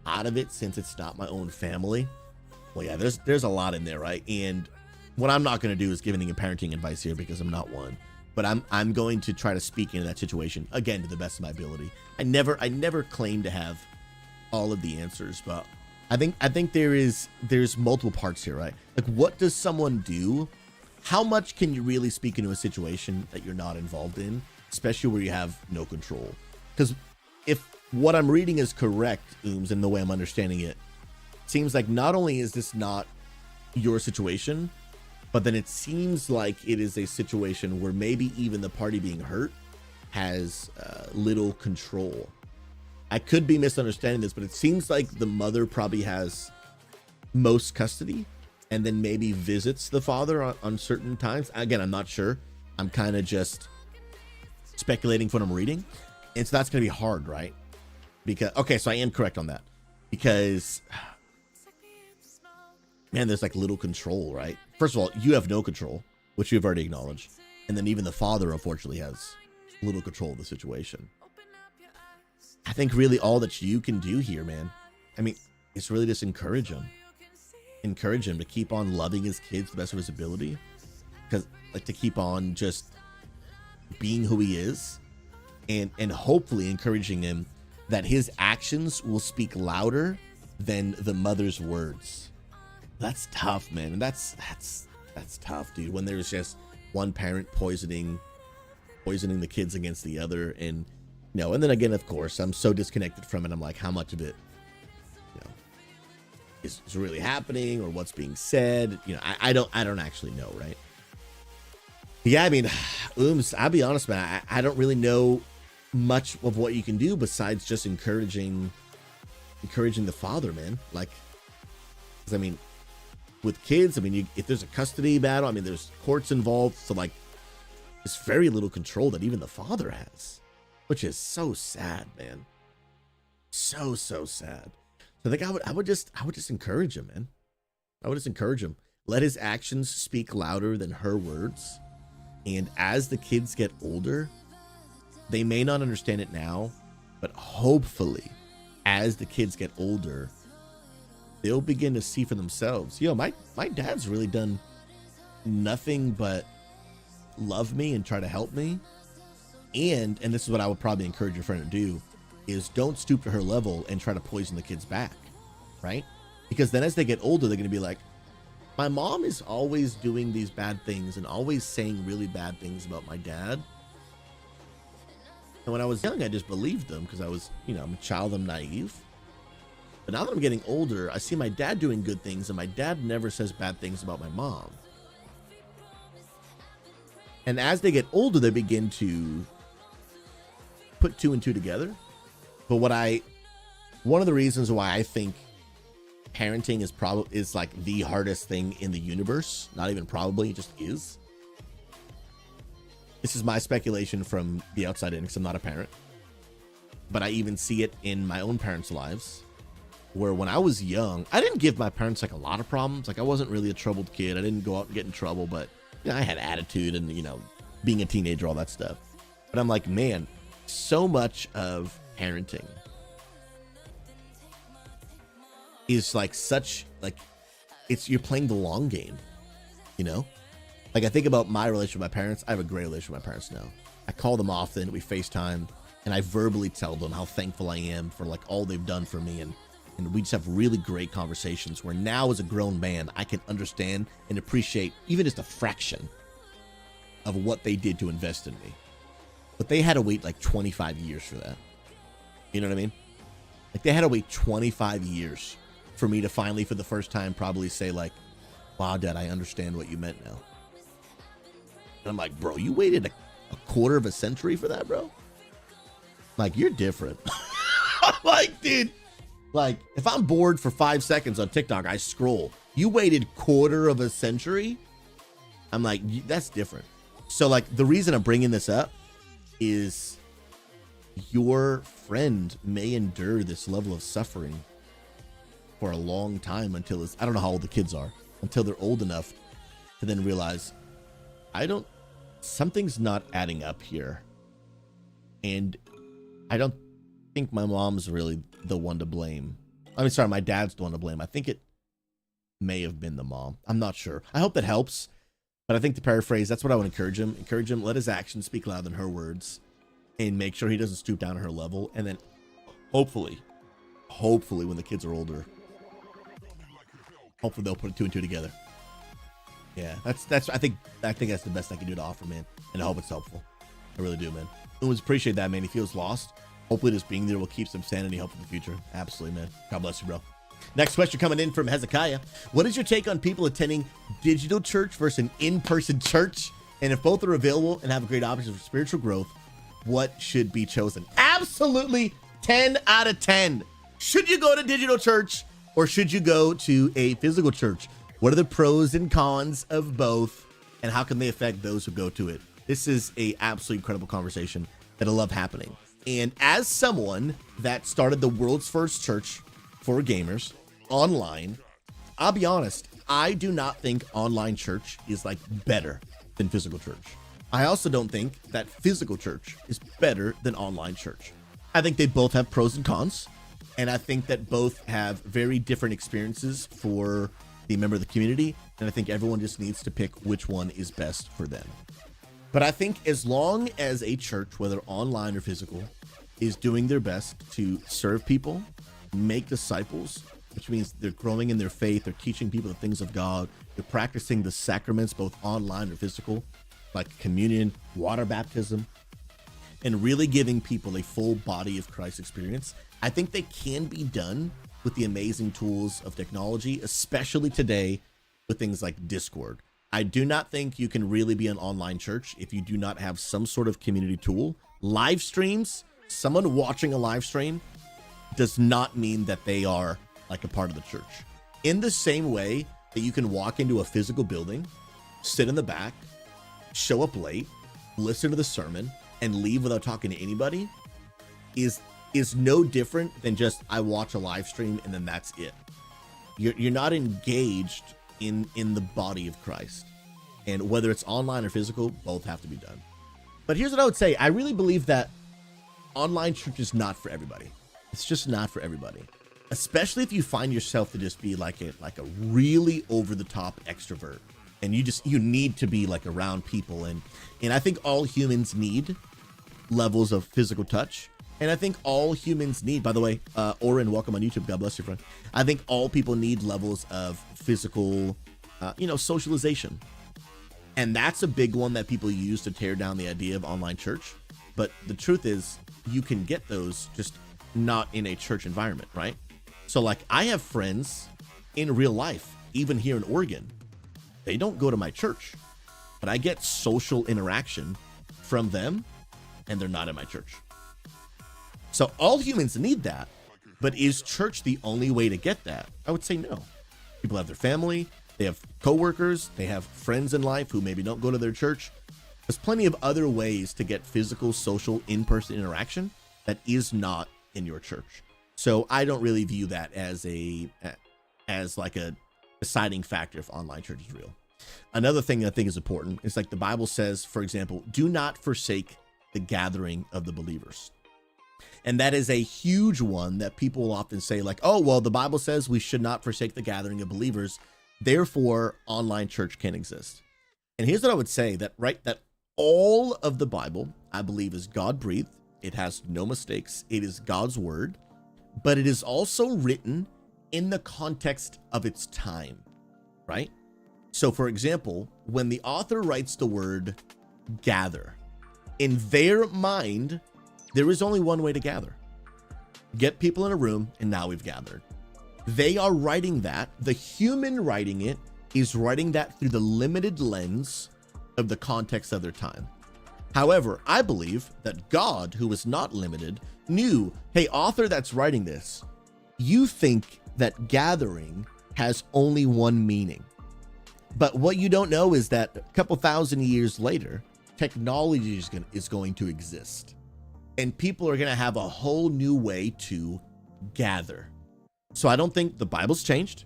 out of it since it's not my own family. Well, yeah, there's a lot in there, right? And what I'm not going to do is give any parenting advice here because I'm not one, but I'm going to try to speak into that situation again to the best of my ability. I never claim to have all of the answers, but I think there's multiple parts here, right? Like, what does someone do? How much can you really speak into a situation that you're not involved in, especially where you have no control? Because if what I'm reading is correct, and the way I'm understanding it, seems like not only is this not your situation, but then it seems like it is a situation where maybe even the party being hurt has little control. I could be misunderstanding this, but it seems like the mother probably has most custody and then maybe visits the father on certain times. Again, I'm not sure. I'm kind of just speculating from what I'm reading. And so that's going to be hard, right? Because, okay, so I am correct on that. Because, man, there's like little control, right? First of all, you have no control, which you've already acknowledged. And then even the father, unfortunately, has little control of the situation. I think really all that you can do here, man, I mean, is really just encourage him. Encourage him to keep on loving his kids to the best of his ability. Because, like, to keep on just being who he is. And hopefully encouraging him that his actions will speak louder than the mother's words. That's tough, man. And that's tough, dude. When there's just one parent poisoning the kids against the other, and and then again, of course, I'm so disconnected from it. I'm like, how much of it, is really happening or what's being said? I don't actually know, right? Yeah, I mean, I'll be honest, man. I don't really know much of what you can do besides just encouraging the father, man. Like, 'cause I mean, with kids, I mean, if there's a custody battle, I mean, there's courts involved, so like, there's very little control that even the father has, which is so sad, man. So sad. So I think I would just encourage him, man. I would just encourage him. Let his actions speak louder than her words. And as the kids get older, they may not understand it now, but hopefully as the kids get older, they'll begin to see for themselves, my dad's really done nothing but love me and try to help me. And this is what I would probably encourage your friend to do, is don't stoop to her level and try to poison the kids back, right? Because then as they get older, they're going to be like, my mom is always doing these bad things and always saying really bad things about my dad. And when I was young, I just believed them because I was, I'm a child, I'm naive. But now that I'm getting older, I see my dad doing good things, and my dad never says bad things about my mom. And as they get older, they begin to put two and two together. But one of the reasons why I think parenting is like the hardest thing in the universe, not even probably, it just is. This is my speculation from the outside in, because I'm not a parent. But I even see it in my own parents' lives, where when I was young, I didn't give my parents like a lot of problems. Like, I wasn't really a troubled kid. I didn't go out and get in trouble, but I had attitude and, being a teenager, all that stuff. But I'm like, man, so much of parenting is like you're playing the long game, Like, I think about my relationship with my parents. I have a great relationship with my parents now. I call them often, we FaceTime, and I verbally tell them how thankful I am for like all they've done for me, and we just have really great conversations where now as a grown man, I can understand and appreciate even just a fraction of what they did to invest in me. But they had to wait like 25 years for that. You know what I mean? Like, they had to wait 25 years for me to finally, for the first time, probably say like, wow, Dad, I understand what you meant now. And I'm like, bro, you waited a quarter of a century for that, bro? Like, you're different. I'm like, dude, Like, if I'm bored for 5 seconds on TikTok, I scroll. You waited quarter of a century? I'm like, that's different. So, like, the reason I'm bringing this up is your friend may endure this level of suffering for a long time until I don't know how old the kids are, until they're old enough to then realize, something's not adding up here. And I don't think my mom's really the one to blame. I mean, sorry, my dad's the one to blame. I think it may have been the mom. I'm not sure. I hope that helps. But I think to paraphrase, that's what I would encourage him. Encourage him, let his actions speak louder than her words, and make sure he doesn't stoop down to her level. And then hopefully when the kids are older, hopefully they'll put 2 and 2 together. Yeah, that's I think that's the best I can do to offer, man. And I hope it's helpful. I really do, man. I always appreciate that, man. He feels lost. Hopefully just being there will keep some sanity, hope for the future. Absolutely, man. God bless you, bro. Next question coming in from Hezekiah. What is your take on people attending digital church versus an in-person church? And if both are available and have a great option for spiritual growth, what should be chosen? Absolutely 10 out of 10. Should you go to digital church or should you go to a physical church? What are the pros and cons of both, and how can they affect those who go to it? This is a absolutely incredible conversation that I love happening. And as someone that started the world's first church for gamers online, I'll be honest, I do not think online church is like better than physical church. I also don't think that physical church is better than online church. I think they both have pros and cons, and I think that both have very different experiences for the member of the community, and I think everyone just needs to pick which one is best for them. But I think as long as a church, whether online or physical, is doing their best to serve people, make disciples, which means they're growing in their faith, they're teaching people the things of God, they're practicing the sacraments, both online or physical, like communion, water baptism, and really giving people a full body of Christ experience, I think they can be done with the amazing tools of technology, especially today with things like Discord. I do not think you can really be an online church if you do not have some sort of community tool. Live streams, someone watching a live stream does not mean that they are like a part of the church. In the same way that you can walk into a physical building, sit in the back, show up late, listen to the sermon, and leave without talking to anybody is no different than just I watch a live stream and then that's it. You're not engaged in the body of Christ. And whether it's online or physical, both have to be done. But here's what I would say. I really believe that online church is not for everybody. It's just not for everybody. Especially if you find yourself to just be like a really over the top extrovert and you need to be like around people. And I think all humans need levels of physical touch. And I think all humans need, by the way, Oren, welcome on YouTube. God bless you, friend. I think all people need levels of physical, socialization. And that's a big one that people use to tear down the idea of online church. But the truth is you can get those just not in a church environment, right? So like I have friends in real life, even here in Oregon, they don't go to my church, but I get social interaction from them and they're not in my church. So all humans need that, but is church the only way to get that? I would say no. People have their family, they have coworkers, they have friends in life who maybe don't go to their church. There's plenty of other ways to get physical, social, in-person interaction that is not in your church. So I don't really view that as like a deciding factor if online church is real. Another thing I think is important is like the Bible says, for example, do not forsake the gathering of the believers. And that is a huge one that people will often say like, oh, well, the Bible says we should not forsake the gathering of believers. Therefore, online church can exist. And here's what I would say that all of the Bible, I believe, is God breathed. It has no mistakes. It is God's word, but it is also written in the context of its time, right? So for example, when the author writes the word gather, in their mind, there is only one way to gather. Get people in a room, and now we've gathered. They are writing that. The human writing it is writing that through the limited lens of the context of their time. However, I believe that God, who is not limited, knew, hey, author that's writing this, you think that gathering has only one meaning. But what you don't know is that a couple thousand years later, technology is going to exist. And people are going to have a whole new way to gather. So I don't think the Bible's changed.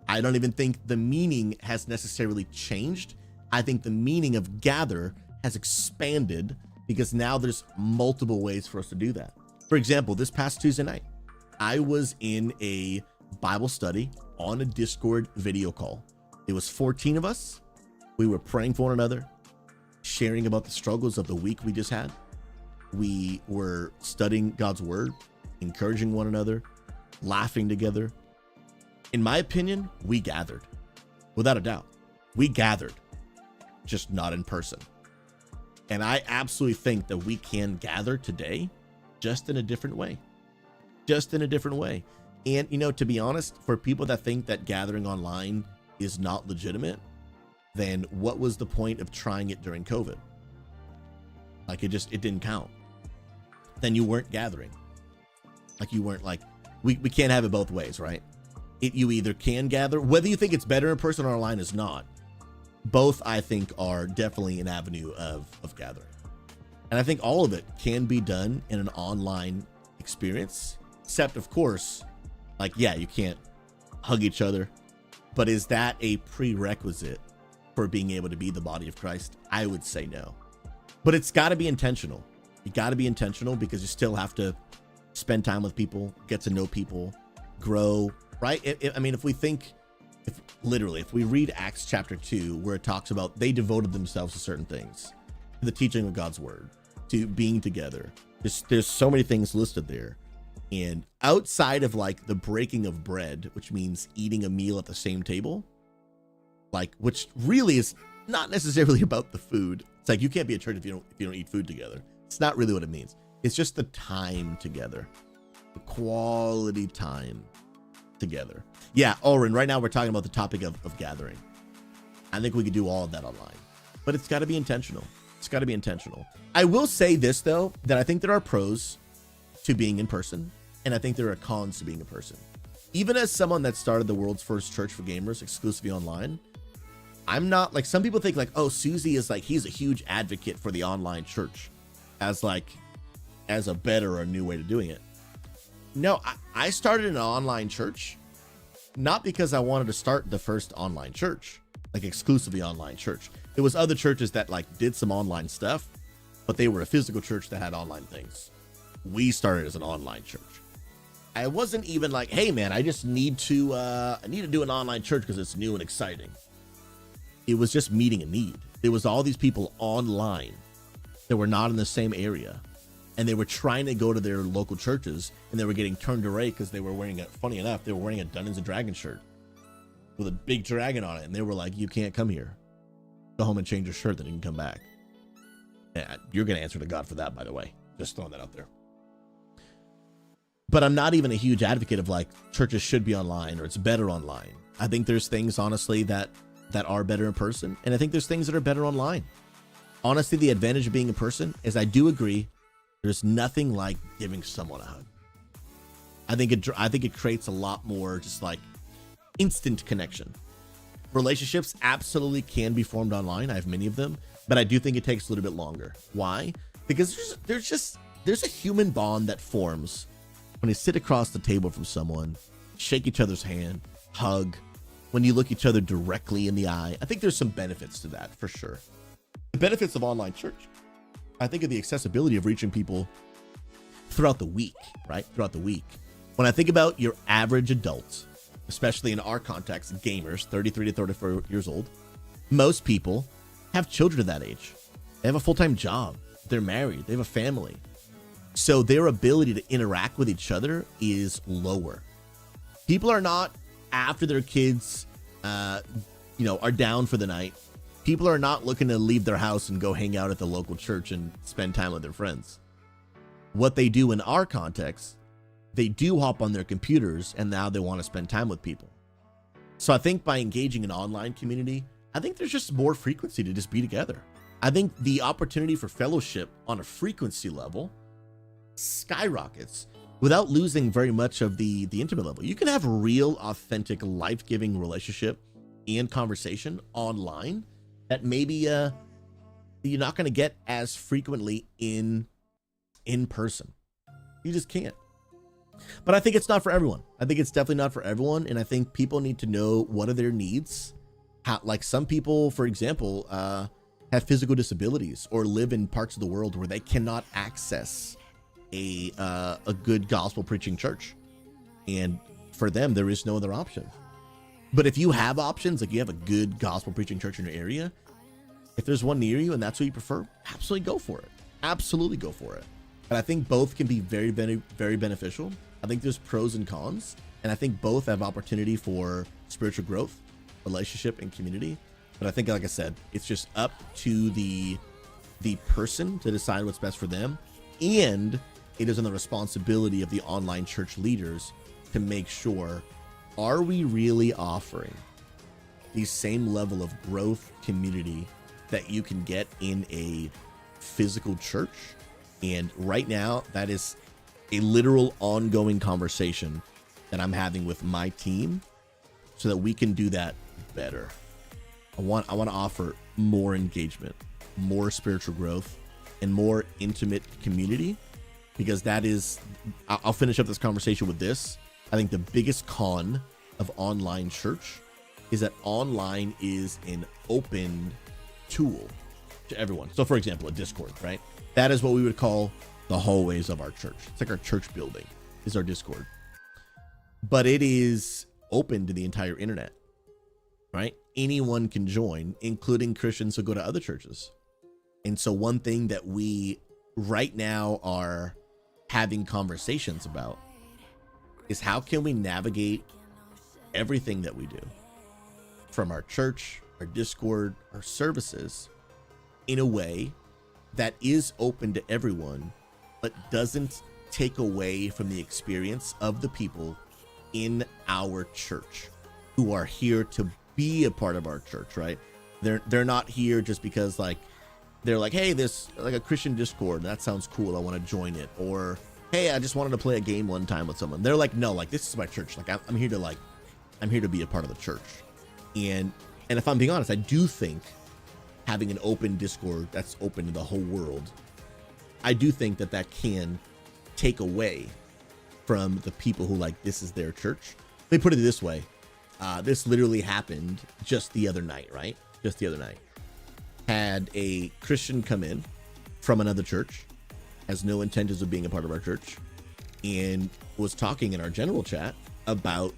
I don't even think the meaning has necessarily changed. I think the meaning of gather has expanded because now there's multiple ways for us to do that. For example, this past Tuesday night, I was in a Bible study on a Discord video call. It was 14 of us. We were praying for one another, sharing about the struggles of the week we just had. We were studying God's word, encouraging one another, laughing together. In my opinion, we gathered. Without a doubt, we gathered, just not in person. And I absolutely think that we can gather today, just in a different way. Just in a different way. And, you know, to be honest, for people that think that gathering online is not legitimate, then what was the point of trying it during COVID? Like, it didn't count. Then you weren't gathering. Like, you weren't like, we can't have it both ways, right? You either can gather, whether you think it's better in person or online is not. Both, I think, are definitely an avenue of gathering. And I think all of it can be done in an online experience, except, of course, like, yeah, you can't hug each other. But is that a prerequisite for being able to be the body of Christ? I would say no. But it's got to be intentional. You got to be intentional because you still have to spend time with people, get to know people, grow, right? I mean, if we read Acts chapter 2, where it talks about they devoted themselves to certain things, to the teaching of God's word, to being together. There's so many things listed there. And outside of like the breaking of bread, which means eating a meal at the same table, like, which really is not necessarily about the food. It's like, you can't be a church if you don't eat food together. It's not really what it means. It's just the time together, the quality time together. Yeah, Oren, right now we're talking about the topic of gathering. I think we could do all of that online, but it's got to be intentional. It's got to be intentional. I will say this, though, that I think there are pros to being in person, and I think there are cons to being in person. Even as someone that started the world's first church for gamers exclusively online, I'm not like, some people think like, oh, SouZy is like, he's a huge advocate for the online church as a better or new way to doing it. No, I started an online church, not because I wanted to start the first online church, like exclusively online church. There was other churches that like did some online stuff, but they were a physical church that had online things. We started as an online church. I wasn't even like, hey man, I just need to do an online church because it's new and exciting. It was just meeting a need. There was all these people online that were not in the same area, and they were trying to go to their local churches, and they were getting turned away because they were wearing funny enough, they were wearing a Dungeons and Dragons shirt with a big dragon on it, and they were like, you can't come here. Go home and change your shirt, then you can come back. Yeah, you're going to answer to God for that, by the way. Just throwing that out there. But I'm not even a huge advocate of like churches should be online or it's better online. I think there's things, honestly, that are better in person, and I think there's things that are better online. Honestly, the advantage of being in person is I do agree there's nothing like giving someone a hug. I think it creates a lot more just like instant connection. Relationships absolutely can be formed online. I have many of them, but I do think it takes a little bit longer. Why? Because there's a human bond that forms when you sit across the table from someone, shake each other's hand, hug, when you look each other directly in the eye. I think there's some benefits to that for sure. The benefits of online church, I think of the accessibility of reaching people throughout the week, right? Throughout the week. When I think about your average adult, especially in our context, gamers, 33 to 34 years old, most people have children of that age. They have a full-time job. They're married. They have a family. So their ability to interact with each other is lower. People are not, after their kids, are down for the night, people are not looking to leave their house and go hang out at the local church and spend time with their friends. What they do in our context, they do hop on their computers and now they want to spend time with people. So I think by engaging an online community, I think there's just more frequency to just be together. I think the opportunity for fellowship on a frequency level skyrockets without losing very much of the intimate level. You can have real, authentic, life-giving relationship and conversation online that maybe you're not going to get as frequently in person. You just can't. But I think it's not for everyone. I think it's definitely not for everyone, and I think people need to know what are their needs. How, like some people, for example, have physical disabilities or live in parts of the world where they cannot access a good gospel preaching church, and for them there is no other option. But if you have options, like you have a good gospel preaching church in your area, if there's one near you and that's what you prefer, absolutely go for it. Absolutely go for it. But I think both can be very, very, very beneficial. I think there's pros and cons, and I think both have opportunity for spiritual growth, relationship, and community. But I think, like I said, it's just up to the person to decide what's best for them, and it is on the responsibility of the online church leaders to make sure, are we really offering the same level of growth community that you can get in a physical church? And right now, that is a literal ongoing conversation that I'm having with my team so that we can do that better. I want to offer more engagement, more spiritual growth, and more intimate community, because that is, I'll finish up this conversation with this. I think the biggest con of online church is that online is an open tool to everyone. So for example, a Discord, right? That is what we would call the hallways of our church. It's like our church building is our Discord, but it is open to the entire internet, right? Anyone can join, including Christians who go to other churches. And so one thing that we right now are having conversations about is how can we navigate everything that we do, from our church, our Discord, our services, in a way that is open to everyone, but doesn't take away from the experience of the people in our church who are here to be a part of our church, right? They're not here just because like they're like, hey, there's like a Christian Discord, that sounds cool, I want to join it, or hey, I just wanted to play a game one time with someone. They're like, no, like this is my church, like I'm here to be a part of the church. And if I'm being honest, I do think having an open Discord that's open to the whole world, I do think that can take away from the people who like this is their church. Let me put it this way. This literally happened just the other night, right? Just the other night. Had a Christian come in from another church, has no intentions of being a part of our church, and was talking in our general chat about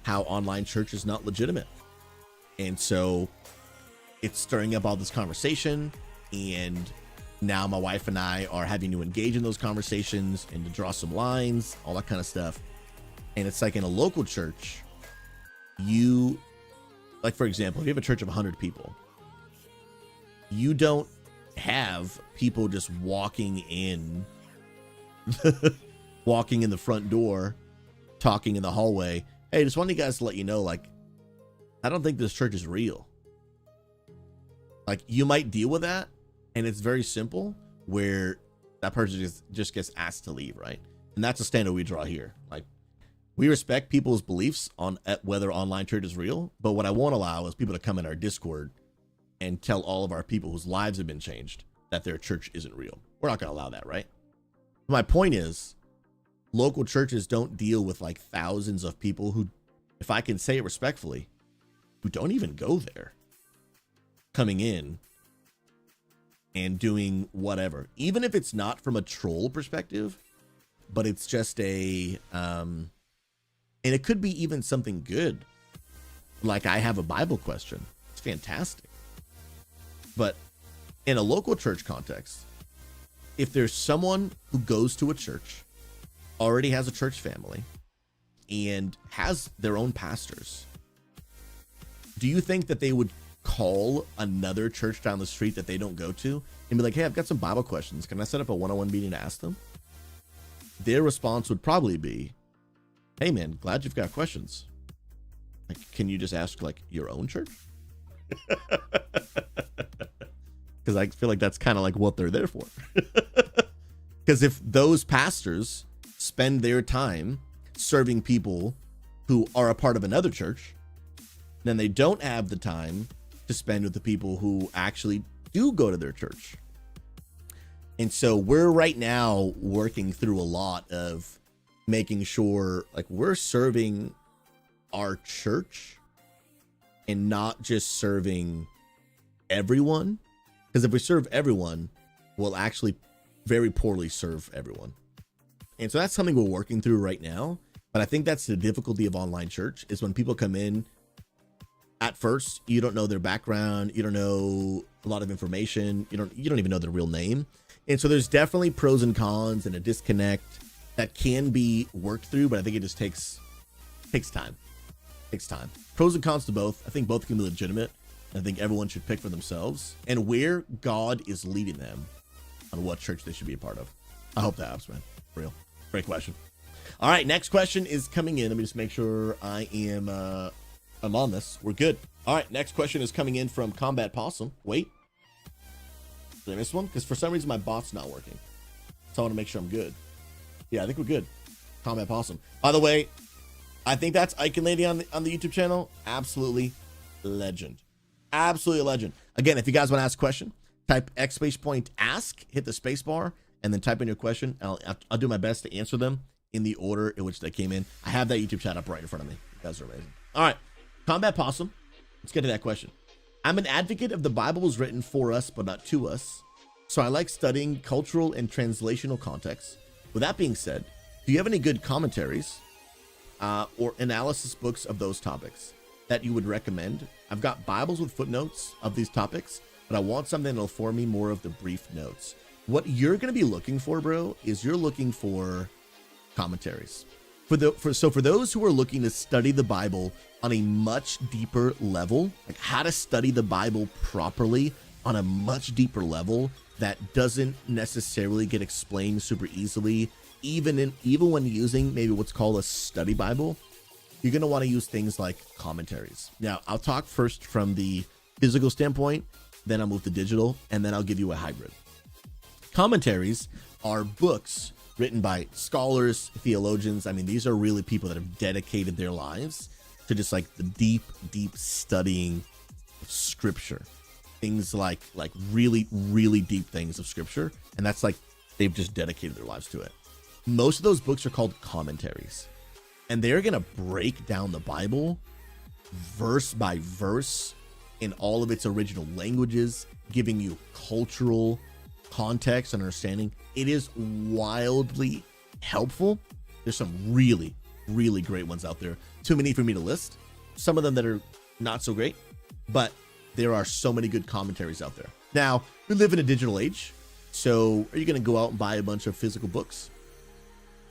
how online church is not legitimate. And so it's stirring up all this conversation, and now my wife and I are having to engage in those conversations and to draw some lines, all that kind of stuff. And it's like in a local church, you, like for example, if you have a church of 100 people, you don't have people just walking in the front door, talking in the hallway, hey, just wanted you guys to let you know, like, I don't think this church is real. Like, you might deal with that, and it's very simple, where that person just gets asked to leave, right? And that's a standard we draw here. Like, we respect people's beliefs on whether online church is real, but what I won't allow is people to come in our Discord and tell all of our people whose lives have been changed that their church isn't real. We're not going to allow that, right? My point is, local churches don't deal with like thousands of people who, if I can say it respectfully, who don't even go there, coming in and doing whatever, even if it's not from a troll perspective, but it's just a and it could be even something good, like I have a Bible question. It's fantastic. But in a local church context, if there's someone who goes to a church, already has a church family, and has their own pastors, do you think that they would call another church down the street that they don't go to and be like, hey, I've got some Bible questions, can I set up a one-on-one meeting to ask them? Their response would probably be, hey man, glad you've got questions. Like, can you just ask like your own church? Because I feel like that's kind of like what they're there for. Because if those pastors spend their time serving people who are a part of another church, then they don't have the time to spend with the people who actually do go to their church. And so we're right now working through a lot of making sure like we're serving our church and not just serving everyone. Because if we serve everyone, we'll actually very poorly serve everyone. And so that's something we're working through right now. But I think that's the difficulty of online church, is when people come in, at first, you don't know their background, you don't know a lot of information, you don't even know their real name. And so there's definitely pros and cons and a disconnect that can be worked through, but I think it just takes time. Takes time. Pros and cons to both. I think both can be legitimate. I think everyone should pick for themselves and where God is leading them on what church they should be a part of. I hope that helps, man. For real. Great question. All right, next question is coming in. Let me just make sure I'm on this. We're good. All right, next question is coming in from Combat Possum. Wait. Did I miss one? Because for some reason my bot's not working. So I want to make sure I'm good. Yeah, I think we're good. Combat Possum. By the way, I think that's Icon Lady on the YouTube channel. Absolutely legend. Absolutely a legend. Again, if you guys want to ask a question, type !ask, hit the space bar, and then type in your question. I'll do my best to answer them in the order in which they came in. I have that YouTube chat up right in front of me. You guys are amazing. All right, Combat Possum. Let's get to that question. I'm an advocate of the Bible was written for us, but not to us. So I like studying cultural and translational context. With that being said, do you have any good commentaries or analysis books of those topics that you would recommend? I've got Bibles with footnotes of these topics, but I want something that'll inform me more of the brief notes. What you're going to be looking for, bro, is you're looking for commentaries. For those who are looking to study the Bible on a much deeper level, like how to study the Bible properly on a much deeper level that doesn't necessarily get explained super easily, even when using maybe what's called a study Bible, you're going to want to use things like commentaries. Now, I'll talk first from the physical standpoint, then I'll move to digital, and then I'll give you a hybrid. Commentaries are books written by scholars, theologians. I mean, these are really people that have dedicated their lives to just like the deep studying of scripture. Things like really deep things of scripture. And that's like, they've just dedicated their lives to it. Most of those books are called commentaries. And they're going to break down the Bible verse by verse in all of its original languages, giving you cultural context and understanding. It is wildly helpful. There's some really great ones out there. Too many for me to list. Some of them that are not so great, but there are so many good commentaries out there. Now, we live in a digital age, so are you going to go out and buy a bunch of physical books?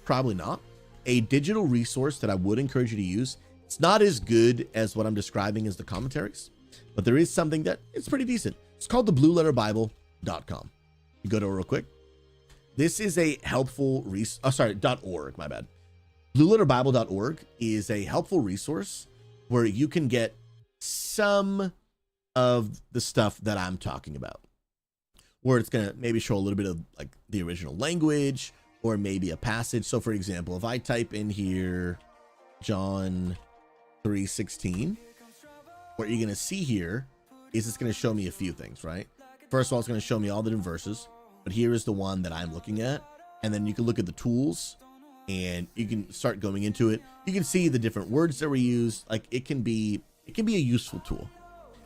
Probably not. A digital resource that I would encourage you to use, it's not as good as what I'm describing as the commentaries, but there is something that it's pretty decent. It's called the blueletterbible.com. You go to it real quick. This is a helpful .org, my bad. blueletterbible.org is a helpful resource where you can get some of the stuff that I'm talking about, where it's going to maybe show a little bit of like the original language or maybe a passage. So for example, if I type in here, John 3:16, what you're going to see here is it's going to show me a few things, right? First of all, it's going to show me all the different verses, but here is the one that I'm looking at. And then you can look at the tools and you can start going into it. You can see the different words that were used. Like it can be a useful tool.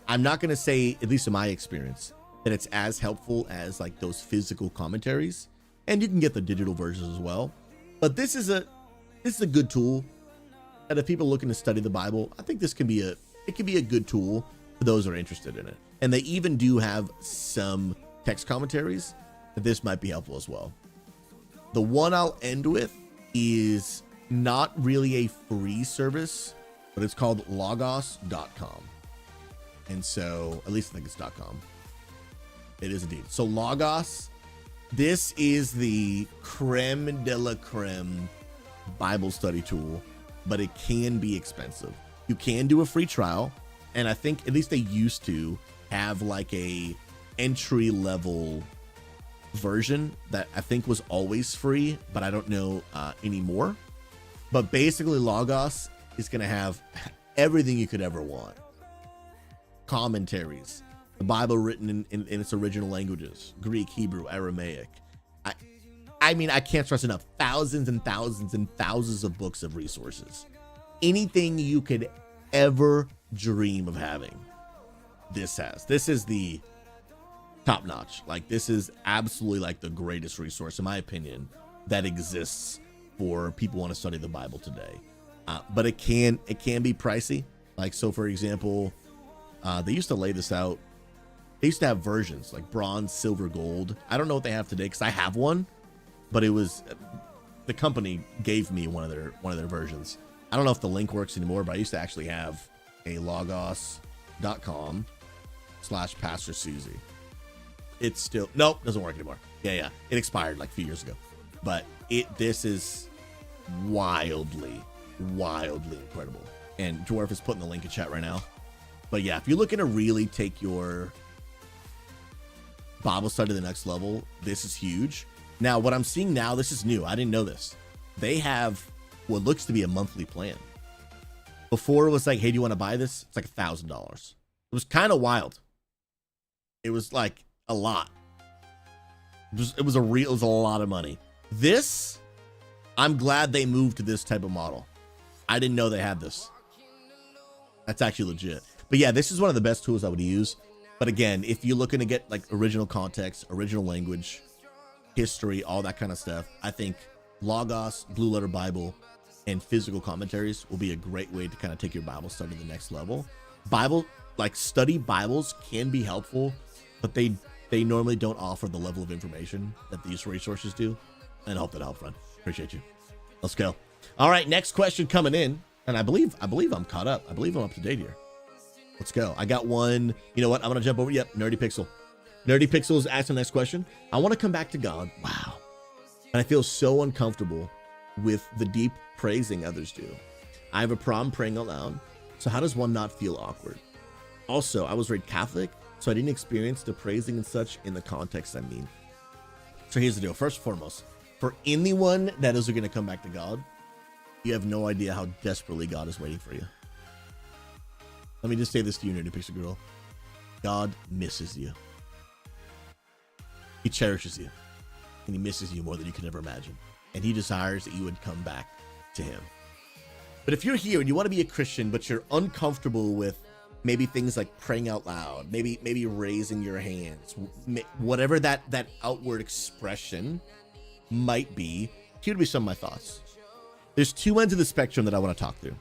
I'm not going to say, at least in my experience, that it's as helpful as like those physical commentaries, and you can get the digital versions as well. But this is a good tool. And if people are looking to study the Bible, I think this can be a good tool for those who are interested in it. And they even do have some text commentaries that this might be helpful as well. The one I'll end with is not really a free service, but it's called logos.com. And so, at least I think it's .com. It is indeed. So Logos, this is the creme de la creme Bible study tool, but it can be expensive. You can do a free trial, and I think at least they used to have like a entry level version that I think was always free, but I don't know anymore. But basically, Logos is going to have everything you could ever want. Commentaries, the Bible written in its original languages, Greek, Hebrew, Aramaic. I mean, I can't stress enough, thousands and thousands and thousands of books of resources. Anything you could ever dream of having, this has. This is the top notch. Like, this is absolutely like the greatest resource, in my opinion, that exists for people who want to study the Bible today. But it can be pricey. Like, so for example, they used to lay this out. They used to have versions like bronze, silver, gold. I don't know what they have today because I have one, but it was the company gave me one of their versions. I don't know if the link works anymore, but I used to actually have a logos.com/Pastor SouZy. It's still, nope, doesn't work anymore. Yeah. It expired like a few years ago. But this is wildly incredible. And Dwarf is putting the link in chat right now. But yeah, if you're looking to really take your Bible study to the next level, this is huge. Now, what I'm seeing now, this is new. I didn't know this. They have what looks to be a monthly plan. Before it was like, hey, do you want to buy this? It's like $1,000. It was kind of wild. It was like a lot. It was a lot of money. This, I'm glad they moved to this type of model. I didn't know they had this. That's actually legit. But yeah, this is one of the best tools I would use. But again, if you're looking to get like original context, original language, history, all that kind of stuff, I think Logos, Blue Letter Bible, and physical commentaries will be a great way to kind of take your Bible study to the next level. Study Bibles can be helpful, but they normally don't offer the level of information that these resources do. And I hope that helped, friend. Appreciate you. Let's go. All right, next question coming in. And I believe I'm caught up. I believe I'm up to date here. Let's go. I got one. You know what? I'm going to jump over. Yep, Nerdy Pixel. Nerdy Pixel is asking the next question. I want to come back to God. Wow. And I feel so uncomfortable with the deep praising others do. I have a problem praying out loud. So how does one not feel awkward? Also, I was raised Catholic, so I didn't experience the praising and such in the context I mean. So here's the deal. First and foremost, for anyone that is going to come back to God, you have no idea how desperately God is waiting for you. Let me just say this to you, Nerdy Pixel Girl. God misses you. He cherishes you. And he misses you more than you can ever imagine. And he desires that you would come back to him. But if you're here and you want to be a Christian, but you're uncomfortable with maybe things like praying out loud, maybe raising your hands, whatever that outward expression might be, here would be some of my thoughts. There's two ends of the spectrum that I want to talk through.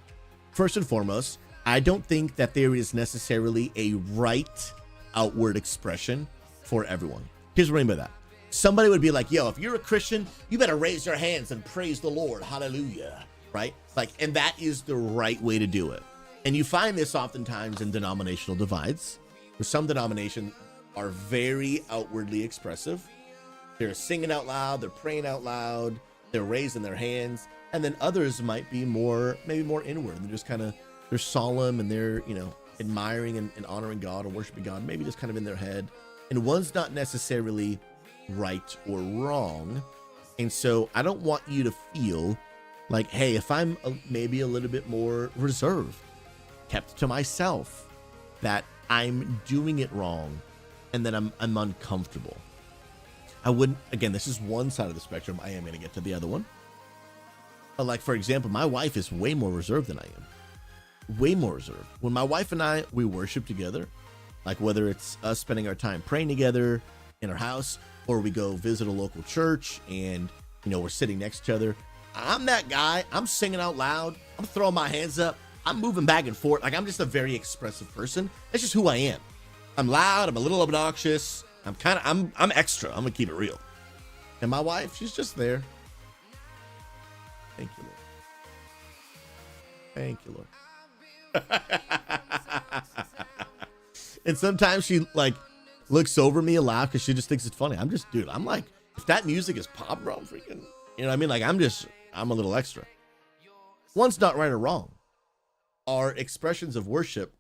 First and foremost, I don't think that there is necessarily a right outward expression for everyone. Here's what I mean by that. Somebody would be like, yo, if you're a Christian, you better raise your hands and praise the Lord. Hallelujah. Right? And that is the right way to do it. And you find this oftentimes in denominational divides, where some denominations are very outwardly expressive. They're singing out loud, they're praying out loud, they're raising their hands, and then others might be maybe more inward. They're just they're solemn and they're, admiring and honoring God and worshiping God, maybe just kind of in their head. And one's not necessarily right or wrong. And so I don't want you to feel like, hey, if I'm maybe a little bit more reserved, kept to myself, that I'm doing it wrong and that I'm uncomfortable. I wouldn't, again, this is one side of the spectrum. I am going to get to the other one. But like, for example, my wife is way more reserved than I am. Way more reserved. When my wife and I, we worship together, like whether it's us spending our time praying together in our house, or we go visit a local church and, we're sitting next to each other, I'm that guy. I'm singing out loud. I'm throwing my hands up. I'm moving back and forth. Like, I'm just a very expressive person. That's just who I am. I'm loud. I'm a little obnoxious. I'm extra. I'm gonna keep it real. And my wife, she's just there. Thank you, Lord. Thank you, Lord. And sometimes she looks over me a lot because she just thinks it's funny. I'm like, if that music is pop, bro, I'm freaking, you know what I mean? Like, I'm a little extra. One's not right or wrong. Our expressions of worship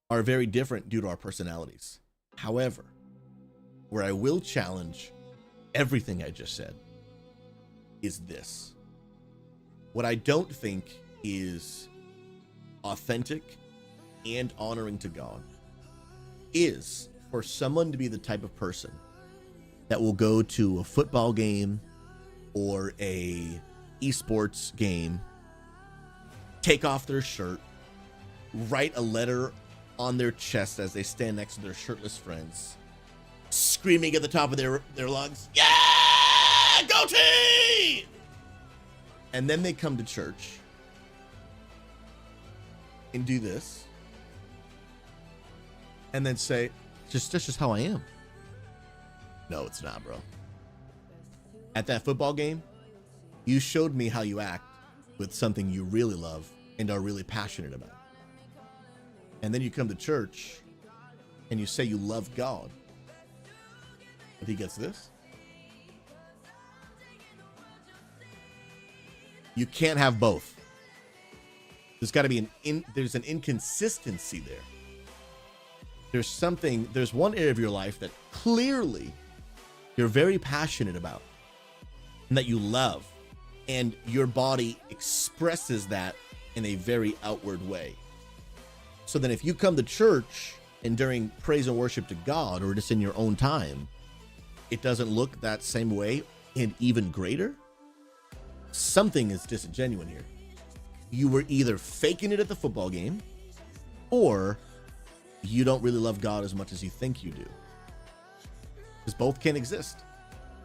are very different due to our personalities. However, where I will challenge everything I just said is this. What I don't think is authentic and honoring to God is for someone to be the type of person that will go to a football game or a esports game, take off their shirt, write a letter on their chest as they stand next to their shirtless friends, screaming at the top of their lungs, "Yeah, go team!" And then they come to church and do this and then say, that's just how I am. No, it's not, bro. At that football game, you showed me how you act with something you really love and are really passionate about. And then you come to church and you say you love God. But he gets this. You can't have both. There's got to be there's an inconsistency there. There's one area of your life that clearly you're very passionate about and that you love, and your body expresses that in a very outward way. So then if you come to church and during praise and worship to God, or just in your own time, it doesn't look that same way and even greater, something is disingenuous here. You were either faking it at the football game, or you don't really love God as much as you think you do. Because both can exist.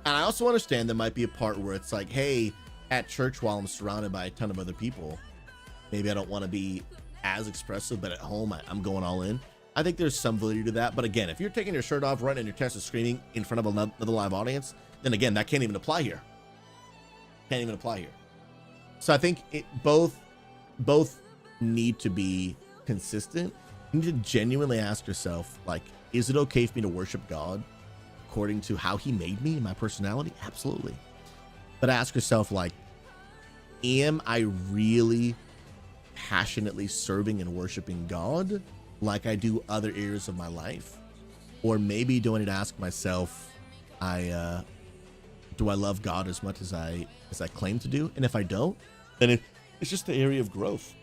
And I also understand there might be a part where it's like, hey, at church while I'm surrounded by a ton of other people, maybe I don't want to be as expressive, but at home I'm going all in. I think there's some validity to that. But again, if you're taking your shirt off, running your chest and screaming in front of another live audience, then again, that can't even apply here. Can't even apply here. So I think both need to be consistent. You need to genuinely ask yourself, like, is it okay for me to worship God according to how he made me and my personality? Absolutely. But ask yourself, like, am I really passionately serving and worshiping God like I do other areas of my life? Or maybe do I need to ask myself, do I love God as much as I claim to do? And if I don't, then it's just the area of growth.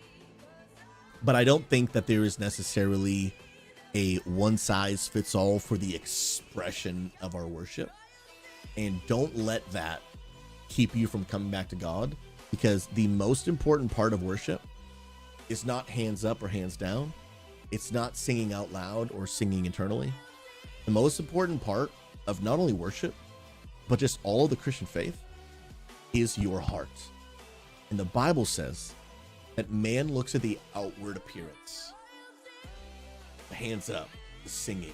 But I don't think that there is necessarily a one size fits all for the expression of our worship. And don't let that keep you from coming back to God, because the most important part of worship is not hands up or hands down. It's not singing out loud or singing internally. The most important part of not only worship, but just all of the Christian faith is your heart. And the Bible says that man looks at the outward appearance. The hands up, the singing,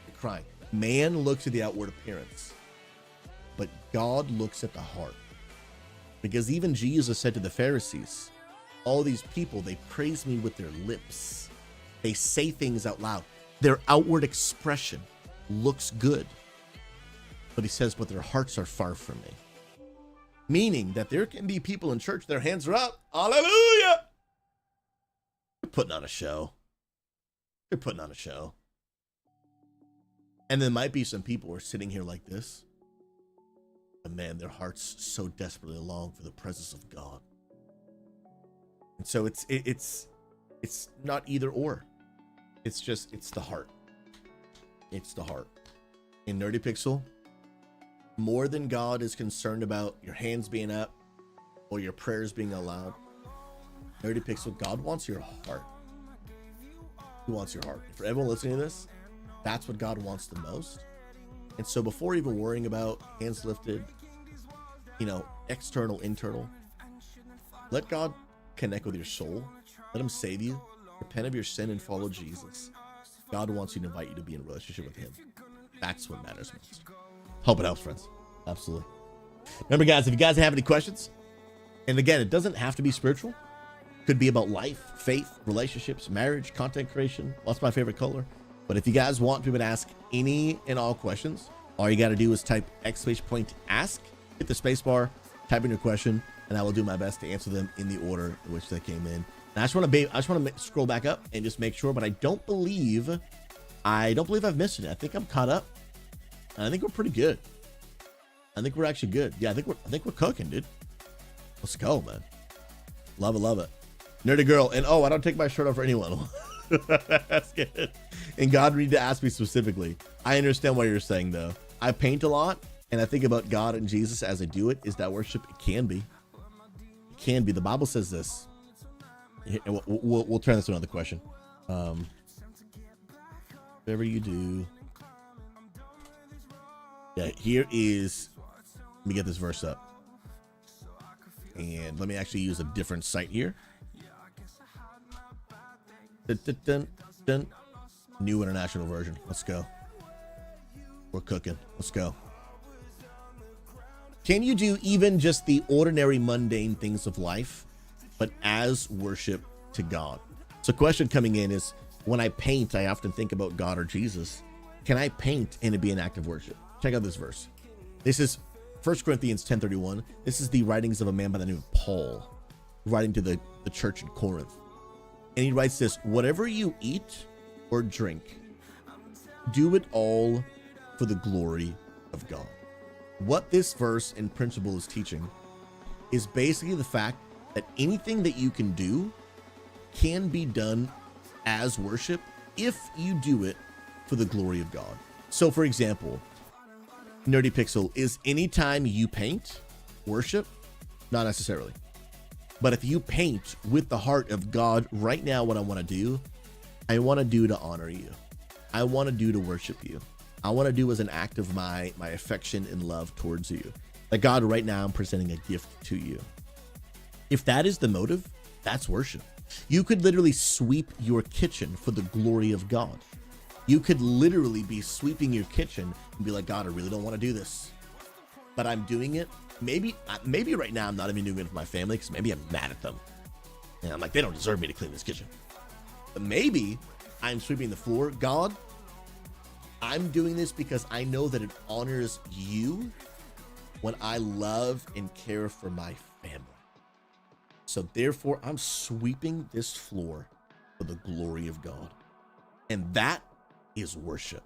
the crying. Man looks at the outward appearance, but God looks at the heart. Because even Jesus said to the Pharisees, all these people, they praise me with their lips. They say things out loud. Their outward expression looks good. But he says, but their hearts are far from me. Meaning that there can be people in church, their hands are up. Hallelujah. They're putting on a show. They're putting on a show. And there might be some people who are sitting here like this. And man, their hearts so desperately long for the presence of God. And so it's not either or. It's the heart. It's the heart. In Nerdy Pixel, more than God is concerned about your hands being up or your prayers being allowed, Nerdy Pixel, God wants your heart. He wants your heart. For everyone listening to this, that's what God wants the most. And so before even worrying about hands lifted, external, internal, let God connect with your soul. Let him save you. Repent of your sin and follow Jesus. God wants you to invite you to be in a relationship with him. That's what matters most. Hope it helps, friends. Absolutely. Remember, guys, if you guys have any questions, and again, it doesn't have to be spiritual. Could be about life, faith, relationships, marriage, content creation. What's my favorite color? But if you guys want people to ask any and all questions, all you got to do is type !ask, hit the space bar, type in your question, and I will do my best to answer them in the order in which they came in. And I just want to scroll back up and just make sure, but I don't believe I've missed it. I think I'm caught up. And I think we're pretty good. I think we're actually good. Yeah, I think we're cooking, dude. Let's go, man. Love it, love it. Nerdy girl, and oh, I don't take my shirt off for anyone. That's good. And God need to ask me specifically. I understand what you're saying, though. I paint a lot, and I think about God and Jesus as I do it. Is that worship? It can be. It can be. The Bible says this. We'll turn this to another question. Whatever you do. Yeah, here is. Let me get this verse up. And let me actually use a different site here. Dun, dun, dun, dun. New International Version. Let's go. We're cooking. Let's go. Can you do even just the ordinary mundane things of life, but as worship to God? So question coming in is, when I paint, I often think about God or Jesus. Can I paint and it be an act of worship? Check out this verse. This is 1 Corinthians 10:31. This is the writings of a man by the name of Paul, writing to the church in Corinth. And he writes this: whatever you eat or drink, do it all for the glory of God. What this verse and principle is teaching is basically the fact that anything that you can do can be done as worship if you do it for the glory of God. So for example, Nerdy Pixel, is anytime you paint worship? Not necessarily. But if you paint with the heart of God, right now what I want to do, I want to do to honor you. I want to do to worship you. I want to do as an act of my affection and love towards you. Like, God, right now I'm presenting a gift to you. If that is the motive, that's worship. You could literally sweep your kitchen for the glory of God. You could literally be sweeping your kitchen and be like, God, I really don't want to do this, but I'm doing it. Maybe right now I'm not even doing it for my family because maybe I'm mad at them. And I'm like, they don't deserve me to clean this kitchen. But maybe I'm sweeping the floor. God, I'm doing this because I know that it honors you when I love and care for my family. So therefore, I'm sweeping this floor for the glory of God. And that is worship.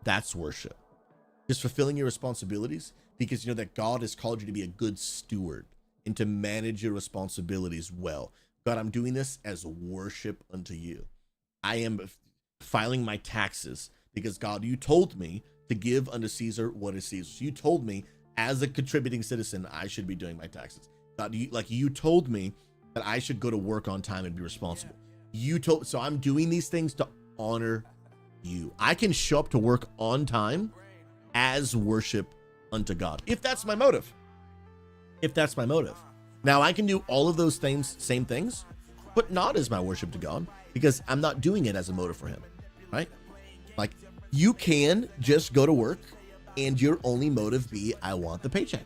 That's worship. Just fulfilling your responsibilities because you know that God has called you to be a good steward and to manage your responsibilities well. God, I'm doing this as worship unto you. I am filing my taxes because God, you told me to give unto Caesar what is Caesar's. You told me as a contributing citizen, I should be doing my taxes. God, you told me that I should go to work on time and be responsible. So I'm doing these things to honor you. I can show up to work on time as worship unto God. If that's my motive. Now I can do all of those things, same things, but not as my worship to God because I'm not doing it as a motive for him, right? Like, you can just go to work and your only motive be, I want the paycheck.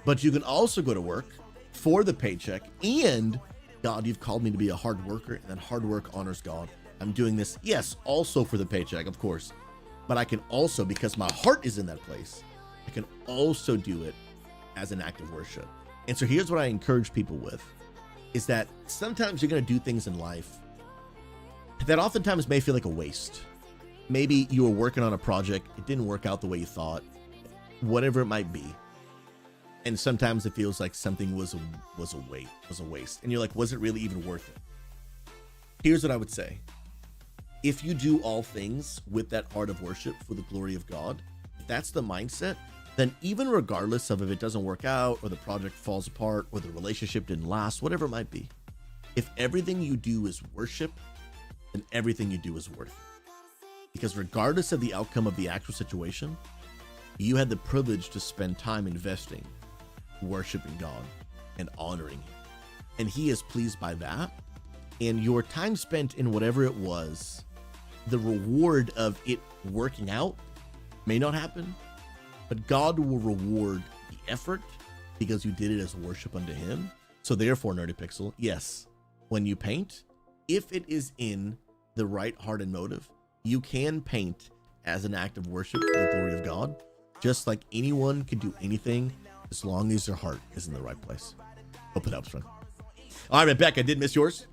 But you can also go to work for the paycheck and God, you've called me to be a hard worker, and that hard work honors God. I'm doing this, yes, also for the paycheck, of course, but I can also, because my heart is in that place, I can also do it as an act of worship. And so here's what I encourage people with, is that sometimes you're going to do things in life that oftentimes may feel like a waste. Maybe you were working on a project, it didn't work out the way you thought, whatever it might be. And sometimes it feels like something was a waste. And you're like, was it really even worth it? Here's what I would say. If you do all things with that heart of worship for the glory of God, if that's the mindset, then even regardless of if it doesn't work out or the project falls apart or the relationship didn't last, whatever it might be, if everything you do is worship, then everything you do is worth it. Because regardless of the outcome of the actual situation, you had the privilege to spend time investing, worshiping God and honoring him. And he is pleased by that. And your time spent in whatever it was, the reward of it working out may not happen, but God will reward the effort because you did it as worship unto him. So therefore, Nerdy Pixel, yes, when you paint, if it is in the right heart and motive, you can paint as an act of worship for the glory of God, just like anyone can do anything as long as their heart is in the right place. Hope it helps, friend. All right, Rebecca, I did miss yours.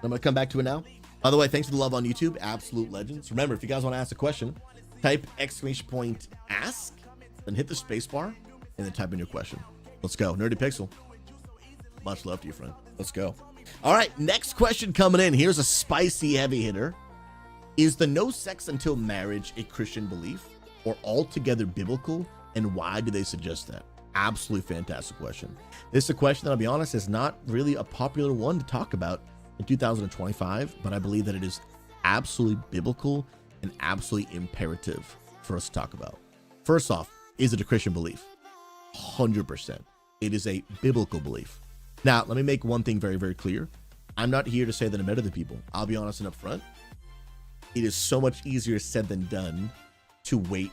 I'm going to come back to it now. By the way, thanks for the love on YouTube. Absolute legends. Remember, if you guys want to ask a question, type !ask then hit the space bar and then type in your question. Let's go. Nerdy Pixel. Much love to you, friend. Let's go. All right, next question coming in. Here's a spicy heavy hitter. Is the no sex until marriage a Christian belief or altogether biblical? And why do they suggest that? Absolutely fantastic question. This is a question that, I'll be honest, is not really a popular one to talk about in 2025, but I believe that it is absolutely biblical and absolutely imperative for us to talk about. First off, is it a Christian belief? 100%. It is a biblical belief. Now, let me make one thing very, very clear. I'm not here to say that I'm better than people. I'll be honest and upfront. It is so much easier said than done to wait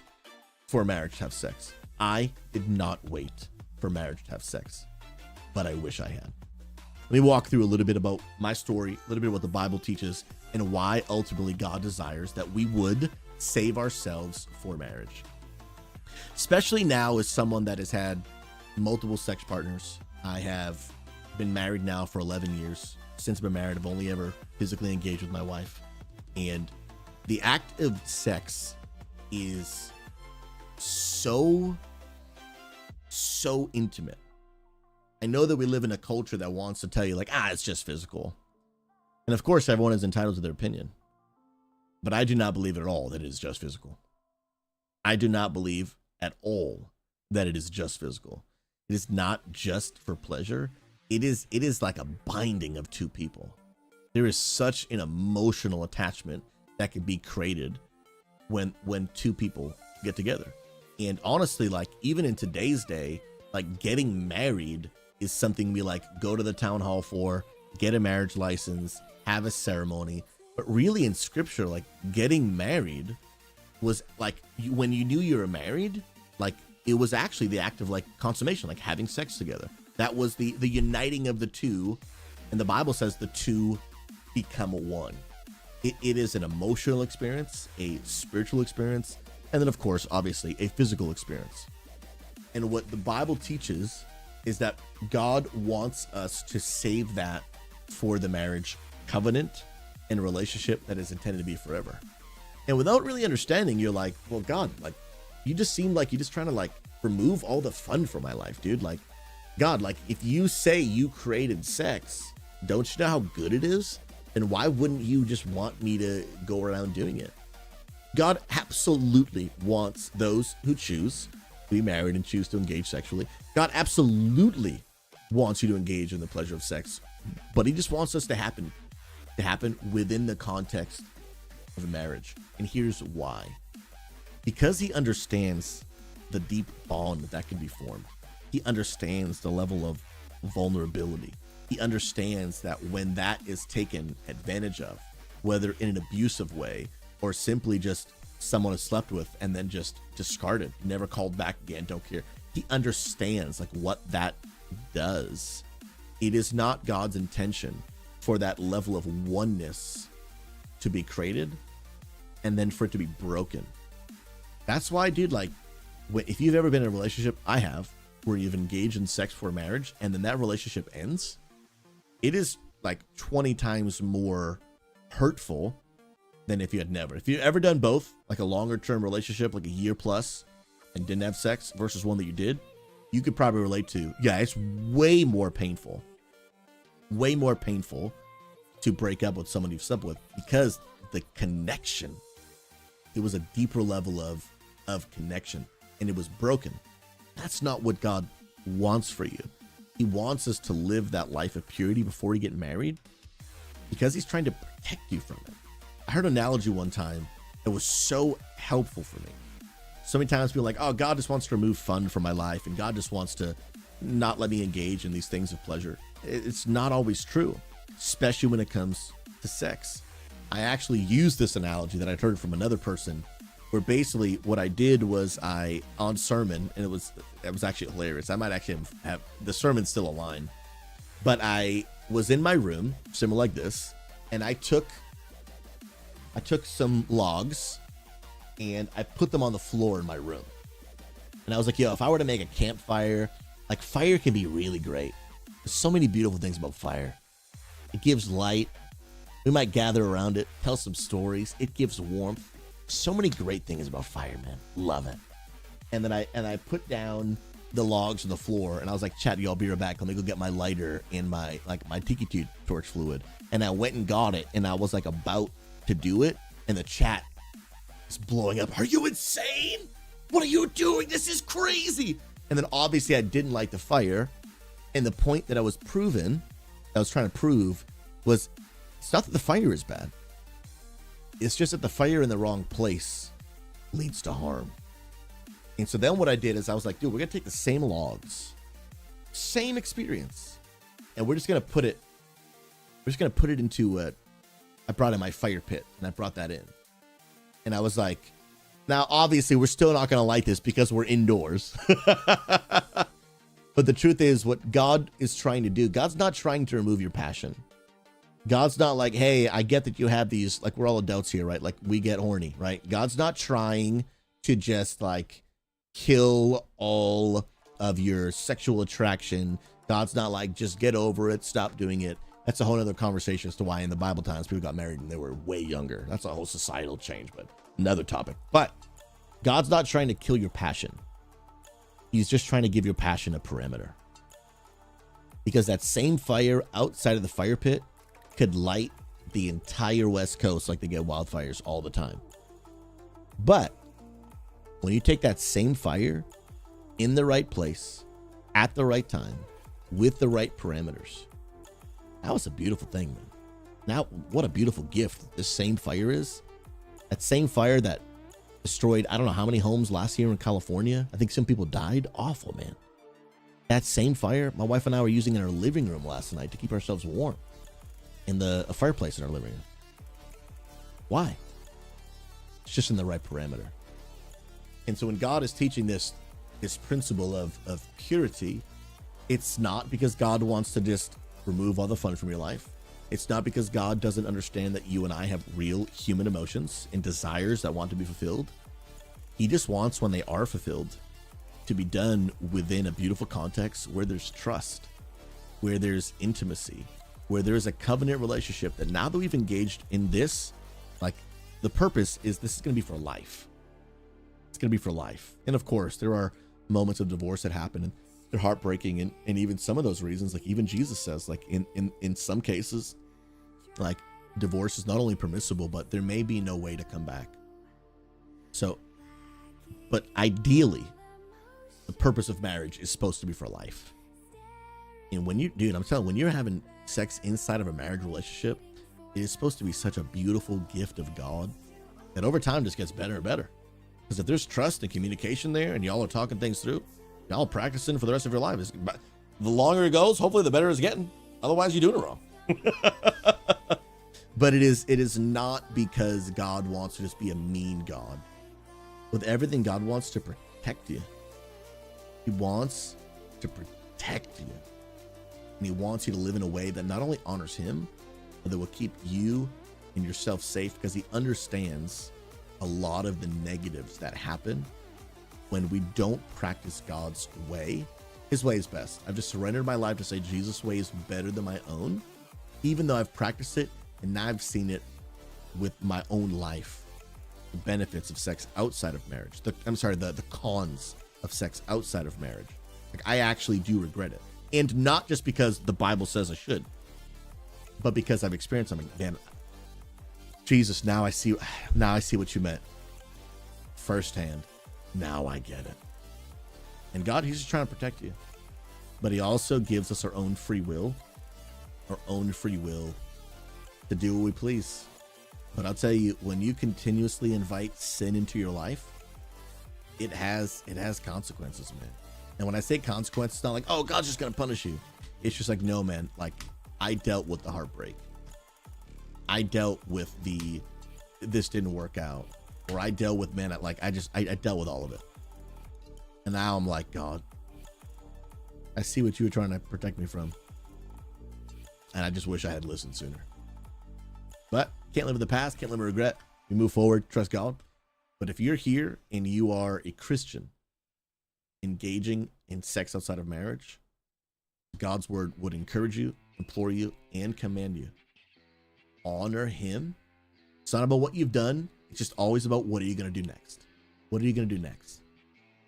for marriage to have sex. I did not wait for marriage to have sex, but I wish I had. Let me walk through a little bit about my story, a little bit of what the Bible teaches, and why ultimately God desires that we would save ourselves for marriage. Especially now as someone that has had multiple sex partners. I have been married now for 11 years. Since I've been married, I've only ever physically engaged with my wife. And the act of sex is so intimate. I know that we live in a culture that wants to tell you like, it's just physical. And of course, everyone is entitled to their opinion. But I do not believe at all that it is just physical. I do not believe at all that it is just physical. It is not just for pleasure. It is like a binding of two people. There is such an emotional attachment that can be created when two people get together. And honestly, like even in today's day, like getting married is something we like go to the town hall for, get a marriage license, have a ceremony. But really in scripture, like getting married was like when you knew you were married, like it was actually the act of like consummation, like having sex together. That was the uniting of the two. And the Bible says the two become one. It is an emotional experience, a spiritual experience, and then of course, obviously a physical experience. And what the Bible teaches is that God wants us to save that for the marriage covenant and relationship that is intended to be forever. And without really understanding, you're like, well, God, like you just seem like you're just trying to like remove all the fun from my life, dude. Like, God, like if you say you created sex, don't you know how good it is? And why wouldn't you just want me to go around doing it? God absolutely wants those who choose to be married and choose to engage sexually. God absolutely wants you to engage in the pleasure of sex, but he just wants us to happen within the context of a marriage. And here's why. Because he understands the deep bond that can be formed. He understands the level of vulnerability. He understands that when that is taken advantage of, whether in an abusive way or simply just someone has slept with and then just discarded, never called back again, don't care. He understands like what that does. It is not God's intention for that level of oneness to be created and then for it to be broken. That's why, dude, like if you've ever been in a relationship, I have, where you've engaged in sex for marriage and then that relationship ends, it is like 20 times more hurtful than if you had never. If you've ever done both, like a longer term relationship, like a year plus, and didn't have sex versus one that you did, you could probably relate to, yeah, it's way more painful to break up with someone you've slept with because the connection, it was a deeper level of connection and it was broken. That's not what God wants for you. He wants us to live that life of purity before we get married because he's trying to protect you from it. I heard an analogy one time that was so helpful for me. So many times people are like, oh, God just wants to remove fun from my life and God just wants to not let me engage in these things of pleasure. It's not always true, especially when it comes to sex. I actually used this analogy that I'd heard from another person where basically what I did was on sermon, and it was actually hilarious. I might actually have the sermon still aligned, but I was in my room, similar like this, and I took some logs and I put them on the floor in my room. And I was like, yo, if I were to make a campfire, like fire can be really great. There's so many beautiful things about fire. It gives light. We might gather around it, tell some stories. It gives warmth. So many great things about fire, man. Love it. And then I put down the logs on the floor, and I was like, chat, y'all be right back. Let me go get my lighter and my tiki torch fluid. And I went and got it, and I was like about to do it, and the chat is blowing up. Are you insane? What are you doing? This is crazy. And then obviously I didn't light the fire. And the point that I was trying to prove was, it's not that the fire is bad. It's just that the fire in the wrong place leads to harm. And so then what I did is I was like, dude, we're going to take the same logs, same experience, and we're just going to put it into I brought in my fire pit, and I brought that in. And I was like, now obviously we're still not going to light this because we're indoors. But the truth is, what God is trying to do, God's not trying to remove your passion. God's not like, hey, I get that you have these, like, we're all adults here, right? Like, we get horny, right? God's not trying to just like kill all of your sexual attraction. God's not like, just get over it, stop doing it. That's a whole other conversation as to why in the Bible times people got married and they were way younger. That's a whole societal change, but another topic. But God's not trying to kill your passion. He's just trying to give your passion a perimeter. Because that same fire outside of the fire pit could light the entire West Coast like they get wildfires all the time. But when you take that same fire in the right place, at the right time, with the right parameters, that was a beautiful thing, man. Now, what a beautiful gift this same fire is. That same fire that destroyed, I don't know how many homes last year in California. I think some people died. Awful, man. That same fire, my wife and I were using in our living room last night to keep ourselves warm. In a fireplace in our living room. Why? It's just in the right parameter. And so when God is teaching this principle of purity, it's not because God wants to just remove all the fun from your life. It's not because God doesn't understand that you and I have real human emotions and desires that want to be fulfilled. He just wants, when they are fulfilled, to be done within a beautiful context where there's trust, where there's intimacy, where there's a covenant relationship that now that we've engaged in this, like, the purpose is this is going to be for life. It's going to be for life. And of course, there are moments of divorce that happen and they're heartbreaking. And even some of those reasons, like even Jesus says, like in some cases, like divorce is not only permissible, but there may be no way to come back. So, but ideally, the purpose of marriage is supposed to be for life. And when I'm telling you, when you're having sex inside of a marriage relationship, it is supposed to be such a beautiful gift of God that over time just gets better and better. Because if there's trust and communication there and y'all are talking things through, y'all practicing for the rest of your life. The longer it goes, hopefully the better it's getting. Otherwise, you're doing it wrong. But it is not because God wants to just be a mean God. With everything, God wants to protect you. He wants to protect you. And he wants you to live in a way that not only honors him, but that will keep you and yourself safe, because he understands a lot of the negatives that happen when we don't practice God's way. His way is best. I've just surrendered my life to say Jesus' way is better than my own, even though I've practiced it and now I've seen it with my own life. The benefits of sex outside of marriage. The cons of sex outside of marriage. Like, I actually do regret it. And not just because the Bible says I should, but because I've experienced something. Man, Jesus, now I see what you meant firsthand. Now I get it. And God, he's just trying to protect you. But he also gives us our own free will to do what we please. But I'll tell you, when you continuously invite sin into your life, it has consequences, man. And when I say consequences, it's not like, oh, God's just going to punish you. It's just like, no, man, like, I dealt with the heartbreak. I dealt with this didn't work out. Or I dealt with, man, I dealt with all of it. And now I'm like, God, I see what you were trying to protect me from. And I just wish I had listened sooner. But can't live in the past, can't live in regret. We move forward, trust God. But if you're here and you are a Christian engaging in sex outside of marriage, God's word would encourage you, implore you, and command you. Honor him. It's not about what you've done. It's just always about what are you going to do next? What are you going to do next?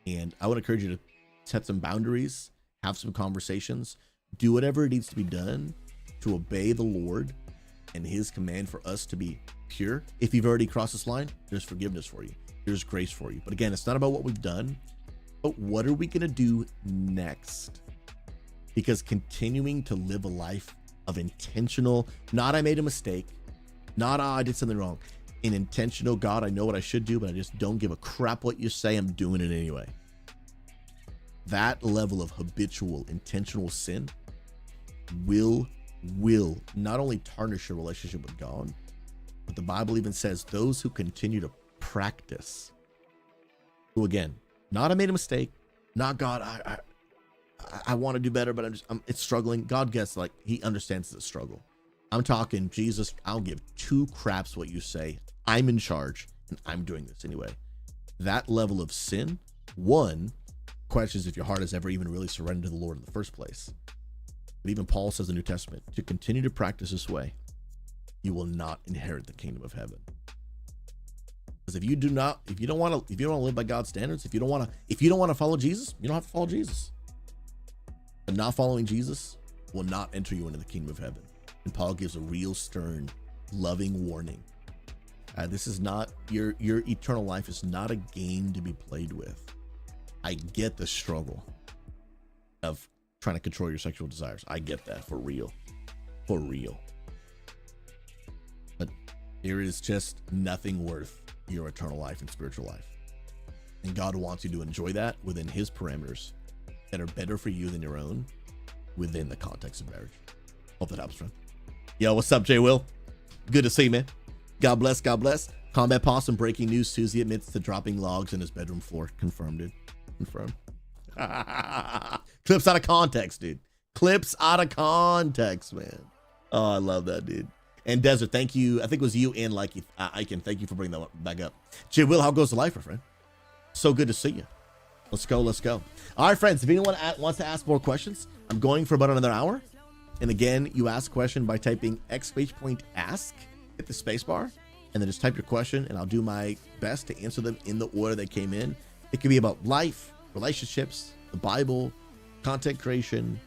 And I would encourage you to set some boundaries, have some conversations, do whatever it needs to be done to obey the Lord and his command for us to be pure. If you've already crossed this line, there's forgiveness for you. There's grace for you. But again, it's not about what we've done, but what are we going to do next? Because continuing to live a life of intentional, not I made a mistake, not I did something wrong, an intentional, God, I know what I should do, but I just don't give a crap what you say, I'm doing it anyway. That level of habitual, intentional sin will not only tarnish your relationship with God, but the Bible even says those who continue to practice, who again, not I made a mistake, not God, I want to do better, but it's struggling. God gets, like, he understands the struggle. I'm talking, Jesus, I'll give two craps what you say. I'm in charge and I'm doing this anyway. That level of sin, one, questions if your heart has ever even really surrendered to the Lord in the first place. But even Paul says in the New Testament, to continue to practice this way, you will not inherit the kingdom of heaven. Because if you don't want to live by God's standards, if you don't want to follow Jesus, you don't have to follow Jesus. But not following Jesus will not enter you into the kingdom of heaven. And Paul gives a real stern, loving warning. This is not your eternal life is not a game to be played with. I get the struggle of trying to control your sexual desires. I get that, for real. For real. But there is just nothing worth your eternal life and spiritual life. And God wants you to enjoy that within his parameters that are better for you than your own within the context of marriage. Hope that helps, friend. Yo, what's up, Jay Will? Good to see you, man. God bless, God bless. Combat Possum, breaking news. SouZy admits to dropping logs in his bedroom floor. Confirmed, dude. Confirmed. Clips out of context, dude. Clips out of context, man. Oh, I love that, dude. And Desert, thank you. I think it was you and Likey. Icon, thank you for bringing that back up. Jay Will, how goes the life, my friend? So good to see you. Let's go, let's go. All right, friends, if anyone wants to ask more questions, I'm going for about another hour. And again, you ask a question by typing !ask, hit the space bar, and then just type your question, and I'll do my best to answer them in the order they came in. It could be about life, relationships, the Bible, content creation.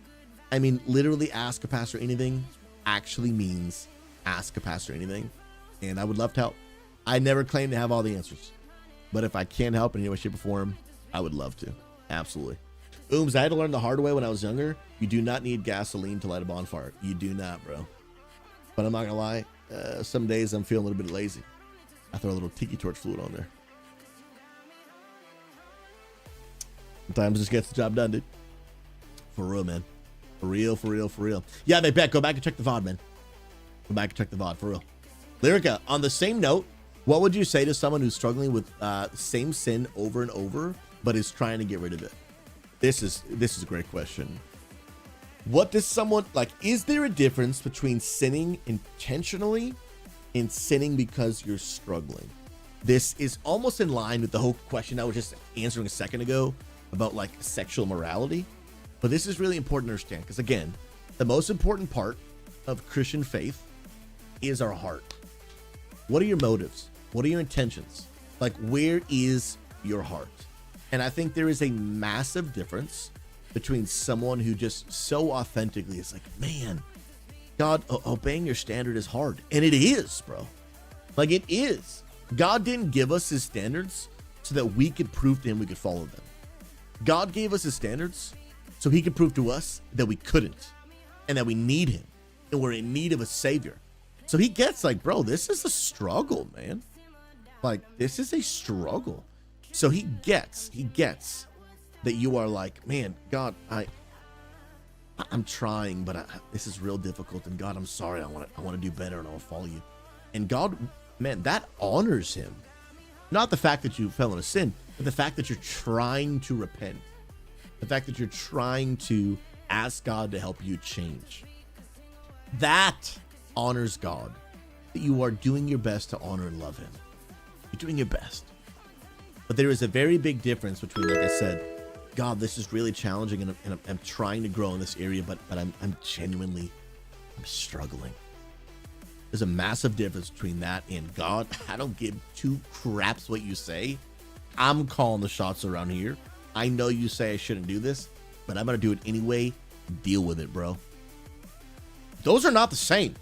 I mean, literally ask a pastor anything actually means ask a pastor anything. And I would love to help. I never claim to have all the answers, but if I can help in any way, shape, or form, I would love to. Absolutely. I had to learn the hard way when I was younger. You do not need gasoline to light a bonfire. You do not, bro. But I'm not gonna lie. Some days I'm feeling a little bit lazy. I throw a little tiki torch fluid on there. Sometimes it just gets the job done, dude. For real, man. For real, for real, for real. Yeah, they bet. Go back and check the VOD, man. Go back and check the VOD, for real. Lyrica, on the same note, what would you say to someone who's struggling with same sin over and over, but is trying to get rid of it? This is a great question. What does someone, like, is there a difference between sinning intentionally and sinning because you're struggling? This is almost in line with the whole question I was just answering a second ago about, like, sexual morality. But this is really important to understand because, again, the most important part of Christian faith is our heart. What are your motives? What are your intentions? Like, where is your heart? And I think there is a massive difference between someone who just so authentically is like, man, God, obeying your standard is hard. And it is, bro. Like, it is. God didn't give us his standards so that we could prove to him we could follow them. God gave us his standards so he could prove to us that we couldn't and that we need him and we're in need of a savior. So he gets like, bro, this is a struggle, man. Like, this is a struggle. So he gets that you are like, man, God, I'm trying, but this is real difficult. And God, I'm sorry. I want to do better and I will follow you. And God, man, that honors him. Not the fact that you fell into sin, but the fact that you're trying to repent. The fact that you're trying to ask God to help you change. That honors God. That you are doing your best to honor and love him. You're doing your best. But there is a very big difference between, like I said, God, this is really challenging and I'm trying to grow in this area, but I'm genuinely struggling. There's a massive difference between that and God, I don't give two craps what you say. I'm calling the shots around here. I know you say I shouldn't do this, but I'm going to do it anyway. Deal with it, bro. Those are not the same.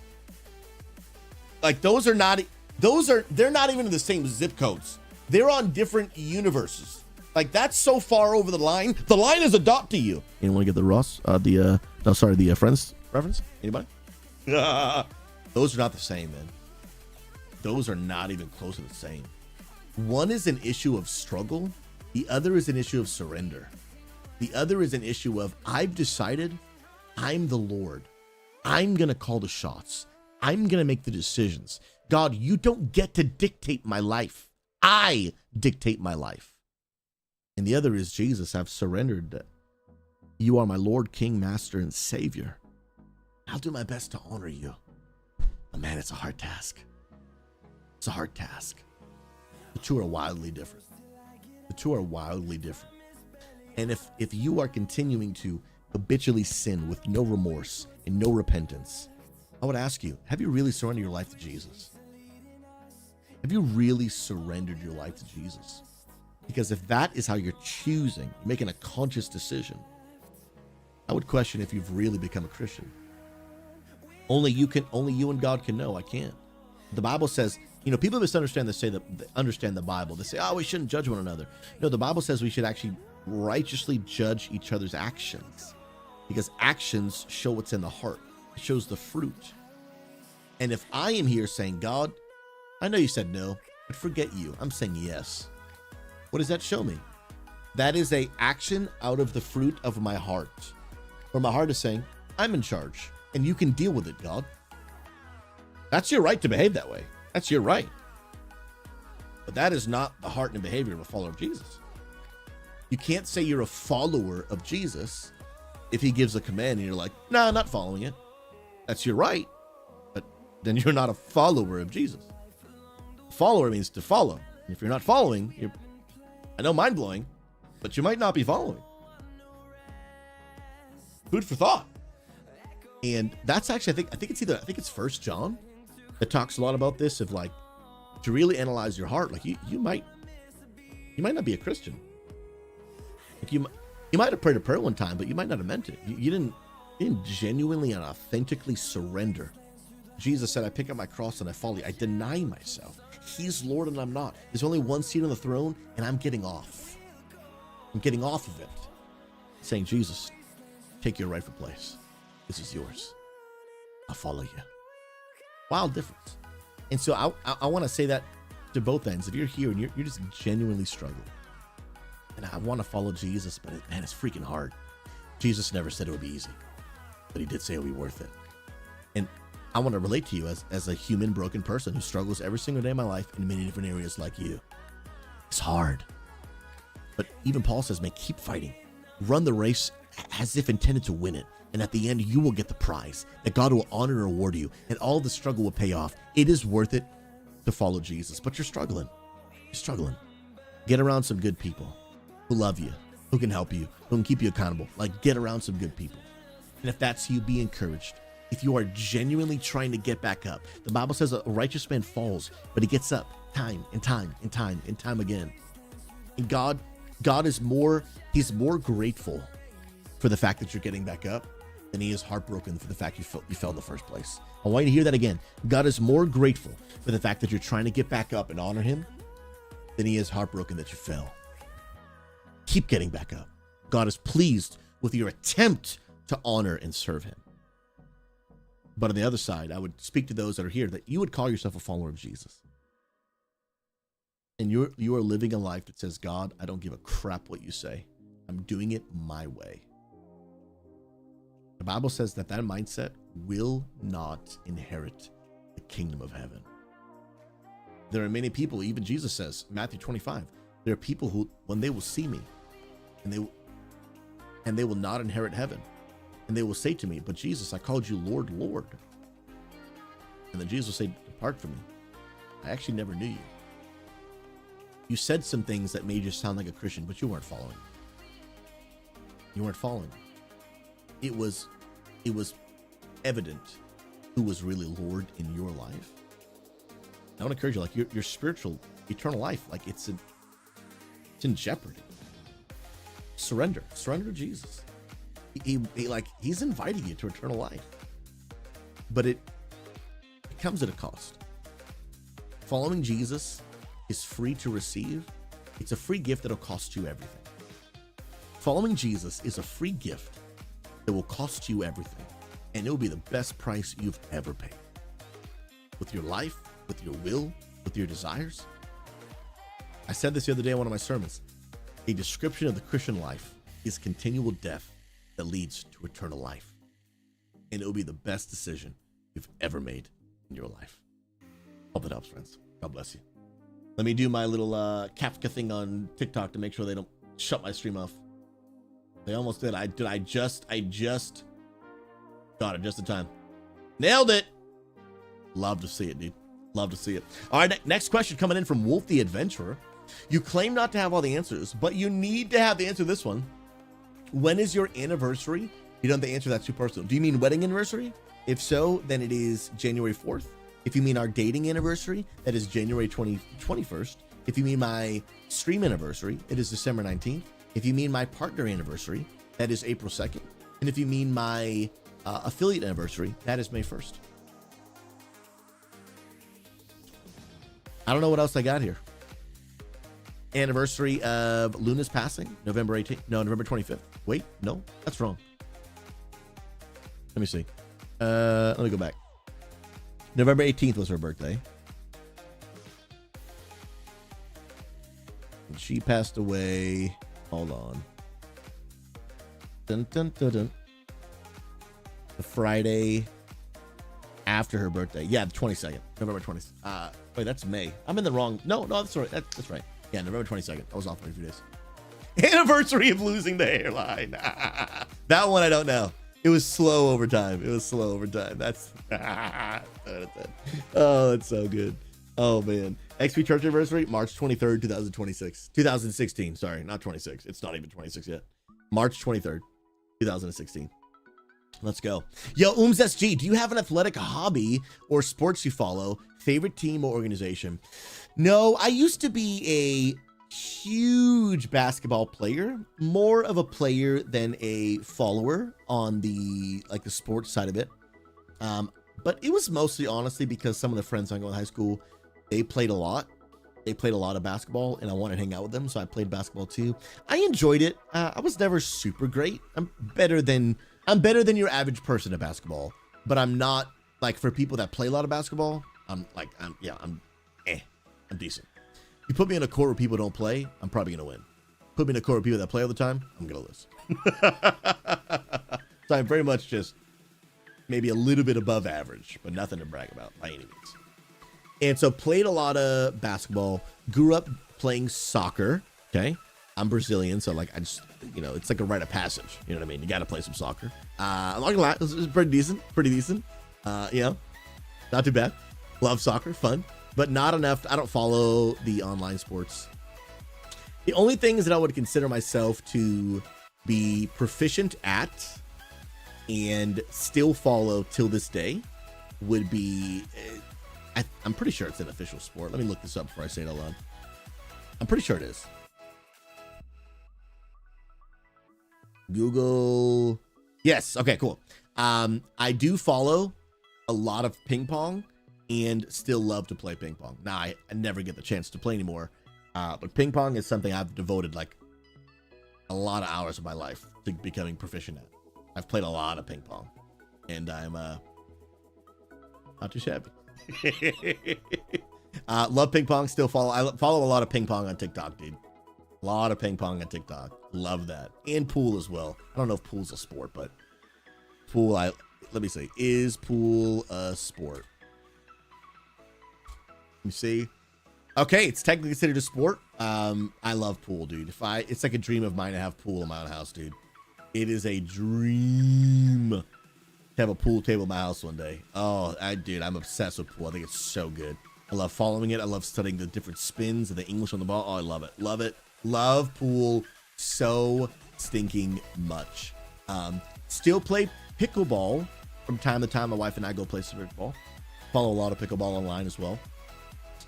Like, they're not even in the same zip codes. They're on different universes. Like, that's so far over the line. The line is a dot to you. Anyone want to get the Ross? The Friends reference? Anybody? Those are not the same, man. Those are not even close to the same. One is an issue of struggle. The other is an issue of surrender. The other is an issue of, I've decided I'm the Lord. I'm going to call the shots. I'm going to make the decisions. God, you don't get to dictate my life. I dictate my life. And the other is, Jesus, I've surrendered. You are my Lord, King, Master, and Savior. I'll do my best to honor you. But man, it's a hard task. It's a hard task. The two are wildly different. The two are wildly different. And if you are continuing to habitually sin with no remorse and no repentance, I would ask you, have you really surrendered your life to Jesus? Have you really surrendered your life to Jesus? Because if that is how you're choosing, making a conscious decision, I would question if you've really become a Christian. Only you and God can know. I can't. The Bible says, people misunderstand they understand the Bible. They say, we shouldn't judge one another. No, the Bible says we should actually righteously judge each other's actions, because actions show what's in the heart. It shows the fruit. And if I am here saying, God, I know you said no, but forget you. I'm saying yes. What does that show me? That is a action out of the fruit of my heart. Where my heart is saying, I'm in charge and you can deal with it, God. That's your right to behave that way. That's your right. But that is not the heart and behavior of a follower of Jesus. You can't say you're a follower of Jesus if he gives a command and you're like, nah, I'm not following it. That's your right. But then you're not a follower of Jesus. Follower means to follow. And if you're not following, I know mind-blowing, but you might not be following. Food for thought. And that's actually, I think it's 1 John that talks a lot about this, of like, to really analyze your heart. Like you might not be a Christian. Like you might have prayed a prayer one time, but you might not have meant it. You didn't genuinely and authentically surrender. Jesus said, I pick up my cross and I follow you. I deny myself. He's Lord and I'm not. There's only one seat on the throne and I'm getting off. I'm getting off of it. Saying, Jesus, take your rightful place. This is yours. I'll follow you. Wild difference. And so I want to say that to both ends. If you're here and you're just genuinely struggling, and I want to follow Jesus, but man, it's freaking hard. Jesus never said it would be easy, but he did say it would be worth it. And I want to relate to you as a human broken person who struggles every single day of my life in many different areas like you. It's hard. But even Paul says, man, keep fighting. Run the race as if intended to win it. And at the end, you will get the prize, that God will honor and reward you, and all the struggle will pay off. It is worth it to follow Jesus, but you're struggling. You're struggling. Get around some good people who love you, who can help you, who can keep you accountable. Like, get around some good people. And if that's you, be encouraged. If you are genuinely trying to get back up, the Bible says a righteous man falls, but he gets up time and time and time and time again. And God is he's more grateful for the fact that you're getting back up than he is heartbroken for the fact you fell in the first place. I want you to hear that again. God is more grateful for the fact that you're trying to get back up and honor him than he is heartbroken that you fell. Keep getting back up. God is pleased with your attempt to honor and serve him. But on the other side, I would speak to those that are here that you would call yourself a follower of Jesus. And you are living a life that says, God, I don't give a crap what you say. I'm doing it my way. The Bible says that mindset will not inherit the kingdom of heaven. There are many people, even Jesus says, Matthew 25, there are people who, when they will see me, and they will not inherit heaven. And they will say to me, but Jesus, I called you Lord, Lord. And then Jesus will say, depart from me. I actually never knew you. You said some things that made you sound like a Christian, but you weren't following. You weren't following. It was evident who was really Lord in your life. I want to encourage you, like your spiritual, eternal life, like it's in jeopardy. surrender to Jesus. He's inviting you to eternal life, but it comes at a cost. Following Jesus is free to receive. It's a free gift that'll cost you everything. Following Jesus is a free gift that will cost you everything, and it will be the best price you've ever paid. With your life, with your will, with your desires. I said this the other day in one of my sermons. A description of the Christian life is continual death that leads to eternal life. And it will be the best decision you've ever made in your life. Hope it helps, friends. God bless you. Let me do my little Kafka thing on TikTok to make sure they don't shut my stream off. They almost did. I just got it just in time. Nailed it. Love to see it, dude. Love to see it. All right, next question coming in from Wolf the Adventurer. You claim not to have all the answers, but you need to have the answer to this one. When is your anniversary? You don't have to answer, that's too personal. Do you mean wedding anniversary? If so, then it is January 4th. If you mean our dating anniversary, that is January 21st. If you mean my stream anniversary, it is December 19th. If you mean my partner anniversary, that is April 2nd. And if you mean my affiliate anniversary, that is May 1st. I don't know what else I got here. Anniversary of Luna's passing, November 18th. No, November 25th. Wait, no, that's wrong. Let me see. Let me go back. November 18th was her birthday. And she passed away. Hold on. Dun, dun, dun, dun. The Friday after her birthday. Yeah, the 22nd. November 20th. Wait, that's May. I'm in the wrong. No, that's right. That's right. Yeah, November 22nd. I was off by a few days. Anniversary of losing the hairline. That one I don't know. It was slow over time. That's oh, that's so good. Oh man. XP Church anniversary, March 23rd, 2016. Sorry, not 26. It's not even 26 yet. March 23rd, 2016. Let's go. Yo, SG, do you have an athletic hobby or sports you follow? Favorite team or organization? No, I used to be a huge basketball player, more of a player than a follower on the sports side of it. But it was mostly honestly because some of the friends I go to high school, they played a lot. They played a lot of basketball and I wanted to hang out with them. So I played basketball too. I enjoyed it. I was never super great. I'm better than your average person at basketball, but I'm not like for people that play a lot of basketball. I'm decent. You put me in a court where people don't play, I'm probably going to win. Put me in a court where people that play all the time, I'm going to lose. So I'm very much just maybe a little bit above average, but nothing to brag about by any means. And so played a lot of basketball, grew up playing soccer. Okay. I'm Brazilian. So like, I just, it's like a rite of passage. You know what I mean? You got to play some soccer. I'm not gonna lie. It was pretty decent. Not too bad. Love soccer. Fun, but not enough. I don't follow the online sports. The only things that I would consider myself to be proficient at and still follow till this day would be, I'm pretty sure it's an official sport. Let me look this up before I say it out loud. I'm pretty sure it is. Google. Yes. Okay, cool. I do follow a lot of ping pong and still love to play ping pong. Now, I never get the chance to play anymore. But ping pong is something I've devoted like a lot of hours of my life to becoming proficient at. I've played a lot of ping pong and I'm not too shabby. Love ping pong. Still follow. I follow a lot of ping pong on TikTok, dude. A lot of ping pong on TikTok. Love that. And pool as well. I don't know if pool's a sport, but pool. Let me see. Is pool a sport? Let me see. Okay, it's technically considered a sport. I love pool, dude. It's like a dream of mine to have pool in my own house, dude. It is a dream to have a pool table in my house one day. Oh, dude, I'm obsessed with pool. I think it's so good. I love following it. I love studying the different spins and the English on the ball. Oh, I love it. Love it. Love pool so stinking much. Still play pickleball from time to time. My wife and I go play some pickleball. Follow a lot of pickleball online as well.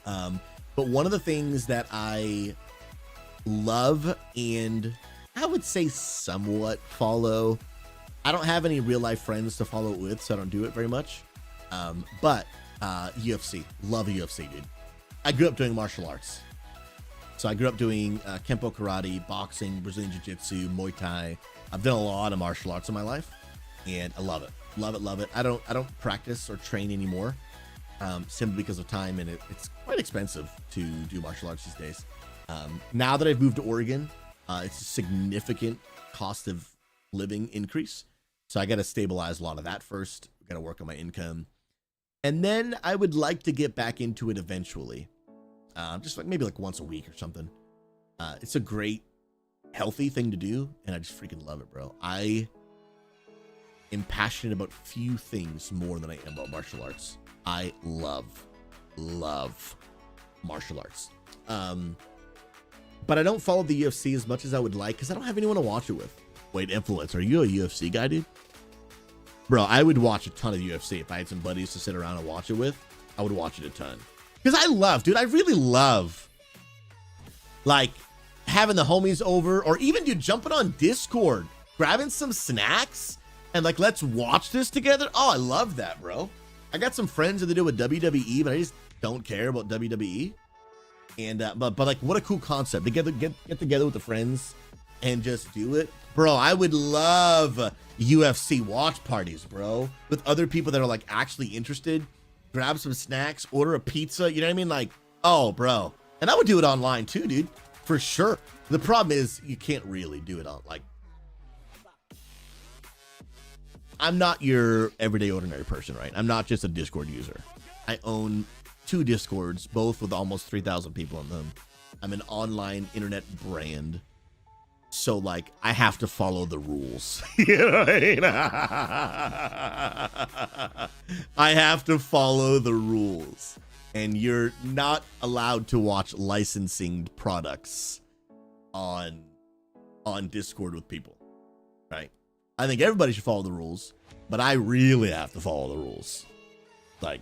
But one of the things that I love and I would say somewhat follow. I don't have any real life friends to follow it with, so I don't do it very much. But UFC, love UFC, dude. I grew up doing martial arts. So I grew up doing Kempo karate, boxing, Brazilian jiu-jitsu, Muay Thai. I've done a lot of martial arts in my life, and I love it. Love it, love it. I don't practice or train anymore, simply because of time, and it's quite expensive to do martial arts these days. Now that I've moved to Oregon, it's a significant cost of living increase. So I got to stabilize a lot of that first. Got to work on my income. And then I would like to get back into it eventually. Just like maybe like once a week or something. It's a great, healthy thing to do. And I just freaking love it, bro. I am passionate about few things more than I am about martial arts. I love martial arts. But I don't follow the UFC as much as I would like because I don't have anyone to watch it with. Wait, Influence, are you a UFC guy, dude? Bro, I would watch a ton of UFC. If I had some buddies to sit around and watch it with, I would watch it a ton. Because I really love, like, having the homies over, or even, dude, jumping on Discord, grabbing some snacks, and, like, let's watch this together. Oh, I love that, bro. I got some friends that do with WWE, but I just don't care about WWE. And, but like, what a cool concept. To get together with the friends and just do it. Bro, I would love UFC watch parties, bro, with other people that are like actually interested. Grab some snacks, order a pizza, you know what I mean? Like, oh, bro. And I would do it online too, dude, for sure. The problem is you can't really do it on, like, I'm not your everyday ordinary person, right? I'm not just a Discord user. I own 2 Discords, both with almost 3,000 people in them. I'm an online internet brand. So, like, I have to follow the rules. You know what I mean? I have to follow the rules. And you're not allowed to watch licensing products on Discord with people, right? I think everybody should follow the rules, but I really have to follow the rules. Like,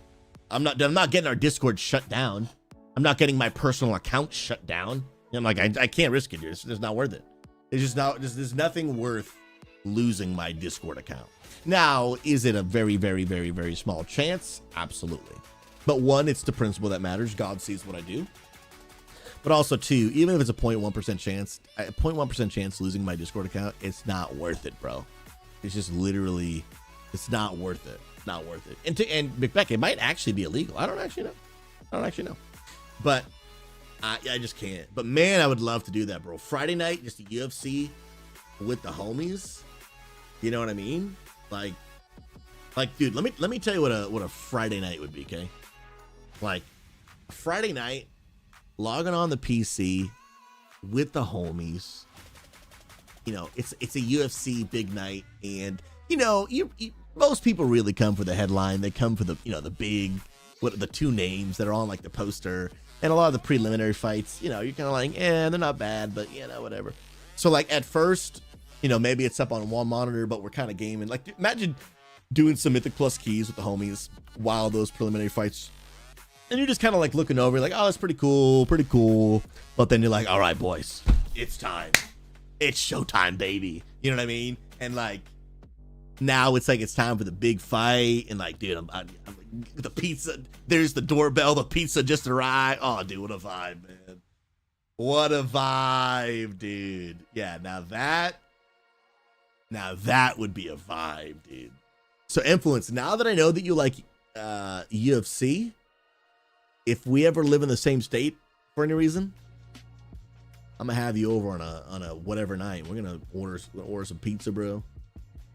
I'm not getting our Discord shut down. I'm not getting my personal account shut down. I'm like, I can't risk it, dude. It's not worth it. It's just not, there's nothing worth losing my Discord account. Now, is it a very, very, very, very small chance? Absolutely. But 1, it's the principle that matters. God sees what I do. But also 2, even if it's a 0.1% chance, 0.1% chance losing my Discord account, it's not worth it, bro. It's just literally, it's not worth it. Not worth it. And McBeck, it might actually be illegal. I don't actually know. But I just can't. But man, I would love to do that, bro. Friday night, just the UFC with the homies. You know what I mean? Like, dude, let me tell you what a Friday night would be, okay? Like, a Friday night, logging on the PC with the homies. You know, it's a UFC big night, and you know, most people really come for the headline. They come for the big, the 2 names that are on like the poster. And a lot of the preliminary fights, you know, you're kind of like, they're not bad, but, you know, whatever. So, like, at first, you know, maybe it's up on one monitor, but we're kind of gaming. Like, imagine doing some Mythic Plus keys with the homies while those preliminary fights. And you're just kind of, like, looking over, like, oh, that's pretty cool. But then you're like, all right, boys, it's time. It's showtime, baby. You know what I mean? And, like, now it's like it's time for the big fight. And, like, dude, I'm the pizza, there's the doorbell, the pizza just arrived. Oh, dude, what a vibe, man. What a vibe, dude. Yeah, now that would be a vibe, dude. So, Influence, now that I know that you like UFC, if we ever live in the same state for any reason, I'm gonna have you over on a whatever night. We're gonna order some pizza, bro.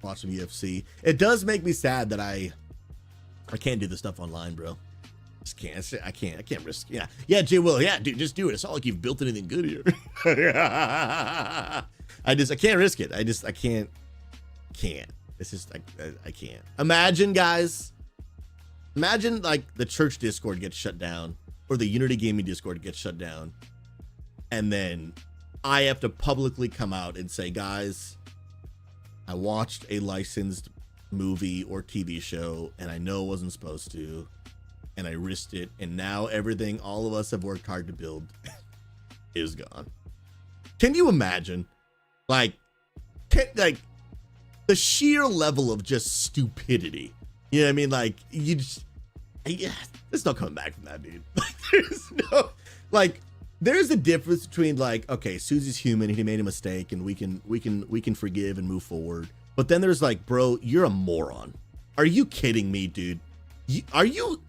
Watch some UFC. It does make me sad that I can't do this stuff online, bro. Just can't. I can't risk. Yeah, Jay Will. Yeah, dude, just do it. It's not like you've built anything good here. I can't risk it. I can't. It's just I can't. Imagine, guys. Imagine like the church Discord gets shut down, or the Unity Gaming Discord gets shut down, and then I have to publicly come out and say, guys, I watched a licensed movie or TV show, and I know it wasn't supposed to, and I risked it, and now everything all of us have worked hard to build is gone. Can you imagine? Like the sheer level of just stupidity. You know what I mean? Like you just, there's no coming back from that, dude. Like there's a difference between like, okay, SouZy's human, he made a mistake, and we can forgive and move forward. But then there's like, bro, you're a moron. Are you kidding me, dude? Are you?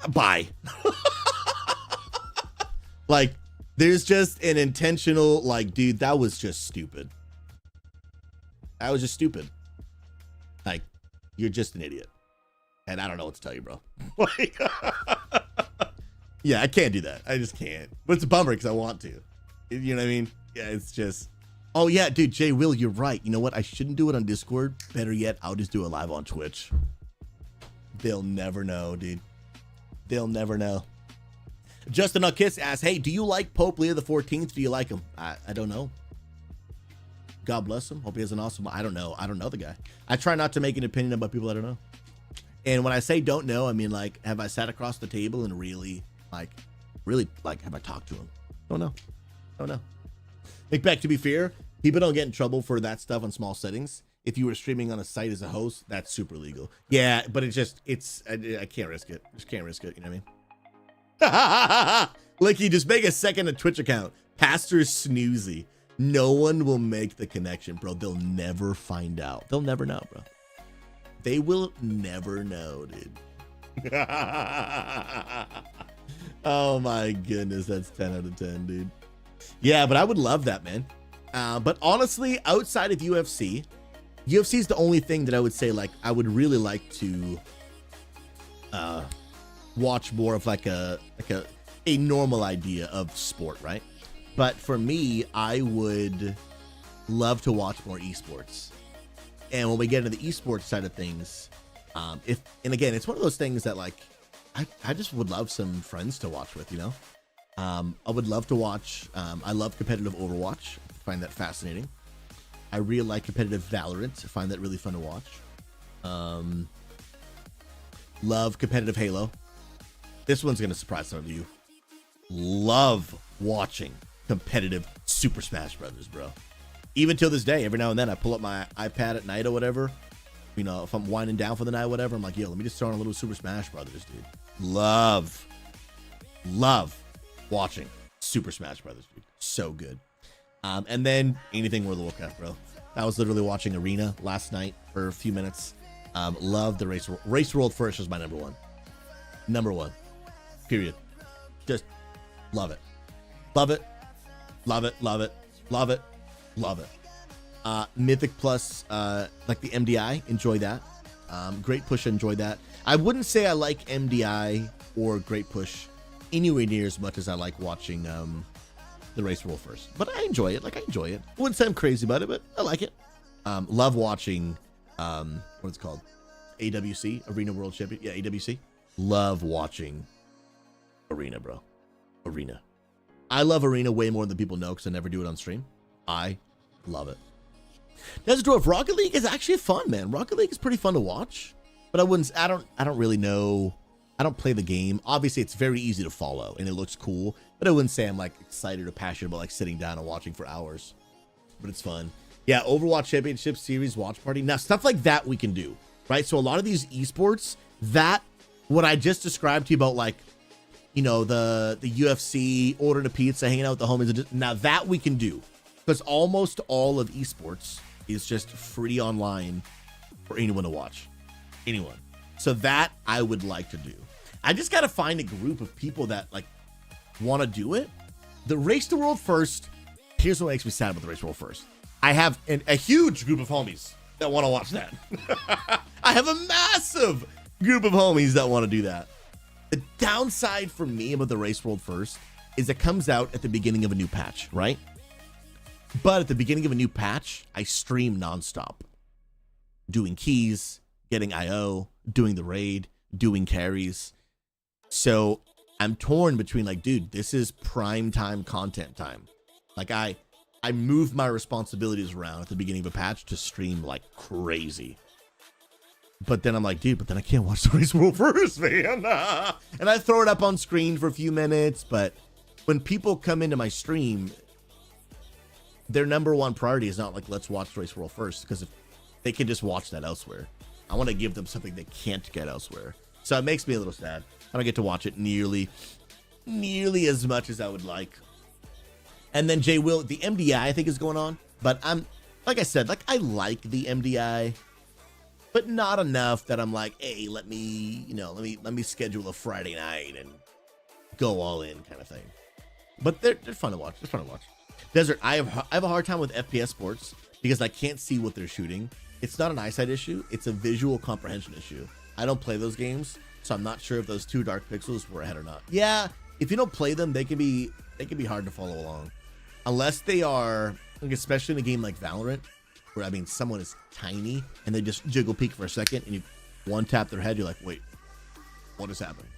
Bye. Like, there's just an intentional, like, dude, that was just stupid. That was just stupid. Like, you're just an idiot. And I don't know what to tell you, bro. Like, yeah, I can't do that. I just can't. But it's a bummer because I want to. You know what I mean? Yeah, it's just, oh yeah, dude, Jay Will, you're right. You know what? I shouldn't do it on Discord. Better yet, I'll just do it live on Twitch. They'll never know, dude. They'll never know. Justin Kiss asks, hey, do you like Pope Leo the 14th? Do you like him? I don't know. God bless him. Hope he has an awesome, I don't know. I don't know the guy. I try not to make an opinion about people I don't know. And when I say don't know, I mean, like, have I sat across the table and really, have I talked to him? Don't know. Don't know. Macbeth, to be fair, people don't get in trouble for that stuff on small settings. If you were streaming on a site as a host, that's super legal. Yeah, but I can't risk it. Just can't risk it. You know what I mean? Licky, just make a second Twitch account. Pastor SouZy. No one will make the connection, bro. They'll never find out. They'll never know, bro. They will never know, dude. Oh my goodness, that's 10 out of 10, dude. Yeah, but I would love that, man. But honestly, outside of UFC is the only thing that I would say, like, I would really like to watch more of like a normal idea of sport, right? But for me, I would love to watch more esports. And when we get into the esports side of things, and again, it's one of those things that, like, I just would love some friends to watch with, you know? I would love to watch, I love competitive Overwatch, find that fascinating. I really like competitive Valorant, find that really fun to watch. Love competitive Halo. This one's gonna surprise some of you. Love watching competitive Super Smash Brothers, bro. Even till this day, every now and then I pull up my iPad at night or whatever. You know, if I'm winding down for the night or whatever, I'm like, yo, let me just throw on a little Super Smash Brothers, dude. Love watching Super Smash Brothers, dude. So good. And then anything World of Warcraft, bro. I was literally watching Arena last night for a few minutes. Love the Race World First was my number one. Number one. Period. Just love it. Love it. Love it. Love it. Love it. Love it. Mythic Plus, like the MDI, enjoy that. Great Push, enjoy that. I wouldn't say I like MDI or Great Push anywhere near as much as I like watching the Race World First. But I enjoy it. Like, I enjoy it. I wouldn't say I'm crazy about it, but I like it. Love watching, what's it called? AWC, Arena World Champion. Yeah, AWC. Love watching Arena, bro. Arena. I love Arena way more than people know because I never do it on stream. I love it. Desert Dwarf, Rocket League is actually fun, man. Rocket League is pretty fun to watch, but I don't really know. I don't play the game. Obviously, it's very easy to follow and it looks cool, but I wouldn't say I'm like excited or passionate about like sitting down and watching for hours. But it's fun. Yeah, Overwatch Championship Series watch party. Now, stuff like that we can do, right? So a lot of these esports, that what I just described to you about, like, you know, the UFC, ordering a pizza, hanging out with the homies. Now that we can do, because almost all of esports is just free online for anyone to watch. Anyone. So that I would like to do. I just got to find a group of people that like want to do it. The Race the World First. Here's what makes me sad about the Race the World First. I have a huge group of homies that want to watch that. I have a massive group of homies that want to do that. The downside for me about the Race World First is it comes out at the beginning of a new patch, right? But at the beginning of a new patch, I stream nonstop. Doing keys, getting IO, doing the raid, doing carries. So I'm torn between, like, dude, this is prime time content time. Like, I move my responsibilities around at the beginning of a patch to stream like crazy. But then I'm like, dude, but then I can't watch the Race World First, man. And I throw it up on screen for a few minutes, but when people come into my stream, their number one priority is not like, let's watch Race World first, because if they can just watch that elsewhere. I want to give them something they can't get elsewhere. So it makes me a little sad. I don't get to watch it nearly as much as I would like. And then Jay Will, the MDI I think is going on, but I'm, like I said, like I like the MDI, but not enough that I'm like, hey, let me schedule a Friday night and go all in kind of thing. But they're fun to watch. They're fun to watch. Desert, I have a hard time with FPS sports because I can't see what they're shooting. It's not an eyesight issue. It's a visual comprehension issue. I don't play those games, so I'm not sure if those 2 dark pixels were ahead or not. Yeah, if you don't play them, they can be hard to follow along. Unless they are, like, especially in a game like Valorant, where, I mean, someone is tiny and they just jiggle peek for a second and you one tap their head, you're like, wait, what is happening?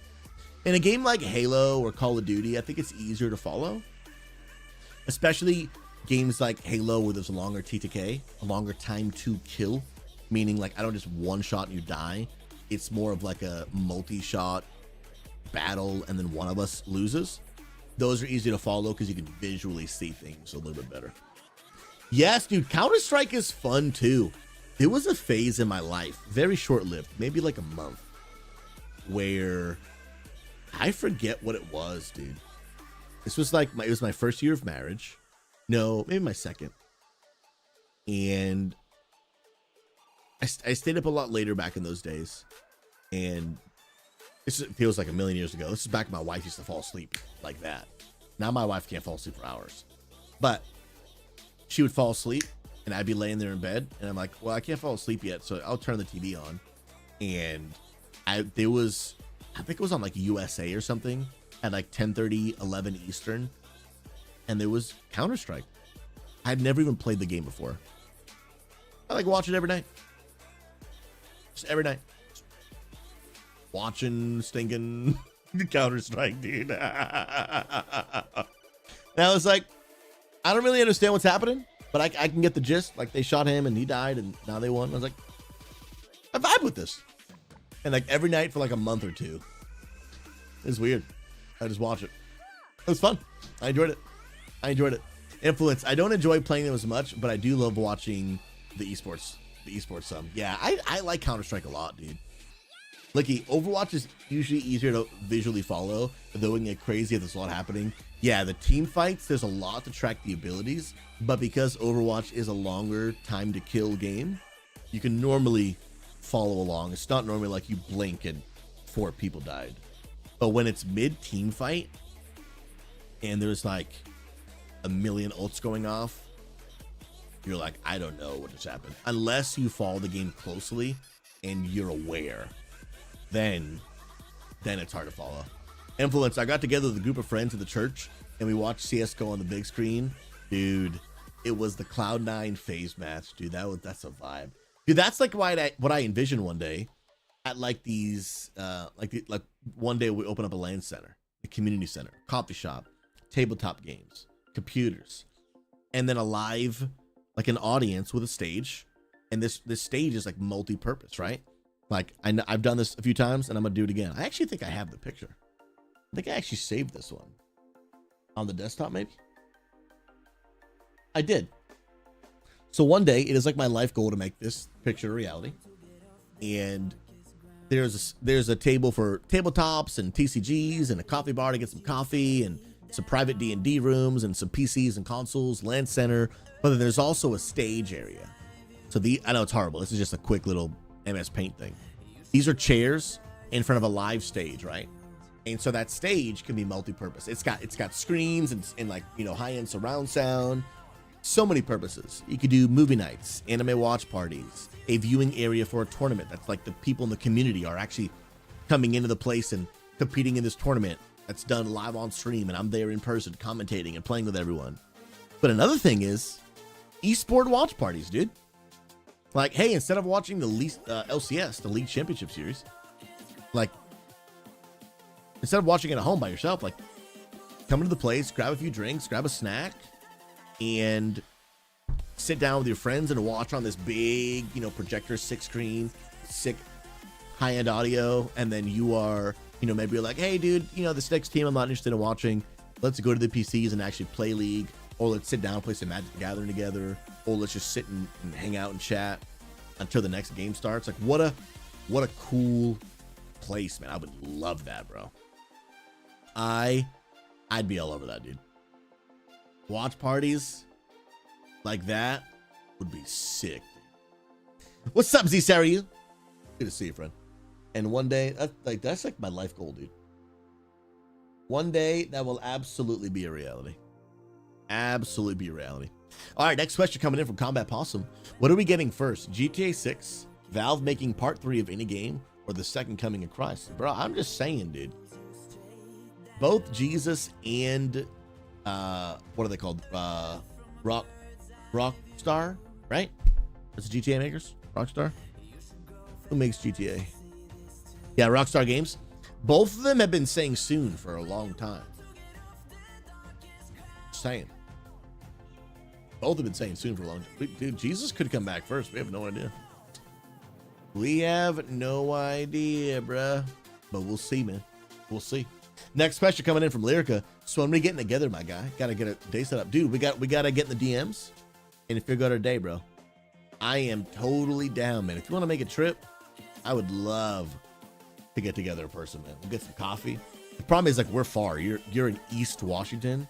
In a game like Halo or Call of Duty, I think it's easier to follow. Especially games like Halo where there's a longer TTK, a longer time to kill, meaning like I don't just one shot and you die. It's more of like a multi-shot battle and then one of us loses. Those are easy to follow because you can visually see things a little bit better. Yes, dude, Counter-Strike is fun too. There was a phase in my life, very short-lived, maybe like a month, where I forget what it was, dude. This was like it was my first year of marriage. No, maybe my second. And I stayed up a lot later back in those days. And this feels like a million years ago. This is back when my wife used to fall asleep like that. Now my wife can't fall asleep for hours. But she would fall asleep and I'd be laying there in bed. And I'm like, well, I can't fall asleep yet. So I'll turn the TV on. And I think it was on like USA or something at like 10:30, 11 Eastern. And there was Counter-Strike. I'd never even played the game before. I like watch it every night. Just every night. Watching stinking Counter-Strike, dude. And I was like, I don't really understand what's happening, but I can get the gist. Like, they shot him and he died and now they won. I was like, I vibe with this. And like every night for like a month or two. It's weird. I just watch it. It was fun. I enjoyed it. Influence. I don't enjoy playing them as much, but I do love watching the esports. Some. Yeah, I like Counter-Strike a lot, dude. Licky, Overwatch is usually easier to visually follow, though it can get crazy if there's a lot happening. Yeah, the team fights, there's a lot to track the abilities, but because Overwatch is a longer time to kill game, you can normally follow along. It's not normally like you blink and 4 people died. But when it's mid-team fight, and there's like a million ults going off, you're like, I don't know what just happened. Unless you follow the game closely and you're aware, then it's hard to follow. Influence, I got together with a group of friends at the church and we watched CSGO on the big screen. Dude, it was the Cloud9 phase match, dude. That's a vibe. Dude, that's like what I envisioned one day at like these, like one day we open up a LAN center, a community center, coffee shop, tabletop games, computers, and then a live, like an audience with a stage. And this stage is like multi-purpose, right? Like I've done this a few times and I'm gonna do it again. I actually think I have the picture. I think I actually saved this one on the desktop, maybe. I did. So one day it is like my life goal to make this picture a reality. And there's a table for tabletops and TCGs and a coffee bar to get some coffee and some private D&D rooms and some PCs and consoles, LAN center. But then there's also a stage area. So I know it's horrible. This is just a quick little MS Paint thing. These are chairs in front of a live stage, right? And so that stage can be multi-purpose. It's got screens and like, you know, high-end surround sound. So many purposes. You could do movie nights, anime watch parties, a viewing area for a tournament. That's like the people in the community are actually coming into the place and competing in this tournament that's done live on stream, and I'm there in person commentating and playing with everyone. But another thing is esport watch parties, dude. Like, hey, instead of watching the LCS, the League Championship Series, like, instead of watching it at home by yourself, like, come into the place, grab a few drinks, grab a snack, and sit down with your friends and watch on this big, you know, projector, 6-screen, sick, high-end audio, and then you are, you know, maybe you're like, hey, dude, you know, this next team I'm not interested in watching. Let's go to the PCs and actually play League. or let's sit down, play some Magic the Gathering together, or let's just sit and hang out and chat until the next game starts. Like, what a cool place, man. I would love that, bro. I'd be all over that, dude. Watch parties like that would be sick. What's up, Z Sarah? Good to see you, friend. And one day, that's like my life goal, dude. One day that will absolutely be a reality. Absolutely be a reality. All right, next question coming in from Combat Possum. What are we getting first? GTA 6, Valve making part 3 of any game, or the second coming of Christ? Bro, I'm just saying, dude. Both Jesus and what are they called? Rockstar, right? That's the GTA makers. Rockstar. Who makes GTA? Yeah, Rockstar Games. Both of them have been saying soon for a long time. Just saying. Both have been saying soon for a long time. Dude, Jesus could come back first. We have no idea. We have no idea, bruh. But we'll see, man. We'll see. Next question coming in from Lyrica. So when we getting together, my guy, gotta get a day set up. Dude, we gotta get in the DMs and figure out our day, bro. I am totally down, man. If you want to make a trip, I would love to get together in person, man. We'll get some coffee. The problem is, like, we're far. You're in East Washington,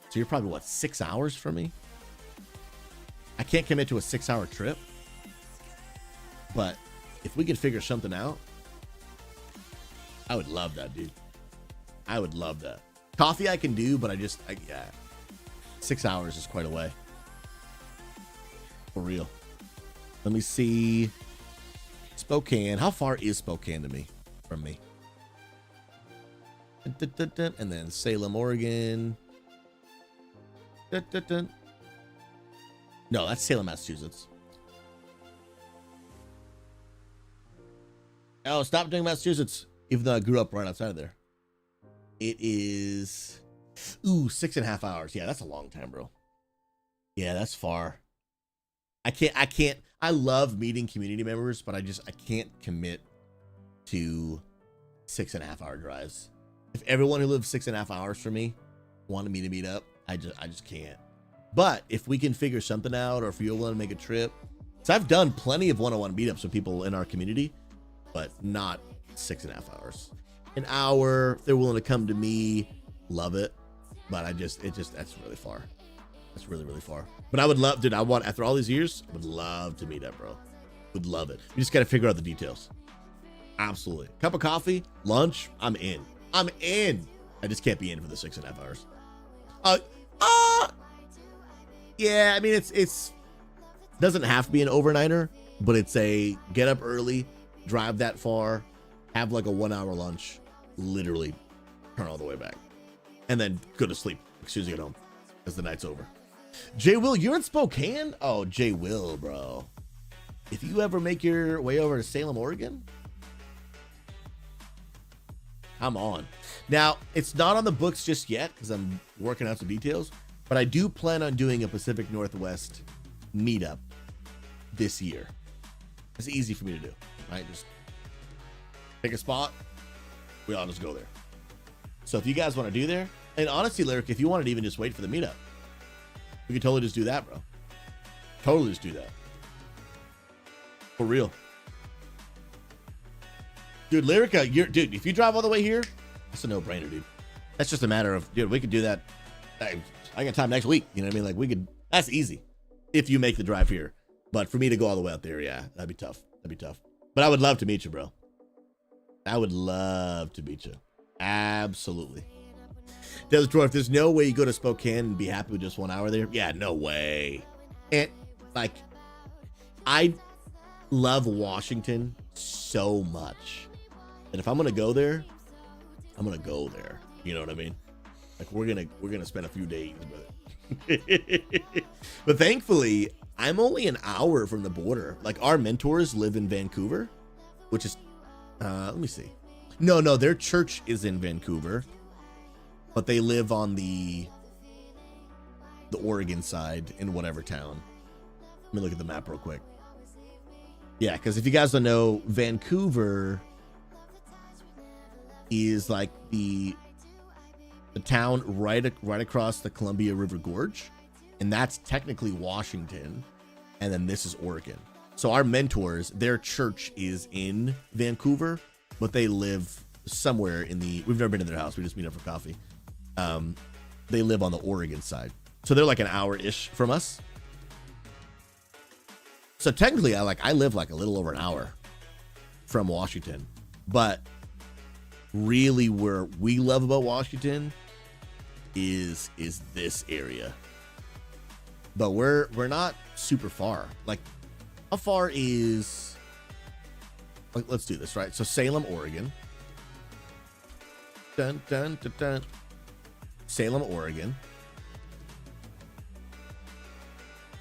so you're probably, what, 6 hours from me? I can't commit to a 6-hour trip, but if we could figure something out, I would love that, dude. I would love that. Coffee I can do, but yeah, 6 hours is quite a way. For real. Let me see. Spokane. How far is Spokane to me? From me? And then Salem, Oregon. No, that's Salem, Massachusetts. Oh, stop doing Massachusetts. Even though I grew up right outside of there. It is 6.5 hours. Yeah, that's a long time, bro. Yeah, that's far. I can't. I love meeting community members, but I can't commit to 6.5 hour drives. If everyone who lives 6.5 hours from me wanted me to meet up, I just can't. But if we can figure something out, or if you're willing to make a trip, so I've done plenty of one-on-one meetups with people in our community, but not 6.5 hours. An hour, if they're willing to come to me, love it. But that's really far. That's really, really far. But I would love, dude, after all these years, I would love to meet up, bro. Would love it. You just got to figure out the details. Absolutely. Cup of coffee, lunch, I'm in. I'm in. I just can't be in for the 6.5 hours. Yeah, I mean, it's doesn't have to be an overnighter, but it's a get up early, drive that far, have like a 1 hour lunch, literally turn all the way back, and then go to sleep as soon as you get home, as the night's over. Jay Will, you're in Spokane? Oh, Jay Will, bro. If you ever make your way over to Salem, Oregon, come on. Now, it's not on the books just yet because I'm working out some details, but I do plan on doing a Pacific Northwest meetup this year. It's easy for me to do, right? Just pick a spot, we all just go there. So if you guys want to do there, and honestly, Lyric, if you wanted to even just wait for the meetup, we could totally just do that, bro. Totally just do that. For real. Dude, Lyrica, dude, if you drive all the way here, that's a no-brainer, dude. That's just a matter of, dude, we could do that. I got time next week. You know what I mean? Like, that's easy if you make the drive here. But for me to go all the way out there, yeah, that'd be tough. That'd be tough. But I would love to meet you, bro. I would love to meet you. Absolutely. Desert Drawer, if there's no way you go to Spokane and be happy with just 1 hour there, yeah, no way. And, like, I love Washington so much that if I'm gonna go there, I'm gonna go there. You know what I mean? Like, we're gonna spend a few days, but thankfully I'm only an hour from the border. Like, our mentors live in Vancouver, which is let me see. No, their church is in Vancouver, but they live on the Oregon side in whatever town. Let me look at the map real quick. Yeah, because if you guys don't know, Vancouver is like the town right across the Columbia River Gorge. and that's technically Washington, and then this is Oregon. So our mentors, their church is in Vancouver, but they live somewhere in the, we've never been to their house, we just meet up for coffee. They live on the Oregon side. So they're like an hour-ish from us. So technically, I live like a little over an hour from Washington. But really where we love about Washington is this area. But we're not super far. Like, how far is, like, let's do this, right? So Salem, Oregon. Dun, dun, dun, dun. Salem, Oregon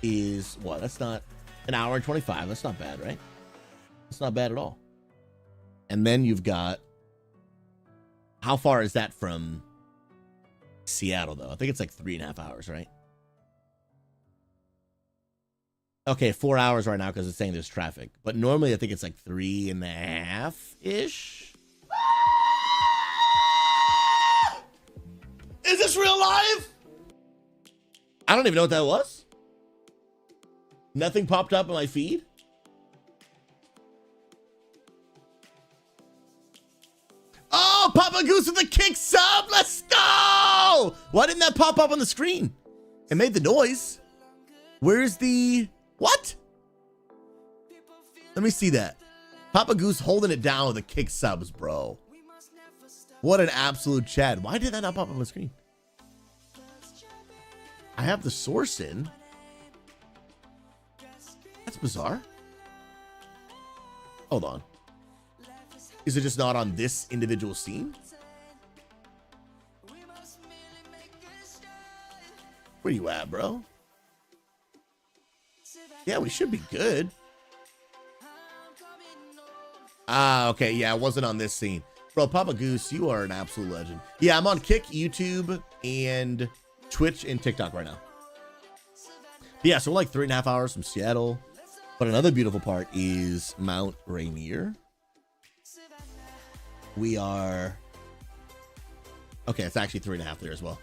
is what? That's not an hour and 25. That's not bad, right? That's not bad at all. And then you've got, how far is that from Seattle, though? I think it's like 3.5 hours, right? Okay, 4 hours right now because it's saying there's traffic. But normally I think it's like 3.5-ish. Is this real live? I don't even know what that was. Nothing popped up in my feed. Oh, Papa Goose with the kick sub. Let's go. Why didn't that pop up on the screen? It made the noise. Where's the, what? Let me see that. Papa Goose holding it down with the kick subs, bro. What an absolute Chad. Why did that not pop up on the screen? I have the source in. That's bizarre. Hold on. Is it just not on this individual scene? Where you at, bro? Yeah, we should be good. Ah, okay. Yeah, it wasn't on this scene. Bro, Papa Goose, you are an absolute legend. Yeah, I'm on Kick, YouTube, and Twitch and TikTok right now. Yeah, so we're like 3.5 hours from Seattle. But another beautiful part is Mount Rainier. We are... Okay, it's actually 3.5 there as well.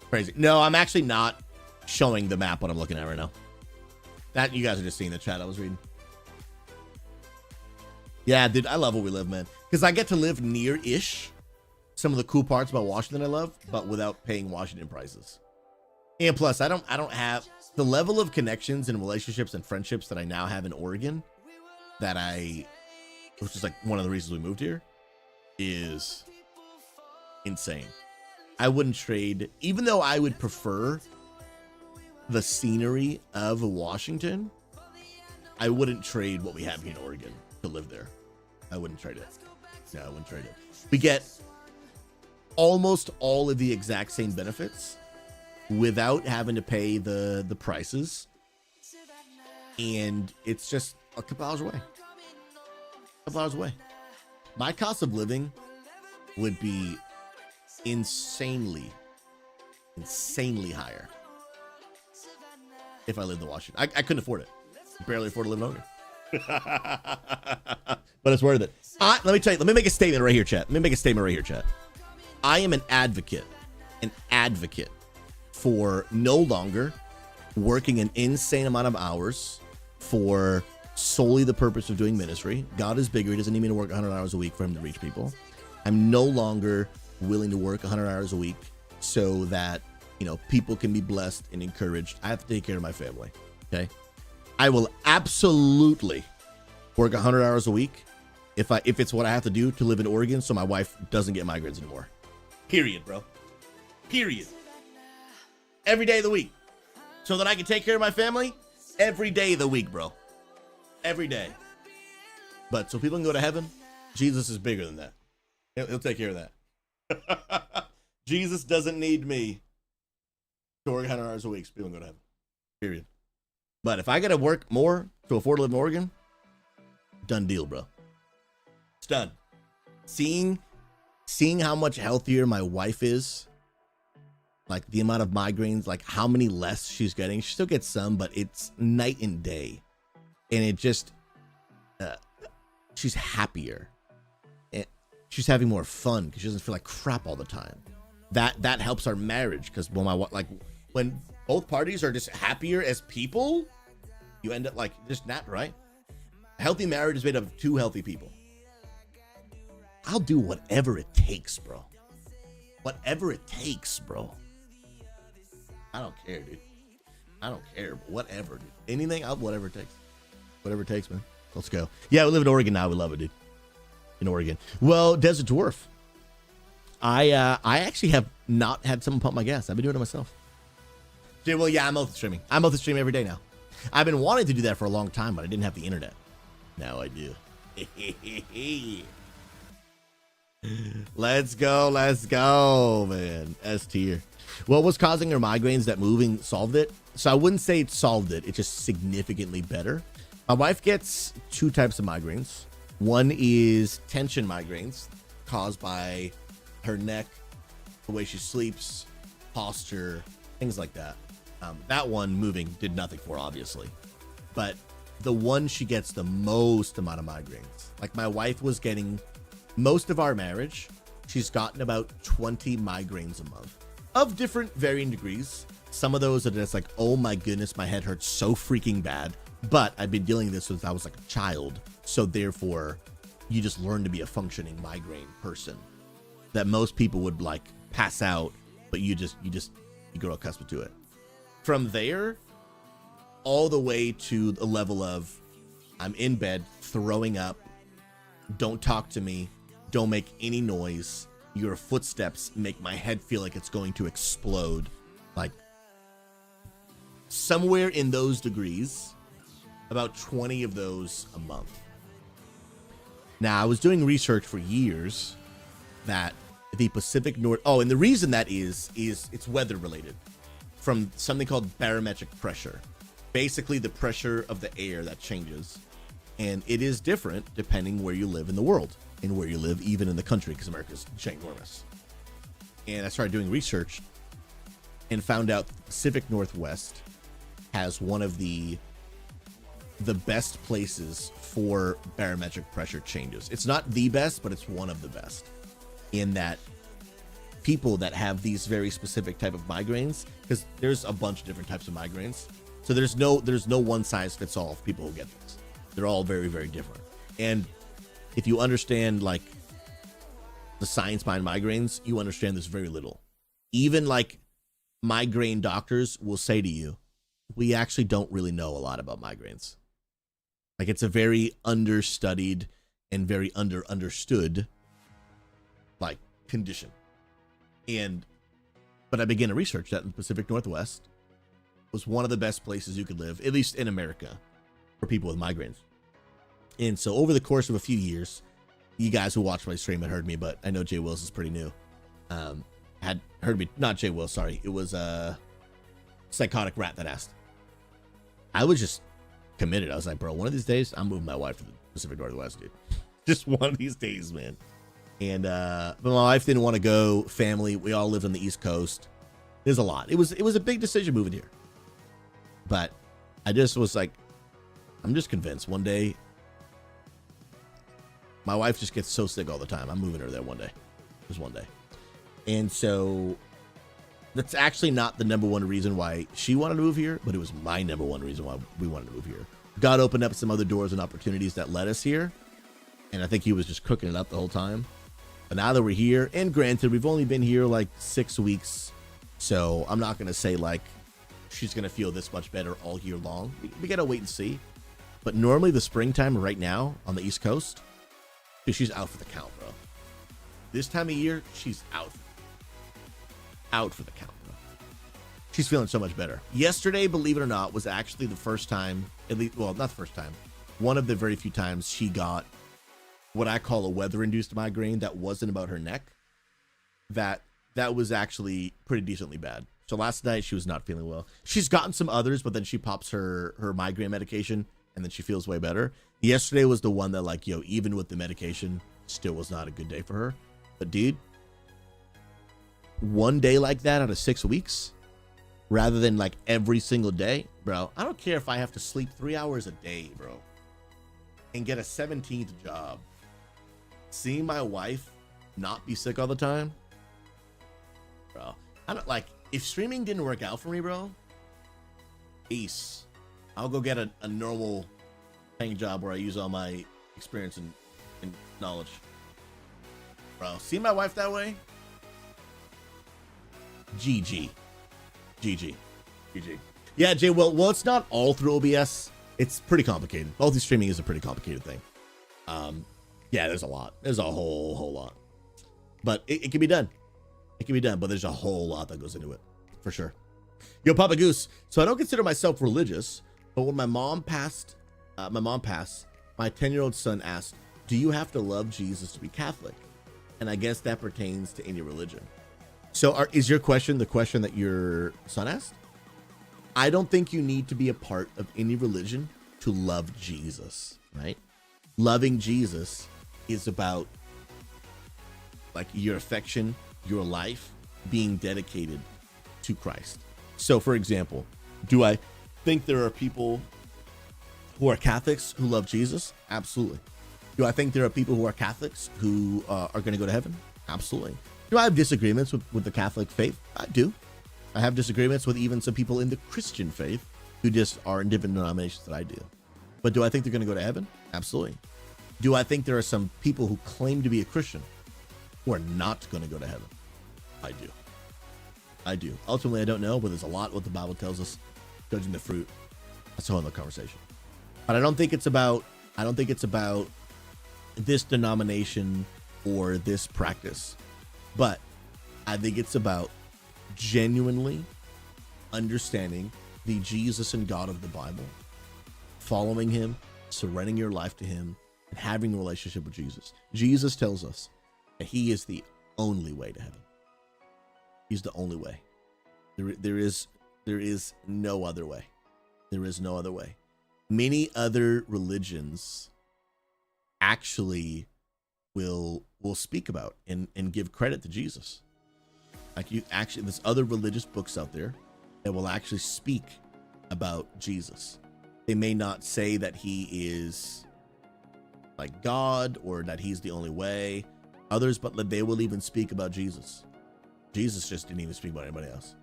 Crazy. No, I'm actually not showing the map what I'm looking at right now. That, you guys are just seeing the chat I was reading. Yeah, dude, I love where we live, man. Because I get to live near-ish some of the cool parts about Washington I love, but without paying Washington prices. And plus, I don't have the level of connections and relationships and friendships that I now have in Oregon that which is like one of the reasons we moved here, is insane. I wouldn't trade, even though I would prefer the scenery of Washington, I wouldn't trade what we have here in Oregon to live there. I wouldn't trade it. No, I wouldn't trade it. We get almost all of the exact same benefits without having to pay the prices, and it's just a couple hours away. My cost of living would be insanely higher if I lived in Washington. I couldn't afford it. Barely afford to live in Oregon. But it's worth it. Let me tell you, let me make a statement right here, chat. I am an advocate for no longer working an insane amount of hours for solely the purpose of doing ministry. God is bigger. He doesn't need me to work 100 hours a week for him to reach people. I'm no longer willing to work 100 hours a week so that, people can be blessed and encouraged. I have to take care of my family. Okay. I will absolutely work 100 hours a week if it's what I have to do to live in Oregon so my wife doesn't get migraines anymore. Period, bro. Period. Every day of the week. So that I can take care of my family every day of the week, bro. Every day. But so people can go to heaven, Jesus is bigger than that. He'll take care of that. Jesus doesn't need me to work 100 hours a week so people can go to heaven. Period. But if I got to work more to afford to live in Oregon, done deal, bro. It's done. Seeing how much healthier my wife is, like the amount of migraines, like how many less she's getting. She still gets some, but it's night and day. And it just, she's happier. And she's having more fun because she doesn't feel like crap all the time. That helps our marriage because when when both parties are just happier as people, you end up like just not right. A healthy marriage is made up of two healthy people. I'll do whatever it takes, bro. Whatever it takes, bro. I don't care, dude. I don't care, but whatever, dude. Anything, whatever it takes. Whatever it takes, man. Let's go. Yeah, we live in Oregon now. We love it, dude. In Oregon. Well, Desert Dwarf. I actually have not had someone pump my gas. I've been doing it myself. Well, yeah, I'm oath streaming. I'm oath streaming every day now. I've been wanting to do that for a long time, but I didn't have the internet. Now I do. Let's go, man. S tier. What was causing her migraines? That moving solved it? So I wouldn't say it solved it. It's just significantly better. My wife gets two types of migraines. One is tension migraines caused by her neck, the way she sleeps, posture, things like that. That one moving did nothing for, obviously. But the one she gets the most amount of migraines. Like my wife was getting, most of our marriage, she's gotten about 20 migraines a month of different varying degrees. Some of those are just like, oh my goodness, my head hurts so freaking bad. But I've been dealing with this since I was like a child. So therefore, you just learn to be a functioning migraine person. That most people would like pass out, but you grow accustomed to it. From there, all the way to the level of I'm in bed, throwing up, don't talk to me, don't make any noise. Your footsteps make my head feel like it's going to explode. Like somewhere in those degrees, about 20 of those a month. Now, I was doing research for years that the Pacific North, and the reason that is it's weather related from something called barometric pressure. Basically the pressure of the air that changes. And it is different depending where you live in the world and where you live even in the country, because America's ginormous. And I started doing research and found out the Pacific Northwest has one of the best places for barometric pressure changes. It's not the best, but it's one of the best. In that people that have these very specific type of migraines, because there's a bunch of different types of migraines. So there's no one size fits all of people who get this. They're all very, very different. And if you understand like the science behind migraines, you understand there's very little. Even like migraine doctors will say to you, we actually don't really know a lot about migraines. Like it's a very understudied and very understood like condition. But I began to research that in the Pacific Northwest was one of the best places you could live, at least in America, for people with migraines. And so over the course of a few years, you guys who watched my stream had heard me, but I know Jay Wills is pretty new. Had heard me, not Jay Wills, sorry. It was a Psychotic Rat that asked. I was just committed. I was like, bro, one of these days, I'm moving my wife to the Pacific Northwest, dude. Just one of these days, man. And but my wife didn't want to go. Family, we all lived on the East Coast. There's a lot. It was a big decision moving here. But I just was like, I'm just convinced one day my wife just gets so sick all the time. I'm moving her there one day. Just one day. And so that's actually not the number one reason why she wanted to move here, but it was my number one reason why we wanted to move here. God opened up some other doors and opportunities that led us here. And I think he was just cooking it up the whole time. But now that we're here, and granted, we've only been here like 6 weeks. So I'm not going to say like she's going to feel this much better all year long. We got to wait and see. But normally the springtime right now on the East Coast, she's out for the count, bro. This time of year, she's out for the count, bro. She's feeling so much better. Yesterday, believe it or not, was actually the first time, at least, well, not the first time, one of the very few times she got what I call a weather-induced migraine that wasn't about her neck. That was actually pretty decently bad. So last night she was not feeling well. She's gotten some others, but then she pops her migraine medication and then she feels way better. Yesterday was the one that like, even with the medication, still was not a good day for her. But dude, one day like that out of 6 weeks, rather than like every single day, bro, I don't care if I have to sleep 3 hours a day, bro, and get a 17th job. Seeing my wife not be sick all the time, bro, I don't like, if streaming didn't work out for me, bro, peace. I'll go get a normal paying job where I use all my experience and knowledge. Bro, see my wife that way? GG. Yeah, Jay, well, it's not all through OBS. It's pretty complicated. Multi-streaming is a pretty complicated thing. Yeah, there's a lot. There's a whole lot. But it can be done. It can be done, but there's a whole lot that goes into it, for sure. Yo, Papa Goose. So I don't consider myself religious, but when my mom passed, my 10-year-old son asked, do you have to love Jesus to be Catholic? And I guess that pertains to any religion. So is your question the question that your son asked? I don't think you need to be a part of any religion to love Jesus, right? Loving Jesus is about like your affection, your life being dedicated to Christ. So for example, do I think there are people who are Catholics who love Jesus? Absolutely. Do I think there are people who are Catholics who are going to go to heaven? Absolutely. Do I have disagreements with the Catholic faith? I do. I have disagreements with even some people in the Christian faith who just are in different denominations that I do. But do I think they're going to go to heaven? Absolutely. Do I think there are some people who claim to be a Christian who are not going to go to heaven? I do. Ultimately, I don't know, but there's a lot what the Bible tells us. Judging the fruit. That's a whole other conversation. But I don't think it's about this denomination or this practice. But I think it's about genuinely understanding the Jesus and God of the Bible, following him, surrendering your life to him, and having a relationship with Jesus. Jesus tells us that he is the only way to heaven. He's the only way. There is no other way. There is no other way. Many other religions actually will speak about and give credit to Jesus. Like there's other religious books out there that will actually speak about Jesus. They may not say that he is like God or that he's the only way. Others, but they will even speak about Jesus. Jesus just didn't even speak about anybody else.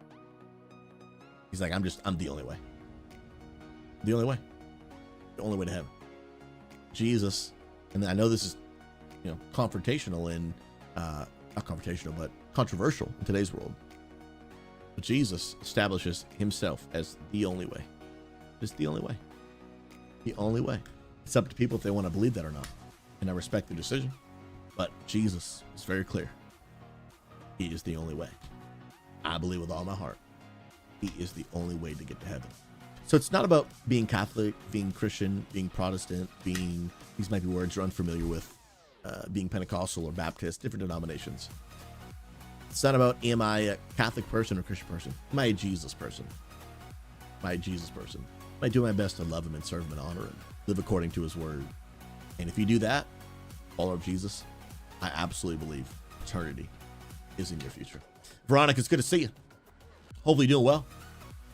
He's like, I'm the only way. The only way. The only way to heaven. Jesus, and I know this is, confrontational and not confrontational, but controversial in today's world. But Jesus establishes himself as the only way. Just the only way. The only way. It's up to people if they want to believe that or not. And I respect the decision. But Jesus is very clear. He is the only way. I believe with all my heart. He is the only way to get to heaven. So it's not about being Catholic, being Christian, being Protestant, these might be words you're unfamiliar with, being Pentecostal or Baptist, different denominations. It's not about, am I a Catholic person or Christian person? Am I a Jesus person? Am I a Jesus person? I do my best to love him and serve him and honor him, live according to his word. And if you do that, follow Jesus, I absolutely believe eternity is in your future. Veronica, it's good to see you. Hopefully you're doing well.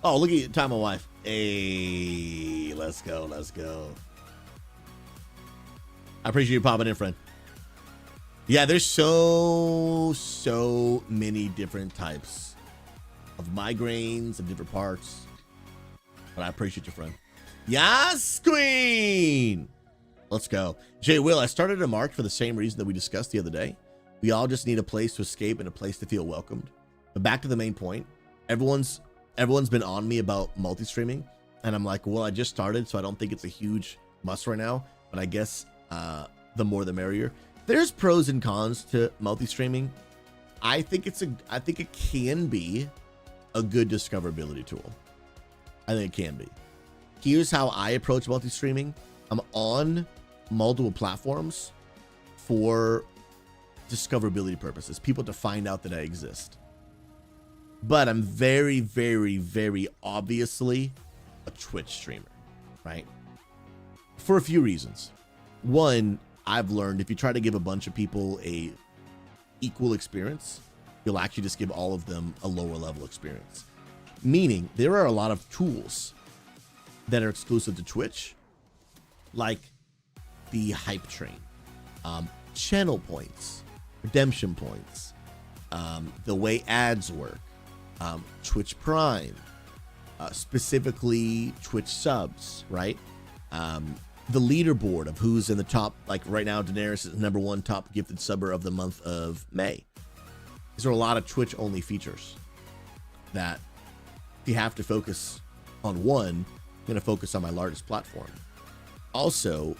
Oh, look at your time, my wife. Hey, let's go. I appreciate you popping in, friend. Yeah, there's so many different types of migraines and different parts. But I appreciate you, friend. Yes, Queen! Let's go. Jay Will, I started a march for the same reason that we discussed the other day. We all just need a place to escape and a place to feel welcomed. But back to the main point. Everyone's been on me about multi-streaming. And I'm like, well, I just started, so I don't think it's a huge must right now. But I guess the more the merrier. There's pros and cons to multi-streaming. I think it can be a good discoverability tool. I think it can be. Here's how I approach multi-streaming. I'm on multiple platforms for discoverability purposes, people to find out that I exist. But I'm very, very, very obviously a Twitch streamer, right? For a few reasons. One, I've learned if you try to give a bunch of people a equal experience, you'll actually just give all of them a lower level experience. Meaning there are a lot of tools that are exclusive to Twitch, like the hype train, channel points, redemption points, the way ads work, Twitch Prime, specifically Twitch subs, right? The leaderboard of who's in the top, like right now, Daenerys is #1 top gifted subber of the month of May. These are a lot of Twitch only features that if you have to focus on one, I'm going to focus on my largest platform. Also,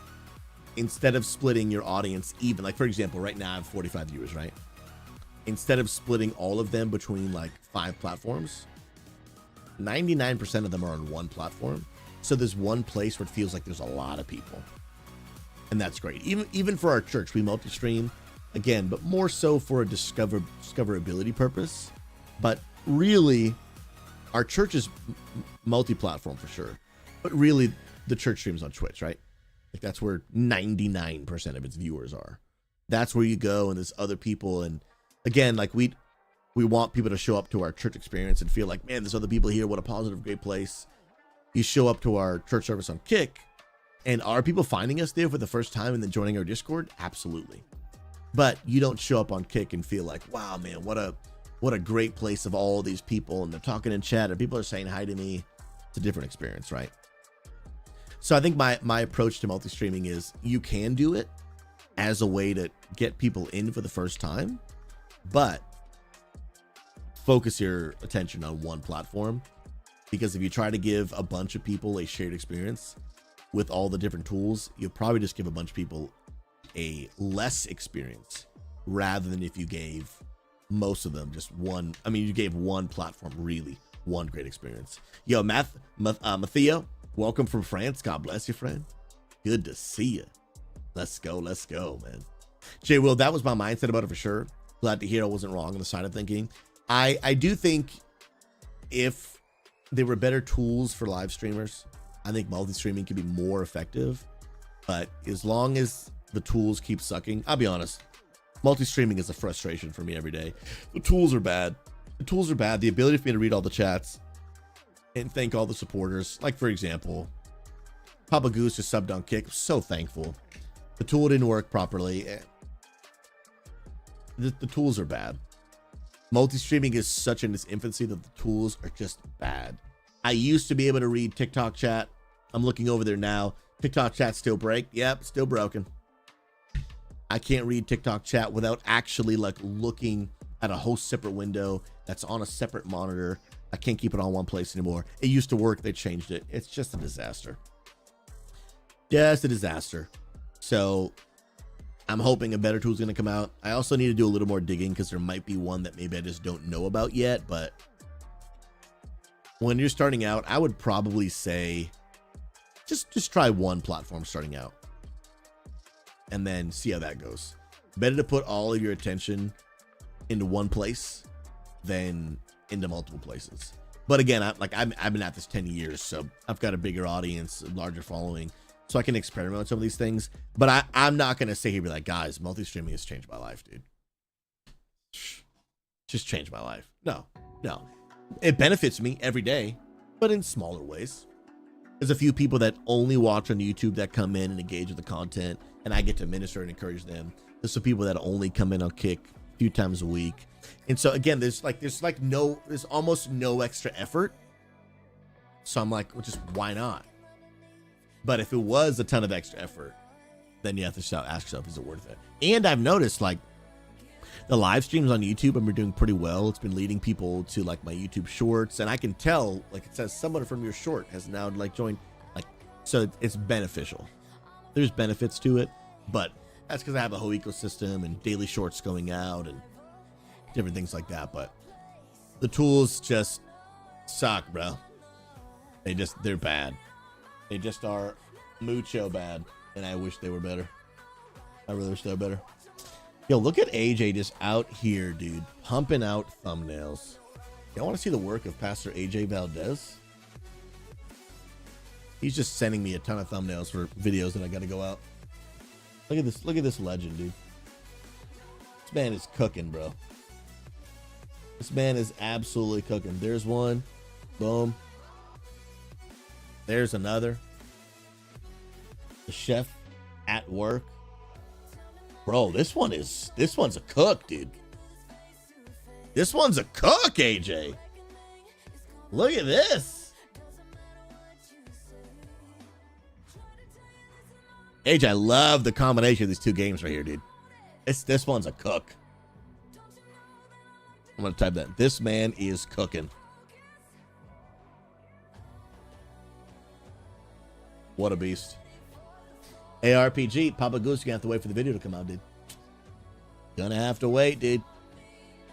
instead of splitting your audience even, like for example, right now I have 45 viewers, right? Instead of splitting all of them between like 5 platforms, 99% of them are on one platform. So there's one place where it feels like there's a lot of people. And that's great. Even for our church, we multi-stream again, but more so for a discoverability purpose. But really, our church is multi-platform for sure. But really, the church streams on Twitch, right? Like that's where 99% of its viewers are. That's where you go, and there's other people. And again, like we want people to show up to our church experience and feel like, man, there's other people here. What a positive, great place. You show up to our church service on Kick, and are people finding us there for the first time and then joining our Discord? Absolutely. But you don't show up on Kick and feel like, wow, man, what a great place of all these people, and they're talking in chat, or people are saying hi to me. It's a different experience, right? So I think my approach to multi-streaming is you can do it as a way to get people in for the first time, but focus your attention on one platform. Because if you try to give a bunch of people a shared experience with all the different tools, you'll probably just give a bunch of people a less experience rather than if you gave most of them just one. I mean, you gave one platform really one great experience. Yo, Matteo, welcome from France. God bless you, friend. Good to see you. Let's go, man. Jay Will, that was my mindset about it for sure. Glad to hear I wasn't wrong on the side of thinking. I do think if there were better tools for live streamers, I think multi-streaming could be more effective. But as long as the tools keep sucking, I'll be honest, multi-streaming is a frustration for me every day. The tools are bad. The ability for me to read all the chats and thank all the supporters. Like, for example, Papa Goose just subbed on Kick. I'm so thankful. The tool didn't work properly. The tools are bad. Multi-streaming is such in its infancy that the tools are just bad. I used to be able to read TikTok chat. I'm looking over there now. TikTok chat still break. Yep, still broken. I can't read TikTok chat without actually like looking at a whole separate window that's on a separate monitor. I can't keep it on one place anymore. It used to work. They changed it. It's just a disaster. Just a disaster. So I'm hoping a better tool is going to come out. I also need to do a little more digging because there might be one that maybe I just don't know about yet. But when you're starting out, I would probably say just try one platform starting out and then see how that goes. Better to put all of your attention into one place than into multiple places. But again, I've been at this 10 years, so I've got a bigger audience, a larger following. So I can experiment with some of these things, but I'm not going to sit here and be like, guys, multi-streaming has changed my life, dude. Just changed my life. No. It benefits me every day, but in smaller ways. There's a few people that only watch on YouTube that come in and engage with the content, and I get to minister and encourage them. There's some people that only come in on Kick a few times a week. And so again, there's almost no extra effort. So I'm like, well, just why not? But if it was a ton of extra effort, then you have to ask yourself, is it worth it? And I've noticed like the live streams on YouTube have been doing pretty well. It's been leading people to like my YouTube shorts, and I can tell, like it says someone from your short has now like joined, like, so it's beneficial. There's benefits to it, but that's because I have a whole ecosystem and daily shorts going out and different things like that. But the tools just suck, bro. They're bad. They just are mucho bad, and I wish they were better. I really wish they were better. Yo, look at AJ just out here, dude, pumping out thumbnails. Y'all want to see the work of Pastor AJ Valdez? He's just sending me a ton of thumbnails for videos that I got to go out. Look at this. Look at this legend, dude. This man is cooking, bro. This man is absolutely cooking. There's one. Boom. There's another. The chef at work. Bro, this one's a cook, dude. This one's a cook, AJ. Look at this. Age, I love the combination of these two games right here, dude. This one's a cook. I'm gonna type that. This man is cooking. What a beast. ARPG, Papa Goose, you're gonna have to wait for the video to come out, dude. Gonna have to wait, dude.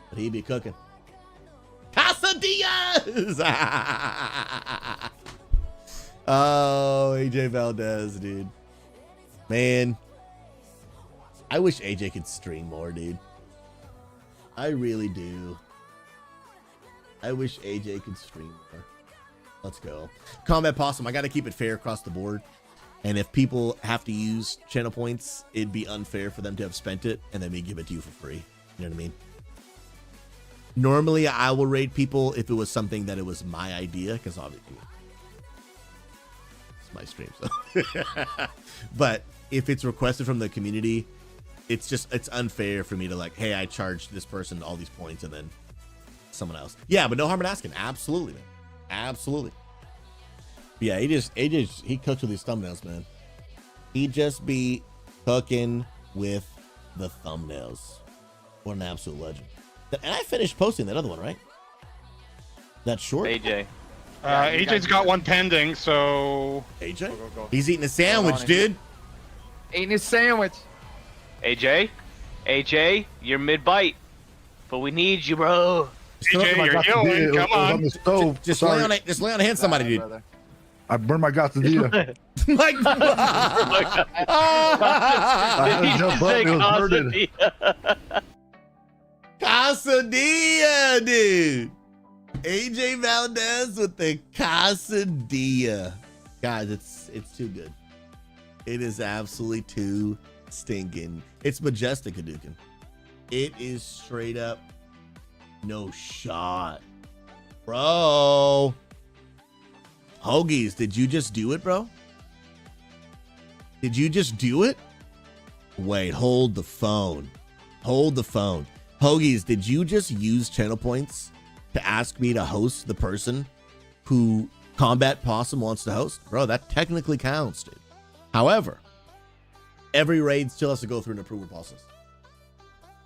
But he be cooking. Casadillas! Oh, AJ Valdez, dude. Man, I wish AJ could stream more, dude. I really do. I wish AJ could stream more. Let's go. Combat Possum, I got to keep it fair across the board. And if people have to use channel points, it'd be unfair for them to have spent it and then me give it to you for free. You know what I mean? Normally, I will raid people if it was something that it was my idea, because obviously it's my stream. So, but if it's requested from the community, it's unfair for me to like, hey, I charged this person all these points and then someone else. Yeah, but no harm in asking. Absolutely, man. Absolutely. Yeah, he cooks with these thumbnails, man. He just be cooking with the thumbnails. What an absolute legend. And I finished posting that other one, right? That short? AJ. AJ's got one pending, so... AJ? Go. He's eating a sandwich, dude. Eating his sandwich. AJ, you're mid-bite. But we need you, bro. AJ, you're yelling, come on. On the stove. Just lay on it. Just lay on a hand, somebody, dude. Brother. I burned my quesadilla. Like, I had to jump up. It was burning. Quesadilla, dude. AJ Valdez with the quesadilla. Guys, it's too good. It is absolutely too stinking. It's majestic, Hadouken. It is straight up no shot. Bro. Hoagies, did you just do it, bro? Did you just do it? Wait, hold the phone. Hold the phone. Hoagies, did you just use channel points to ask me to host the person who Combat Possum wants to host? Bro, that technically counts, dude. However, every raid still has to go through an approval process.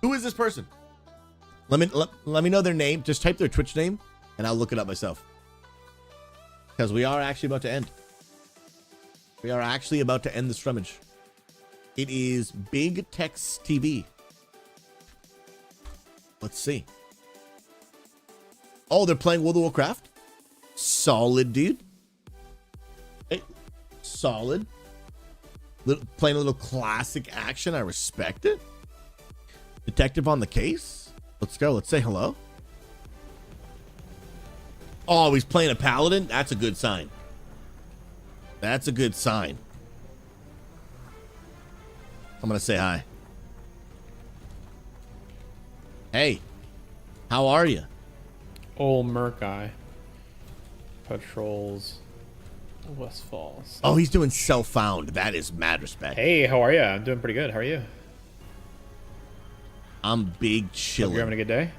Who is this person? Let me know their name. Just type their Twitch name, and I'll look it up myself. Because we are actually about to end. We are actually about to end the scrummage. It is Big Tex TV. Let's see. Oh, they're playing World of Warcraft? Solid, dude. Hey, solid. Playing a little classic action. I respect it. Detective on the case. Let's go. Let's say hello. Oh, he's playing a paladin? That's a good sign. That's a good sign. I'm going to say hi. Hey, how are you? Old Merkai. Patrols West Falls. Oh, he's doing self-found. That is mad respect. Hey, how are you? I'm doing pretty good. How are you? I'm big chilling. Hope you're having a good day?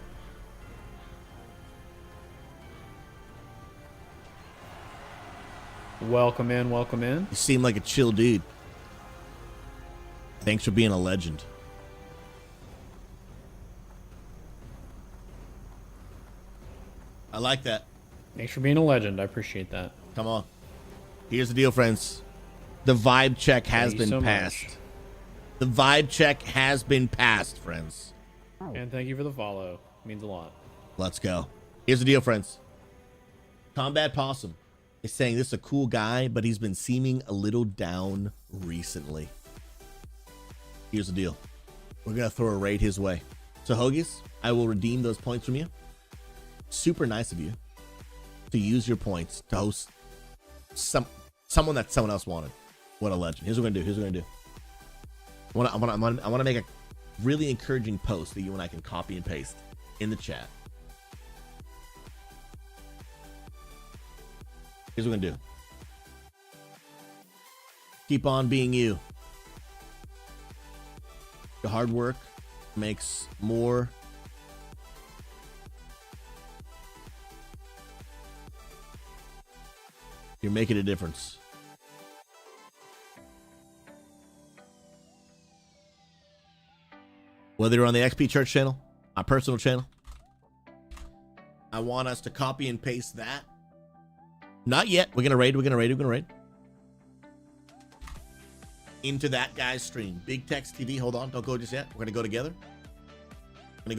Welcome in, welcome in. You seem like a chill dude. Thanks for being a legend. I like that. Thanks for being a legend. I appreciate that. Come on. Here's the deal, friends. The vibe check has been passed. Much. The vibe check has been passed, friends. And thank you for the follow. It means a lot. Let's go. Here's the deal, friends. Combat Possum is saying this is a cool guy, but he's been seeming a little down recently. Here's the deal. We're going to throw a raid his way. So, Hoagies, I will redeem those points from you. Super nice of you to use your points to host someone that someone else wanted. What a legend. Here's what we're going to do. Here's what we're going to do. I want to make a really encouraging post that you and I can copy and paste in the chat. Here's what we're going to do. Keep on being you. The hard work makes more You're making a difference. Whether you're on the XP Church channel, our personal channel, I want us to copy and paste that. Not yet. We're gonna raid. Into that guy's stream. Big Text TV. Hold on. Don't go just yet. We're gonna go together. I'm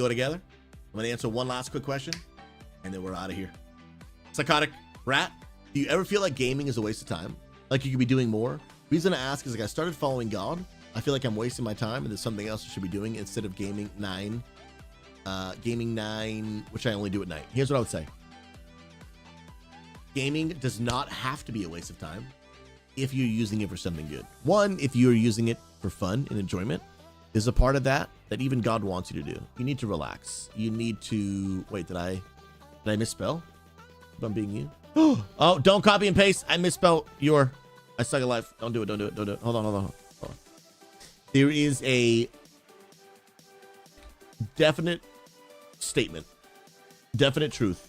gonna answer one last quick question, and then we're out of here. Psychotic Rat, do you ever feel like gaming is a waste of time? Like you could be doing more? Reason I ask is like I started following God. I feel like I'm wasting my time and there's something else I should be doing instead of gaming 9, which I only do at night. Here's what I would say. Gaming does not have to be a waste of time if you're using it for something good. One, if you're using it for fun and enjoyment, there's a part of that even God wants you to do. You need to relax. You need to, wait, did I misspell? If I'm being you. Oh, don't copy and paste. I misspelled I suck at life. Don't do it. Hold on. There is a definite statement, definite truth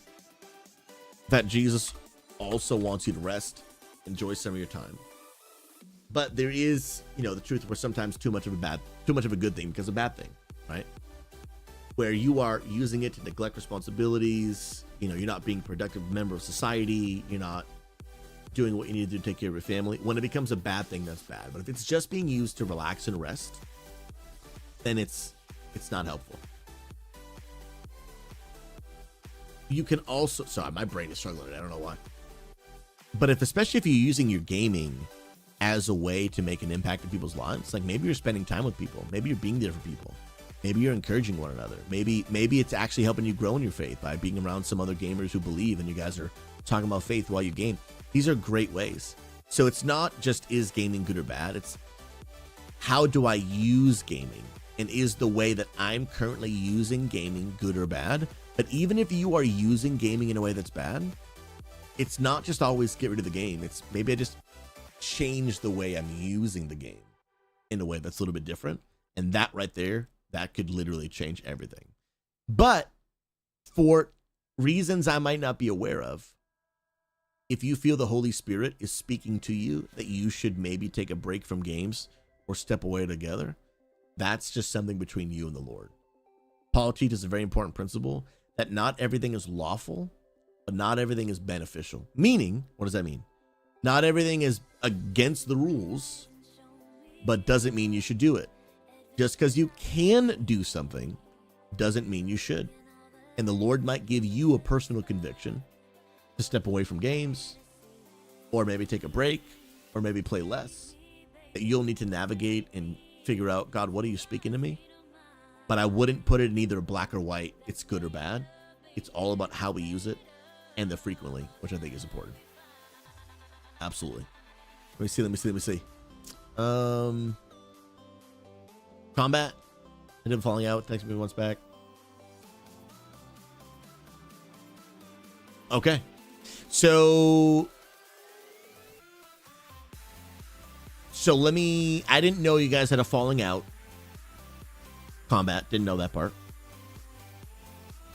that Jesus also wants you to rest, enjoy some of your time. But there is, the truth where sometimes too much of a good thing becomes a bad thing, right? Where you are using it to neglect responsibilities, you're not being a productive member of society, you're not doing what you need to do to take care of your family. When it becomes a bad thing, that's bad. But if it's just being used to relax and rest, then it's not helpful. You can also, sorry, my brain is struggling today, I don't know why. But especially if you're using your gaming as a way to make an impact in people's lives, like maybe you're spending time with people, maybe you're being there for people, maybe you're encouraging one another, maybe it's actually helping you grow in your faith by being around some other gamers who believe and you guys are talking about faith while you game. These are great ways. So it's not just is gaming good or bad, it's how do I use gaming? And is the way that I'm currently using gaming good or bad? But even if you are using gaming in a way that's bad, it's not just always get rid of the game. It's maybe I just change the way I'm using the game in a way that's a little bit different. And that right there, that could literally change everything. But for reasons I might not be aware of, if you feel the Holy Spirit is speaking to you that you should maybe take a break from games or step away together, that's just something between you and the Lord. Paul teaches a very important principle that not everything is lawful, but not everything is beneficial. Meaning, what does that mean? Not everything is against the rules, but doesn't mean you should do it. Just because you can do something doesn't mean you should. And the Lord might give you a personal conviction to step away from games, or maybe take a break, or maybe play less. That you'll need to navigate and figure out, God, what are you speaking to me? But I wouldn't put it in either black or white. It's good or bad. It's all about how we use it and the frequently, which I think is important. Absolutely. Let me see. Combat. I didn't falling out. Thanks me once back. Okay. So I didn't know you guys had a falling out. Combat, didn't know that part.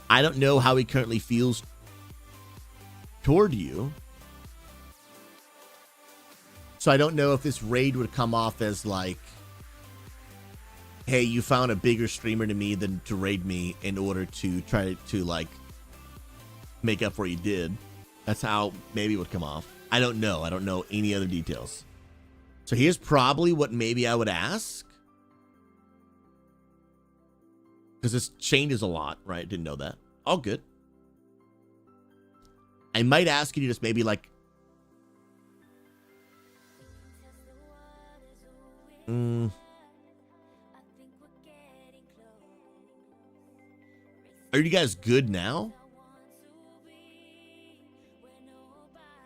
I don't know how he currently feels toward you. So I don't know if this raid would come off as like, hey, you found a bigger streamer to me than to raid me in order to try to like make up for what you did. That's how maybe it would come off. I don't know. I don't know any other details. So here's probably what maybe I would ask. Because this changes a lot, right? Didn't know that. All good. I might ask you to just maybe like... Are you guys good now?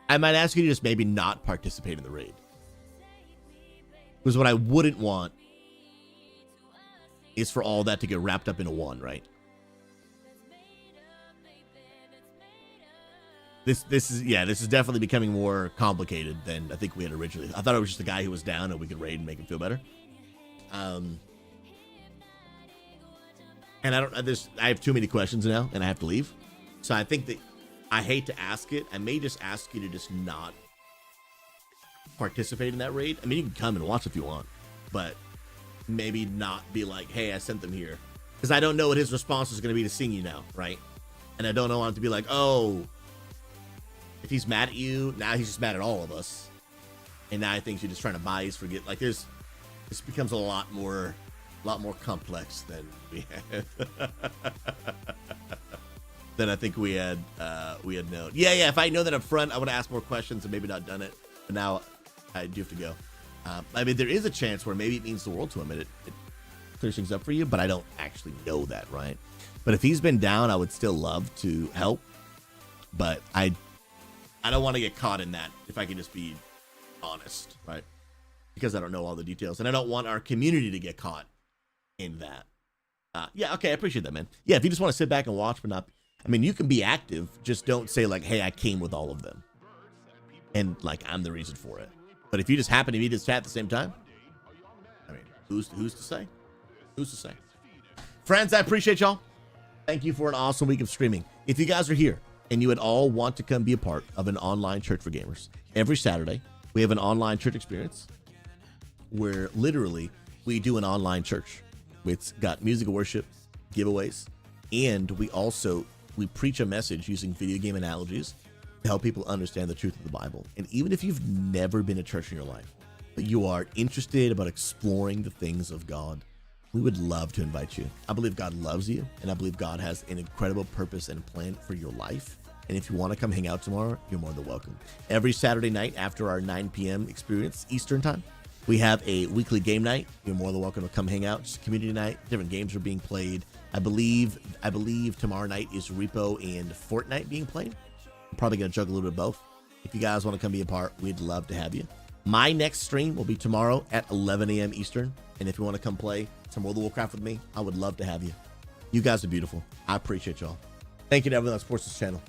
I might ask you to just maybe not participate in the raid. Because what I wouldn't want is for all that to get wrapped up into one, right? This is definitely becoming more complicated than I think we had originally. I thought it was just the guy who was down and we could raid and make him feel better. And I have too many questions now and I have to leave. So I think that I hate to ask it. I may just ask you to just not participate in that raid, I mean, you can come and watch if you want, but maybe not be like, hey, I sent them here. Because I don't know what his response is going to be to seeing you now, right? And I don't want him to be like, oh, if he's mad at you, now he's just mad at all of us. And now I think you're just trying to bias, forget. Like, this becomes a lot more complex than we had. Than I think we had known. Yeah. If I know that up front, I would have asked more questions and maybe not done it. But now I do have to go. I mean, there is a chance where maybe it means the world to him and it clears things up for you, but I don't actually know that, right? But if he's been down, I would still love to help. But I don't want to get caught in that, if I can just be honest, right? Because I don't know all the details. And I don't want our community to get caught in that. Yeah, okay, I appreciate that, man. Yeah, if you just want to sit back and watch, but not... I mean, you can be active. Just don't say, like, hey, I came with all of them. And, like, I'm the reason for it. But if you just happen to be this chat at the same time, I mean, who's to say? Who's to say? Friends, I appreciate y'all. Thank you for an awesome week of streaming. If you guys are here and you would all want to come be a part of an online church for gamers, every Saturday, we have an online church experience where literally we do an online church. It's got music and worship, giveaways, and we preach a message using video game analogies to help people understand the truth of the Bible. And even if you've never been to church in your life, but you are interested about exploring the things of God, we would love to invite you. I believe God loves you, and I believe God has an incredible purpose and plan for your life. And if you want to come hang out tomorrow, you're more than welcome. Every Saturday night after our 9 p.m. experience, Eastern time, we have a weekly game night. You're more than welcome to come hang out. It's community night. Different games are being played. I believe tomorrow night is Repo and Fortnite being played. I'm probably going to juggle a little bit of both. If you guys want to come be a part, we'd love to have you. My next stream will be tomorrow at 11 a.m. Eastern. And if you want to come play some World of Warcraft with me, I would love to have you. You guys are beautiful. I appreciate y'all. Thank you to everyone that supports this channel.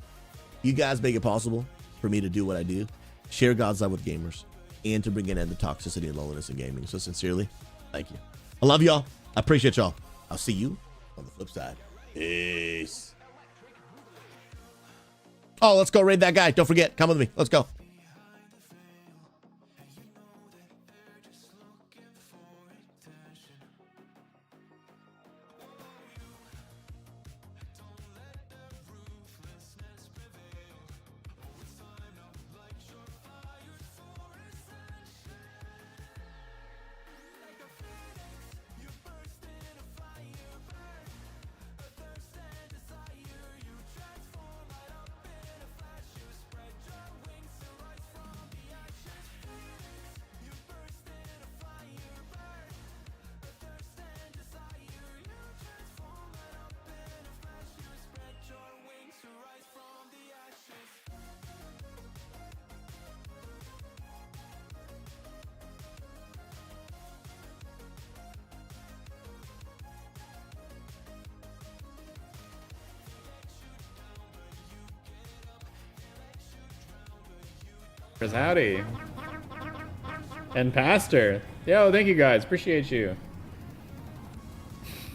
You guys make it possible for me to do what I do, share God's love with gamers, and to bring an end to toxicity and loneliness in gaming. So sincerely, thank you. I love y'all. I appreciate y'all. I'll see you on the flip side. Peace. Oh, let's go raid that guy. Don't forget. Come with me. Let's go. Howdy. And Pastor. Yo, thank you guys. Appreciate you.